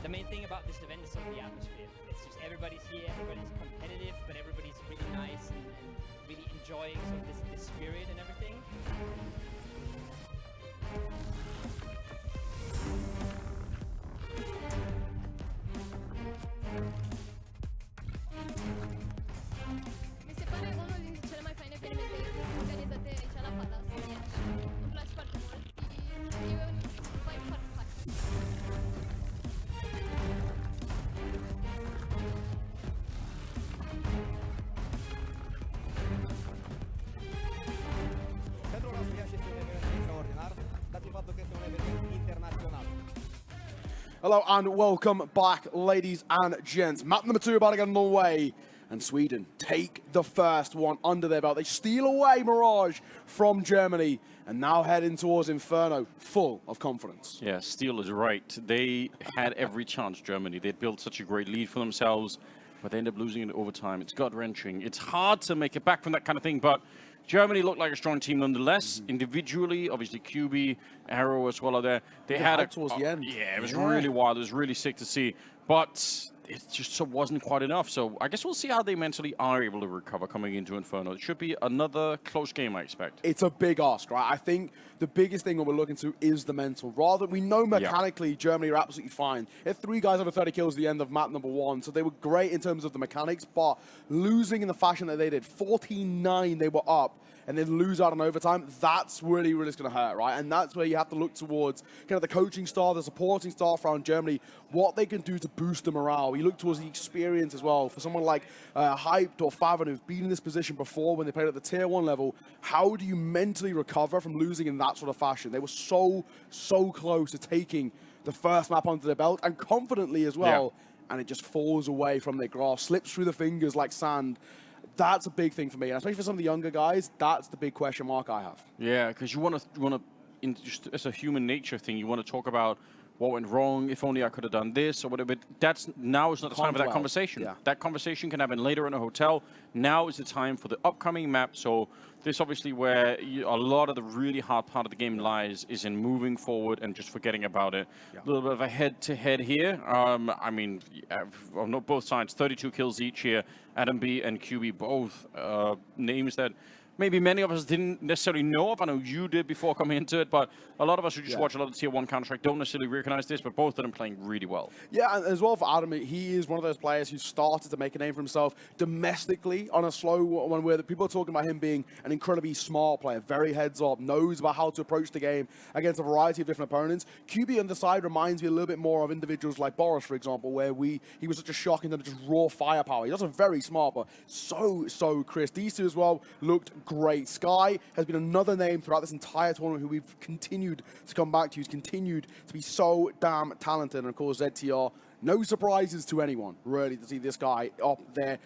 The main thing about this event is sort of the atmosphere. It's just everybody's here, everybody's competitive, but everybody's really nice and really enjoying sort of this spirit and everything. Mi se pare unul dintre cele mai faine evenimente organizate aici la Palace, în Iași. Îmi place foarte mult și e un vibe foarte fain. Pentru noi Iași este un eveniment extraordinar, dat fiind faptul că este un eveniment internațional. Hello and welcome back, ladies and gents. Map number 2 about to get underway. And Sweden take the first one under their belt. They steal away Mirage from Germany and now heading towards Inferno, full of confidence. Yeah, Steele is right. They had every chance, Germany. They'd built such a great lead for themselves, but they end up losing in overtime. It's gut-wrenching. It's hard to make it back from that kind of thing, but Germany looked like a strong team nonetheless. Individually, obviously QB, Arrow as well are there. They had a, towards the end. Yeah, it was really wild. It was really sick to see, but it just wasn't quite enough. So I guess we'll see how they mentally are able to recover coming into Inferno. It should be another close game, I expect. It's a big ask, right? I think the biggest thing that we're looking to is the mental. Rather, we know mechanically Germany are absolutely fine. They had 3 guys over 30 kills at the end of map number 1, so they were great in terms of the mechanics, but losing in the fashion that they did, 14-9 they were up, and then lose out on overtime, that's really, really going to hurt, right? And that's where you have to look towards kind of the coaching staff, the supporting staff around Germany, what they can do to boost the morale. You look towards the experience as well. For someone like Hyped or Favon, who've been in this position before when they played at the Tier 1 level, how do you mentally recover from losing in that sort of fashion? They were so close to taking the first map onto their belt, and confidently as well, and it just falls away from their grasp, slips through the fingers like sand. That's a big thing for me, and especially for some of the younger guys, that's the big question mark I have. Yeah, because you want to, just as a human nature thing, you want to talk about what went wrong, if only I could have done this or whatever. But now is not the time for that conversation. Yeah. That conversation can happen later in a hotel. Now is the time for the upcoming map. So this obviously where a lot of the really hard part of the game lies is in moving forward and just forgetting about it. A little bit of a head-to-head here. I mean, on both sides, 32 kills each here. Adam B and QB both names that maybe many of us didn't necessarily know of. I know you did before coming into it, but a lot of us who just watch a lot of Tier 1 Counter-Strike don't necessarily recognize this, but both of them playing really well. Yeah, and as well for Adam, he is one of those players who started to make a name for himself domestically on a slow one where people are talking about him being an incredibly smart player, very heads-up, knows about how to approach the game against a variety of different opponents. QB on the side reminds me a little bit more of individuals like Boris, for example, where he was such a shock in terms of just raw firepower. He's also very smart, but so crisp. These two as well looked great. Sky has been another name throughout this entire tournament who we've continued to come back to, who's continued to be so damn talented. And of course, ZTR, no surprises to anyone, really, to see this guy up there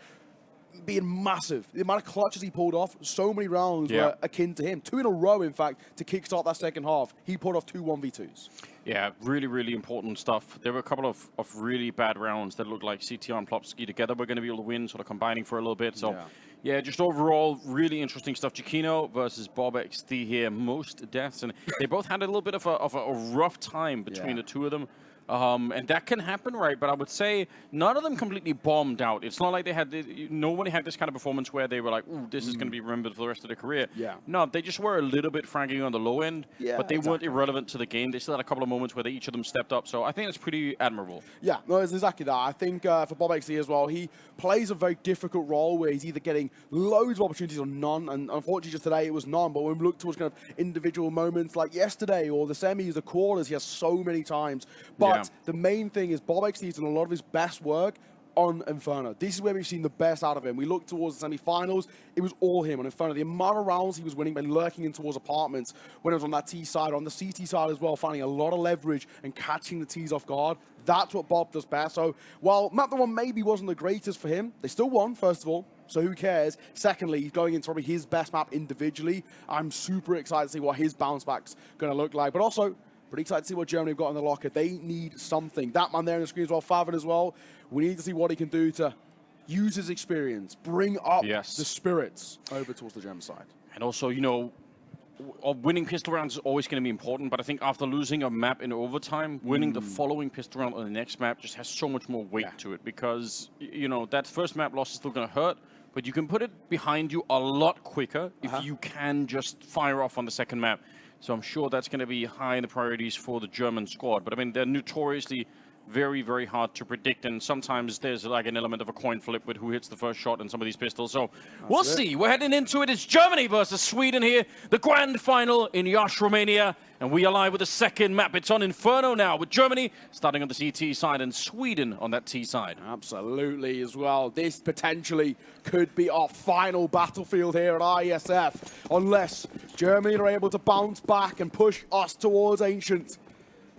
being massive. The amount of clutches he pulled off, so many rounds were akin to him. 2 in a row, in fact, to kickstart that second half. He pulled off 2 1v2s. Yeah, really important stuff. There were a couple of really bad rounds that looked like CTR and Plopsky together were going to be able to win, sort of combining for a little bit. So, yeah, just overall, really interesting stuff. Giacchino versus Bob XD here, most deaths. And they both had a little bit of a rough time between the two of them. And that can happen, right? But I would say none of them completely bombed out. It's not like they had, nobody had this kind of performance where they were like, ooh, this is going to be remembered for the rest of their career. Yeah. No, they just were a little bit fragging on the low end, Yeah, but they weren't exactly. irrelevant to the game. They still had a couple of moments where each of them stepped up. So I think that's pretty admirable. Yeah, no, it's exactly that. I think for Bob XD as well, he plays a very difficult role where he's either getting loads of opportunities or none, and unfortunately just today it was none, but when we look towards kind of individual moments like yesterday or the semis, the quarters, he has so many times. But the main thing is Bob XD's done a lot of his best work on Inferno. This is where we've seen the best out of him. We look towards the semi-finals, it was all him on Inferno. The amount of rounds he was winning by lurking in towards apartments when it was on that T side, on the CT side as well, finding a lot of leverage and catching the Ts off guard. That's what Bob does best. So while map number 1 maybe wasn't the greatest for him, they still won, first of all. So who cares? Secondly, he's going into probably his best map individually. I'm super excited to see what his bounce back's going to look like. But also, pretty excited to see what Germany have got in the locker. They need something. That man there on the screen as well, Favin as well. We need to see what he can do to use his experience, bring up the spirits over towards the German side. And also, you know, winning pistol rounds is always going to be important, but I think after losing a map in overtime, winning the following pistol round on the next map just has so much more weight to it because, you know, that first map loss is still going to hurt, but you can put it behind you a lot quicker if you can just fire off on the second map. So I'm sure that's going to be high in the priorities for the German squad. But I mean, they're notoriously very, very hard to predict, and sometimes there's like an element of a coin flip with who hits the first shot in some of these pistols. So we'll see. We're heading into it. It's Germany versus Sweden here, the grand final in Iasi, Romania, and we are live with the second map. It's on Inferno now, with Germany starting on the CT side and Sweden on that T side. Absolutely as well. This potentially could be our final battlefield here at Iesf, unless Germany are able to bounce back and push us towards Ancient.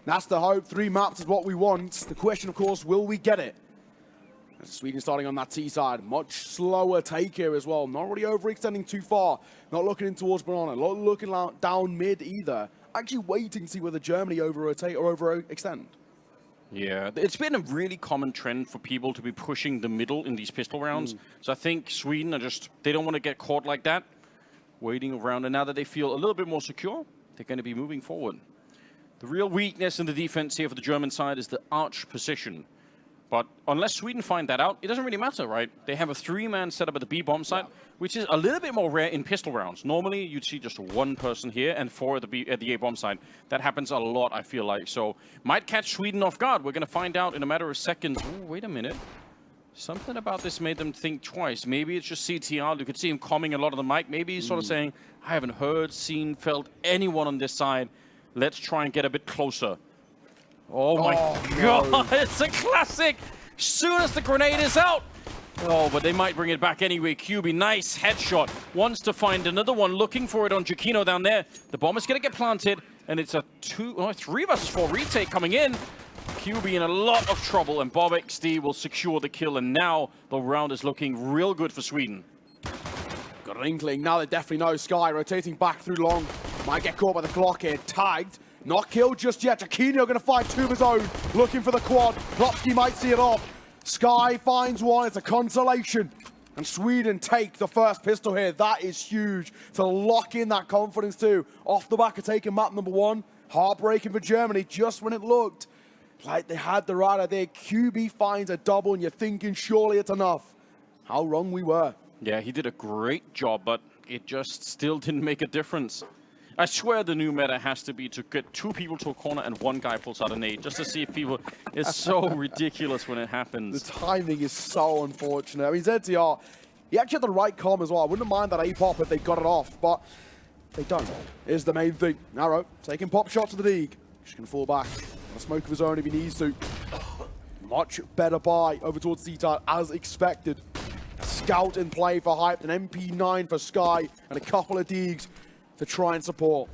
That's the hope. 3 maps is what we want. The question, of course, will we get it? Sweden starting on that T side. Much slower take here as well. Not really overextending too far. Not looking in towards Banana. Not looking down mid either. Actually waiting to see whether Germany over-rotate or overextend. Yeah, it's been a really common trend for people to be pushing the middle in these pistol rounds. So I think Sweden are just, they don't want to get caught like that. Waiting around, and now that they feel a little bit more secure, they're going to be moving forward. The real weakness in the defense here for the German side is the arch position. But unless Sweden find that out, it doesn't really matter, right? They have a 3-man setup at the B bomb site, which is a little bit more rare in pistol rounds. Normally, you'd see just 1 person here and 4 at the A bomb site. That happens a lot, I feel like. So, might catch Sweden off guard. We're going to find out in a matter of seconds. Ooh, wait a minute. Something about this made them think twice. Maybe it's just CTR. You could see him calming a lot of the mic. Maybe he's sort of saying, I haven't heard, seen, felt anyone on this side. Let's try and get a bit closer. Oh my God, it's a classic. As soon as the grenade is out. Oh, but they might bring it back anyway. QB, nice headshot. Wants to find another one, looking for it on Giacchino down there. The bomb is going to get planted, and it's a 3 versus 4 retake coming in. QB in a lot of trouble, and Bob XD will secure the kill, and now the round is looking real good for Sweden. Got an inkling. Now they definitely know. Sky rotating back through long. Might get caught by the clock here. Tagged. Not killed just yet. Giacchino going to find 2 of his own. Looking for the quad. Klopski might see it off. Sky finds 1. It's a consolation. And Sweden take the first pistol here. That is huge to lock in that confidence too. Off the back of taking map number 1. Heartbreaking for Germany just when it looked like they had the right idea. QB finds a double and you're thinking surely it's enough. How wrong we were. Yeah, he did a great job, but it just still didn't make a difference. I swear the new meta has to be to get 2 people to a corner and 1 guy pulls out a nade, just to see if people... It's so ridiculous when it happens. The timing is so unfortunate. I mean, ZTR, he actually had the right comm as well. I wouldn't mind that A-pop if they got it off, but they don't. Is the main thing. Narrow, taking pop shots to the dig. Just going to fall back. A smoke of his own if he needs to. Much better buy over towards C-Tide, as expected. Scout in play for Hyped, an MP9 for Sky, and a couple of digs to try and support.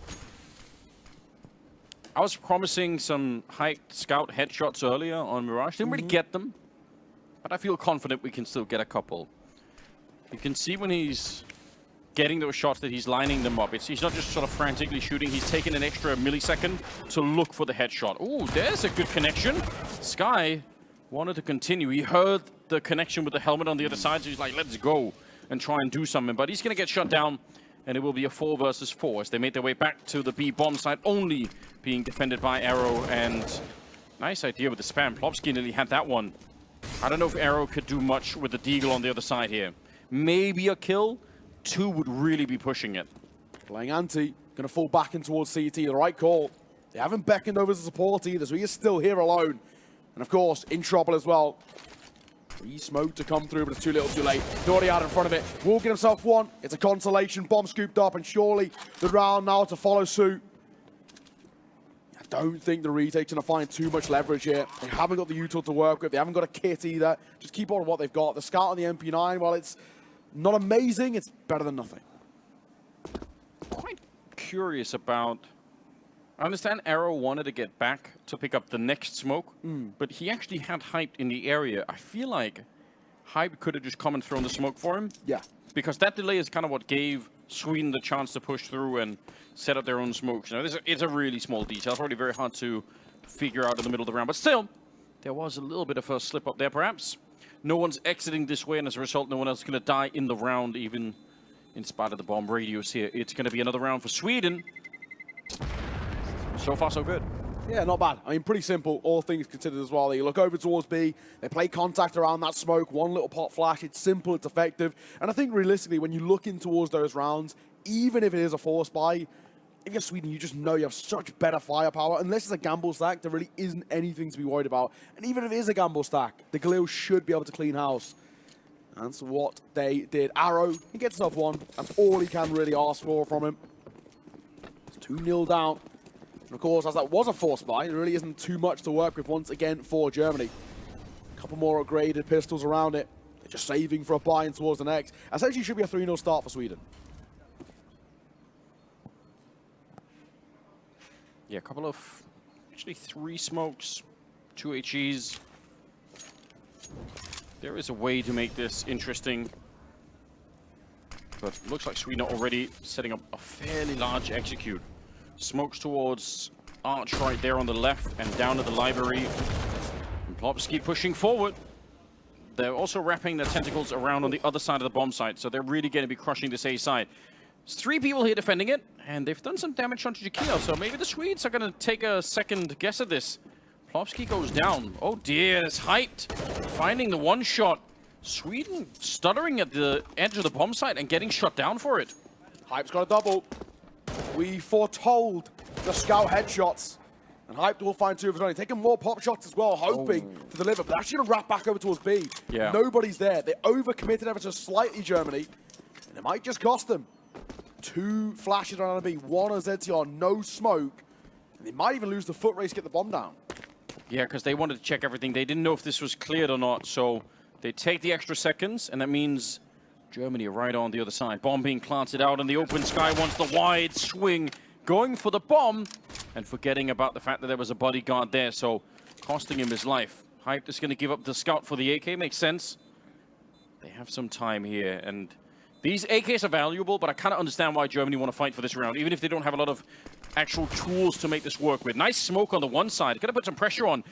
I was promising some Hyped Scout headshots earlier on Mirage. Didn't really get them, but I feel confident we can still get a couple. You can see when he's getting those shots that he's lining them up. He's not just sort of frantically shooting. He's taking an extra millisecond to look for the headshot. Ooh, there's a good connection. Sky wanted to continue. He heard the connection with the helmet on the other side, so he's like, let's go and try and do something. But he's going to get shut down, and it will be a 4 versus 4 as they made their way back to the B bomb site, only being defended by Arrow and Nice idea with the spam. Plopsky nearly had that one. I don't know if Arrow could do much with the Deagle on the other side here. Maybe a kill. 2 would really be pushing it. Playing anti. Going to fall back in towards CT. The right call. They haven't beckoned over to support either, so he is still here alone. And of course, in trouble as well. Smoke to come through, but it's too little too late. Already out in front of it. Will get himself one. It's a consolation. Bomb scooped up, and surely the round now to follow suit. I don't think the retake's going to find too much leverage here. They haven't got the util to work with. They haven't got a kit either. Just keep on what they've got. The scout on the MP9, while it's not amazing, it's better than nothing. Quite curious about... I understand Arrow wanted to get back to pick up the next smoke, but he actually had Hype in the area. I feel like Hype could have just come and thrown the smoke for him. Yeah. Because that delay is kind of what gave Sweden the chance to push through and set up their own smokes. Now, it's a really small detail. It's probably very hard to figure out in the middle of the round. But still, there was a little bit of a slip up there, perhaps. No one's exiting this way, and as a result, no one else is going to die in the round, even in spite of the bomb radius here. It's going to be another round for Sweden. So far, so good. Yeah, not bad. I mean, pretty simple, all things considered as well. They look over towards B, they play contact around that smoke, one little pop flash. It's simple, it's effective. And I think realistically, when you look in towards those rounds, even if it is a force buy, if you're Sweden, you just know you have such better firepower. Unless it's a gamble stack, there really isn't anything to be worried about. And even if it is a gamble stack, the Galil should be able to clean house. And that's what they did. Arrow, he gets himself one. That's all he can really ask for from him. It's 2-0 down. And of course, as that was a force buy, there really isn't too much to work with once again for Germany. A couple more upgraded pistols around it. They're just saving for a buy in towards the next. Essentially, should be a 3-0 start for Sweden. Yeah, a couple of, actually 3 smokes, 2 HEs. There is a way to make this interesting. But it looks like Sweden are already setting up a fairly large execute. Smokes towards Arch right there on the left and down to the library. And Plopsky pushing forward. They're also wrapping their tentacles around on the other side of the bomb site, so they're really going to be crushing this A side. There's 3 people here defending it, and they've done some damage onto Jakio, so maybe the Swedes are going to take a second guess at this. Plopsky goes down. Oh dear, it's hyped. Finding the one shot. Sweden stuttering at the edge of the bomb site and getting shot down for it. Hype's got a double. We foretold the scout headshots. And Hype will find 2 of his own. Taking more pop shots as well, hoping to deliver. But actually going to wrap back over towards B. Yeah. Nobody's there. They overcommitted ever so slightly, Germany. And it might just cost them. 2 flashes on B, 1 on ZTR, no smoke. And they might even lose the foot race to get the bomb down. Yeah, because they wanted to check everything. They didn't know if this was cleared or not, so they take the extra seconds, and that means Germany are right on the other side. Bomb being planted out in the open sky, wants the wide swing, going for the bomb, and forgetting about the fact that there was a bodyguard there, so costing him his life. Hype is going to give up the scout for the AK, makes sense. They have some time here, and these AKs are valuable, but I kind of understand why Germany want to fight for this round, even if they don't have a lot of actual tools to make this work with. Nice smoke on the one side. Going to put some pressure on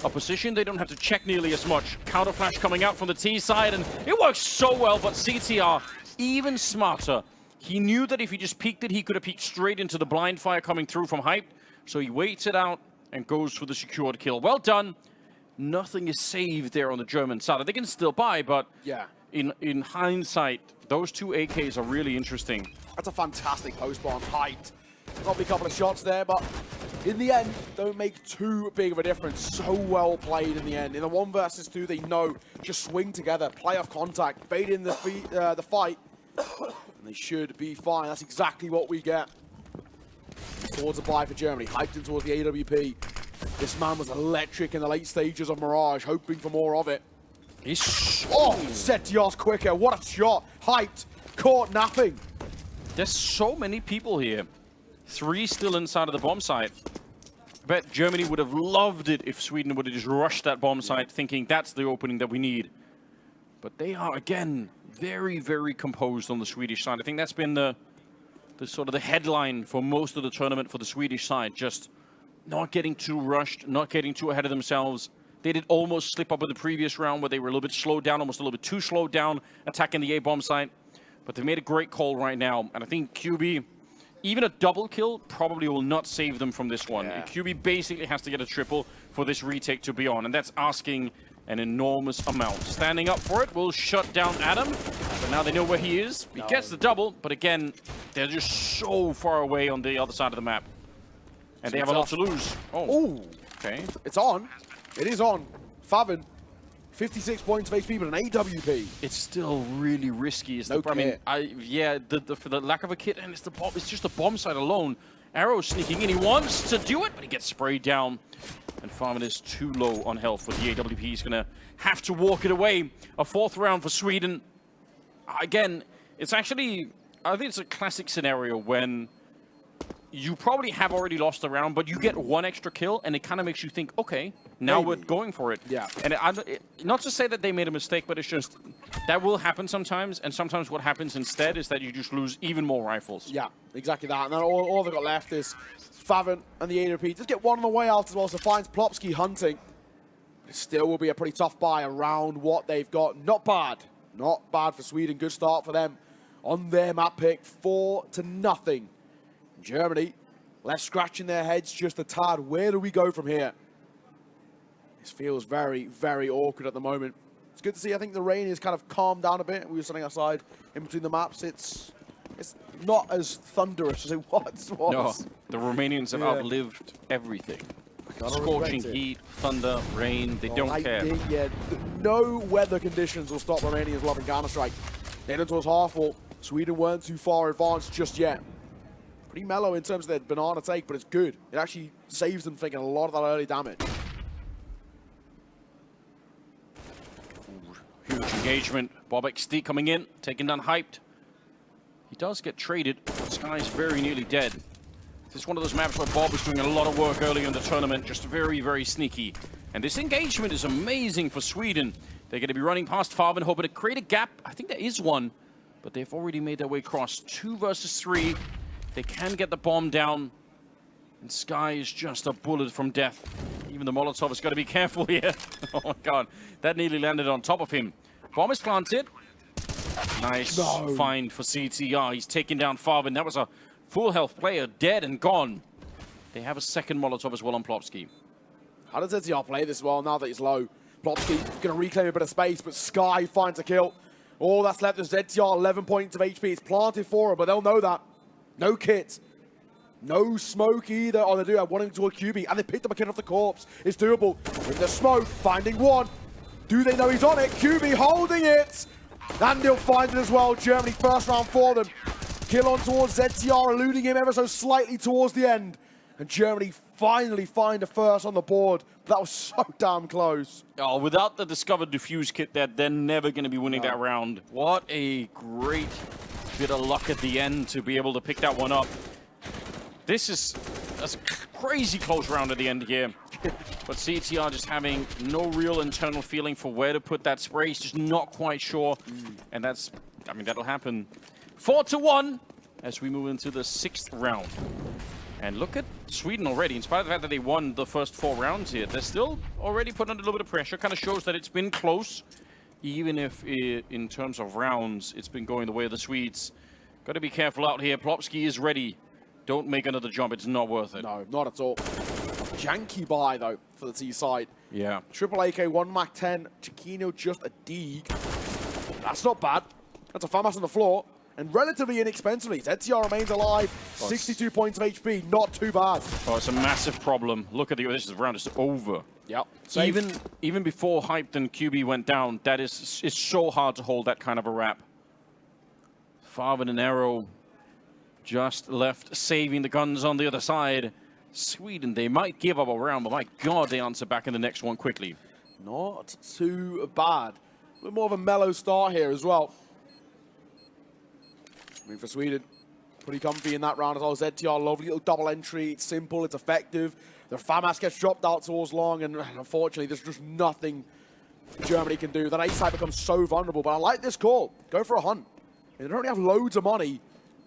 a position they don't have to check nearly as much. Counter flash coming out from the T side, and it works so well, but CTR even smarter. He knew that if he just peeked it, he could have peeked straight into the blind fire coming through from Hype, so he waits it out and goes for the secured kill. Well done. Nothing is saved there on the German side. They can still buy, but yeah, in hindsight, those 2 AKs are really interesting. That's a fantastic post-bomb. Hyped. Probably a couple of shots there, but in the end, don't make too big of a difference. So well played in the end. In the 1 versus 2, they know just swing together, play off contact, bait in the fight, and they should be fine. That's exactly what we get. Towards a buy for Germany, hyped in towards the AWP. This man was electric in the late stages of Mirage, hoping for more of it. Oh, ZTR's quicker. What a shot. Hyped, caught napping. There's so many people here. 3 still inside of the bomb site. I bet Germany would have loved it if Sweden would have just rushed that bomb site thinking that's the opening that we need. But they are, again, very, very composed on the Swedish side. I think that's been the sort of the headline for most of the tournament for the Swedish side. Just not getting too rushed, not getting too ahead of themselves. They did almost slip up in the previous round where they were a little bit slowed down, almost a little bit too slowed down, attacking the A-bomb site. But they made a great call right now. And I think QB even a double kill probably will not save them from this one. QB basically has to get a triple for this retake to be on, and that's asking an enormous amount. Standing up for it will shut down Adam, but now they know where he is. He gets the double, but again, they're just so far away on the other side of the map. And they have a lot to lose. Oh, okay. It's on. It is on. Favin, 56 points of HP, but an AWP. It's still really risky. Is the for the lack of a kit, and it's the bomb. It's just the bomb side alone. Arrow sneaking in. He wants to do it, but he gets sprayed down. And Favin is too low on health for the AWP. He's going to have to walk it away. A 4th round for Sweden. Again, it's actually, I think it's a classic scenario when you probably have already lost the round, but you get 1 extra kill, and it kind of makes you think, okay, now we're going for it. Yeah. And not to say that they made a mistake, but it's just that will happen sometimes, and sometimes what happens instead is that you just lose even more rifles. Yeah, exactly that. And then all they've got left is Favin and the AWP. Just get one on the way out as well, so finds Plopsky hunting. It still will be a pretty tough buy around what they've got. Not bad. Not bad for Sweden. Good start for them on their map pick. 4-0. Germany left scratching their heads just a tad. Where do we go from here? This feels very, very awkward at the moment. It's good to see. I think the rain is kind of calmed down a bit. We were sitting outside in between the maps. It's not as thunderous as it once was. No, the Romanians have outlived everything. Scorching heat, thunder, rain, they don't care. Yeah, no weather conditions will stop Romanians loving Counter-Strike. Heading towards half-wall. Sweden weren't too far advanced just yet. Pretty mellow in terms of their banana take, but it's good. It actually saves them taking a lot of that early damage. Huge engagement. Bob XD coming in, taking down Hyped. He does get traded. Sky's very nearly dead. This is one of those maps where Bob was doing a lot of work early in the tournament, just very, very sneaky. And this engagement is amazing for Sweden. They're going to be running past Favin, hoping to create a gap. I think there is one, but they've already made their way across. 2 versus 3. They can get the bomb down. And Sky is just a bullet from death. Even the Molotov has got to be careful here. Oh my god, that nearly landed on top of him. Bomb is planted. Nice find for CTR. He's taking down Favin. That was a full health player, dead and gone. They have a second Molotov as well on Plopsky. How does ZTR play this well now that he's low? Plopsky going to reclaim a bit of space, but Sky finds a kill. All that's left is ZTR, 11 points of HP. It's planted for him, but they'll know that. No kit. No smoke either. Oh, they do have one into a QB, and they picked up a kid off the corpse. It's doable. With the smoke, finding one. Do they know he's on it? QB holding it. And he'll find it as well. Germany, first round for them. Kill on towards ZTR, eluding him ever so slightly towards the end. And Germany finally find a first on the board. That was so damn close. Oh, without the discovered defuse kit, they're never going to be winning that round. What a great bit of luck at the end to be able to pick that one up. This is a crazy close round at the end here. But CTR just having no real internal feeling for where to put that spray. He's just not quite sure. And that's, I mean, that'll happen. 4-1 as we move into the 6th round. And look at Sweden already. In spite of the fact that they won the first 4 rounds here, they're still already put under a little bit of pressure. Kind of shows that it's been close. Even if, in terms of rounds, it's been going the way of the Swedes. Got to be careful out here. Plopsky is ready. Don't make another jump. It's not worth it. No, not at all. Janky buy, though, for the T side. Yeah. Triple AK, 1 Mac 10. Chiquino just a Deeg. That's not bad. That's a FAMAS on the floor. And relatively inexpensively, ZTR remains alive. 62 points of HP, not too bad. Oh, it's a massive problem. Look at this round is over. Yep. Even before Hyped and QB went down, it's so hard to hold that kind of a wrap. Favin and Arrow just left, saving the guns on the other side. Sweden, they might give up a round, but my god, they answer back in the next one quickly. Not too bad. A bit more of a mellow start here as well. I mean, for Sweden, pretty comfy in that round as well. ZTR, lovely little double entry. It's simple, it's effective. The FAMAS gets dropped out towards long, and unfortunately, there's just nothing Germany can do. That A side becomes so vulnerable, but I like this call. Go for a hunt. They don't really have loads of money.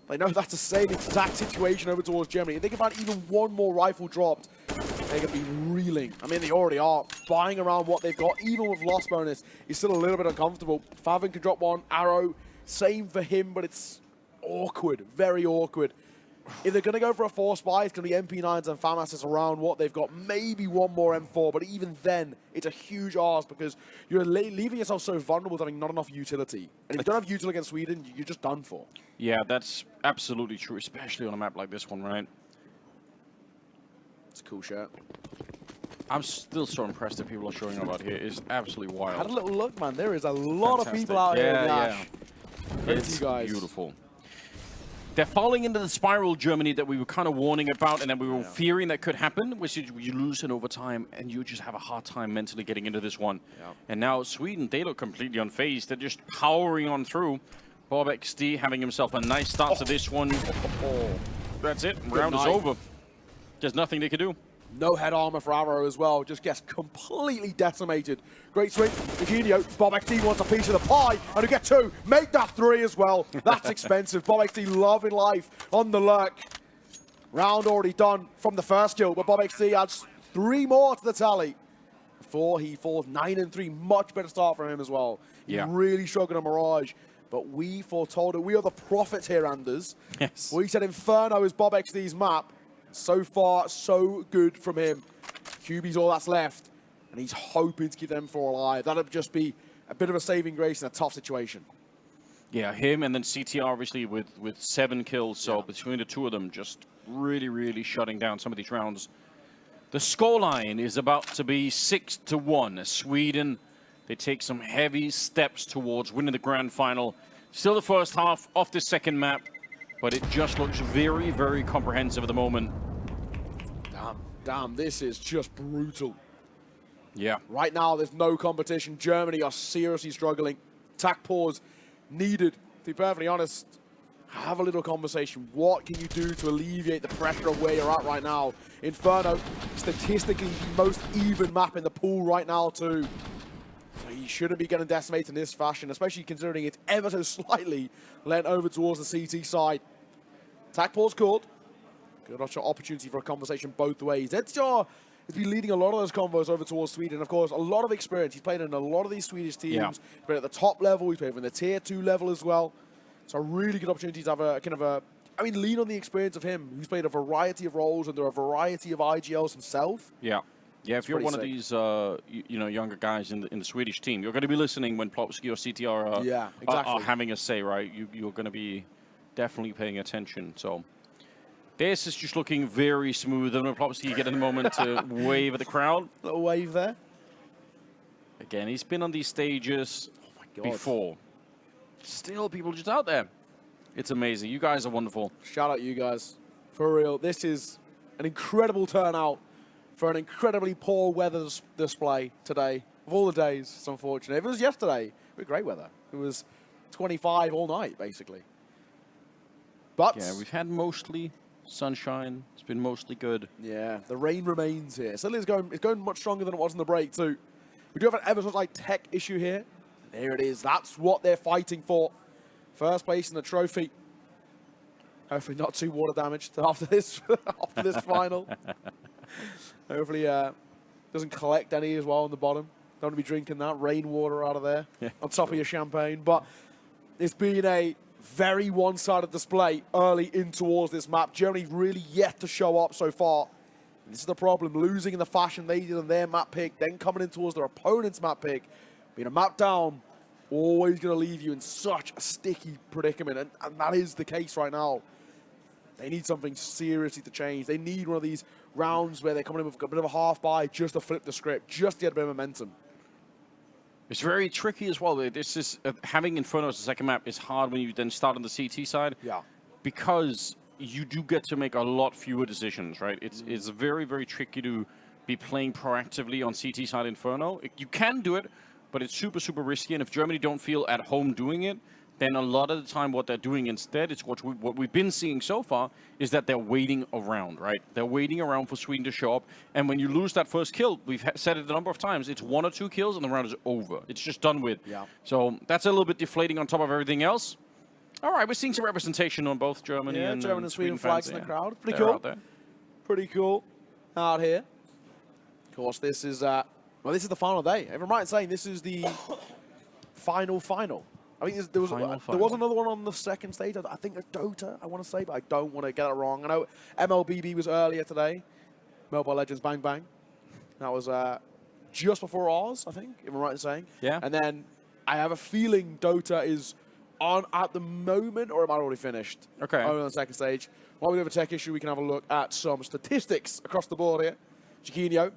They know that's the same exact situation over towards Germany. If they can find even one more rifle dropped, they're going to be reeling. I mean, they already are. Buying around what they've got, even with loss bonus, is still a little bit uncomfortable. Favin can drop one. Arrow, same for him, but it's awkward. Very awkward. if they're going to go for a force buy, it's going to be MP9s and FAMASs around what they've got. Maybe one more M4, but even then, it's a huge ask because you're leaving yourself so vulnerable to having not enough utility. And if you don't have utility against Sweden, you're just done for. Yeah, that's absolutely true, especially on a map like this one, right? It's a cool shirt. I'm still so impressed that people are showing up out here. It's absolutely wild. Had a little look, man. There is a lot of people out here. Yeah. It's beautiful. They're falling into the spiral, Germany, that we were kind of warning about and that we were fearing that could happen, which is you lose in overtime and you just have a hard time mentally getting into this one. And now Sweden, they look completely unfazed. They're just powering on through. Bob XD having himself a nice start to this one. That's it. Round is over. There's nothing they can do. No head armor for Arrow as well. Just gets completely decimated. Great swing. Eugenio. Bob XD wants a piece of the pie. And to get 2. Make that 3 as well. That's expensive. Bob XD loving life on the lurk. Round already done from the first kill. But Bob XD adds 3 more to the tally. Before he falls 9-3. Much better start from him as well. He really struggled on Mirage. But we foretold it. We are the prophets here, Anders. Yes. We said Inferno is Bob XD's map. So far, so good from him. QB's all that's left, and he's hoping to keep them 4 alive. That'll just be a bit of a saving grace in a tough situation. Yeah, him and then CTR obviously with 7 kills, so between the two of them, just really, really shutting down some of these rounds. The scoreline is about to be 6-1. Sweden, they take some heavy steps towards winning the grand final. Still the first half of the second map, but it just looks very, very comprehensive at the moment. Damn, this is just brutal. Yeah. Right now, there's no competition. Germany are seriously struggling. Tac pause needed. To be perfectly honest, have a little conversation. What can you do to alleviate the pressure of where you're at right now? Inferno, statistically the most even map in the pool right now too. So he shouldn't be getting decimated in this fashion, especially considering it's ever so slightly lent over towards the CT side. Tac pause called. Good opportunity for a conversation both ways. Edsjar has been leading a lot of those combos over towards Sweden. Of course, a lot of experience. He's played in a lot of these Swedish teams. He's played at the top level. He's played in the tier 2 level as well. So a really good opportunity to have a kind of a, lean on the experience of him, who's played a variety of roles under a variety of IGLs himself. Yeah. Yeah, if you're one of these, younger guys in the Swedish team, you're going to be listening when Plopsky or CTR are having a say, right? You're going to be definitely paying attention. So this is just looking very smooth. And Plopsky, you get in a moment to wave at the crowd. Little wave there. Again, he's been on these stages before. Still, people just out there. It's amazing. You guys are wonderful. Shout out you guys. For real. This is an incredible turnout for an incredibly poor weather display today. Of all the days, it's unfortunate. If it was yesterday, it was great weather. It was 25 all night, basically. But yeah, we've had mostly sunshine. It's been mostly good. Yeah, the rain remains here. So it's going much stronger than it was in the break, too. We do have an ever so slight tech issue here. There it is. That's what they're fighting for. First place in the trophy. Hopefully not too water damaged after this final. Hopefully doesn't collect any as well on the bottom. Don't want to be drinking that rainwater out of there on top of your champagne. But it's been a very one-sided display early in towards this map. Germany really yet to show up so far. And this is the problem. Losing in the fashion they did on their map pick, then coming in towards their opponent's map pick. Being a map down, always going to leave you in such a sticky predicament. And that is the case right now. They need something seriously to change. They need one of these rounds where they're coming in with a bit of a half buy just to flip the script, just to get a bit of momentum. It's very tricky as well. This is having Inferno as the second map is hard when you then start on the CT side. Yeah. Because you do get to make a lot fewer decisions, right? It's very, very tricky to be playing proactively on CT side Inferno. You can do it, but it's super, super risky. And if Germany don't feel at home doing it, then a lot of the time what they're doing instead, it's what we've been seeing so far, is that they're waiting around, right? They're waiting around for Sweden to show up. And when you lose that first kill, we've said it a number of times, it's 1 or 2 kills and the round is over. It's just done with. Yeah. So that's a little bit deflating on top of everything else. All right, we're seeing some representation on both Germany and German and Sweden flags in the crowd. Pretty They're cool. out there. Pretty cool out here. Of course, this is this is the final day. If I'm right in saying this is the final. I think there was another one on the second stage. I think it's Dota, I want to say, but I don't want to get it wrong. I know MLBB was earlier today. Mobile Legends Bang Bang. That was just before ours, I think, if I'm right in saying. Yeah. And then I have a feeling Dota is on at the moment, or am I already finished? Okay. Only on the second stage. While we have a tech issue, we can have a look at some statistics across the board here. Chiquinho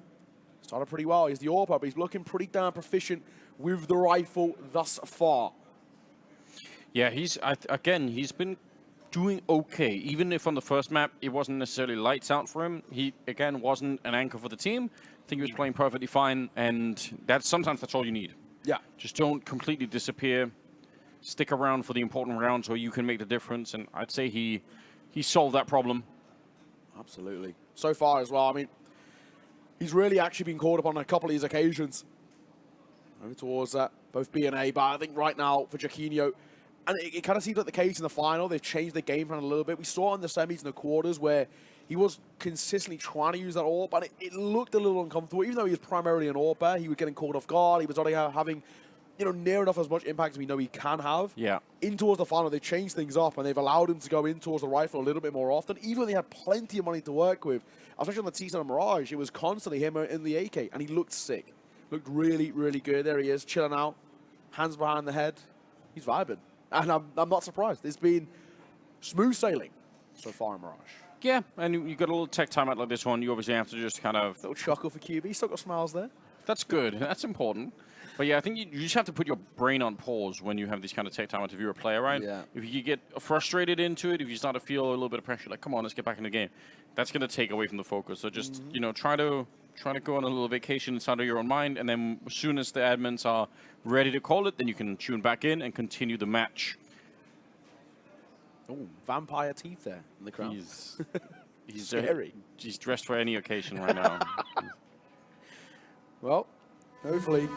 started pretty well. He's the AWP, but he's looking pretty damn proficient with the rifle thus far. Yeah, he's been doing okay. Even if on the first map it wasn't necessarily lights out for him, he again wasn't an anchor for the team. I think he was playing perfectly fine, and sometimes that's all you need. Yeah. Just don't completely disappear. Stick around for the important rounds where you can make the difference, and I'd say he solved that problem. Absolutely. So far as well, I mean, he's really actually been called upon on a couple of these occasions. Moving towards both B and A, but I think right now for Chiquinho, and it kind of seems like the case in the final, they've changed the game plan a little bit. We saw in the semis and the quarters where he was consistently trying to use that AWP, but it looked a little uncomfortable. Even though he was primarily an AWPer, he was getting caught off guard. He was already having, near enough as much impact as we know he can have. Yeah. In towards the final, they've changed things up, and they've allowed him to go in towards the rifle a little bit more often, even though they had plenty of money to work with. Especially on the T-Set and Mirage, it was constantly him in the AK, and he looked sick. Looked really, really good. There he is, chilling out, hands behind the head. He's vibing. And I'm not surprised. It's been smooth sailing so far in Mirage. Yeah, and you got a little tech timeout like this one, you obviously have to just kind of... Little chuckle for QB. He's still got smiles there. That's good. That's important. But yeah, I think you just have to put your brain on pause when you have these kind of tech timeouts if you're a player, right? Yeah. If you get frustrated into it, if you start to feel a little bit of pressure, like, come on, let's get back in the game, that's going to take away from the focus. So just, try to go on a little vacation inside of your own mind, and then as soon as the admins are ready to call it, then you can tune back in and continue the match. Oh, vampire teeth there in the crowd. He's scary. He's dressed for any occasion right now. Well, hopefully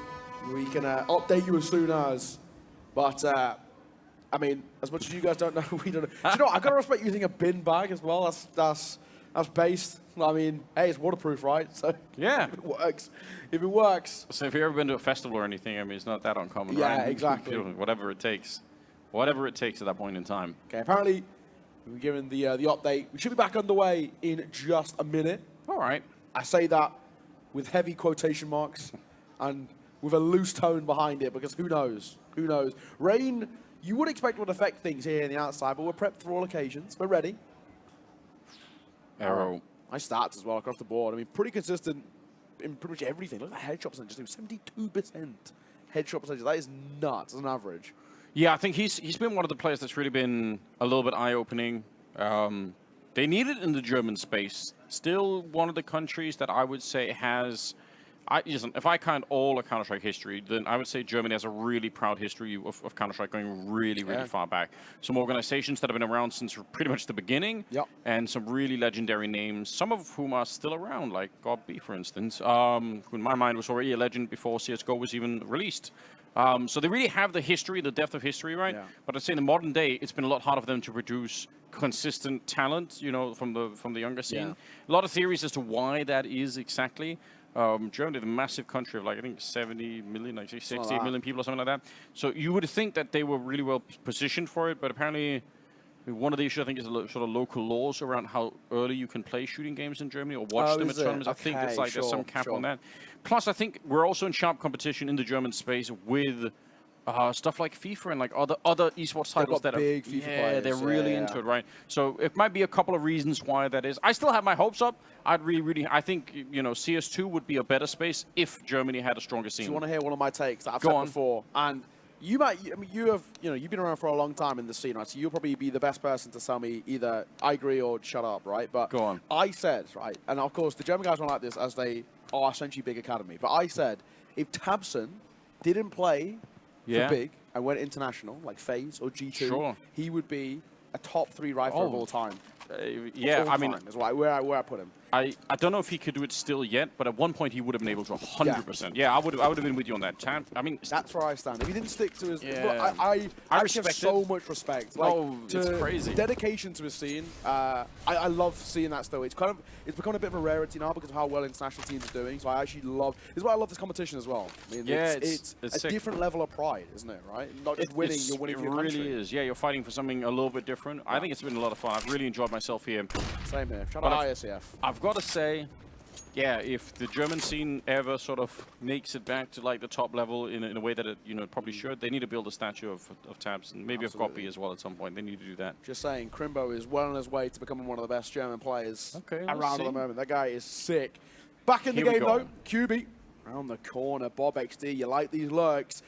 we can update you as soon as. But, I mean, as much as you guys don't know, we don't know. Do you know what? I've got to respect using a bin bag as well. That's based. I mean, hey, it's waterproof, right? So yeah, if it works. If it works. So if you've ever been to a festival or anything, I mean, it's not that uncommon, yeah, right? Yeah, exactly. Whatever it takes. Whatever it takes at that point in time. Okay, apparently we're given the update. We should be back underway in just a minute. All right. I say that with heavy quotation marks and with a loose tone behind it, because who knows? Who knows? Rain, you would expect would affect things here in the outside, but we're prepped for all occasions. We're ready. Arrow. Nice stats as well across the board. I mean, pretty consistent in pretty much everything. Look at the headshot percentage. 72% headshot percentage. That is nuts as an average. Yeah, I think he's been one of the players that's really been a little bit eye-opening. They need it in the German space. Still one of the countries that I would say has... if I count all of Counter-Strike history, then I would say Germany has a really proud history of Counter-Strike going really, really far back. Some organizations that have been around since pretty much the beginning, and some really legendary names, some of whom are still around, like GOB, for instance, who in my mind was already a legend before CSGO was even released. So they really have the history, the depth of history, right? Yeah. But I'd say in the modern day, it's been a lot harder for them to produce consistent talent, from the younger scene. Yeah. A lot of theories as to why that is exactly. Germany, the massive country of I think 70 million, like 68 million people or something like that. So you would think that they were really well positioned for it, but apparently one of the issues I think is sort of local laws around how early you can play shooting games in Germany or watch them at tournaments. I think it's there's some cap on that. Plus, I think we're also in sharp competition in the German space with stuff like FIFA and other esports titles that big FIFA players. They're really into it, right? So it might be a couple of reasons why that is. I still have my hopes up. I think CS2 would be a better space if Germany had a stronger scene. Do you want to hear one of my takes that I've said before? And you might, you've been around for a long time in the scene, right? So you'll probably be the best person to tell me either I agree or shut up, right? But go on. I said, right, and of course the German guys won't like this as they are essentially big academy. But I said if Tabson didn't play for big and went international, like FaZe or G2, he would be a top 3 rifler of all time. Yeah, I mean, is where I put him. I don't know if he could do it still yet, but at one point he would have been able to 100%. Yeah, I would have been with you on that. I mean, that's where I stand. If he didn't stick to his, yeah. I have respect so much respect. Like, it's crazy. Dedication to his scene. I love seeing that still. It's become a bit of a rarity now because of how well international teams are doing. So I actually love. This is why I love this competition as well. I mean, yeah, it's a sick. different level of pride, isn't it? Right? Not just winning. You're winning for your country. It really is. Yeah, you're fighting for something a little bit different. Yeah. I think it's been a lot of fun. I've really enjoyed myself here. Same here. Shout out ISEF. I've got to say, yeah, if the German scene ever sort of makes it back to like the top level in a way that it probably should, they need to build a statue of Tabs and maybe of Goppy as well at some point. They need to do that. Just saying, Crimbo is well on his way to becoming one of the best German players at around the moment. That guy is sick. Back in the game though, QB around the corner. Bob XD, you like these lurks?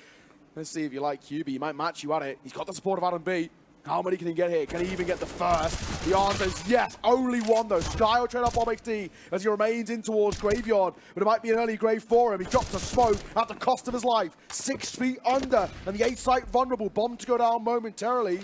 Let's see if you like QB. He might match you at it. He's got the support of Adam B. How many can he get here? Can he even get the first? The answer is yes. Only one, though. Sky will trade up Bob XD as he remains in towards Graveyard. But it might be an early grave for him. He drops a smoke at the cost of his life. 6 feet under. And the A-site vulnerable. Bomb to go down momentarily.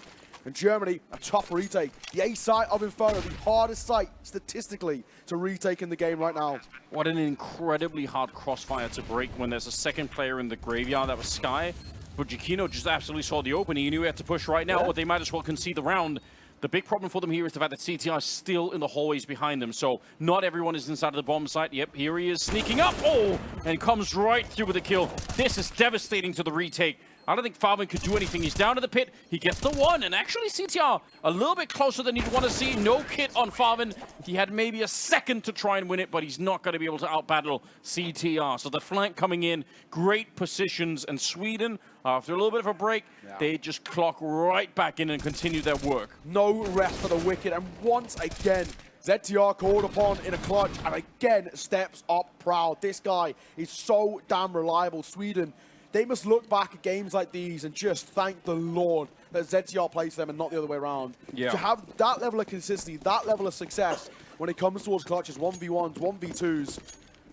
And Germany, a tough retake. The A-site of Inferno, the hardest site statistically to retake in the game right now. What an incredibly hard crossfire to break when there's a second player in the Graveyard. That was Sky. But Giacchino just absolutely saw the opening. He knew he had to push right now, or they might as well concede the round. The big problem for them here is the fact that CTR is still in the hallways behind them. So not everyone is inside of the bomb site. Yep, here he is sneaking up. Oh, and comes right through with a kill. This is devastating to the retake. I don't think Farvin could do anything. He's down to the pit. He gets the one. And actually, CTR a little bit closer than you'd want to see. No kit on Farvin. He had maybe a second to try and win it, but he's not going to be able to outbattle CTR. So the flank coming in, great positions. And Sweden, after a little bit of a break, they just clock right back in and continue their work. No rest for the wicked. And once again, ZTR called upon in a clutch. And again, steps up proud. This guy is so damn reliable. Sweden, they must look back at games like these and just thank the Lord that ZTR plays them and not the other way around. Yeah. To have that level of consistency, that level of success when it comes towards clutches, 1v1s, 1v2s,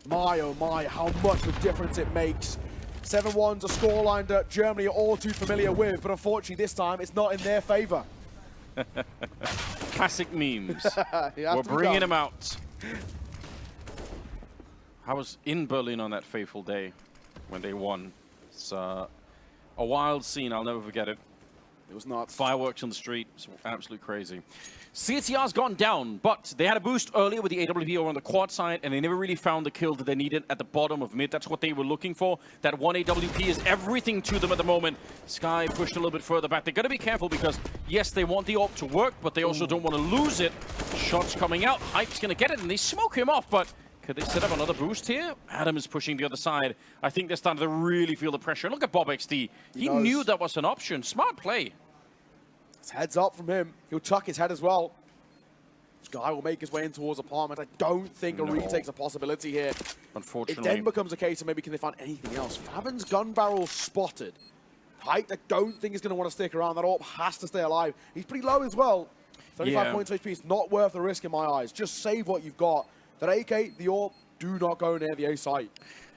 my oh my, how much of a difference it makes. 7-1's a scoreline that Germany are all too familiar with, but unfortunately this time it's not in their favor. Classic memes. We're bringing them out. I was in Berlin on that fateful day when they won. It's a wild scene. I'll never forget it. It was nuts. Fireworks on the street. It's absolutely crazy. CTR's gone down, but they had a boost earlier with the AWP over on the quad side, and they never really found the kill that they needed at the bottom of mid. That's what they were looking for. That one AWP is everything to them at the moment. Sky pushed a little bit further back. They're going to be careful because, yes, they want the AWP to work, but they also don't want to lose it. Shots coming out. Hype's going to get it, and they smoke him off, but could they set up another boost here? Adam is pushing the other side. I think they're starting to really feel the pressure. Look at Bob XD. He knew that was an option. Smart play. It's heads up from him. He'll tuck his head as well. Sky will make his way in towards apartment. I don't think a retake's a possibility here. Unfortunately. It then becomes a case of maybe can they find anything else. Favin's gun barrel spotted. Hype, I don't think he's going to want to stick around. That AWP has to stay alive. He's pretty low as well. 35 points HP is not worth the risk in my eyes. Just save what you've got. That AK, the AWP, do not go near the A site.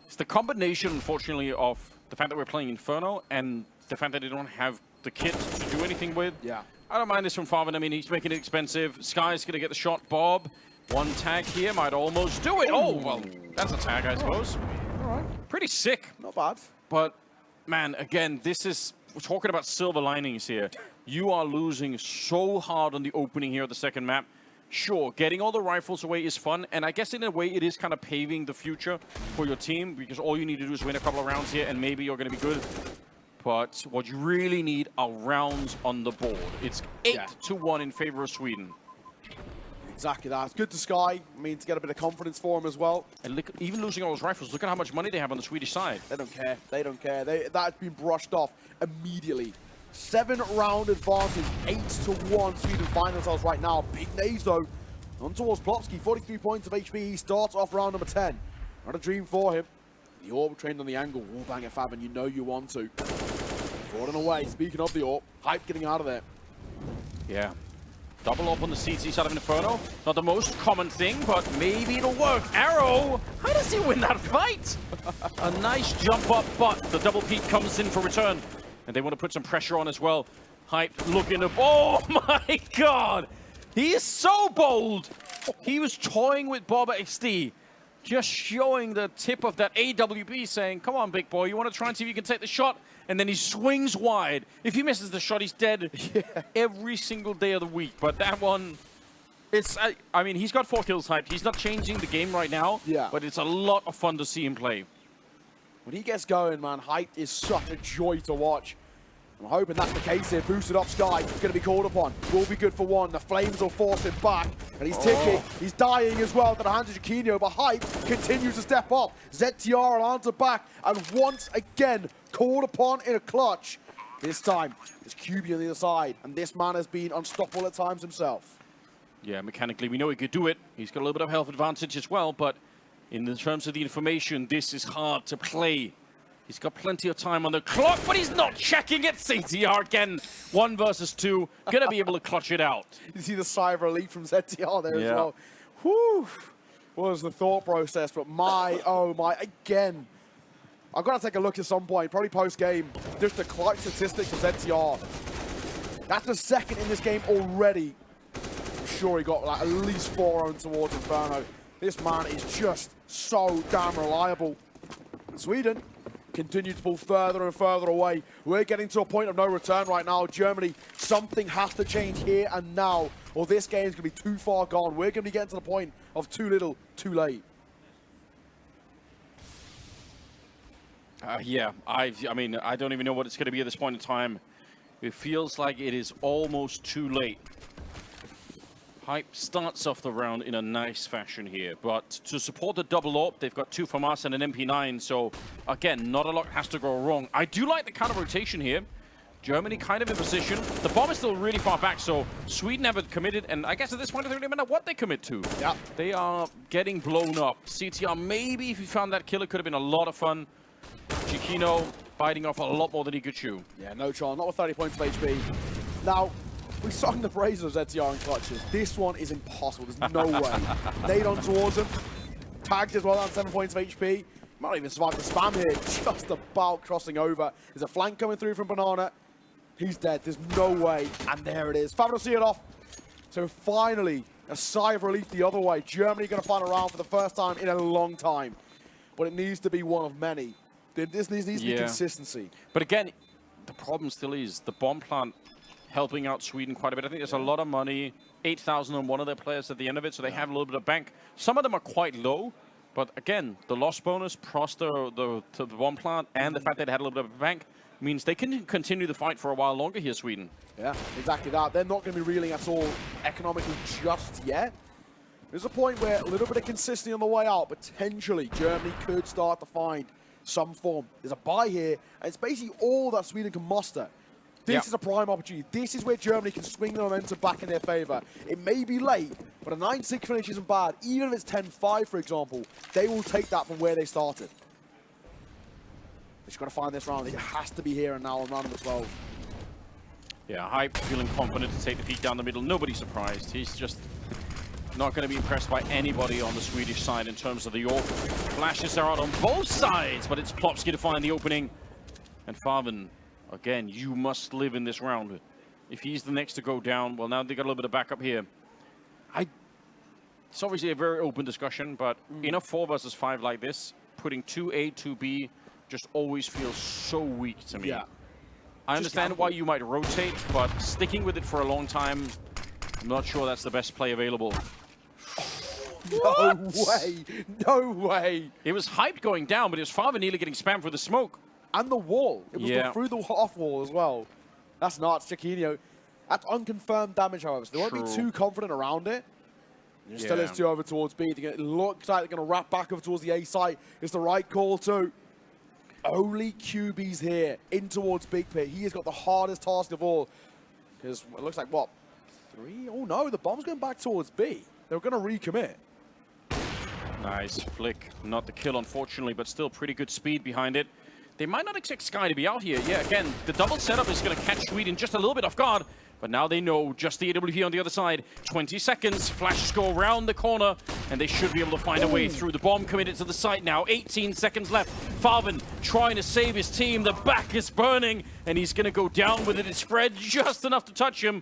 It's the combination, unfortunately, of the fact that we're playing Inferno and the fact that they don't have the kit to do anything with. Yeah. I don't mind this from Farvin. I mean, he's making it expensive. Sky's going to get the shot. Bob, one tag here might almost do it. Oh, well, that's a tag, I suppose. All right. Pretty sick. Not bad. But, man, again, we're talking about silver linings here. You are losing so hard on the opening here of the second map. Sure, getting all the rifles away is fun, and I guess in a way it is kind of paving the future for your team, because all you need to do is win a couple of rounds here, and maybe you're going to be good. But what you really need are rounds on the board. It's 8-1 in favor of Sweden. Exactly that. It's good to Sky. I mean, to get a bit of confidence for him as well. And look, even losing all those rifles, look at how much money they have on the Swedish side. They don't care. They don't care. That's been brushed off immediately. 7-round advantage, 8-1. Sweden find themselves right now. Big nays though. On towards Plopsky, 43 points of HP. He starts off round number 10. Not a dream for him. The AWP trained on the angle. Wallbang at Fab, and you know you want to. Falling away. Speaking of the AWP, Hype getting out of there. Yeah. Double up on the CT side of Inferno. Not the most common thing, but maybe it'll work. Arrow! How does he win that fight? A nice jump up, but the double peak comes in for return. And they want to put some pressure on as well. Hype looking up. Oh my god! He is so bold! He was toying with Boba XD, just showing the tip of that AWP, saying, come on, big boy, you want to try and see if you can take the shot? And then he swings wide. If he misses the shot, he's dead every single day of the week. But that one, it's, I mean, he's got 4 kills, Hype. He's not changing the game right now, but it's a lot of fun to see him play. When he gets going, man, Hype is such a joy to watch. I'm hoping that's the case here. Boosted up Sky, going to be called upon. Will be good for one. The Flames will force him back. And he's ticking. He's dying as well to the hands of Chiquinho. But Hype continues to step up. ZTR will answer back. And once again, called upon in a clutch. This time, it's QB on the other side. And this man has been unstoppable at times himself. Yeah, mechanically, we know he could do it. He's got a little bit of health advantage as well. But in the terms of the information, this is hard to play. He's got plenty of time on the clock, but he's not checking it. CTR again, 1 versus 2. Gonna be able to clutch it out. You see the sigh of relief from ZTR there as well. Whew. What was the thought process? But my, oh my, again. I've got to take a look at some point, probably post-game. Just the clutch statistics of ZTR. That's the second in this game already. I'm sure he got like at least 4 on towards Inferno. This man is just so damn reliable. Sweden continue to pull further and further away. We're getting to a point of no return right now. Germany, something has to change here and now, or this game is going to be too far gone. We're going to be getting to the point of too little, too late. Yeah, I mean, I don't even know what it's going to be at this point in time. It feels like it is almost too late. Hype starts off the round in a nice fashion here, but to support the double AWP, they've got 2 from us and an MP9, so again, not a lot has to go wrong. I do like the counter rotation here. Germany kind of in position. The bomb is still really far back, so Sweden haven't committed, and I guess at this point, it doesn't even matter what they commit to. Yeah. They are getting blown up. CTR, maybe if he found that kill, it could have been a lot of fun. Chiquinho biting off a lot more than he could chew. Yeah, no chance, not with 30 points of HP. Now, we sung the praises of ZTR in clutches. This one is impossible. There's no way. Nade on towards him. Tagged as well on 7 points of HP. Might not even survive the spam here. Just about crossing over. There's a flank coming through from Banana. He's dead. There's no way. And there it is. Fab will see it off. So finally, a sigh of relief the other way. Germany going to find a round for the first time in a long time. But it needs to be one of many. This needs to be consistency. But again, the problem still is the bomb plant helping out Sweden quite a bit. I think there's a lot of money, 8,000 on one of their players at the end of it, so they have a little bit of bank. Some of them are quite low, but again, the loss bonus plus the bomb plant and the fact that they had a little bit of bank means they can continue the fight for a while longer here, Sweden. Yeah, exactly that. They're not going to be reeling at all economically just yet. There's a point where a little bit of consistency on the way out, potentially Germany could start to find some form. There's a buy here, and it's basically all that Sweden can muster. This is a prime opportunity. This is where Germany can swing the momentum back in their favor. It may be late, but a 9-6 finish isn't bad. Even if it's 10-5, for example, they will take that from where they started. They're just got to find this round. It has to be here and now on round number 12. Yeah, Hype feeling confident to take the peak down the middle. Nobody's surprised. He's just not going to be impressed by anybody on the Swedish side in terms of the AWP. Flashes are out on both sides, but it's Plopsky to find the opening. And Farben, again, you must live in this round. If he's the next to go down, well, now they got a little bit of backup here. It's obviously a very open discussion, but in a 4 versus 5 like this, putting 2A, 2B just always feels so weak to me. Yeah. I understand why you might rotate, but sticking with it for a long time, I'm not sure that's the best play available. No way! No way! It was Hype going down, but it was Farben nearly getting spammed for the smoke. And the wall. It was through the off wall as well. That's nuts, Chiquinho. That's unconfirmed damage, however, so they won't be too confident around it. Still is 2 over towards B. It looks like they're going to wrap back over towards the A site. It's the right call too. Only QB's here in towards Big Pit. He has got the hardest task of all. Because it looks like, what, 3? Oh no, the bomb's going back towards B. They're going to recommit. Nice flick. Not the kill, unfortunately, but still pretty good speed behind it. They might not expect Sky to be out here. Yeah, again, the double setup is going to catch Sweden just a little bit off guard. But now they know just the AWP on the other side. 20 seconds. Flashes go around the corner. And they should be able to find a way through. The bomb committed to the site now. 18 seconds left. Farben trying to save his team. The back is burning. And he's going to go down with it. It's spread just enough to touch him.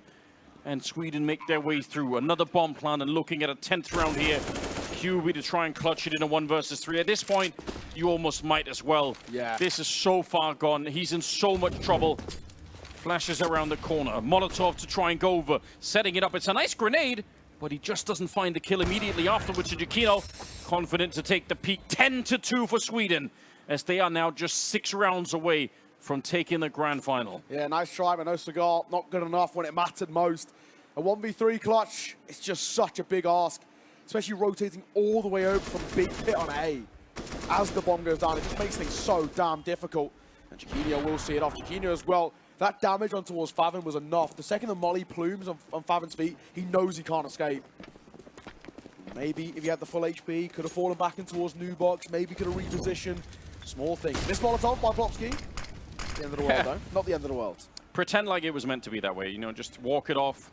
And Sweden make their way through. Another bomb plant and looking at a 10th round here. QB to try and clutch it in a 1 versus 3. At this point, you almost might as well. Yeah. This is so far gone. He's in so much trouble. Flashes around the corner. Molotov to try and go over. Setting it up. It's a nice grenade, but he just doesn't find the kill immediately afterwards. Giacchino confident to take the peak. 10-2 for Sweden, as they are now just 6 rounds away from taking the grand final. Yeah, nice try, but no cigar. Not good enough when it mattered most. A 1v3 clutch, it's just such a big ask, especially rotating all the way over from big pit on A. As the bomb goes down, it just makes things so damn difficult. And Giacchino will see it off. Giacchino as well. That damage on towards Favin was enough. The second the Molly plumes on Favin's feet, he knows he can't escape. Maybe if he had the full HP, could have fallen back in towards New Box. Maybe could have repositioned. Small thing. This Molotov by Plopsky. The end of the world, though. Not the end of the world. Pretend like it was meant to be that way. You know, just walk it off.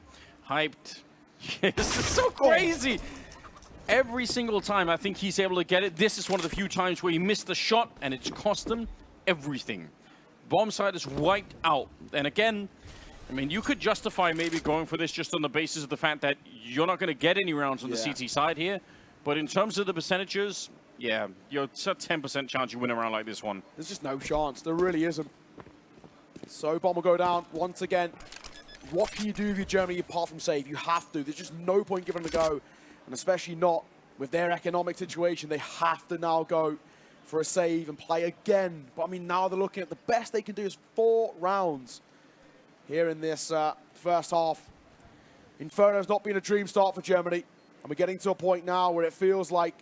Hyped. This is so crazy. Every single time I think he's able to get it. This is one of the few times where he missed the shot, and it's cost him everything. Bomb side is wiped out. And again, I mean, you could justify maybe going for this just on the basis of the fact that you're not going to get any rounds on the CT side here. But in terms of the percentages, yeah, it's a 10% chance you win a round like this one. There's just no chance. There really isn't. So bomb will go down once again. What can you do if you're Germany apart from save? You have to. There's just no point giving them a go. And especially not with their economic situation. They have to now go for a save and play again. But I mean, now they're looking at the best they can do is 4 rounds here in this first half. Inferno's not been a dream start for Germany. And we're getting to a point now where it feels like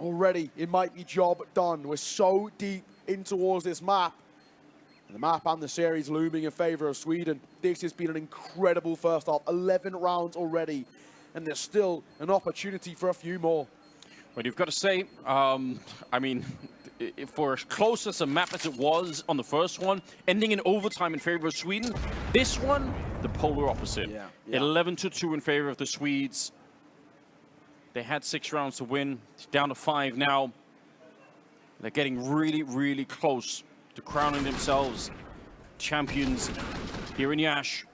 already it might be job done. We're so deep in towards this map. The map and the series looming in favor of Sweden. This has been an incredible first half. 11 rounds already. And there's still an opportunity for a few more. But you've got to say, I mean, for as close as a map as it was on the first one, ending in overtime in favor of Sweden, this one, the polar opposite. 11-2 in favor of the Swedes. They had 6 rounds to win. It's down to 5 now. They're getting really, really close to crowning themselves champions here in Yash.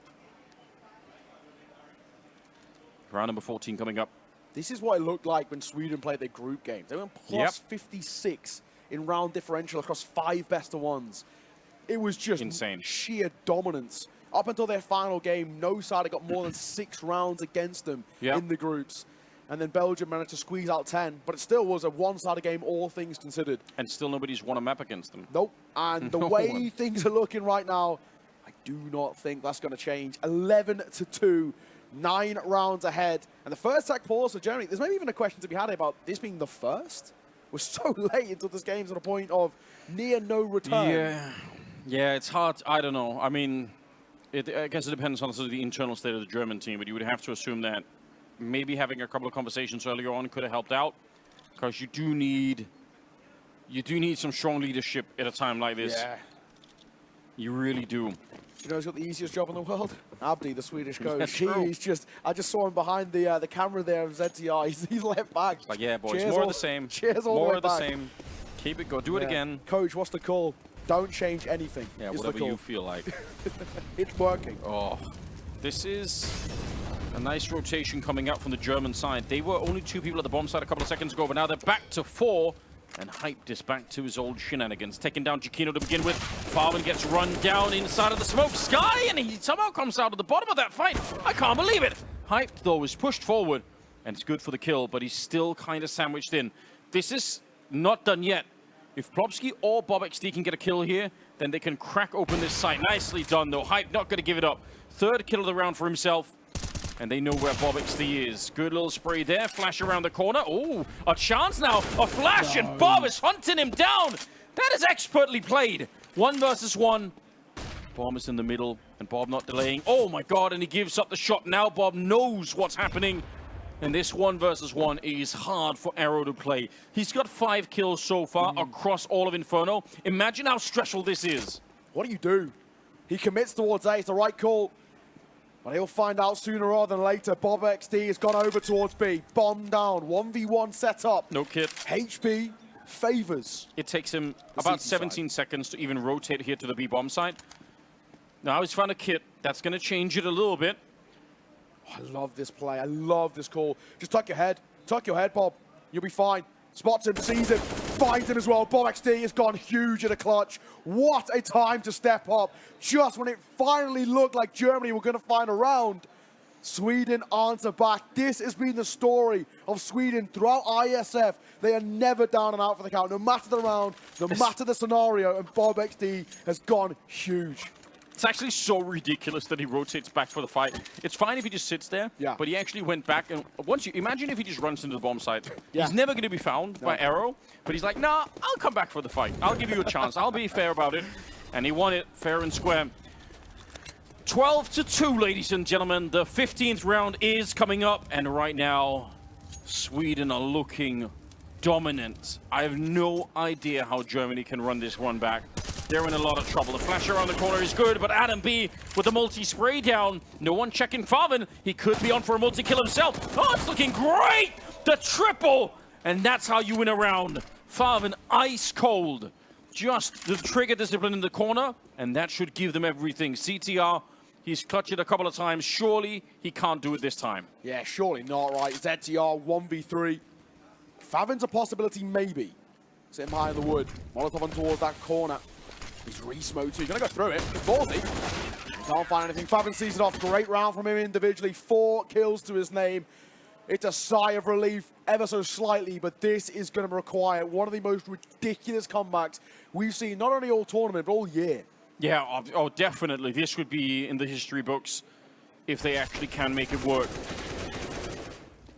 Round number 14 coming up. This is what it looked like when Sweden played their group games. They went plus 56 in round differential across 5 best-of-1s. It was just insane. Sheer dominance. Up until their final game, no side had got more than 6 rounds against them in the groups. And then Belgium managed to squeeze out 10, but it still was a one-sided game, all things considered. And still nobody's won a map against them. Nope. And the way things are looking right now, I do not think that's going to change. 11-2, 9 rounds ahead. And the first tech pause for Germany. There's maybe even a question to be had about this being the first. We're so late until this game's at a point of near no return. Yeah, it's hard. I don't know. I mean, I guess it depends on the internal state of the German team, but you would have to assume that maybe having a couple of conversations earlier on could have helped out, because you do need some strong leadership at a time like this. Yeah. You really do. You know who's got the easiest job in the world? Abdi, the Swedish coach. He's just, I just saw him behind the camera there of ZTR. He's left back. Like, yeah, boys, Cheers more all, of the same. Cheers all more the of the back. same. Keep it go. Do it again. Coach, what's the call? Don't change anything. Yeah, is whatever the call. you feel like. It's working. Oh, this is a nice rotation coming out from the German side. They were only 2 people at the bomb side a couple of seconds ago, but now they're back to 4. And Hyped is back to his old shenanigans. Taking down Giacchino to begin with. Farman gets run down inside of the smoke sky, and he somehow comes out at the bottom of that fight. I can't believe it. Hyped, though, is pushed forward, and it's good for the kill, but he's still kind of sandwiched in. This is not done yet. If Plopsky or BobXD can get a kill here, then they can crack open this site. Nicely done, though. Hyped not going to give it up. 3rd kill of the round for himself. And they know where BobXD is. Good little spray there. Flash around the corner. Oh, a chance now. A flash, and Bob is hunting him down. That is expertly played. 1 versus 1. Bomb is in the middle, and Bob not delaying. Oh, my God, and he gives up the shot. Now Bob knows what's happening. And this 1 versus 1 is hard for Arrow to play. He's got 5 kills so far across all of Inferno. Imagine how stressful this is. What do you do? He commits towards A. It's the right call. But he'll find out sooner rather than later. BobXD has gone over towards B. Bomb down. 1v1 set up. No kit. HP favors. It takes him about 17 seconds to even rotate here to the B bomb site. Now he's found a kit. That's going to change it a little bit. I love this play. I love this call. Just tuck your head. Tuck your head, Bob. You'll be fine. Spots him, sees him, finds him as well. Bob XD has gone huge in a clutch. What a time to step up. Just when it finally looked like Germany were going to find a round, Sweden answer back. This has been the story of Sweden throughout ISF. They are never down and out for the count, no matter the round, no matter the scenario, and Bob XD has gone huge. It's actually so ridiculous that he rotates back for the fight. It's fine if he just sits there, but he actually went back. And once you imagine if he just runs into the bomb site, he's never going to be found by Arrow. But he's like, nah, I'll come back for the fight. I'll give you a chance. I'll be fair about it. And he won it fair and square. 12-2, ladies and gentlemen. The 15th round is coming up. And right now, Sweden are looking dominant. I have no idea how Germany can run this one back. They're in a lot of trouble. The flash around the corner is good, but Adam B with the multi-spray down. No one checking Farven. He could be on for a multi-kill himself. Oh, it's looking great! The triple! And that's how you win a round. Farven ice cold. Just the trigger discipline in the corner, and that should give them everything. CTR, he's clutched it a couple of times. Surely he can't do it this time. Yeah, surely not, right? ZTR 1v3. Farven's a possibility, maybe. Sitting high in the wood. Molotov on towards that corner. He's re-smoked too. He's going to go through it. It's ballsy. He can't find anything. Fabian sees it off. Great round from him individually. 4 kills to his name. It's a sigh of relief, ever so slightly, but this is going to require one of the most ridiculous comebacks we've seen, not only all tournament, but all year. Yeah, oh, definitely. This would be in the history books if they actually can make it work.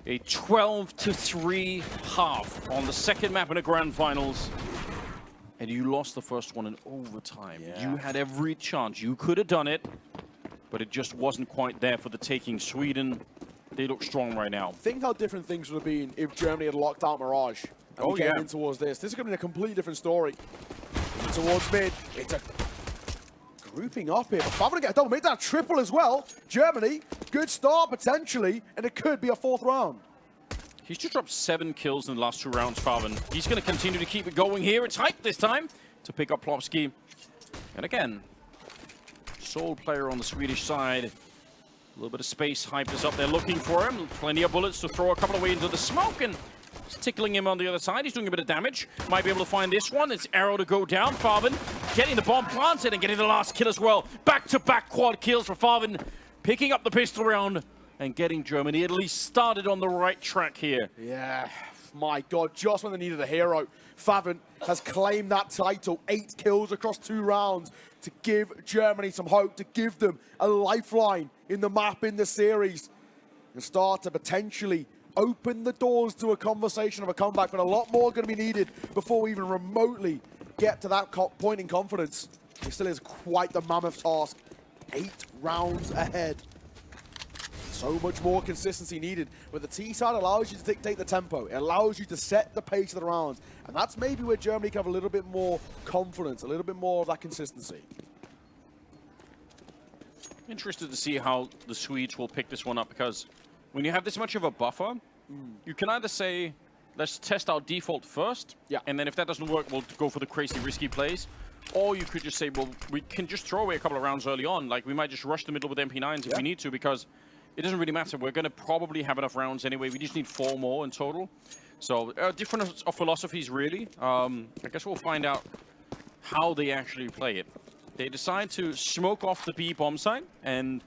A 12-3 half on the second map in the grand finals. And you lost the first one in overtime. Yeah. You had every chance. You could have done it, but it just wasn't quite there for the taking. Sweden, they look strong right now. Think how different things would have been if Germany had locked out Mirage. And we came in towards this. This is going to be a completely different story. Towards mid, it's a grouping up here. But Favre to get a double, make that a triple as well. Germany, good start potentially, and it could be a 4th round. He's just dropped 7 kills in the last 2 rounds, Farven. He's going to continue to keep it going here. It's Hype this time to pick up Plopsky. And again, sole player on the Swedish side. A little bit of space. Hype is up there looking for him. Plenty of bullets to throw a couple of way into the smoke. And it's tickling him on the other side. He's doing a bit of damage. Might be able to find this one. It's Arrow to go down. Farven getting the bomb planted and getting the last kill as well. Back-to-back quad kills for Farven. Picking up the pistol round. And getting Germany at least started on the right track here. Yeah, my God, just when they needed a hero, Favin has claimed that title. 8 kills across 2 rounds to give Germany some hope, to give them a lifeline in the map, in the series, and start to potentially open the doors to a conversation of a comeback, but a lot more going to be needed before we even remotely get to that point in confidence. It still is quite the mammoth task. 8 rounds ahead. So much more consistency needed, but the T side allows you to dictate the tempo. It allows you to set the pace of the rounds, and that's maybe where Germany can have a little bit more confidence, a little bit more of that consistency. Interested to see how the Swedes will pick this one up, because when you have this much of a buffer, you can either say, let's test our default first, and then if that doesn't work, we'll go for the crazy risky plays. Or you could just say, well, we can just throw away a couple of rounds early on. Like, we might just rush the middle with MP9s if we need to, because it doesn't really matter. We're going to probably have enough rounds anyway. We just need 4 more in total. So, different of philosophies, really. I guess we'll find out how they actually play it. They decide to smoke off the B bomb site, and,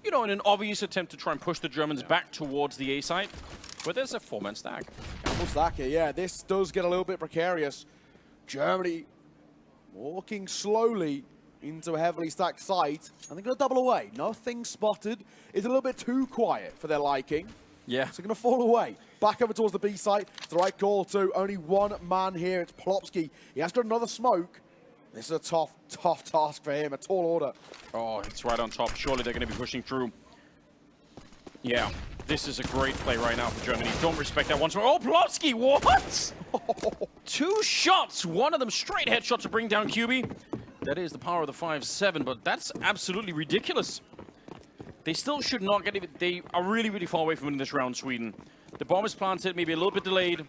you know, in an obvious attempt to try and push the Germans back towards the A site, but there's a 4-man stack. Double stack here, yeah. This does get a little bit precarious. Germany walking slowly into a heavily stacked site, and they're going to double away. Nothing spotted. It's a little bit too quiet for their liking. Yeah. So they're going to fall away. Back over towards the B site. It's the right call too. Only 1 man here. It's Plopsky. He has got another smoke. This is a tough task for him. A tall order. Oh, it's right on top. Surely they're going to be pushing through. Yeah. This is a great play right now for Germany. Don't respect that once more. Oh, Plopsky, what? 2 shots. One of them straight headshot to bring down QB. That is the power of the 5-7, but that's absolutely ridiculous. They still should not get it. They are really, really far away from winning this round, Sweden. The bomb is planted, maybe a little bit delayed.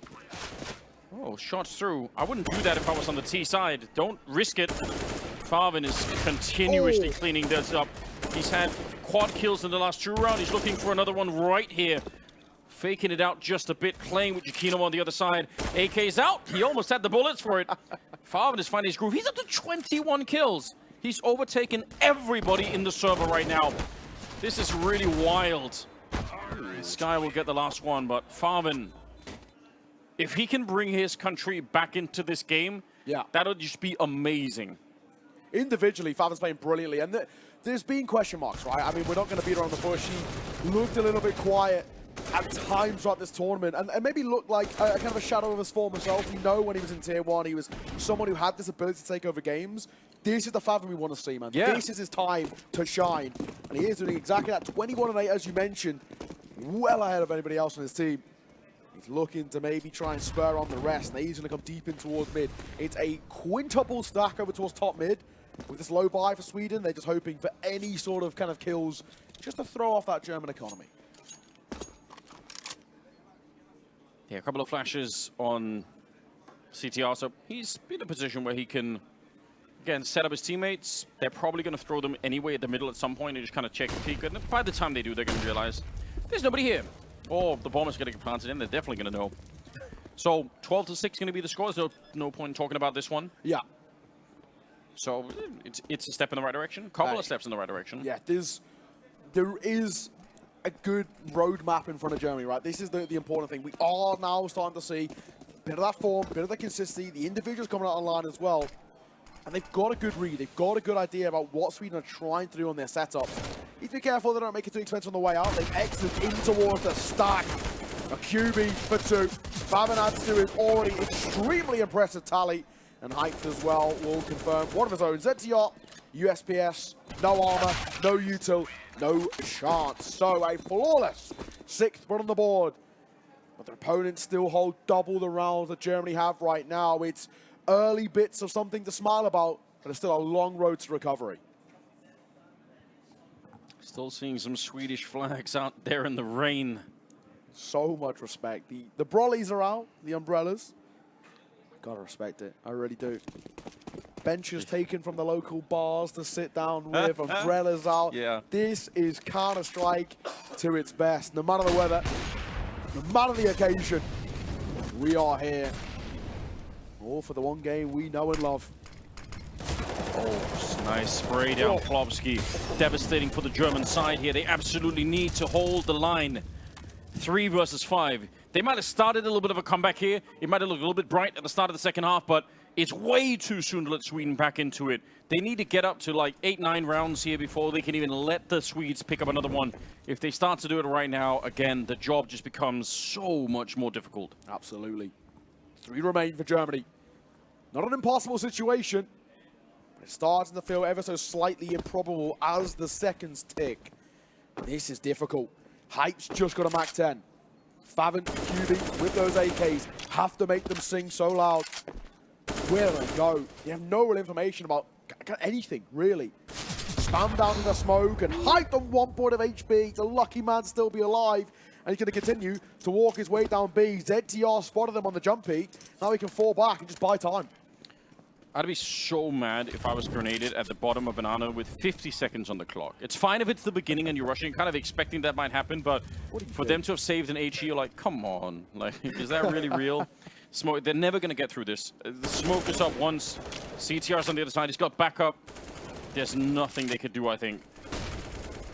Oh, shots through. I wouldn't do that if I was on the T side. Don't risk it. Farven is continuously cleaning this up. He's had quad kills in the last 2 rounds. He's looking for another one right here. Faking it out just a bit, playing with Jakino on the other side. AK's out. He almost had the bullets for it. Farvin is finding his groove. He's up to 21 kills. He's overtaken everybody in the server right now. This is really wild. Sky will get the last one, but Farvin, if he can bring his country back into this game, that'll just be amazing. Individually, Farvin's playing brilliantly, and there's been question marks, right? I mean, we're not going to beat around the bush. He looked a little bit quiet at times throughout this tournament, and maybe looked like a kind of a shadow of his former self. We know when he was in Tier 1, he was someone who had this ability to take over games. This is the Farvin we want to see, man. Yeah. This is his time to shine, and he is doing exactly that. 21-8, as you mentioned, well ahead of anybody else on his team. He's looking to maybe try and spur on the rest, and he's going to come deep in towards mid. It's a quintuple stack over towards top mid. With this low buy for Sweden, they're just hoping for any sort of kind of kills just to throw off that German economy. Yeah, a couple of flashes on CTR, so he's in a position where he can, again, set up his teammates. They're probably going to throw them anyway at the middle at some point and just kind of check the peak. And by the time they do, they're going to realize there's nobody here. Or the bomb is going to get planted in. They're definitely going to know. So 12-6 going to be the score. There's no point in talking about this one. Yeah. So it's a step in the right direction. A couple of steps in the right direction. Yeah, there is a good roadmap in front of Germany, right? This is the important thing. We are now starting to see a bit of that form, a bit of the consistency, the individuals coming out online as well. And they've got a good read. They've got a good idea about what Sweden are trying to do on their setup. Need to be careful they don't make it too expensive on the way out. They've exited in towards the stack. A QB for 2. Farvin adds to his already extremely impressive tally. And Hyped as well will confirm one of his own. ZTR, USPS, no armor, no util, no chance. So a flawless 6th run on the board. But their opponents still hold double the rounds that Germany have right now. It's early bits of something to smile about, but it's still a long road to recovery. Still seeing some Swedish flags out there in the rain. So much respect. The brollies are out, the umbrellas. Gotta respect it. I really do. Benches taken from the local bars to sit down with, umbrellas out. Yeah. This is Counter-Strike to its best. No matter the weather, no matter the occasion, we are here. All for the one game we know and love. Oh, nice spray down Klopski. Devastating for the German side here. They absolutely need to hold the line. 3 versus 5. They might have started a little bit of a comeback here. It might have looked a little bit bright at the start of the second half, but it's way too soon to let Sweden back into it. They need to get up to like 8-9 rounds here before they can even let the Swedes pick up another one. If they start to do it right now, again, the job just becomes so much more difficult. Absolutely. 3 remain for Germany. Not an impossible situation, but it's starting to feel ever so slightly improbable as the seconds tick. This is difficult. Hype's just got a Mach 10. Farvin, QB with those AKs have to make them sing so loud. Where do they go? They have no real information about anything, really. Spam down in the smoke and Hyped on 1 point of HP. He's a lucky man to still be alive. And he's going to continue to walk his way down B. ZTR spotted them on the jump peak. Now he can fall back and just buy time. I'd be so mad if I was grenaded at the bottom of Banana with 50 seconds on the clock. It's fine if it's the beginning and you're rushing, kind of expecting that might happen, but for them to have saved an HE, you're like, come on. Like, is that really real? Smoke, they're never going to get through this. The smoke is up once. CTR's on the other side. He's got backup. There's nothing they could do, I think.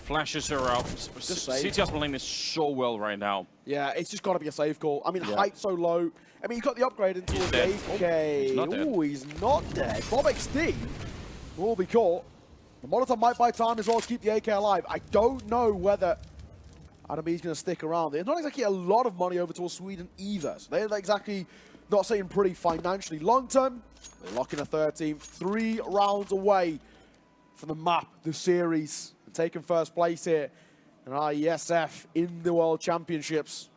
Flashes are out. CTR's playing this so well right now. Yeah, it's just got to be a safe call. I mean, Yeah. Hype so low. I mean, he's got the upgrade into He's the dead. AK. He's not dead. Ooh, he's not dead. Bob XD will be caught. The Molotov might buy time as well to keep the AK alive. I don't know whether Adam B's going to stick around. There's not exactly a lot of money over towards Sweden either. So they're exactly not saying pretty financially. Long term, they're locking a 13. 3 rounds away from the map, the series, and taking first place here. And Iesf in the World Championships.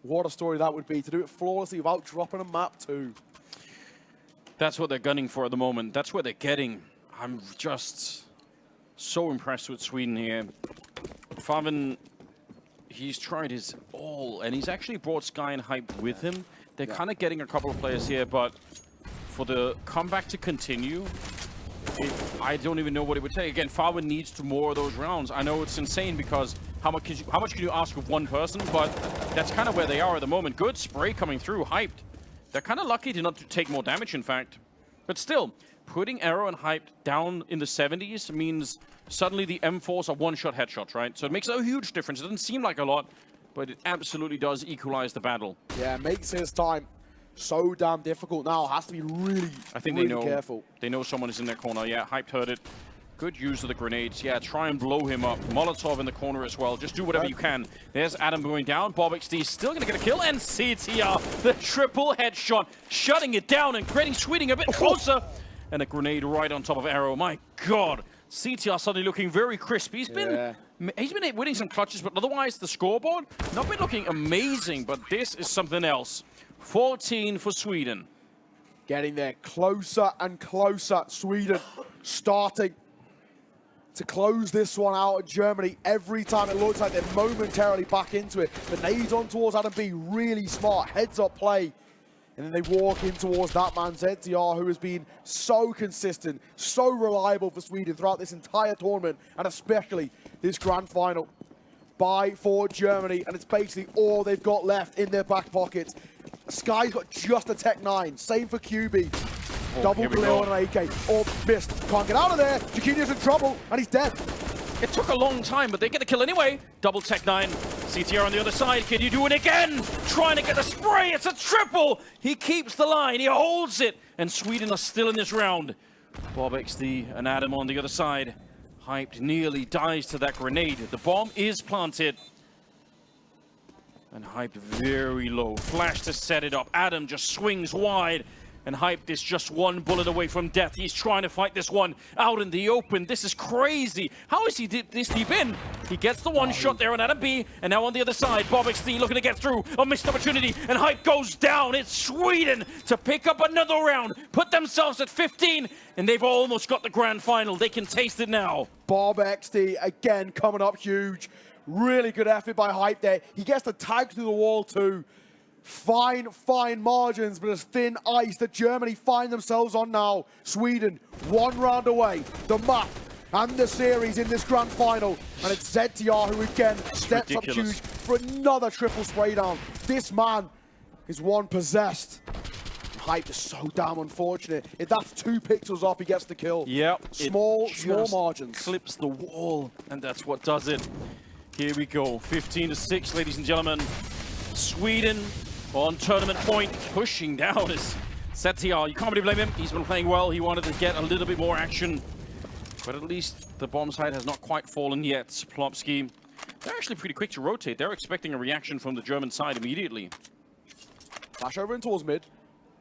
What a story that would be, to do it flawlessly without dropping a map too. That's what they're gunning for at the moment. That's what they're getting. I'm just so impressed with Sweden here. Farvin, he's tried his all, and he's actually brought Sky and Hype with him. They're kind of getting a couple of players here, but for the comeback to continue, I don't even know what it would take. Again, Farwen needs more of those rounds. I know it's insane because how much can you ask of one person? But that's kind of where they are at the moment. Good spray coming through, hyped. They're kind of lucky to not take more damage, in fact. But still, putting Arrow and hyped down in the 70s means suddenly the M4s are one-shot headshots, right? So it makes a huge difference. It doesn't seem like a lot, but it absolutely does equalize the battle. Yeah, makes his time so damn difficult now. Has to be really, I think really they know, careful. They know someone is in their corner. Yeah, hyped heard it. Good use of the grenades. Yeah, try and blow him up. Molotov in the corner as well. Just do whatever you can. There's Adam going down. BobXD still going to get a kill. And CTR, the triple headshot, shutting it down and creating Sweeting a bit closer. And a grenade right on top of Arrow. My God. CTR suddenly looking very crisp. He's been winning some clutches, but otherwise the scoreboard not been looking amazing. But this is something else. 14 for Sweden. Getting there closer and closer. Sweden starting to close this one out at Germany. Every time it looks like they're momentarily back into it. The nades on towards Adam B, really smart, heads up play. And then they walk in towards that man, ZTR, who has been so consistent, so reliable for Sweden throughout this entire tournament, and especially this grand final. For Germany, and it's basically all they've got left in their back pockets. Sky's got just a Tech 9, same for QB. Double Galil on an AK, or missed. Can't get out of there. Chiquinho's in trouble, and he's dead. It took a long time, but they get a kill anyway. Double Tech 9. CTR on the other side. Can you do it again? Trying to get the spray. It's a triple. He keeps the line. He holds it. And Sweden are still in this round. BobXD and Adam on the other side. Hyped nearly dies to that grenade. The bomb is planted. And Hyped very low. Flash to set it up. Adam just swings wide. And Hyped is just one bullet away from death. He's trying to fight this one out in the open. This is crazy. How is he this deep in? He gets the one shot there on Adam B. And now on the other side, BobXD looking to get through. A missed opportunity. And Hyped goes down. It's Sweden to pick up another round. Put themselves at 15. And they've almost got the grand final. They can taste it now. BobXD again coming up huge. Really good effort by Hype there. He gets the tag through the wall too. Fine margins, but it's thin ice that Germany find themselves on now. Sweden, one round away. The map and the series in this grand final. And it's ZTR who again steps up huge for another triple spray down. This man is one possessed. Hype is so damn unfortunate. If that's 2 pixels off, he gets the kill. Yep. Small margins. Clips the wall, and that's what does it. Here we go. 15-6, ladies and gentlemen. Sweden on tournament point, pushing down is ZTR. You can't really blame him. He's been playing well. He wanted to get a little bit more action. But at least the bomb side has not quite fallen yet. Splopski, they're actually pretty quick to rotate. They're expecting a reaction from the German side immediately. Flash over in towards mid.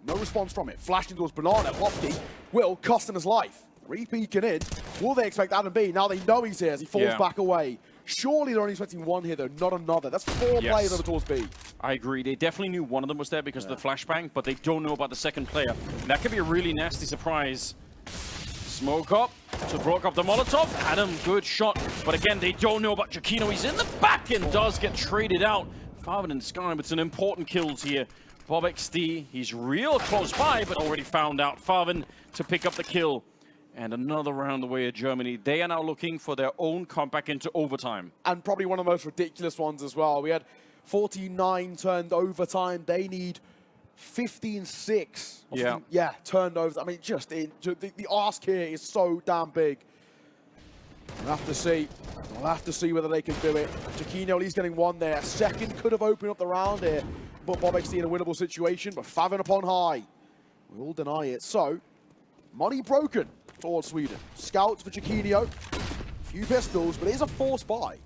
No response from it. Flashing towards Banana. Plopski will cost him his life. Re-peeking in. Will they expect Adam B? Now they know he's here as he falls back away. Surely they're only expecting one here, though, not another. That's 4 players over towards B. I agree. They definitely knew one of them was there because of the flashbang, but they don't know about the second player. And that could be a really nasty surprise. Smoke up to broke up the Molotov. Adam, good shot. But again, they don't know about Chiquinho. He's in the back and does get traded out. Farwen and Sky, but some important kills here. BobXD, he's real close by, but already found out. Farwen to pick up the kill. And another round away at Germany. They are now looking for their own comeback into overtime. And probably one of the most ridiculous ones as well. We had 49 turned overtime. They need 15-6. Turned over. I mean, the ask here is so damn big. We'll have to see. We'll have to see whether they can do it. Chiquinho at least getting one there. A second could have opened up the round here. But BobXD in a winnable situation. But Farwen upon high. We'll deny it. So, money broken towards Sweden. Scouts for Chiquinho. Few pistols, but it is a forced buy.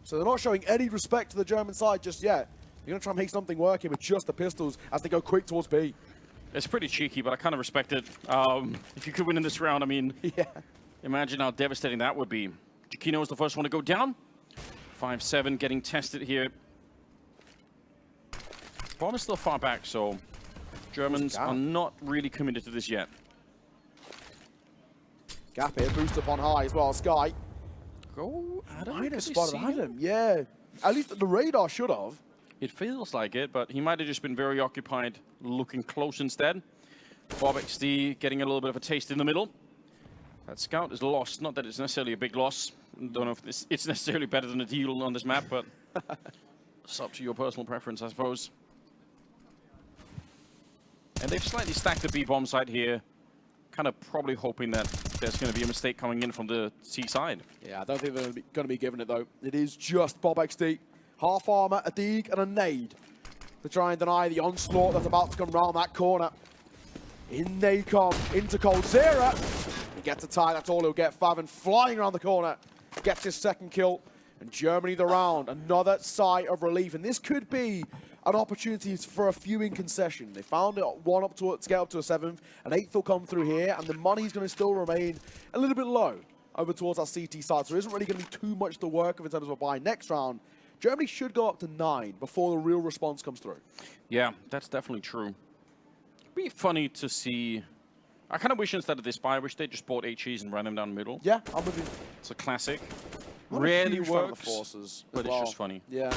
So they're not showing any respect to the German side just yet. They're going to try and make something work here with just the pistols as they go quick towards B. It's pretty cheeky, but I kind of respect it. If you could win in this round, I mean, imagine how devastating that would be. Chiquinho is the first one to go down. 5-7 getting tested here. Bomb is still far back, so Germans are not really committed to this yet. Gap here, boost up on high as well. Sky. Go Adam. Might have spotted Adam, yeah. At least the radar should have. It feels like it, but he might have just been very occupied looking close instead. BobXD getting a little bit of a taste in the middle. That scout is lost. Not that it's necessarily a big loss. Don't know if it's necessarily better than a deal on this map, but it's up to your personal preference, I suppose. And they've slightly stacked the B-bomb side here. Kind of probably hoping that there's going to be a mistake coming in from the C side. Yeah, I don't think they're going to be giving it, though. It is just Bob XD. Half armor, a dig, and a nade to try and deny the onslaught that's about to come round that corner. In they come, into Coldzera. He gets a tie, that's all he'll get. Favin flying around the corner, gets his second kill. And Germany the round, another sigh of relief. And this could be an opportunity for a few in concession. They found it one up to get up to a 7th, an 8th will come through here, and the money's going to still remain a little bit low over towards our CT side. So there isn't really going to be too much to work with in terms of a buy. Next round, Germany should go up to 9 before the real response comes through. Yeah, that's definitely true. It'd be funny to see. I kind of wish instead of this buy, I wish they just bought HEs and ran them down the middle. Yeah, I'm with you. It's a classic. Not Rarely a huge fan of works, the forces but it's just funny. Yeah.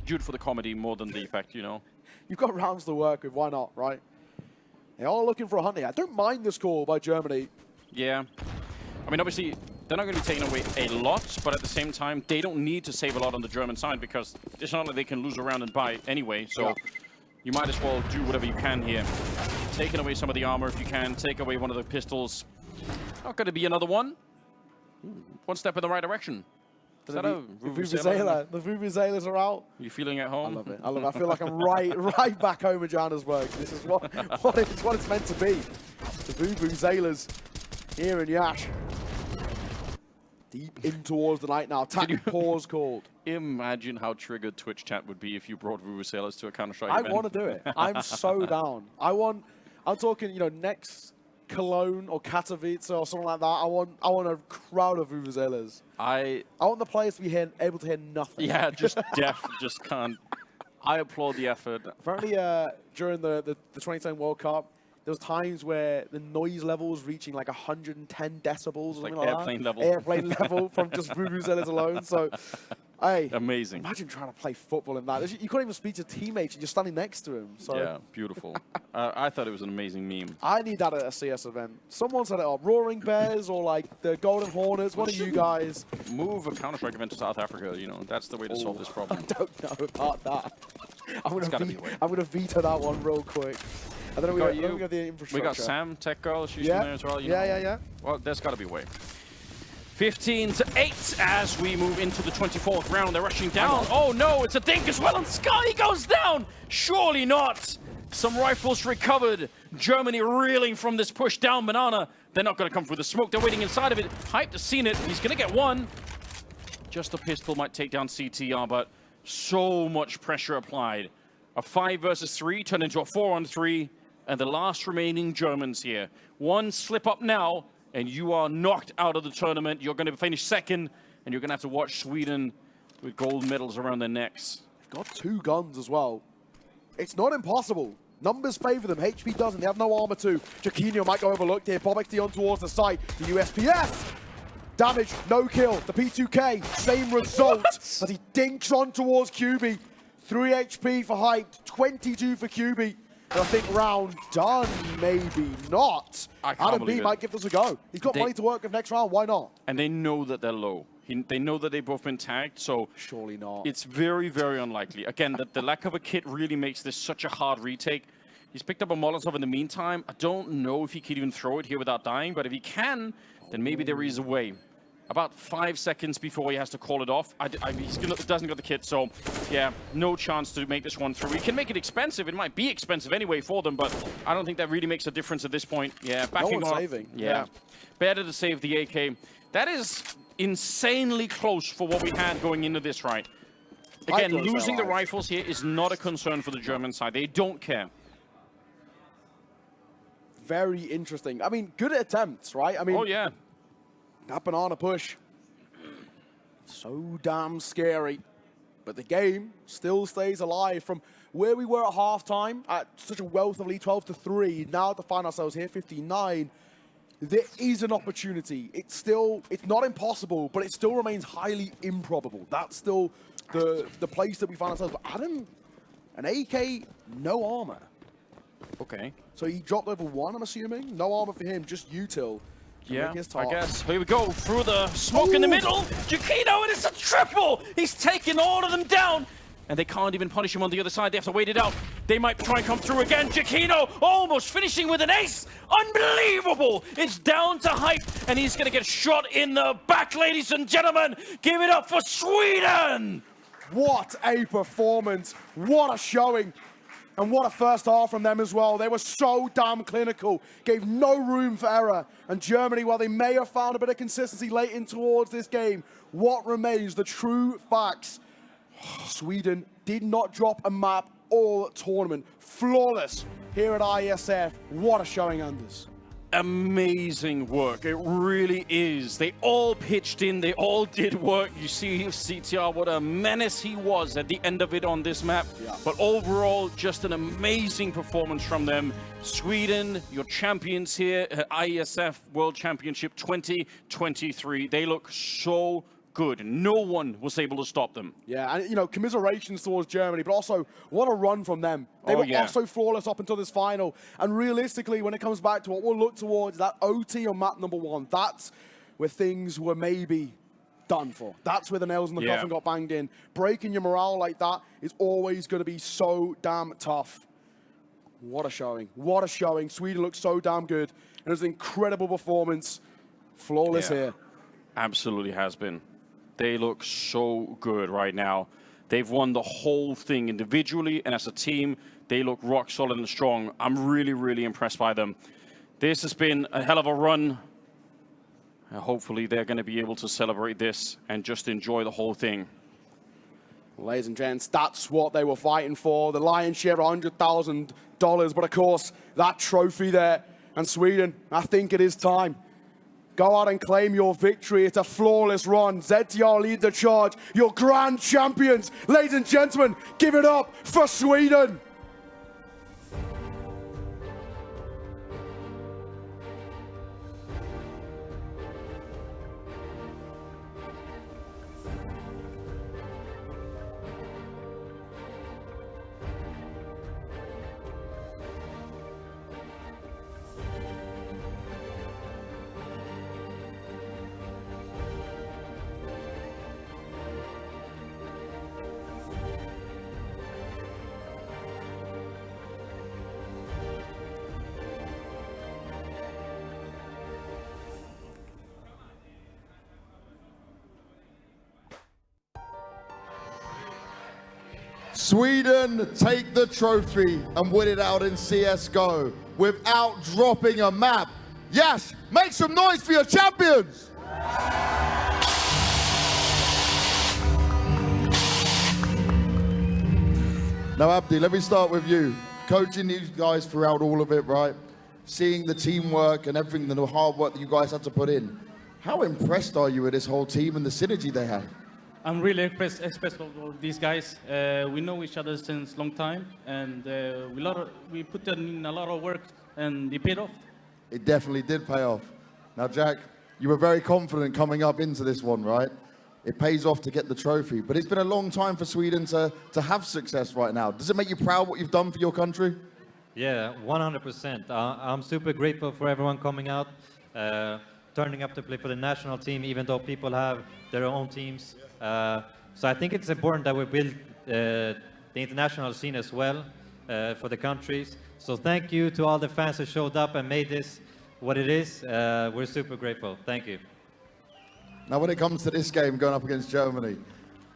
Do it for the comedy more than the effect, you know. You've got rounds to work with, why not, right? They are looking for a hunt here. I don't mind this call by Germany. Yeah. I mean, obviously, they're not going to be taking away a lot, but at the same time, they don't need to save a lot on the German side because it's not like they can lose a round and buy anyway. So you might as well do whatever you can here. Taking away some of the armor if you can. Take away one of the pistols. Not going to be another one. One step in the right direction. Is that a Vuvuzela? The Vuvuzelas are out. You feeling at home? I love it. I love it. I feel like I'm right back home in Johannesburg. This is what it's meant to be. The Vuvuzelas here in Yash. Deep in towards the night now. Tactic pause called. Imagine how triggered Twitch chat would be if you brought Vuvuzelas to a Counter-Strike I event. want to do it. I'm so down. I'm talking, you know, next Cologne or Katowice or something like that. I want a crowd of Vuvuzelas. I want the players to be able to hear nothing. Yeah, just deaf, just can't. I applaud the effort. Apparently, during the 2010 World Cup, there was times where the noise level was reaching like 110 decibels or something like airplane that. level. Airplane level from just Vuvuzelas alone. So, hey, amazing. Imagine trying to play football in that. You couldn't even speak to teammates. You're standing next to him. So. Yeah, beautiful. I thought it was an amazing meme. I need that at a CS event. Someone set it up. Roaring Bears or like the Golden Hornets. One of you guys. Move a Counter-Strike event to South Africa. You know, that's the way to solve this problem. I don't know about that. I'm gonna veto that one real quick. I don't know. We got the infrastructure. We got Sam, Tech Girl. She's in there as well. You know. Yeah. Well, there's got to be a way. 15-8 as we move into the 24th round. They're rushing down. Oh no, it's a dink as well, and Sky goes down. Surely not. Some rifles recovered. Germany reeling from this push down. Banana. They're not going to come through the smoke. They're waiting inside of it. Hype has seen it. He's going to get one. Just a pistol might take down CTR, but so much pressure applied. A 5 versus 3 turned into a 4-on-3, and the last remaining Germans here. One slip up now, and you are knocked out of the tournament. You're going to finish second, and you're going to have to watch Sweden with gold medals around their necks. They've got 2 guns as well. It's not impossible. Numbers favor them. HP doesn't. They have no armor too. Jaquinho might go overlooked here. Bob XD on towards the side. The USPS. Damage, no kill. The P2K, same result. As he dinks on towards QB. 3 HP for Hype, 22 for QB. And I think round done, maybe not. Adam B might give this a go. He's got money to work with next round, why not? And they know that they're low. They know that they've both been tagged, so surely not. It's very, very unlikely. Again, the lack of a kit really makes this such a hard retake. He's picked up a Molotov in the meantime. I don't know if he can even throw it here without dying, but if he can, then maybe there is a way. About 5 seconds before he has to call it off. He doesn't got the kit, so yeah, no chance to make this one through. He can make it expensive. It might be expensive anyway for them, but I don't think that really makes a difference at this point. Yeah, backing off. Saving. Yeah. Better to save the AK. That is insanely close for what we had going into this, right? Again, losing the rifles here is not a concern for the German side. They don't care. Very interesting. I mean, good attempts, right? I mean, oh yeah. That banana push, so damn scary. But the game still stays alive from where we were at halftime at such a wealth of lead, 12-3. Now to find ourselves here, 59. There is an opportunity. It's not impossible, but it still remains highly improbable. That's still the place that we find ourselves. But Adam, an AK, no armor. Okay. So he dropped over 1, I'm assuming. No armor for him, just util. Yeah, I guess. Here we go, through the smoke in the middle. Giacchino, and it's a triple! He's taking all of them down. And they can't even punish him on the other side. They have to wait it out. They might try and come through again. Giacchino almost finishing with an ace. Unbelievable! It's down to Hype, and he's going to get shot in the back, ladies and gentlemen. Give it up for Sweden! What a performance. What a showing. And what a first half from them as well. They were so damn clinical, gave no room for error. And Germany, while they may have found a bit of consistency late in towards this game, what remains the true facts? Sweden did not drop a map all tournament. Flawless here at Iesf. What a showing, Anders. Amazing work. It really is. They all pitched in. They all did work. You see CTR, what a menace he was at the end of it on this map. Yeah. But overall, just an amazing performance from them. Sweden, your champions here at IESF World Championship 2023. They look so good. No one was able to stop them. Yeah, and you know, commiserations towards Germany, but also what a run from them. They were also flawless up until this final. And realistically, when it comes back to what we'll look towards, that OT on map number 1, that's where things were maybe done for. That's where the nails in the coffin got banged in. Breaking your morale like that is always going to be so damn tough. What a showing. What a showing. Sweden looks so damn good. And it was an incredible performance. Flawless here. Absolutely has been. They look so good right now. They've won the whole thing individually, and as a team, they look rock solid and strong. I'm really, really impressed by them. This has been a hell of a run. Hopefully, they're going to be able to celebrate this and just enjoy the whole thing. Ladies and gents, that's what they were fighting for. The lion's share, $100,000. But of course, that trophy there. And Sweden, I think it is time. Go out and claim your victory. It's a flawless run. ZTR lead the charge. Your grand champions. Ladies and gentlemen, give it up for Sweden. Sweden take the trophy and win it out in CSGO without dropping a map. Yes, make some noise for your champions! Now, Abdi, let me start with you. Coaching these guys throughout all of it, right? Seeing the teamwork and everything, the hard work that you guys had to put in. How impressed are you with this whole team and the synergy they had? I'm really impressed with these guys. We know each other since a long time, and we put in a lot of work, and it paid off. It definitely did pay off. Now, Jack, you were very confident coming up into this one, right? It pays off to get the trophy, but it's been a long time for Sweden to have success right now. Does it make you proud what you've done for your country? Yeah, 100%. I'm super grateful for everyone coming out, turning up to play for the national team, even though people have their own teams. So I think it's important that we build the international scene as well for the countries. So thank you to all the fans who showed up and made this what it is. We're super grateful. Thank you. Now, when it comes to this game going up against Germany,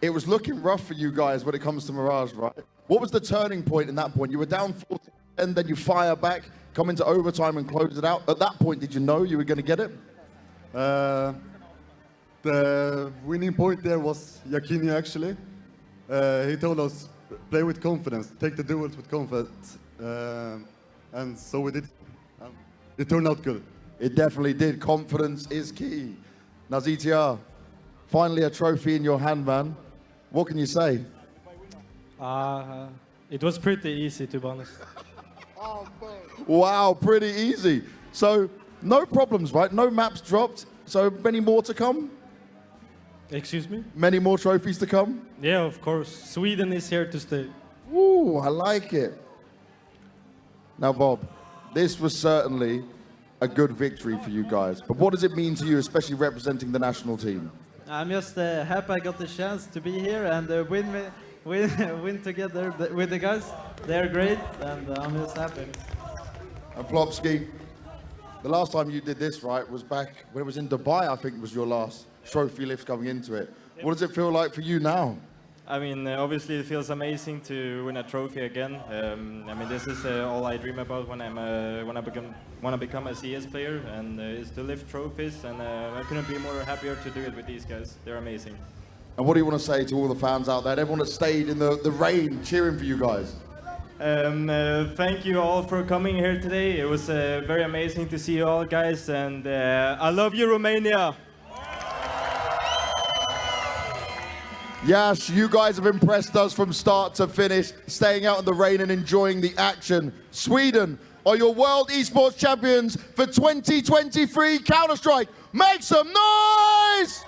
it was looking rough for you guys when it comes to Mirage, right? What was the turning point in that point? You were down 40 and then you fire back, come into overtime and close it out. At that point, did you know you were going to get it? The winning point there was Giacchino, actually. He told us, play with confidence, take the duels with confidence. And so we did. It turned out good. It definitely did. Confidence is key. Now, ZTR, finally a trophy in your hand, man. What can you say? It was pretty easy, to be honest. Wow, pretty easy. So, no problems, right? No maps dropped. So, many more to come? Excuse me? Many more trophies to come? Yeah, of course. Sweden is here to stay. Ooh, I like it. Now, Bob, this was certainly a good victory for you guys. But what does it mean to you, especially representing the national team? I'm just happy I got the chance to be here and win together with the guys. They're great, and I'm just happy. And Plopsky, the last time you did this, right, was back when it was in Dubai, I think was your last trophy lift coming into it. What does it feel like for you now? I mean, obviously it feels amazing to win a trophy again. I mean, this is all I dream about when I become a CS player, and is to lift trophies. And I couldn't be more happier to do it with these guys. They're amazing. And what do you want to say to all the fans out there, everyone that stayed in the rain cheering for you guys? Thank you all for coming here today. It was very amazing to see you all, guys, and I love you, Romania. Yes, you guys have impressed us from start to finish, staying out in the rain and enjoying the action. Sweden are your World Esports Champions for 2023 Counter-Strike. Make some noise!